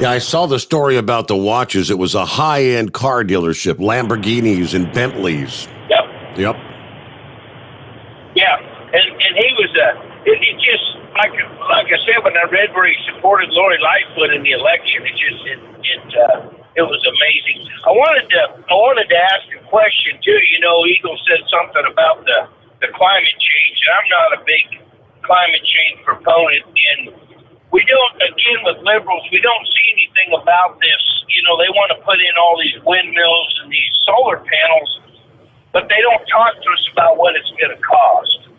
Yeah, I saw the story about the watches. It was a high-end car dealership, Lamborghinis and Bentleys. Yep. Yeah, and he was it just like I said, when I read where he supported Lori Lightfoot in the election, it was amazing. I wanted to ask a question too. Eagle said something about the climate change, and I'm not a big climate change proponent. And we don't, again, with liberals, we don't see anything about this. They want to put in all these windmills and these solar panels, but they don't talk to us about what it's going to cost.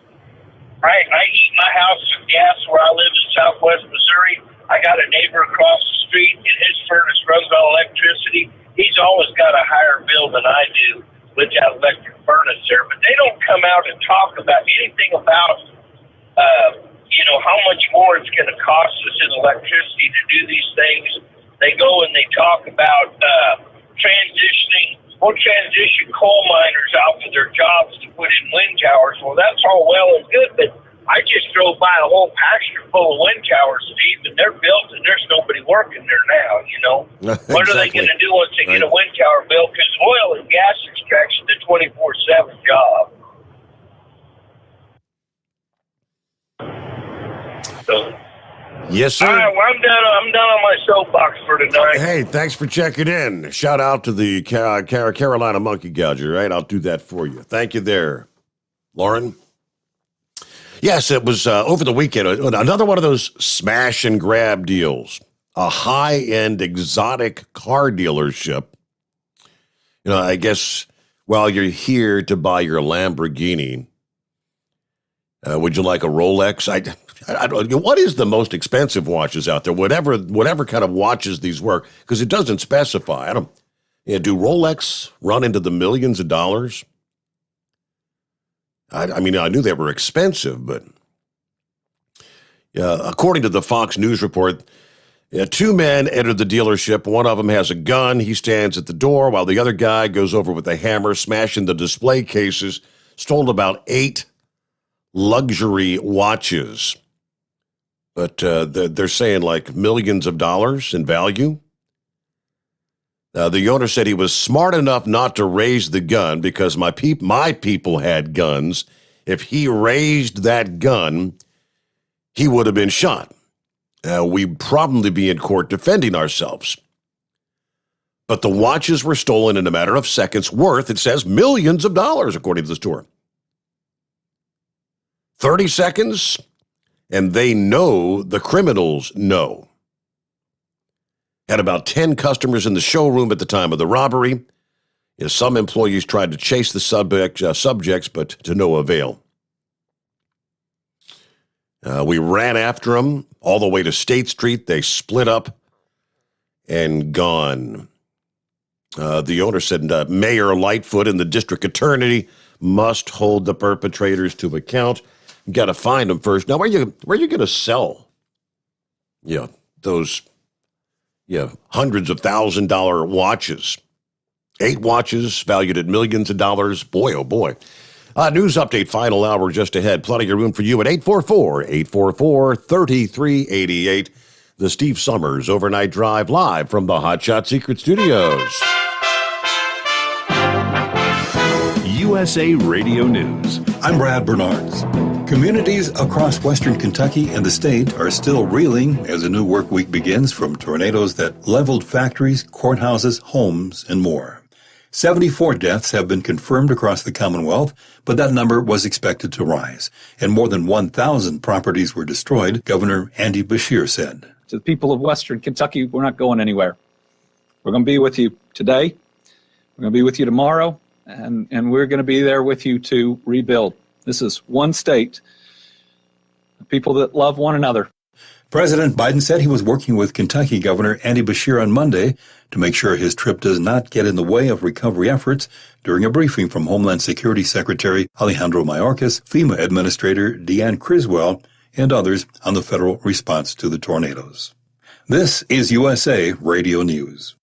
Right? I heat my house with gas where I live in Southwest Missouri. I got a neighbor across the street, and his furnace runs on electricity. He's always got a higher bill than I do with that electric furnace there. But they don't come out and talk about anything about, how much more it's going to cost us in electricity to do these things. They go and they talk about we'll transition coal miners out of their jobs to put in wind towers. Well, that's all well and good, but I just drove by a whole pasture full of wind towers, Steve, and they're built, and there's nobody working there now, What are they going to do once they get a wind tower built? Because oil and gas extraction is a 24/7 job. So, yes, sir. All right, well, I'm done on my soapbox for tonight. Hey, thanks for checking in. Shout out to the Carolina Monkey Gouger, right? I'll do that for you. Thank you there, Lauren. Yes, it was over the weekend. Another one of those smash and grab deals. A high-end exotic car dealership. I guess while you're here to buy your Lamborghini, would you like a Rolex? I don't know. What is the most expensive watches out there? Whatever kind of watches these work, because it doesn't specify. Do Rolex run into the millions of dollars? I mean, I knew they were expensive, but according to the Fox News report, two men entered the dealership. One of them has a gun. He stands at the door while the other guy goes over with a hammer, smashing the display cases, stole about 8 luxury watches. But they're saying like millions of dollars in value. The owner said he was smart enough not to raise the gun because my people had guns. If he raised that gun, he would have been shot. We'd probably be in court defending ourselves. But the watches were stolen in a matter of seconds, worth, it says, millions of dollars, according to the store. 30 seconds, and they know the criminals know. Had about 10 customers in the showroom at the time of the robbery. Some employees tried to chase the subjects, but to no avail. We ran after them all the way to State Street. They split up and gone. The owner said Mayor Lightfoot and the district attorney must hold the perpetrators to account. You got to find them first. Now, where are you going to sell? Those hundreds of $1,000 watches. 8 watches valued at millions of dollars. Boy, oh boy. News update, final hour just ahead. Plenty of room for you at 844-844-3388. The Steve Sommers Overnight Drive live from the Hot Shot Secret Studios. USA Radio News. I'm Brad Bernards. Communities across western Kentucky and the state are still reeling as a new work week begins from tornadoes that leveled factories, courthouses, homes, and more. 74 deaths have been confirmed across the Commonwealth, but that number was expected to rise, and more than 1,000 properties were destroyed, Governor Andy Beshear said. To the people of western Kentucky, we're not going anywhere. We're going to be with you today. We're going to be with you tomorrow, and we're going to be there with you to rebuild. This is one state, people that love one another. President Biden said he was working with Kentucky Governor Andy Beshear on Monday to make sure his trip does not get in the way of recovery efforts during a briefing from Homeland Security Secretary Alejandro Mayorkas, FEMA Administrator Deanne Criswell, and others on the federal response to the tornadoes. This is USA Radio News.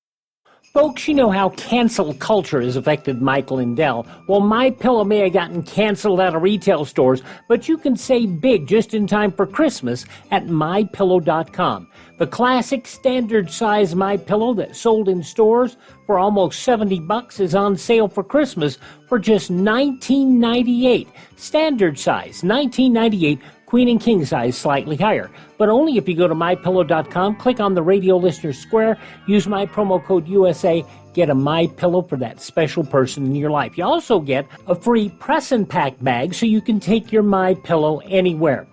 Folks, you know how cancel culture has affected Mike Lindell. Well, MyPillow may have gotten canceled out of retail stores, but you can save big just in time for Christmas at MyPillow.com. The classic standard size MyPillow that sold in stores for almost $70 is on sale for Christmas for just $19.98. Standard size, $19.98. Queen and king size slightly higher, but only if you go to MyPillow.com, click on the radio listener square, use my promo code USA, get a MyPillow for that special person in your life. You also get a free press and pack bag so you can take your MyPillow anywhere.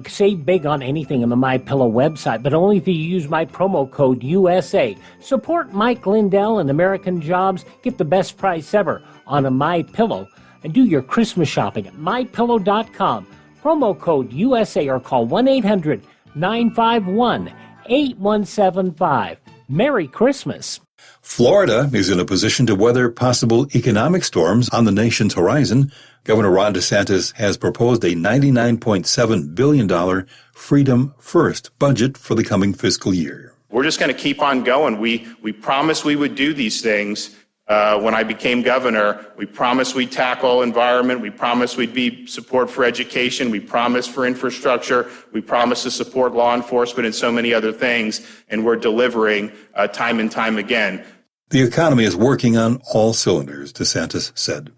Save big on anything on the MyPillow website, but only if you use my promo code USA. Support Mike Lindell and American jobs. Get the best price ever on a MyPillow, and do your Christmas shopping at MyPillow.com. Promo code USA or call 1-800-951-8175. Merry Christmas. Florida is in a position to weather possible economic storms on the nation's horizon. Governor Ron DeSantis has proposed a $99.7 billion Freedom First budget for the coming fiscal year. We're just going to keep on going. We promised we would do these things. When I became governor, we promised we'd tackle environment. We promised we'd be support for education. We promised for infrastructure. We promised to support law enforcement and so many other things. And we're delivering time and time again. The economy is working on all cylinders, DeSantis said.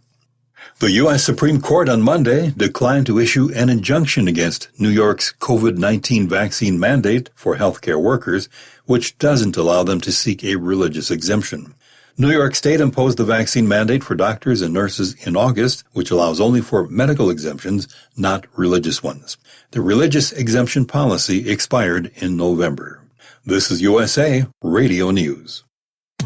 The U.S. Supreme Court on Monday declined to issue an injunction against New York's COVID-19 vaccine mandate for healthcare workers, which doesn't allow them to seek a religious exemption. New York State imposed the vaccine mandate for doctors and nurses in August, which allows only for medical exemptions, not religious ones. The religious exemption policy expired in November. This is USA Radio News.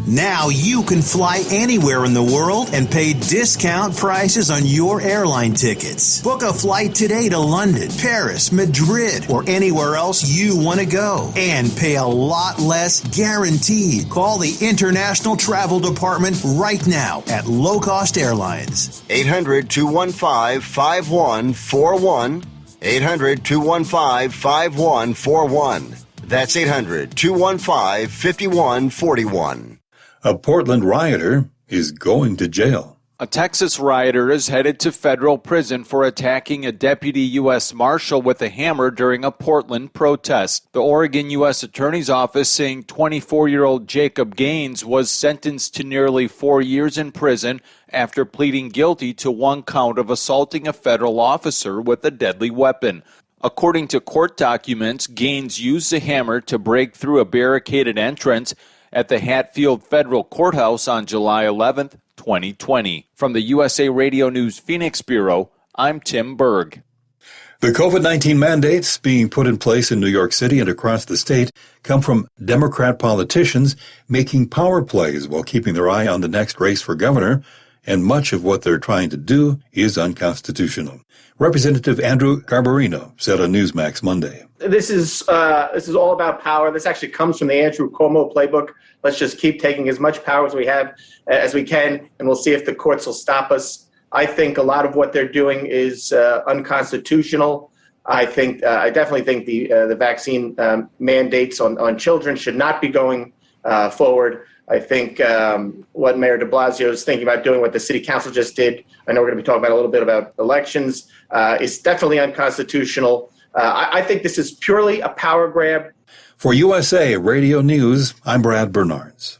Now you can fly anywhere in the world and pay discount prices on your airline tickets. Book a flight today to London, Paris, Madrid, or anywhere else you want to go. And pay a lot less guaranteed. Call the International Travel Department right now at Low Cost Airlines. 800-215-5141. 800-215-5141. That's 800-215-5141. A Portland rioter is going to jail. A Texas rioter is headed to federal prison for attacking a deputy U.S. Marshal with a hammer during a Portland protest. The Oregon U.S. Attorney's Office saying 24-year-old Jacob Gaines was sentenced to nearly 4 years in prison after pleading guilty to one count of assaulting a federal officer with a deadly weapon. According to court documents, Gaines used the hammer to break through a barricaded entrance at the Hatfield Federal Courthouse on July 11, 2020. From the USA Radio News Phoenix Bureau, I'm Tim Berg. The COVID-19 mandates being put in place in New York City and across the state come from Democrat politicians making power plays while keeping their eye on the next race for governor, and much of what they're trying to do is unconstitutional. Representative Andrew Garbarino said on Newsmax Monday. This is all about power. This actually comes from the Andrew Cuomo playbook. Let's just keep taking as much power as we can, and we'll see if the courts will stop us. I think a lot of what they're doing is unconstitutional. I definitely think the vaccine mandates on children should not be going forward. I think what Mayor de Blasio is thinking about doing, what the city council just did, I know we're going to be talking about a little bit about elections, is definitely unconstitutional. I think this is purely a power grab. For USA Radio News, I'm Brad Bernards.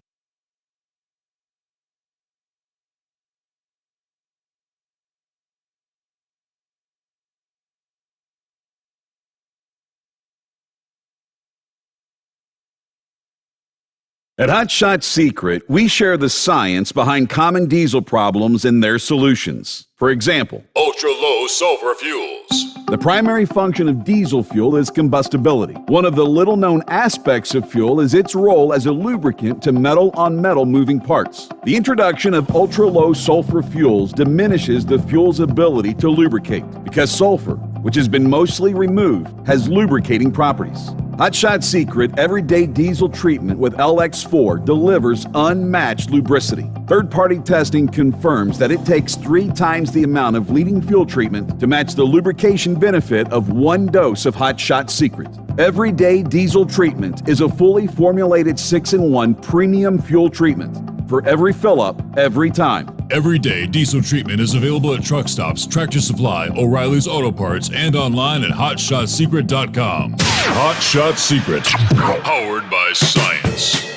At Hot Shot Secret, we share the science behind common diesel problems and their solutions. For example, ultra-low sulfur fuels. The primary function of diesel fuel is combustibility. One of the little-known aspects of fuel is its role as a lubricant to metal-on-metal moving parts. The introduction of ultra-low sulfur fuels diminishes the fuel's ability to lubricate because sulfur, which has been mostly removed, has lubricating properties. Hot Shot Secret Everyday Diesel Treatment with LX4 delivers unmatched lubricity. Third-party testing confirms that it takes 3 times the amount of leading fuel treatment to match the lubrication benefit of 1 dose of Hot Shot Secret. Everyday Diesel Treatment is a fully formulated 6-in-1 premium fuel treatment for every fill-up, every time. Everyday Diesel Treatment is available at truck stops, Tractor Supply, O'Reilly's Auto Parts, and online at HotShotSecret.com. Hot Shot Secret. Powered by science.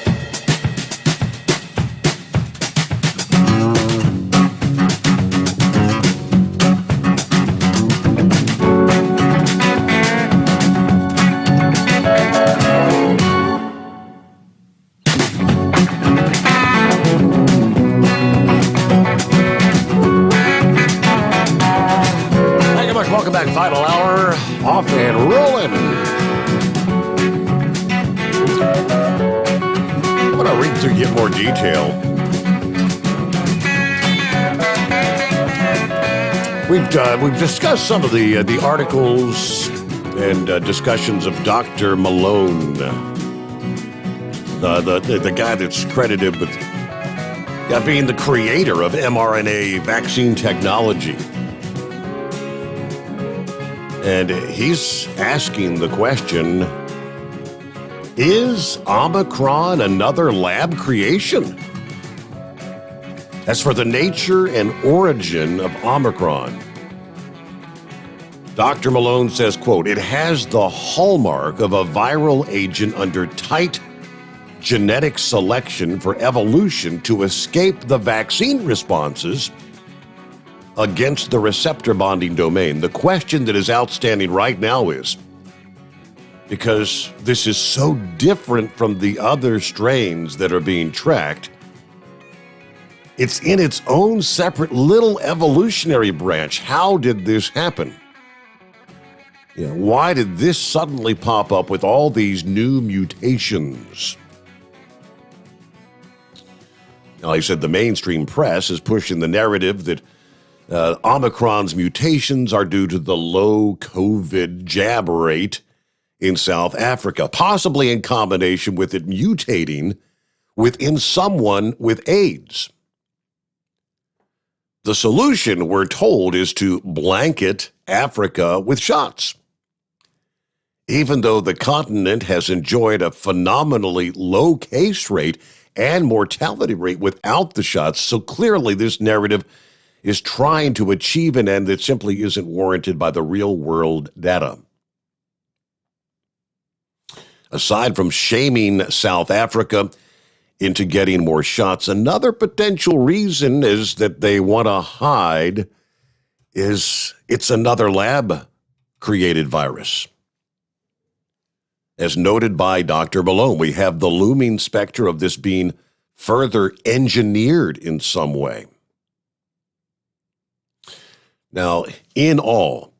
Welcome back, final hour, off and rolling. I'm going to read through, get more detail. We've discussed some of the articles and discussions of Dr. Malone, the guy that's credited with being the creator of mRNA vaccine technology. And he's asking the question, is Omicron another lab creation? As for the nature and origin of Omicron, Dr. Malone says, quote, it has the hallmark of a viral agent under tight genetic selection for evolution to escape the vaccine responses against the receptor bonding domain. The question that is outstanding right now is, because this is so different from the other strains that are being tracked, it's in its own separate little evolutionary branch. How did this happen? Why did this suddenly pop up with all these new mutations? Now, he said the mainstream press is pushing the narrative that Omicron's mutations are due to the low COVID jab rate in South Africa, possibly in combination with it mutating within someone with AIDS. The solution, we're told, is to blanket Africa with shots. Even though the continent has enjoyed a phenomenally low case rate and mortality rate without the shots, so clearly this narrative is trying to achieve an end that simply isn't warranted by the real-world data. Aside from shaming South Africa into getting more shots, another potential reason is that they want to hide is it's another lab-created virus. As noted by Dr. Malone, we have the looming specter of this being further engineered in some way. Now, in all,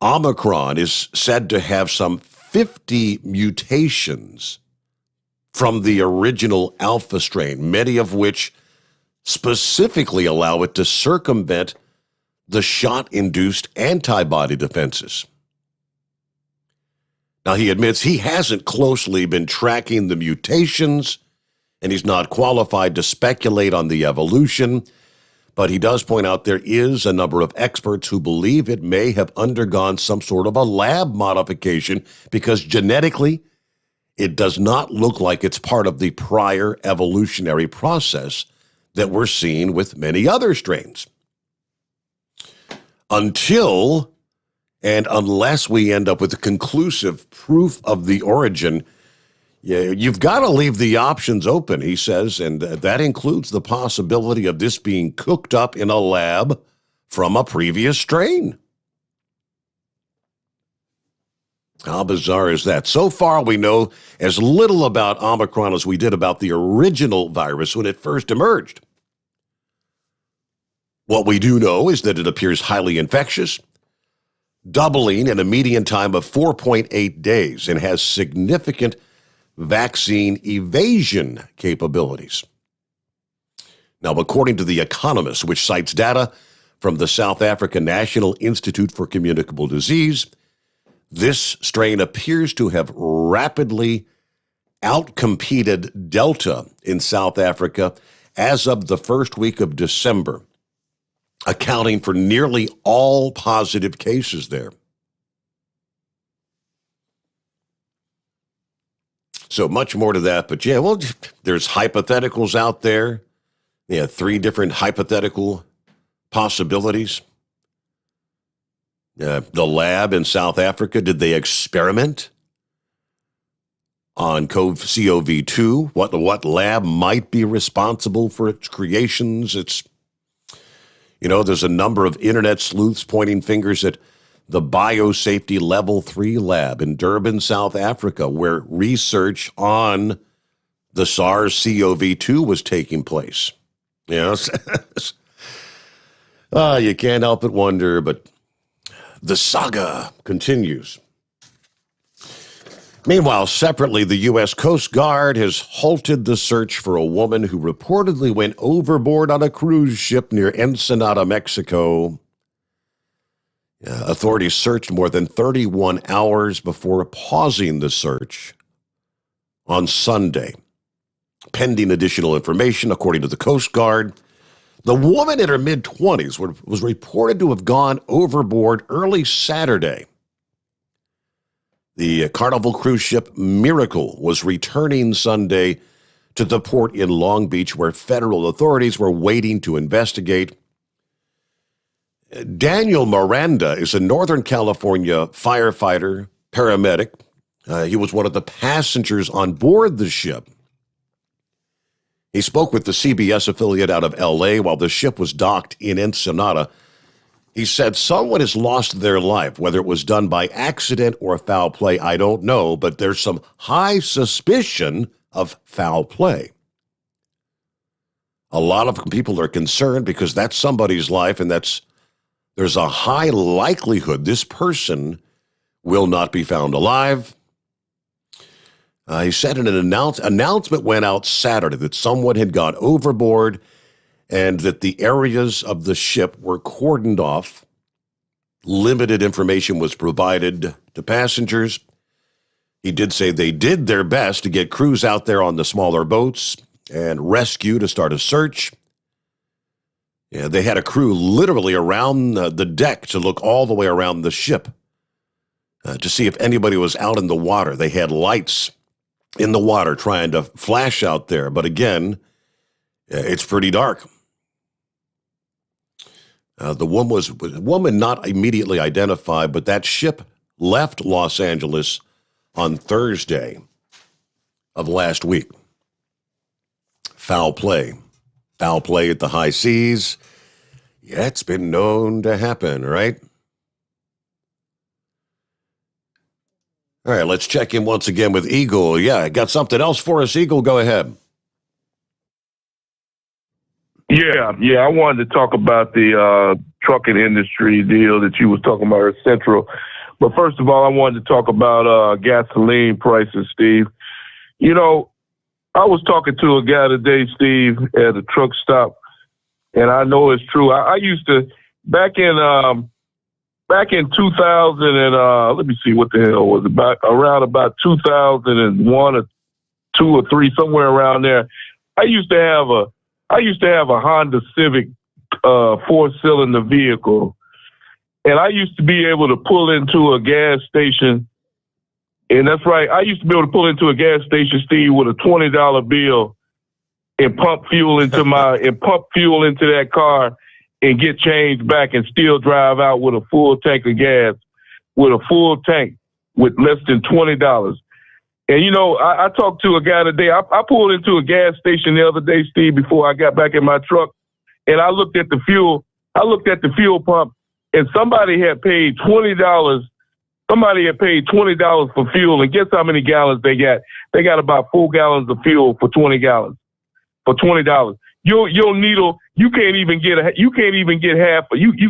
Omicron is said to have some 50 mutations from the original alpha strain, many of which specifically allow it to circumvent the shot-induced antibody defenses. Now, he admits he hasn't closely been tracking the mutations, and he's not qualified to speculate on the evolution, but he does point out there is a number of experts who believe it may have undergone some sort of a lab modification because genetically it does not look like it's part of the prior evolutionary process that we're seeing with many other strains. Until and unless we end up with conclusive proof of the origin, you've got to leave the options open, he says, and that includes the possibility of this being cooked up in a lab from a previous strain. How bizarre is that? So far, we know as little about Omicron as we did about the original virus when it first emerged. What we do know is that it appears highly infectious, doubling in a median time of 4.8 days, and has significant vaccine evasion capabilities. Now, according to The Economist, which cites data from the South African National Institute for Communicable Disease, this strain appears to have rapidly outcompeted Delta in South Africa as of the first week of December, accounting for nearly all positive cases there. So much more to that, but there's hypotheticals out there. 3 different hypothetical possibilities. The lab in South Africa, did they experiment on CoV-2? What lab might be responsible for its creations? There's a number of internet sleuths pointing fingers at the Biosafety Level 3 lab in Durban, South Africa, where research on the SARS-CoV-2 was taking place. You can't help but wonder, but the saga continues. Meanwhile, separately, the U.S. Coast Guard has halted the search for a woman who reportedly went overboard on a cruise ship near Ensenada, Mexico. Authorities searched more than 31 hours before pausing the search on Sunday. Pending additional information, according to the Coast Guard, the woman in her mid-20s was reported to have gone overboard early Saturday. The Carnival cruise ship Miracle was returning Sunday to the port in Long Beach, where federal authorities were waiting to investigate. Daniel Miranda is a Northern California firefighter, paramedic. He was one of the passengers on board the ship. He spoke with the CBS affiliate out of L.A. while the ship was docked in Ensenada. He said someone has lost their life, whether it was done by accident or foul play, I don't know, but there's some high suspicion of foul play. A lot of people are concerned because that's somebody's life, and there's a high likelihood this person will not be found alive. He said an announcement went out Saturday that someone had gone overboard and that the areas of the ship were cordoned off. Limited information was provided to passengers. He did say they did their best to get crews out there on the smaller boats and rescue to start a search. They had a crew literally around the deck to look all the way around the ship to see if anybody was out in the water. They had lights in the water trying to flash out there, but again, it's pretty dark. The woman not immediately identified, but that ship left Los Angeles on Thursday of last week. Foul play at the high seas. Yeah, it's been known to happen, right? All right, let's check in once again with Eagle. Yeah, got something else for us, Eagle? Go ahead. Yeah. I wanted to talk about the trucking industry deal that you was talking about are central. But first of all, I wanted to talk about gasoline prices, Steve. You know, I was talking to a guy today, Steve, at a truck stop, and I know it's true. I used to, back in 2000 and let me see, what the hell was it, around about 2001 or 2 or 3, somewhere around there. I used to have a Honda Civic 4-cylinder vehicle, and I used to be able to pull into a gas station. And that's right, I used to be able to pull into a gas station, Steve, with a $20 bill and pump fuel into that car and get change back and still drive out with a full tank of gas, with a full tank with less than $20. And, you know, I talked to a guy today. I pulled into a gas station the other day, Steve, before I got back in my truck, and I looked at the fuel. I looked at the fuel pump, and somebody had paid $20. Somebody had paid $20 for fuel, and guess how many gallons they got? They got about 4 gallons of fuel for 20 gallons. For $20. Your needle, you can't even get half. You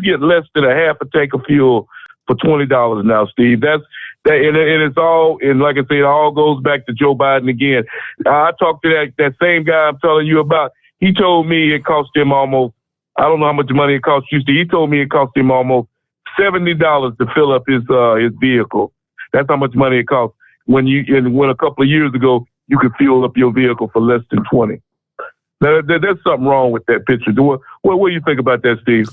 get less than a half a tank of fuel for $20 now, Steve. And it's all, and like I said, it all goes back to Joe Biden again. I talked to that same guy I'm telling you about. He told me it cost him almost, I don't know how much money it cost you, Steve. He told me it cost him almost $70 to fill up his vehicle. That's how much money it costs. When a couple of years ago, you could fuel up your vehicle for less than 20. Now, there's something wrong with that picture. What do you think about that, Steve?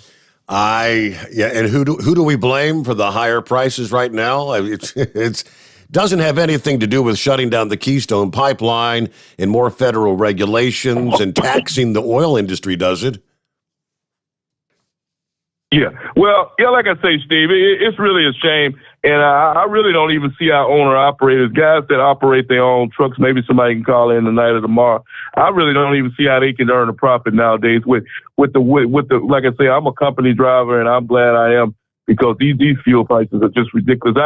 And who do we blame for the higher prices right now? It's doesn't have anything to do with shutting down the Keystone Pipeline and more federal regulations and taxing the oil industry, does it? Yeah. Well, yeah, like I say, Steve, it's really a shame. And I really don't even see our owner-operators, guys that operate their own trucks. Maybe somebody can call in tonight or tomorrow. I really don't even see how they can earn a profit nowadays with the like I say, I'm a company driver, and I'm glad I am, because these fuel prices are just ridiculous.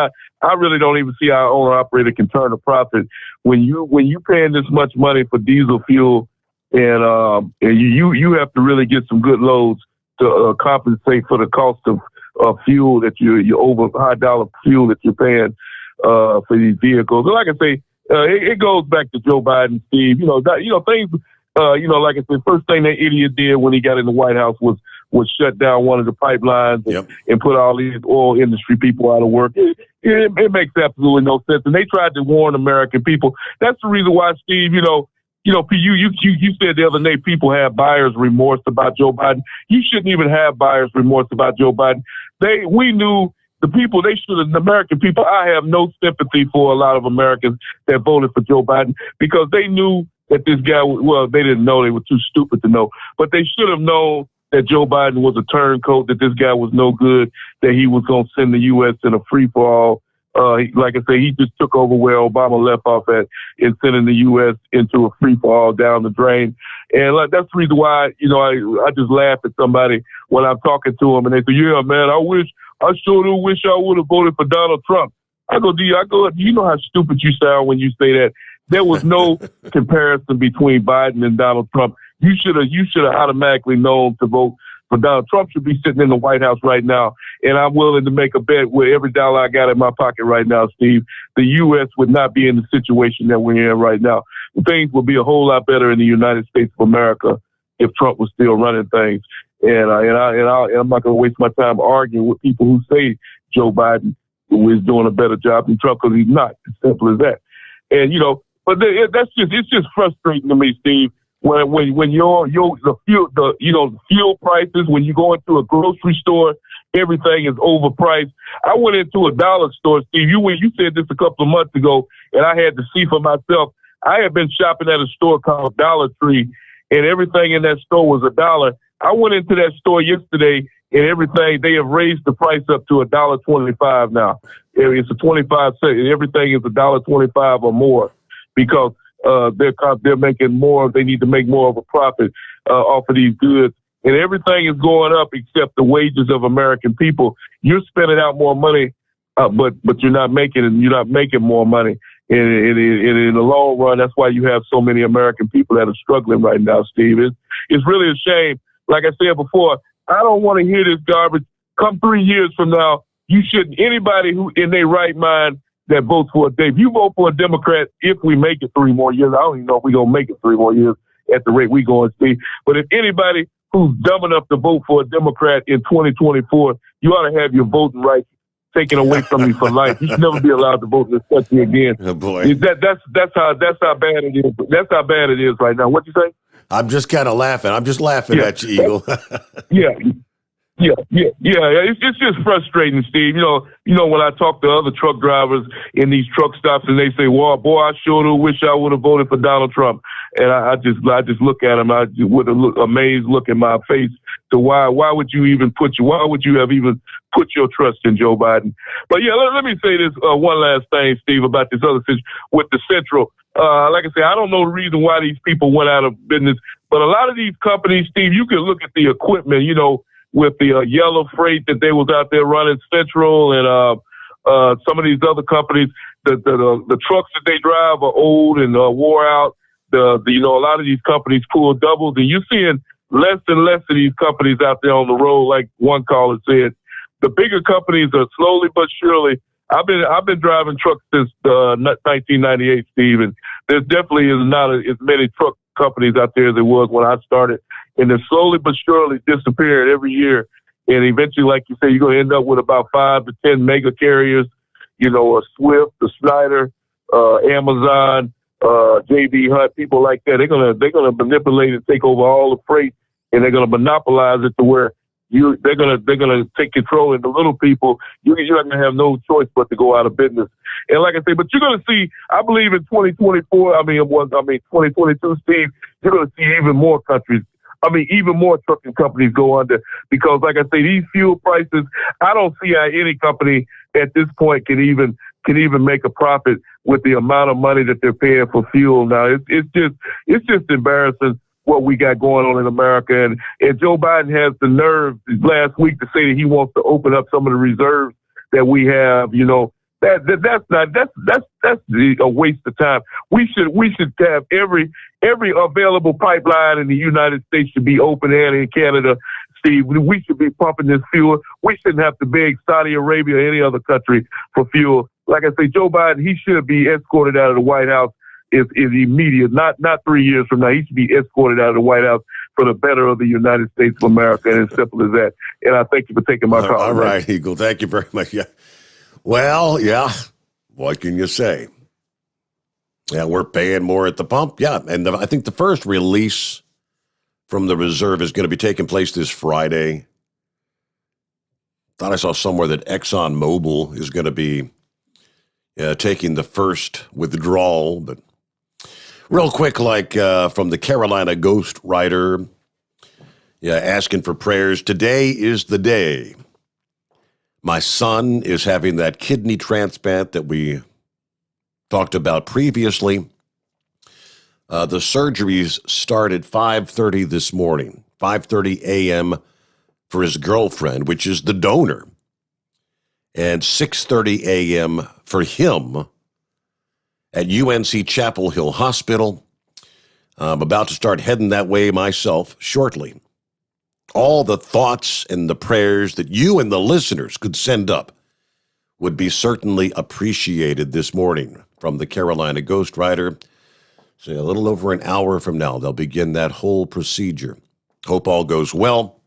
I really don't even see how our owner-operator can turn a profit when you paying this much money for diesel fuel, and you have to really get some good loads to compensate for the cost of fuel that you over high dollar fuel that you're paying for these vehicles. And like I say, it goes back to Joe Biden, Steve. Things. Like I said, first thing that idiot did when he got in the White House was shut down one of the pipelines and put all these oil industry people out of work. It makes absolutely no sense. And they tried to warn American people. That's the reason why, Steve. You said the other day people have buyer's remorse about Joe Biden. You shouldn't even have buyer's remorse about Joe Biden. We knew the people, the American people, I have no sympathy for a lot of Americans that voted for Joe Biden, because they knew that this guy, well, they didn't know, they were too stupid to know, but they should have known that Joe Biden was a turncoat, that this guy was no good, that he was going to send the U.S. in a free-for-all. Like I say, he just took over where Obama left off at in sending the U.S. into a free-for-all down the drain. And that's the reason why, I just laugh at somebody when I'm talking to them, and they say, yeah, man, I sure do wish I would have voted for Donald Trump. I go, do you know how stupid you sound when you say that? There was no comparison between Biden and Donald Trump. You should have automatically known to vote for Donald Trump. Should be sitting in the White House right now, and I'm willing to make a bet with every dollar I got in my pocket right now, Steve, the U.S. would not be in the situation that we're in right now. Things would be a whole lot better in the United States of America if Trump was still running things. And I'm not going to waste my time arguing with people who say Joe Biden is doing a better job than Trump, because he's not. As simple as that. And but it's just frustrating to me, Steve. When the fuel prices, when you go into a grocery store, everything is overpriced. I went into a dollar store, Steve. You said this a couple of months ago, and I had to see for myself. I had been shopping at a store called Dollar Tree, and everything in that store was $1. I went into that store yesterday, and everything, they have raised the price up to $1.25 now. It's a 25 cent, and everything is $1.25 or more, because they're making more. They need to make more of a profit off of these goods, and everything is going up except the wages of American people. You're spending out more money, but you're not making more money. And in the long run, that's why you have so many American people that are struggling right now, Steve. It's really a shame. Like I said before, I don't want to hear this garbage. Come 3 years from now, you shouldn't. Anybody who in their right mind that votes for if you vote for a Democrat, if we make it 3 more years, I don't even know if we're going to make it 3 more years at the rate we going, Steve. But if anybody who's dumb enough to vote for a Democrat in 2024, you ought to have your voting rights taken away from you for life. You should never be allowed to vote in this country again. Oh boy, that's how bad it is. That's how bad it is right now. What you say? I'm just kind of laughing. I'm just laughing at you, Eagle. Yeah. It's just frustrating, Steve. You know, when I talk to other truck drivers in these truck stops and they say, "Well, boy, I sure do wish I would have voted for Donald Trump," and I just look at him, with an amazed look in my face. So why would you have even put your trust in Joe Biden? But yeah, let me say this one last thing, Steve, about this other situation with the Central. Like I said, I don't know the reason why these people went out of business, but a lot of these companies, Steve, you can look at the equipment, with the yellow freight that they was out there running Central and some of these other companies, the trucks that they drive are old and wore out. A lot of these companies pull doubles, and you're seeing less and less of these companies out there on the road. Like one caller said, the bigger companies are slowly but surely. I've been driving trucks since 1998, Steve, and there definitely is not as many truck companies out there as there was when I started. And they're slowly but surely disappearing every year. And eventually, like you say, you're going to end up with about 5 to 10 mega carriers, a Swift, a Schneider, Amazon, JB Hunt, people like that. They're gonna manipulate and take over all the freight, and they're going to monopolize it to where they're gonna take control. And the little people, you're not going to have no choice but to go out of business. And like I say, but you're going to see, I believe in 2024, 2022, Steve, you're going to see even more trucking companies go under, because like I say, these fuel prices, I don't see how any company at this point can even make a profit with the amount of money that they're paying for fuel now. It's just embarrassing what we got going on in America. And Joe Biden has the nerve last week to say that he wants to open up some of the reserves that we have. That's a waste of time. We should have every available pipeline in the United States should be open, and in Canada, Steve, we should be pumping this fuel. We shouldn't have to beg Saudi Arabia or any other country for fuel. Like I say, Joe Biden, he should be escorted out of the White House is immediate, not 3 years from now. He should be escorted out of the White House for the better of the United States of America, and as simple as that. And I thank you for taking my call. All right, Eagle. Thank you very much. Yeah. Well, yeah. What can you say? Yeah, we're paying more at the pump. Yeah, and I think the first release from the reserve is going to be taking place this Friday. Thought I saw somewhere that ExxonMobil is going to be taking the first withdrawal. But real quick, from the Carolina Ghost Writer, asking for prayers. Today is the day. My son is having that kidney transplant that we talked about previously. The surgeries start at 5:30 this morning, 5:30 a.m. for his girlfriend, which is the donor, and 6:30 a.m. for him at UNC Chapel Hill Hospital. I'm about to start heading that way myself shortly. All the thoughts and the prayers that you and the listeners could send up would be certainly appreciated this morning from the Carolina Ghost Writer. So a little over an hour from now, they'll begin that whole procedure. Hope all goes well.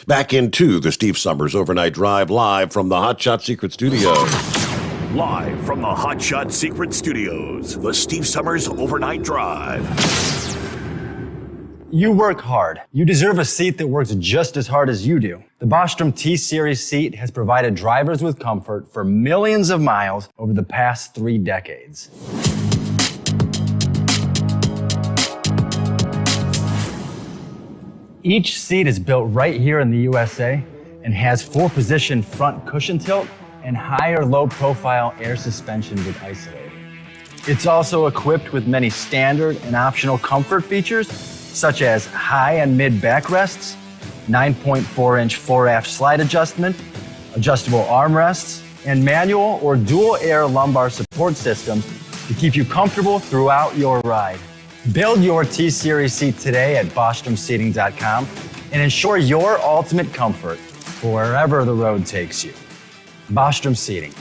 Back into the Steve Sommers Overnight Drive, live from the Hot Shot Secret Studios. Live from the Hot Shot Secret Studios, the Steve Sommers Overnight Drive. You work hard. You deserve a seat that works just as hard as you do. The Bostrom T-Series seat has provided drivers with comfort for millions of miles over the past 3 decades. Each seat is built right here in the USA and has 4-position front cushion tilt and higher low-profile air suspension with Isolator. It's also equipped with many standard and optional comfort features, such as high and mid backrests, 9.4-inch fore-aft slide adjustment, adjustable armrests, and manual or dual air lumbar support systems to keep you comfortable throughout your ride. Build your T-Series seat today at BostromSeating.com and ensure your ultimate comfort for wherever the road takes you. Bostrom Seating,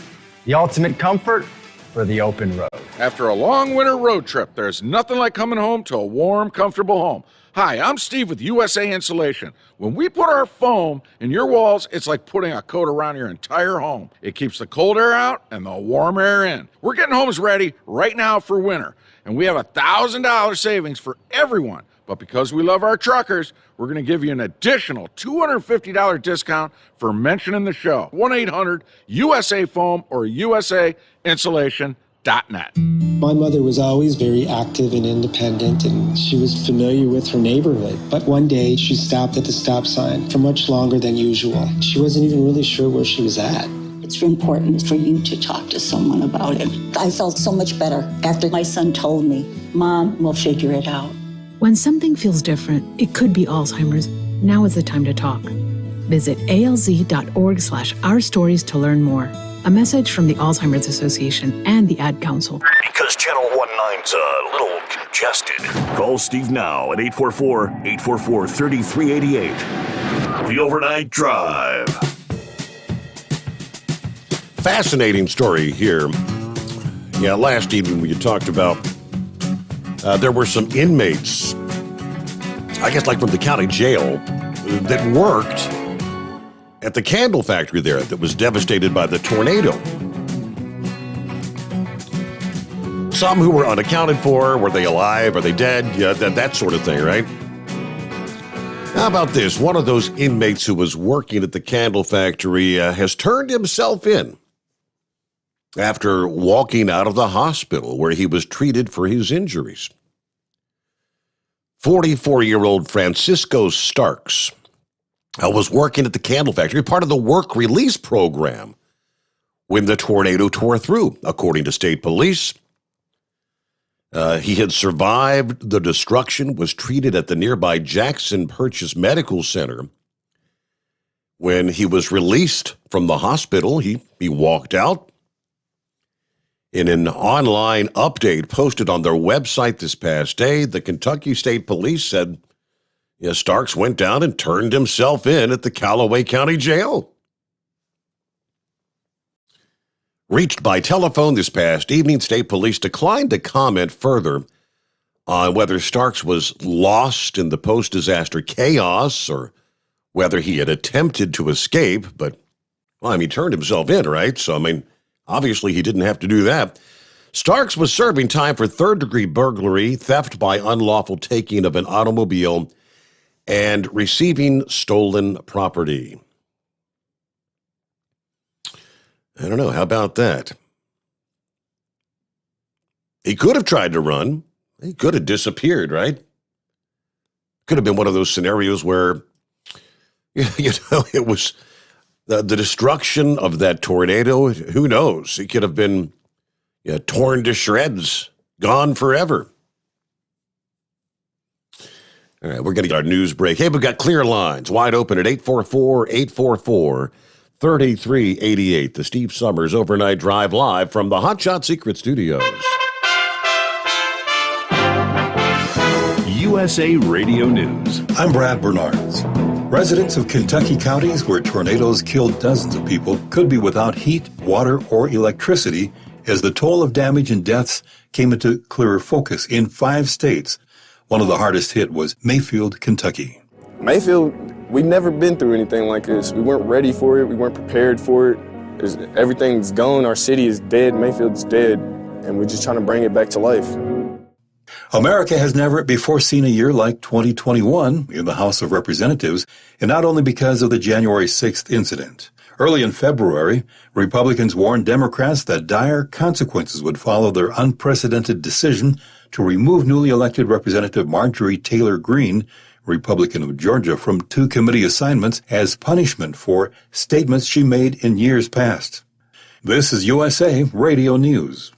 the ultimate comfort for the open road. After a long winter road trip, there's nothing like coming home to a warm, comfortable home. Hi, I'm Steve with USA Insulation. When we put our foam in your walls, it's like putting a coat around your entire home. It keeps the cold air out and the warm air in. We're getting homes ready right now for winter, and we have $1,000 savings for everyone. But because we love our truckers, we're going to give you an additional $250 discount for mentioning the show. 1-800-USA-FOAM or USAinsulation.net. My mother was always very active and independent, and she was familiar with her neighborhood. But one day, she stopped at the stop sign for much longer than usual. She wasn't even really sure where she was at. It's important for you to talk to someone about it. I felt so much better after my son told me, Mom, we'll figure it out. When something feels different, it could be Alzheimer's. Now is the time to talk. Visit alz.org/ourstories to learn more. A message from the Alzheimer's Association and the Ad Council. Because Channel 19's a little congested. Call Steve now at 844-844-3388. The Overnight Drive. Fascinating story here. Yeah, last evening when you talked about there were some inmates, I guess like from the county jail, that worked at the candle factory there that was devastated by the tornado. Some who were unaccounted for, were they alive, are they dead? Yeah, that sort of thing, right? How about this? One of those inmates who was working at the candle factory has turned himself in after walking out of the hospital where he was treated for his injuries. 44-year-old Francisco Starks was working at the candle factory, part of the work release program, when the tornado tore through, according to state police. He had survived the destruction, was treated at the nearby Jackson Purchase Medical Center. When he was released from the hospital, he walked out. In an online update posted on their website this past day, the Kentucky State Police said Starks went down and turned himself in at the Callaway County Jail. Reached by telephone this past evening, state police declined to comment further on whether Starks was lost in the post-disaster chaos or whether he had attempted to escape. But, he turned himself in, right? So, obviously he didn't have to do that. Starks was serving time for third-degree burglary, theft by unlawful taking of an automobile, and receiving stolen property. I don't know. How about that? He could have tried to run. He could have disappeared, right? Could have been one of those scenarios where, it was the destruction of that tornado. Who knows? He could have been torn to shreds, gone forever. All right, we're going to get our news break. Hey, we've got clear lines wide open at 844-844-3388. The Steve Sommers Overnight Drive live from the Hotshot Secret Studios. USA Radio News. I'm Brad Bernards. Residents of Kentucky counties where tornadoes killed dozens of people could be without heat, water, or electricity as the toll of damage and deaths came into clearer focus in 5 states. One of the hardest hit was Mayfield, Kentucky. Mayfield, we'd never been through anything like this. We weren't ready for it. We weren't prepared for it. Everything's gone. Our city is dead. Mayfield's dead. And we're just trying to bring it back to life. America has never before seen a year like 2021 in the House of Representatives, and not only because of the January 6th incident. Early in February, Republicans warned Democrats that dire consequences would follow their unprecedented decision to remove newly elected Representative Marjorie Taylor Greene, Republican of Georgia, from 2 committee assignments as punishment for statements she made in years past. This is USA Radio News.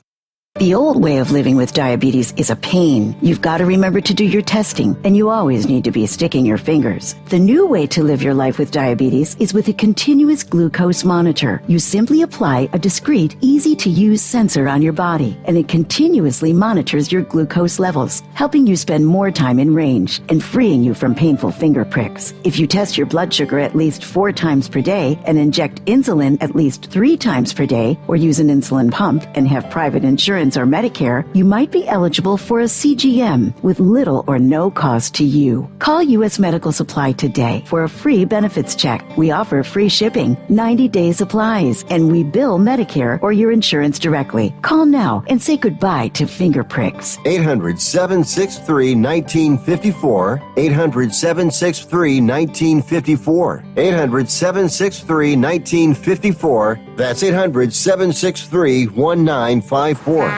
The old way of living with diabetes is a pain. You've got to remember to do your testing, and you always need to be sticking your fingers. The new way to live your life with diabetes is with a continuous glucose monitor. You simply apply a discreet, easy-to-use sensor on your body, and it continuously monitors your glucose levels, helping you spend more time in range and freeing you from painful finger pricks. If you test your blood sugar at least 4 times per day and inject insulin at least 3 times per day, or use an insulin pump and have private insurance or Medicare, you might be eligible for a CGM with little or no cost to you. Call U.S. Medical Supply today for a free benefits check. We offer free shipping, 90-day supplies, and we bill Medicare or your insurance directly. Call now and say goodbye to finger pricks. 800-763-1954. 800-763-1954. 800-763-1954. That's 800-763-1954.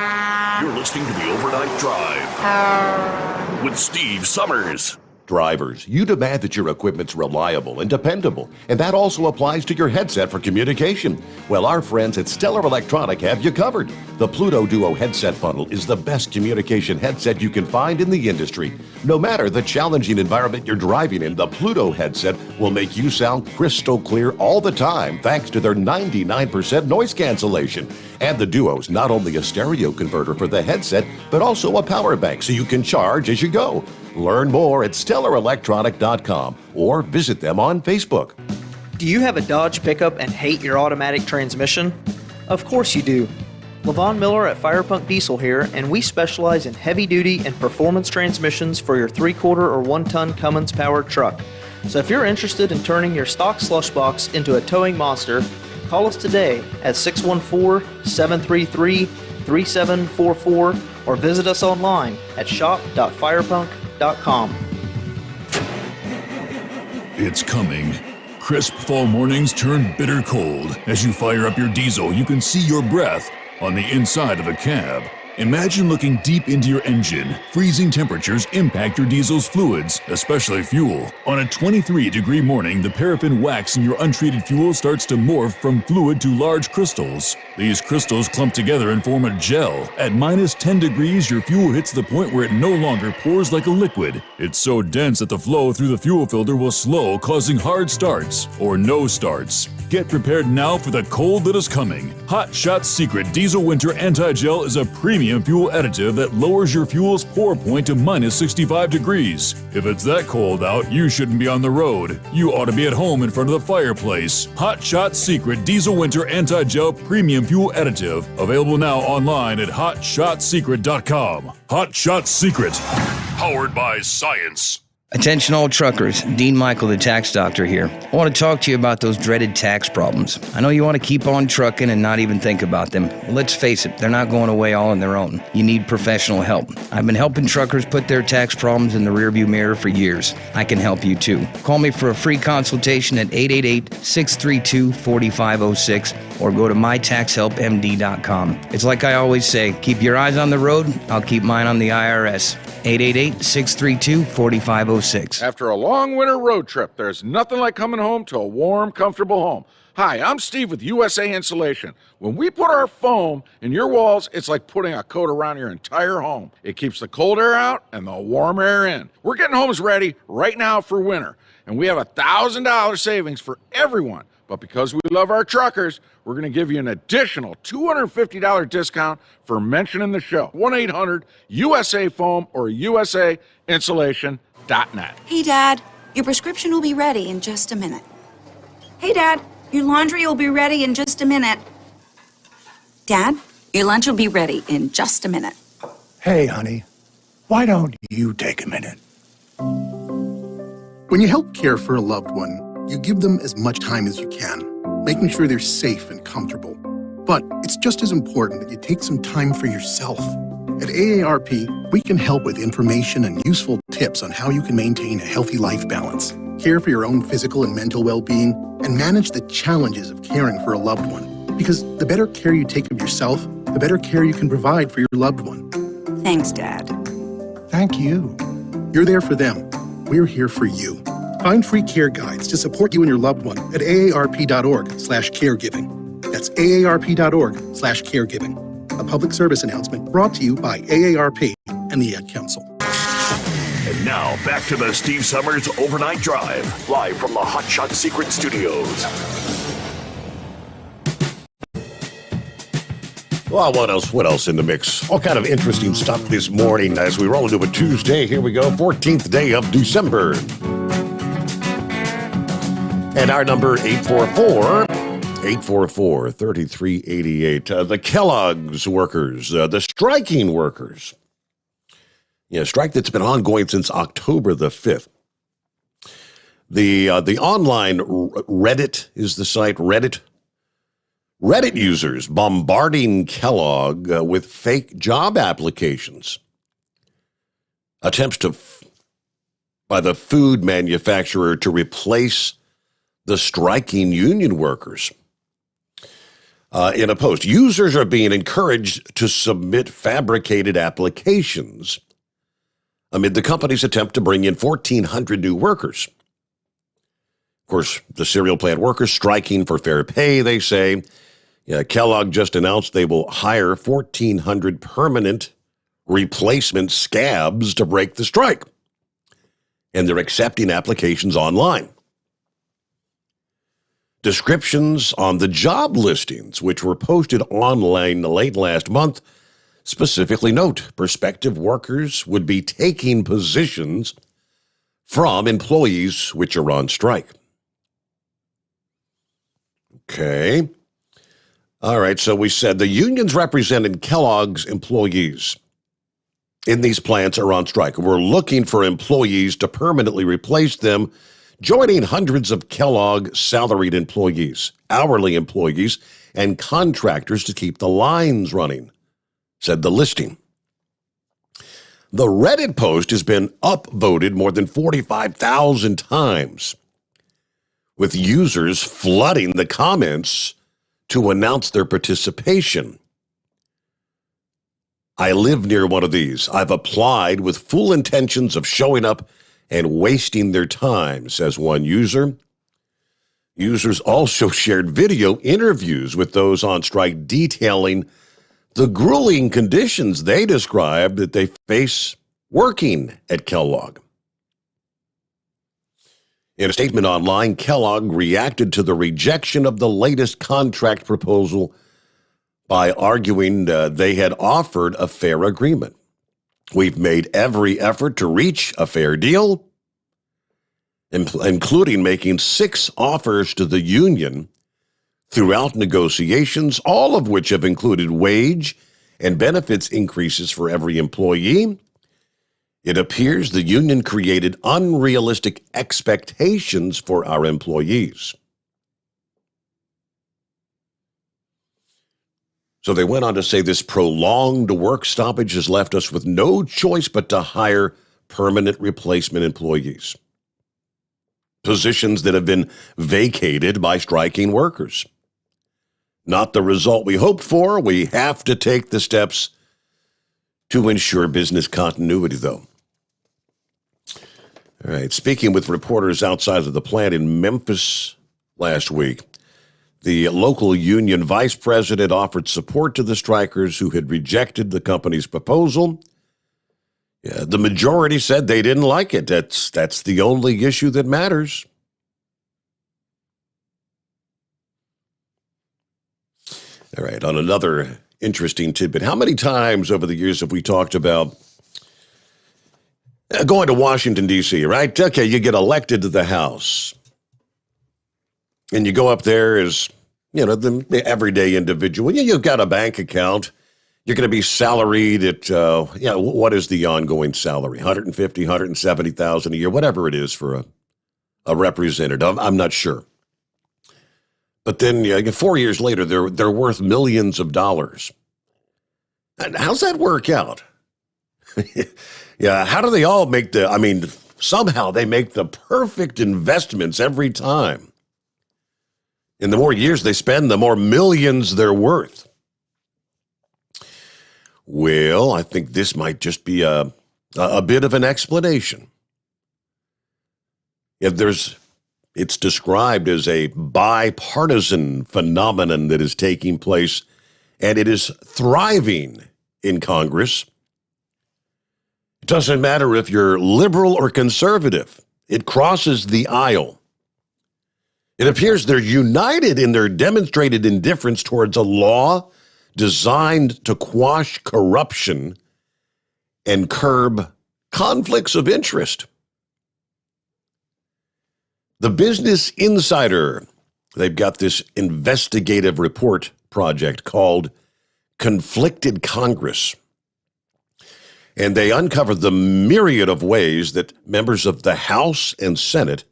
You're listening to the Overnight Drive with Steve Sommers. Drivers, you demand that your equipment's reliable and dependable, and that also applies to your headset for communication. Well, our friends at Stellar Electronic have you covered. The Pluto Duo headset bundle is the best communication headset you can find in the industry. No matter the challenging environment you're driving in, the Pluto headset will make you sound crystal clear all the time thanks to their 99% noise cancellation. And the Duo's not only a stereo converter for the headset, but also a power bank so you can charge as you go. Learn more at StellarElectronic.com or visit them on Facebook. Do you have a Dodge pickup and hate your automatic transmission? Of course you do. LaVon Miller at Firepunk Diesel here, and we specialize in heavy-duty and performance transmissions for your 3-quarter or 1-ton Cummins-powered truck. So if you're interested in turning your stock slush box into a towing monster, call us today at 614-733-3744 or visit us online at shop.firepunk.com. It's coming. Crisp fall mornings turn bitter cold. As you fire up your diesel, you can see your breath on the inside of a cab. Imagine looking deep into your engine. Freezing temperatures impact your diesel's fluids, especially fuel. On a 23-degree morning, the paraffin wax in your untreated fuel starts to morph from fluid to large crystals. These crystals clump together and form a gel. At minus 10 degrees, your fuel hits the point where it no longer pours like a liquid. It's so dense that the flow through the fuel filter will slow, causing hard starts or no starts. Get prepared now for the cold that is coming. Hot Shot's Secret Diesel Winter Anti-Gel is a premium fuel additive that lowers your fuel's pour point to minus 65 degrees. If it's that cold out, you shouldn't be on the road. You ought to be at home in front of the fireplace. Hot Shot's Secret Diesel Winter Anti-Gel Premium Fuel Additive. Available now online at HotShotSecret.com. Hot Shot Secret. Powered by science. Attention all truckers, Dean Michael, the tax doctor here. I want to talk to you about those dreaded tax problems. I know you want to keep on trucking and not even think about them. Well, let's face it, they're not going away all on their own. You need professional help. I've been helping truckers put their tax problems in the rearview mirror for years. I can help you too. Call me for a free consultation at 888-632-4506 or go to mytaxhelpmd.com. It's like I always say, keep your eyes on the road, I'll keep mine on the IRS. 888-632-4506. After a long winter road trip, there's nothing like coming home to a warm, comfortable home. Hi, I'm Steve with USA Insulation. When we put our foam in your walls, it's like putting a coat around your entire home. It keeps the cold air out and the warm air in. We're getting homes ready right now for winter, and we have $1,000 savings for everyone. But because we love our truckers, we're going to give you an additional $250 discount for mentioning the show. 1-800-USA-FOAM or USAinsulation.net. Hey, Dad, your prescription will be ready in just a minute. Hey, Dad, your laundry will be ready in just a minute. Dad, your lunch will be ready in just a minute. Hey, honey, why don't you take a minute? When you help care for a loved one, you give them as much time as you can, making sure they're safe and comfortable. But it's just as important that you take some time for yourself. At AARP, we can help with information and useful tips on how you can maintain a healthy life balance, care for your own physical and mental well-being, and manage the challenges of caring for a loved one. Because the better care you take of yourself, the better care you can provide for your loved one. Thanks, Dad. Thank you. You're there for them. We're here for you. Find free care guides to support you and your loved one at aarp.org/caregiving. That's aarp.org/caregiving. a public service announcement brought to you by AARP and the Ad Council. And now, back to the Steve Sommers Overnight Drive, live from the Hot Shot Secret Studios. Well, what else in the mix? All kind of interesting stuff this morning as we roll into a Tuesday. Here we go, 14th day of December. And our number, 844-3388. The Kellogg's workers, the striking workers. Yeah, strike that's been ongoing since October the 5th. The online Reddit is the site, Reddit users bombarding Kellogg with fake job applications. Attempts by the food manufacturer to replace the striking union workers. In a post, users are being encouraged to submit fabricated applications amid the company's attempt to bring in 1,400 new workers. Of course, the cereal plant workers striking for fair pay, they say. Kellogg just announced they will hire 1,400 permanent replacement scabs to break the strike. And they're accepting applications online. Descriptions on the job listings, which were posted online late last month, specifically note prospective workers would be taking positions from employees which are on strike. Okay. All right, so we said the unions representing Kellogg's employees in these plants are on strike. We're looking for employees to permanently replace them, joining hundreds of Kellogg salaried employees, hourly employees, and contractors to keep the lines running, said the listing. The Reddit post has been upvoted more than 45,000 times, with users flooding the comments to announce their participation. I live near one of these. I've applied with full intentions of showing up and wasting their time, says one user. Users also shared video interviews with those on strike detailing the grueling conditions they described that they face working at Kellogg. In a statement online, Kellogg reacted to the rejection of the latest contract proposal by arguing they had offered a fair agreement. We've made every effort to reach a fair deal, including making 6 offers to the union throughout negotiations, all of which have included wage and benefits increases for every employee. It appears the union created unrealistic expectations for our employees. So they went on to say this prolonged work stoppage has left us with no choice but to hire permanent replacement employees, positions that have been vacated by striking workers. Not the result we hoped for. We have to take the steps to ensure business continuity, though. All right, speaking with reporters outside of the plant in Memphis last week, the local union vice president offered support to the strikers who had rejected the company's proposal. Yeah, the majority said they didn't like it. That's the only issue that matters. All right, on another interesting tidbit, how many times over the years have we talked about going to Washington, D.C., right? Okay, you get elected to the House. And you go up there as, the everyday individual. You've got a bank account. You're going to be salaried at, what is the ongoing salary? $150,000, $170,000 a year, whatever it is for a representative. I'm not sure. But then 4 years later, they're worth millions of dollars. And how's that work out? Yeah, how do they all somehow they make the perfect investments every time. And the more years they spend, the more millions they're worth. Well, I think this might just be a bit of an explanation. It's described as a bipartisan phenomenon that is taking place and it is thriving in Congress. It doesn't matter if you're liberal or conservative. It crosses the aisle. It appears they're united in their demonstrated indifference towards a law designed to quash corruption and curb conflicts of interest. The Business Insider, they've got this investigative report project called Conflicted Congress. And they uncovered the myriad of ways that members of the House and Senate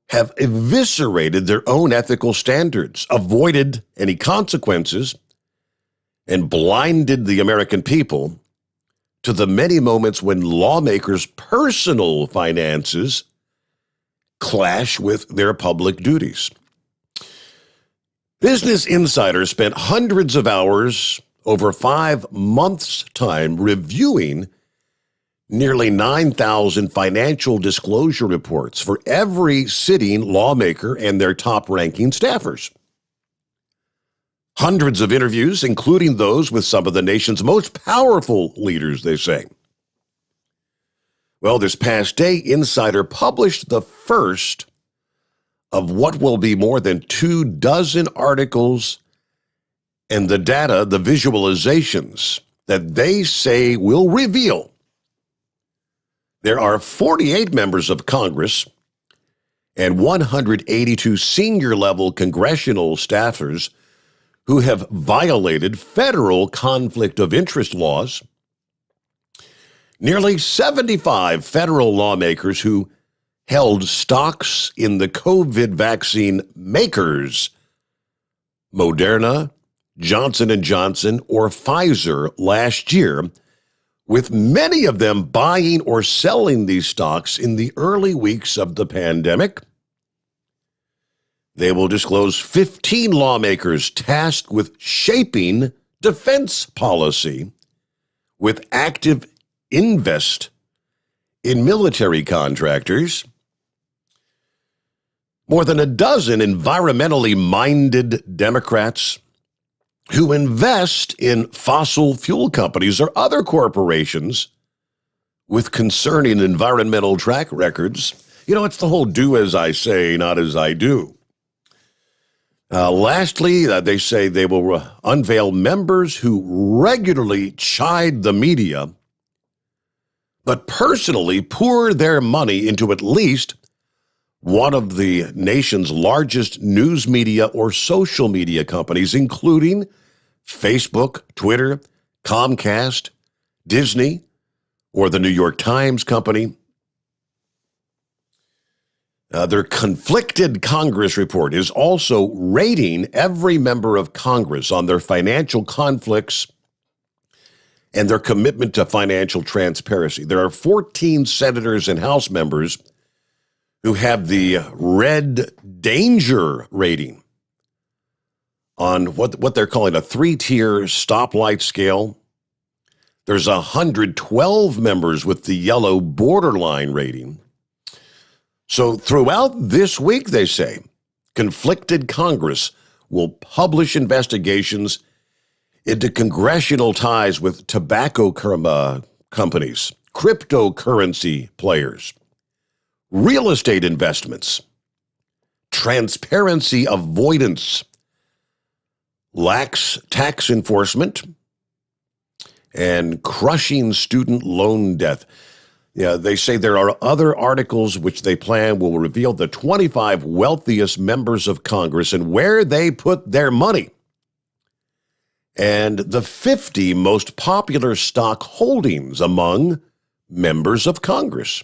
have eviscerated their own ethical standards, avoided any consequences, and blinded the American people to the many moments when lawmakers' personal finances clash with their public duties. Business Insider spent hundreds of hours over 5 months' time reviewing nearly 9,000 financial disclosure reports for every sitting lawmaker and their top-ranking staffers. Hundreds of interviews, including those with some of the nation's most powerful leaders, they say. Well, this past day, Insider published the first of what will be more than 24 articles and the data, the visualizations that they say will reveal there are 48 members of Congress and 182 senior-level congressional staffers who have violated federal conflict of interest laws, nearly 75 federal lawmakers who held stocks in the COVID vaccine makers, Moderna, Johnson & Johnson, or Pfizer last year, with many of them buying or selling these stocks in the early weeks of the pandemic. They will disclose 15 lawmakers tasked with shaping defense policy with active invest in military contractors. More than a dozen environmentally minded Democrats who invest in fossil fuel companies or other corporations with concerning environmental track records. You know, it's the whole do as I say, not as I do. Lastly, they say they will unveil members who regularly chide the media, but personally pour their money into at least one of the nation's largest news media or social media companies, including Facebook, Twitter, Comcast, Disney, or the New York Times Company. Their Conflicted Congress report is also rating every member of Congress on their financial conflicts and their commitment to financial transparency. There are 14 senators and House members who have the red danger rating on what they're calling a 3-tier stoplight scale. There's 112 members with the yellow borderline rating. So throughout this week, they say, Conflicted Congress will publish investigations into congressional ties with tobacco companies, cryptocurrency players, real estate investments, transparency avoidance, lax tax enforcement, and crushing student loan debt. Yeah, they say there are other articles which they plan will reveal the 25 wealthiest members of Congress and where they put their money, and the 50 most popular stock holdings among members of Congress.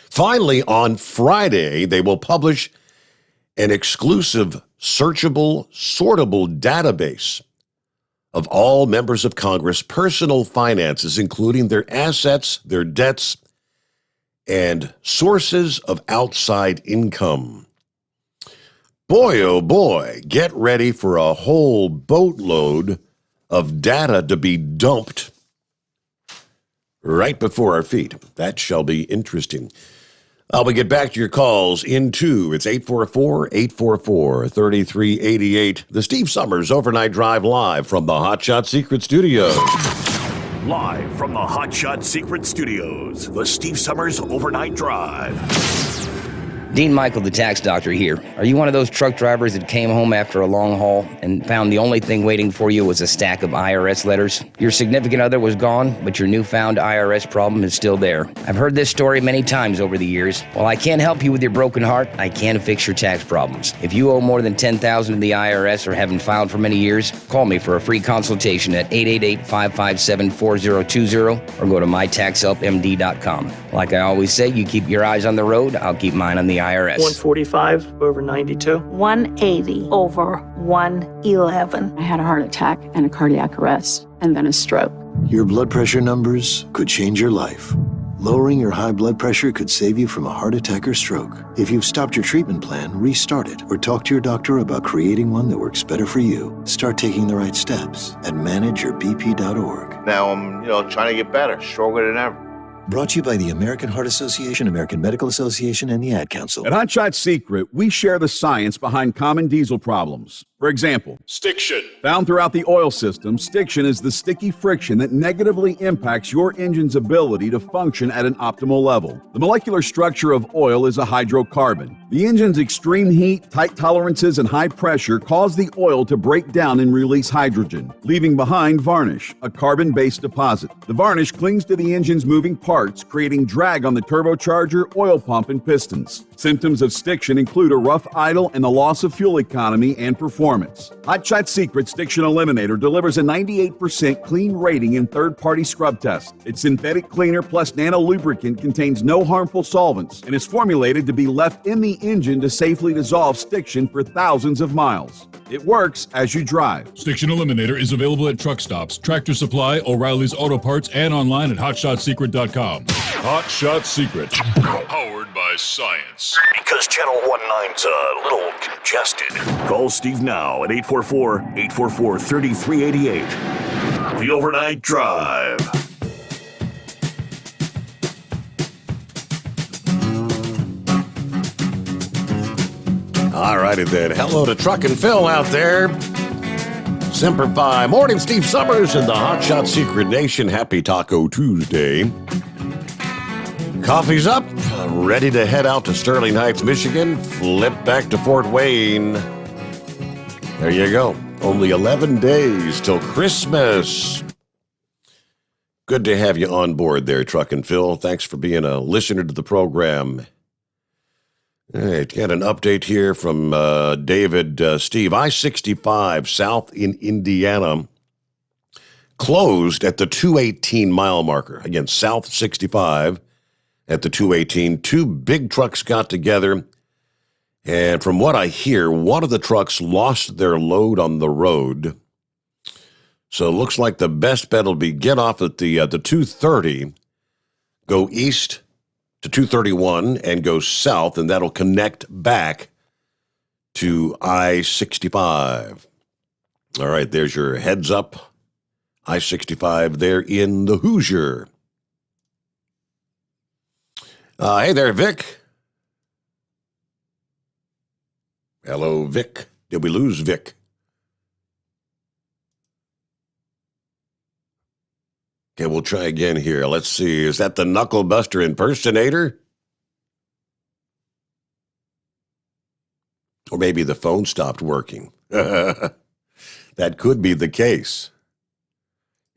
Finally, on Friday, they will publish an exclusive searchable, sortable database of all members of Congress' personal finances, including their assets, their debts, and sources of outside income. Boy, oh boy, get ready for a whole boatload of data to be dumped right before our feet. That shall be interesting. We get back to your calls in two. It's 844-844-3388. The Steve Sommers Overnight Drive live from the Hotshot Secret Studios. Live from the Hotshot Secret Studios, the Steve Sommers Overnight Drive. Dean Michael, the tax doctor here. Are you one of those truck drivers that came home after a long haul and found the only thing waiting for you was a stack of IRS letters? Your significant other was gone, but your newfound IRS problem is still there. I've heard this story many times over the years. While I can't help you with your broken heart, I can fix your tax problems. If you owe more than $10,000 to the IRS or haven't filed for many years, call me for a free consultation at 888-557-4020 or go to mytaxhelpmd.com. Like I always say, you keep your eyes on the road, I'll keep mine on the IRS. 145 over 92. 180 over 111. I had a heart attack and a cardiac arrest, and then a stroke. Your blood pressure numbers could change your life. Lowering your high blood pressure could save you from a heart attack or stroke. If you've stopped your treatment plan, restart it or talk to your doctor about creating one that works better for you. Start taking the right steps at manageyourbp.org. Now I'm, trying to get better, stronger than ever. Brought to you by the American Heart Association, American Medical Association, and the Ad Council. At Hotshot Secret, we share the science behind common diesel problems. For example, stiction. Found throughout the oil system, stiction is the sticky friction that negatively impacts your engine's ability to function at an optimal level. The molecular structure of oil is a hydrocarbon. The engine's extreme heat, tight tolerances, and high pressure cause the oil to break down and release hydrogen, leaving behind varnish, a carbon-based deposit. The varnish clings to the engine's moving parts, creating drag on the turbocharger, oil pump, and pistons. Symptoms of stiction include a rough idle and the loss of fuel economy and performance. Hotshot Secret Stiction Eliminator delivers a 98% clean rating in third-party scrub tests. Its synthetic cleaner plus nano lubricant contains no harmful solvents and is formulated to be left in the engine to safely dissolve stiction for thousands of miles. It works as you drive. Stiction Eliminator is available at truck stops, Tractor Supply, O'Reilly's Auto Parts, and online at hotshotsecret.com. Hotshot Secret. Powered by science. Because Channel 19's a little congested. Call Steve now at 844-844-3388. The Overnight Drive. All righty then. Hello to Truck and Phil out there. Semper Fi. Morning, Steve Sommers and the Hotshot Secret Nation. Happy Taco Tuesday. Coffee's up. Ready to head out to Sterling Heights, Michigan. Flip back to Fort Wayne. There you go. Only 11 days till Christmas. Good to have you on board there, Truck and Phil. Thanks for being a listener to the program. All right, got an update here from David. Steve, I-65 south in Indiana closed at the 218 mile marker. Again, South 65 at the 218. Two big trucks got together, and from what I hear, one of the trucks lost their load on the road. So it looks like the best bet will be get off at the 230, go east to 231 and go south, and that'll connect back to I-65. All right, there's your heads up. I-65 there in the Hoosier. Hey there, Vic. Hello, Vic. Did we lose Vic? Okay, we'll try again here. Let's see. Is that the Knucklebuster impersonator? Or maybe the phone stopped working. That could be the case.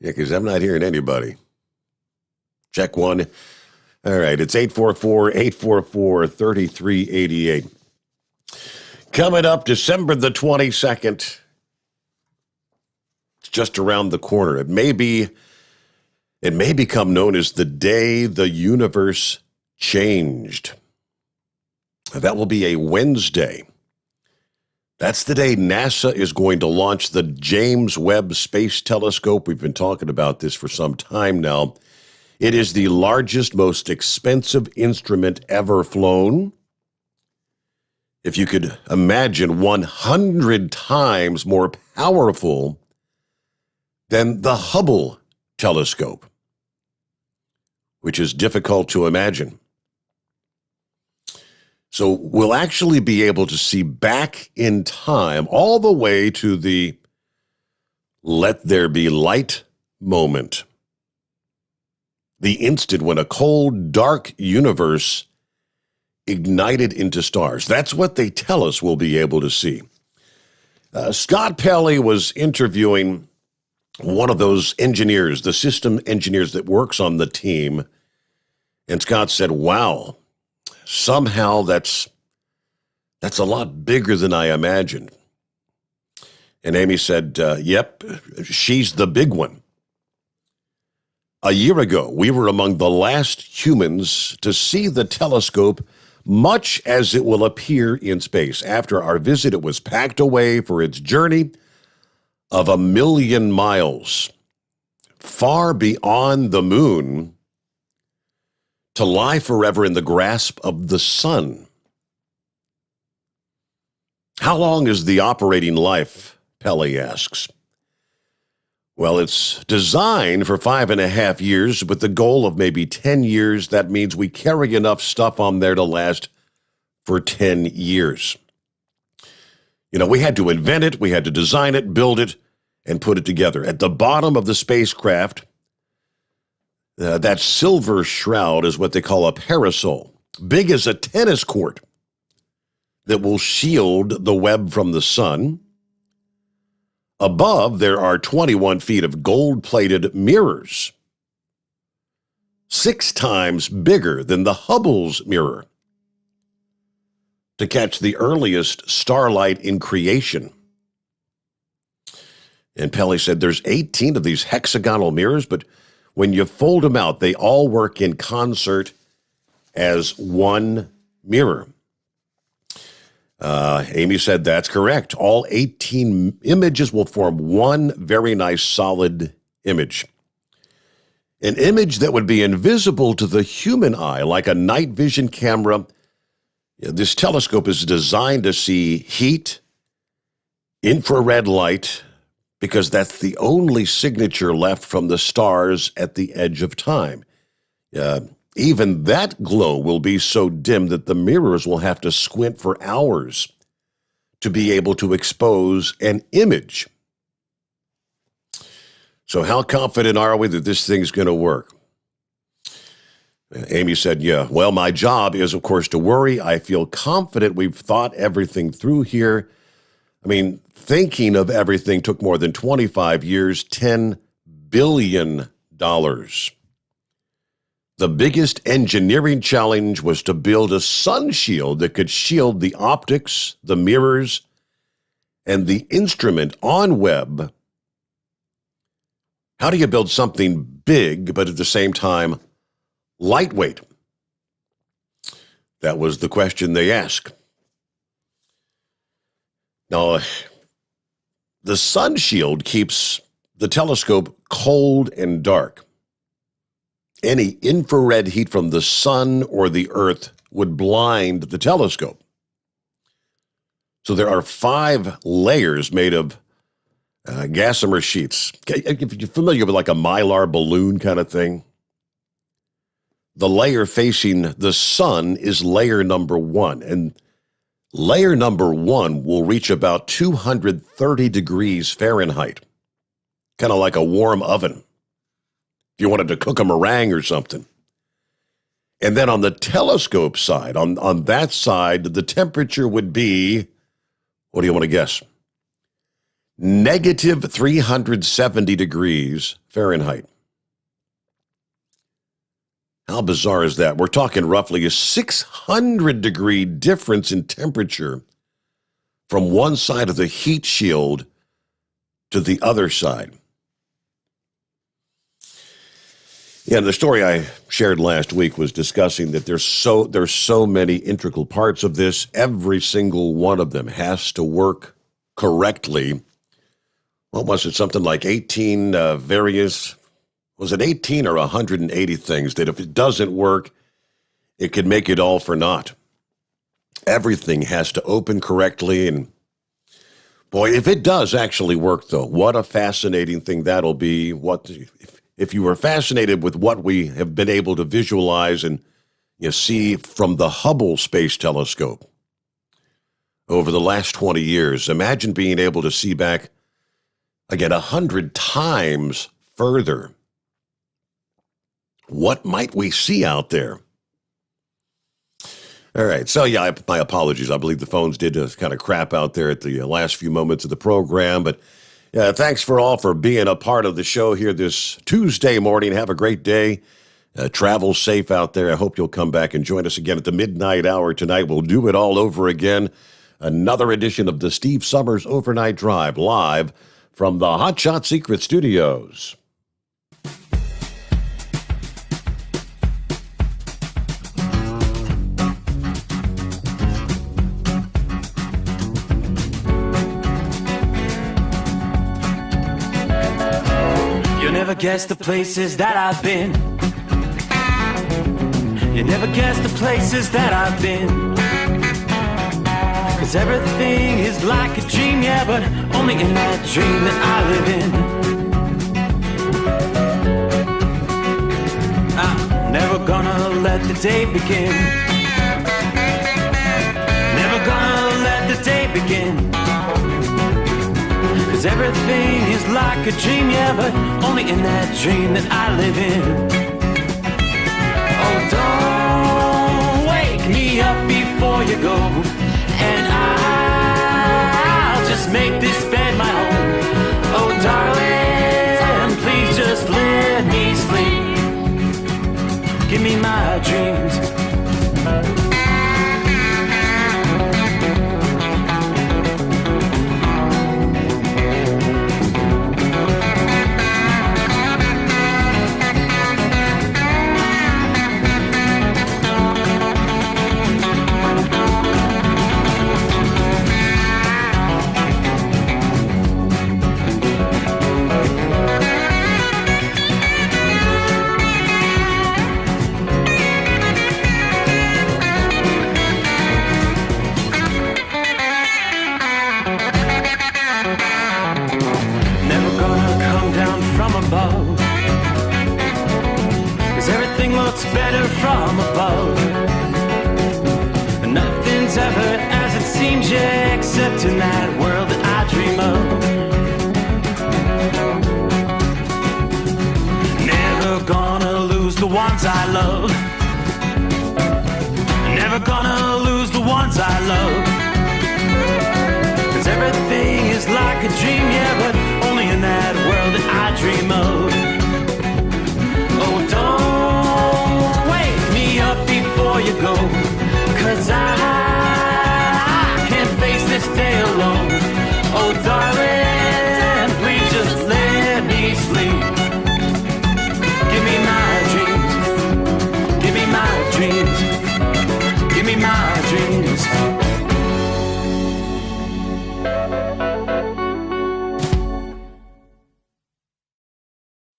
Yeah, because I'm not hearing anybody. Check one. All right, it's 844-844-3388. Coming up December the 22nd. It's just around the corner. It may become known as the day the universe changed. That will be a Wednesday. That's the day NASA is going to launch the James Webb Space Telescope. We've been talking about this for some time now. It is the largest, most expensive instrument ever flown. If you could imagine, 100 times more powerful than the Hubble telescope, which is difficult to imagine. So we'll actually be able to see back in time all the way to the let there be light moment. The instant when a cold, dark universe ignited into stars. That's what they tell us we'll be able to see. Scott Pelley was interviewing one of those engineers, the system engineers that works on the team, and Scott said, wow, somehow that's a lot bigger than I imagined. And Amy said, yep, she's the big one. A year ago, we were among the last humans to see the telescope much as it will appear in space. After our visit, it was packed away for its journey of 1 million miles, far beyond the moon, to lie forever in the grasp of the sun. How long is the operating life? Pelley asks. Well, it's designed for 5.5 years with the goal of maybe 10 years. That means we carry enough stuff on there to last for 10 years. You know, we had to invent it, we had to design it, build it, and put it together. At the bottom of the spacecraft, that silver shroud is what they call a parasol, big as a tennis court, that will shield the Webb from the sun. Above, there are 21 feet of gold-plated mirrors, 6 times bigger than the Hubble's mirror, to catch the earliest starlight in creation. And Pelley said there's 18 of these hexagonal mirrors, but when you fold them out, they all work in concert as one mirror. Amy said that's correct. All 18 images will form one very nice solid image. An image that would be invisible to the human eye, like a night vision camera. This telescope is designed to see heat, infrared light, because that's the only signature left from the stars at the edge of time. Even that glow will be so dim that the mirrors will have to squint for hours to be able to expose an image. So how confident are we that this thing's going to work? Amy said, yeah, well, my job is, of course, to worry. I feel confident we've thought everything through here. I mean, thinking of everything took more than 25 years, $10 billion. The biggest engineering challenge was to build a sun shield that could shield the optics, the mirrors, and the instrument on Webb. How do you build something big, but at the same time, lightweight? That was the question they asked. Now, the sun shield keeps the telescope cold and dark. Any infrared heat from the sun or the earth would blind the telescope. So there are 5 layers made of gossamer sheets. If you're familiar with like a mylar balloon kind of thing, the layer facing the sun is layer number 1. And layer number 1 will reach about 230 degrees Fahrenheit, kind of like a warm oven. If you wanted to cook a meringue or something. And then on the telescope side, on that side, the temperature would be, what do you want to guess? Negative 370 degrees Fahrenheit. How bizarre is that? We're talking roughly a 600-degree difference in temperature from one side of the heat shield to the other side. Yeah, the story I shared last week was discussing that there's so many integral parts of this. Every single one of them has to work correctly. What was it? Something like 18 various, was it 18 or 180 things that if it doesn't work, it could make it all for naught. Everything has to open correctly. And boy, if it does actually work, though, what a fascinating thing that'll be. If you were fascinated with what we have been able to visualize and you see from the Hubble Space Telescope over the last 20 years. Imagine being able to see back, again, 100 times further. What might we see out there? All right, so yeah, my apologies. I believe the phones did kind of crap out there at the last few moments of the program, but thanks for all for being a part of the show here this Tuesday morning. Have a great day. Travel safe out there. I hope you'll come back and join us again at the midnight hour tonight. We'll do it all over again. Another edition of the Steve Sommers Overnight Drive, live from the Hot Shot Secret Studios. You'll never guess the places that I've been. You never guess the places that I've been. 'Cause everything is like a dream, yeah, but only in that dream that I live in. I'm never gonna let the day begin. Never gonna let the day begin. 'Cause everything is like a dream, yeah, but only in that dream that I live in. Oh, don't wake me up before you go, and I'll just make this bed my home. Oh, darling, please just let me sleep. Give me my dreams. Better from above. Nothing's ever as it seems, yeah, except in that world that I dream of. Never gonna lose the ones I love. Never gonna lose the ones I love. 'Cause everything is like a dream, yeah, but only in that world that I dream of. Oh, don't up before you go, 'cause I can't face this day alone. Oh, darling, please just let me sleep. Give me my dreams. Give me my dreams.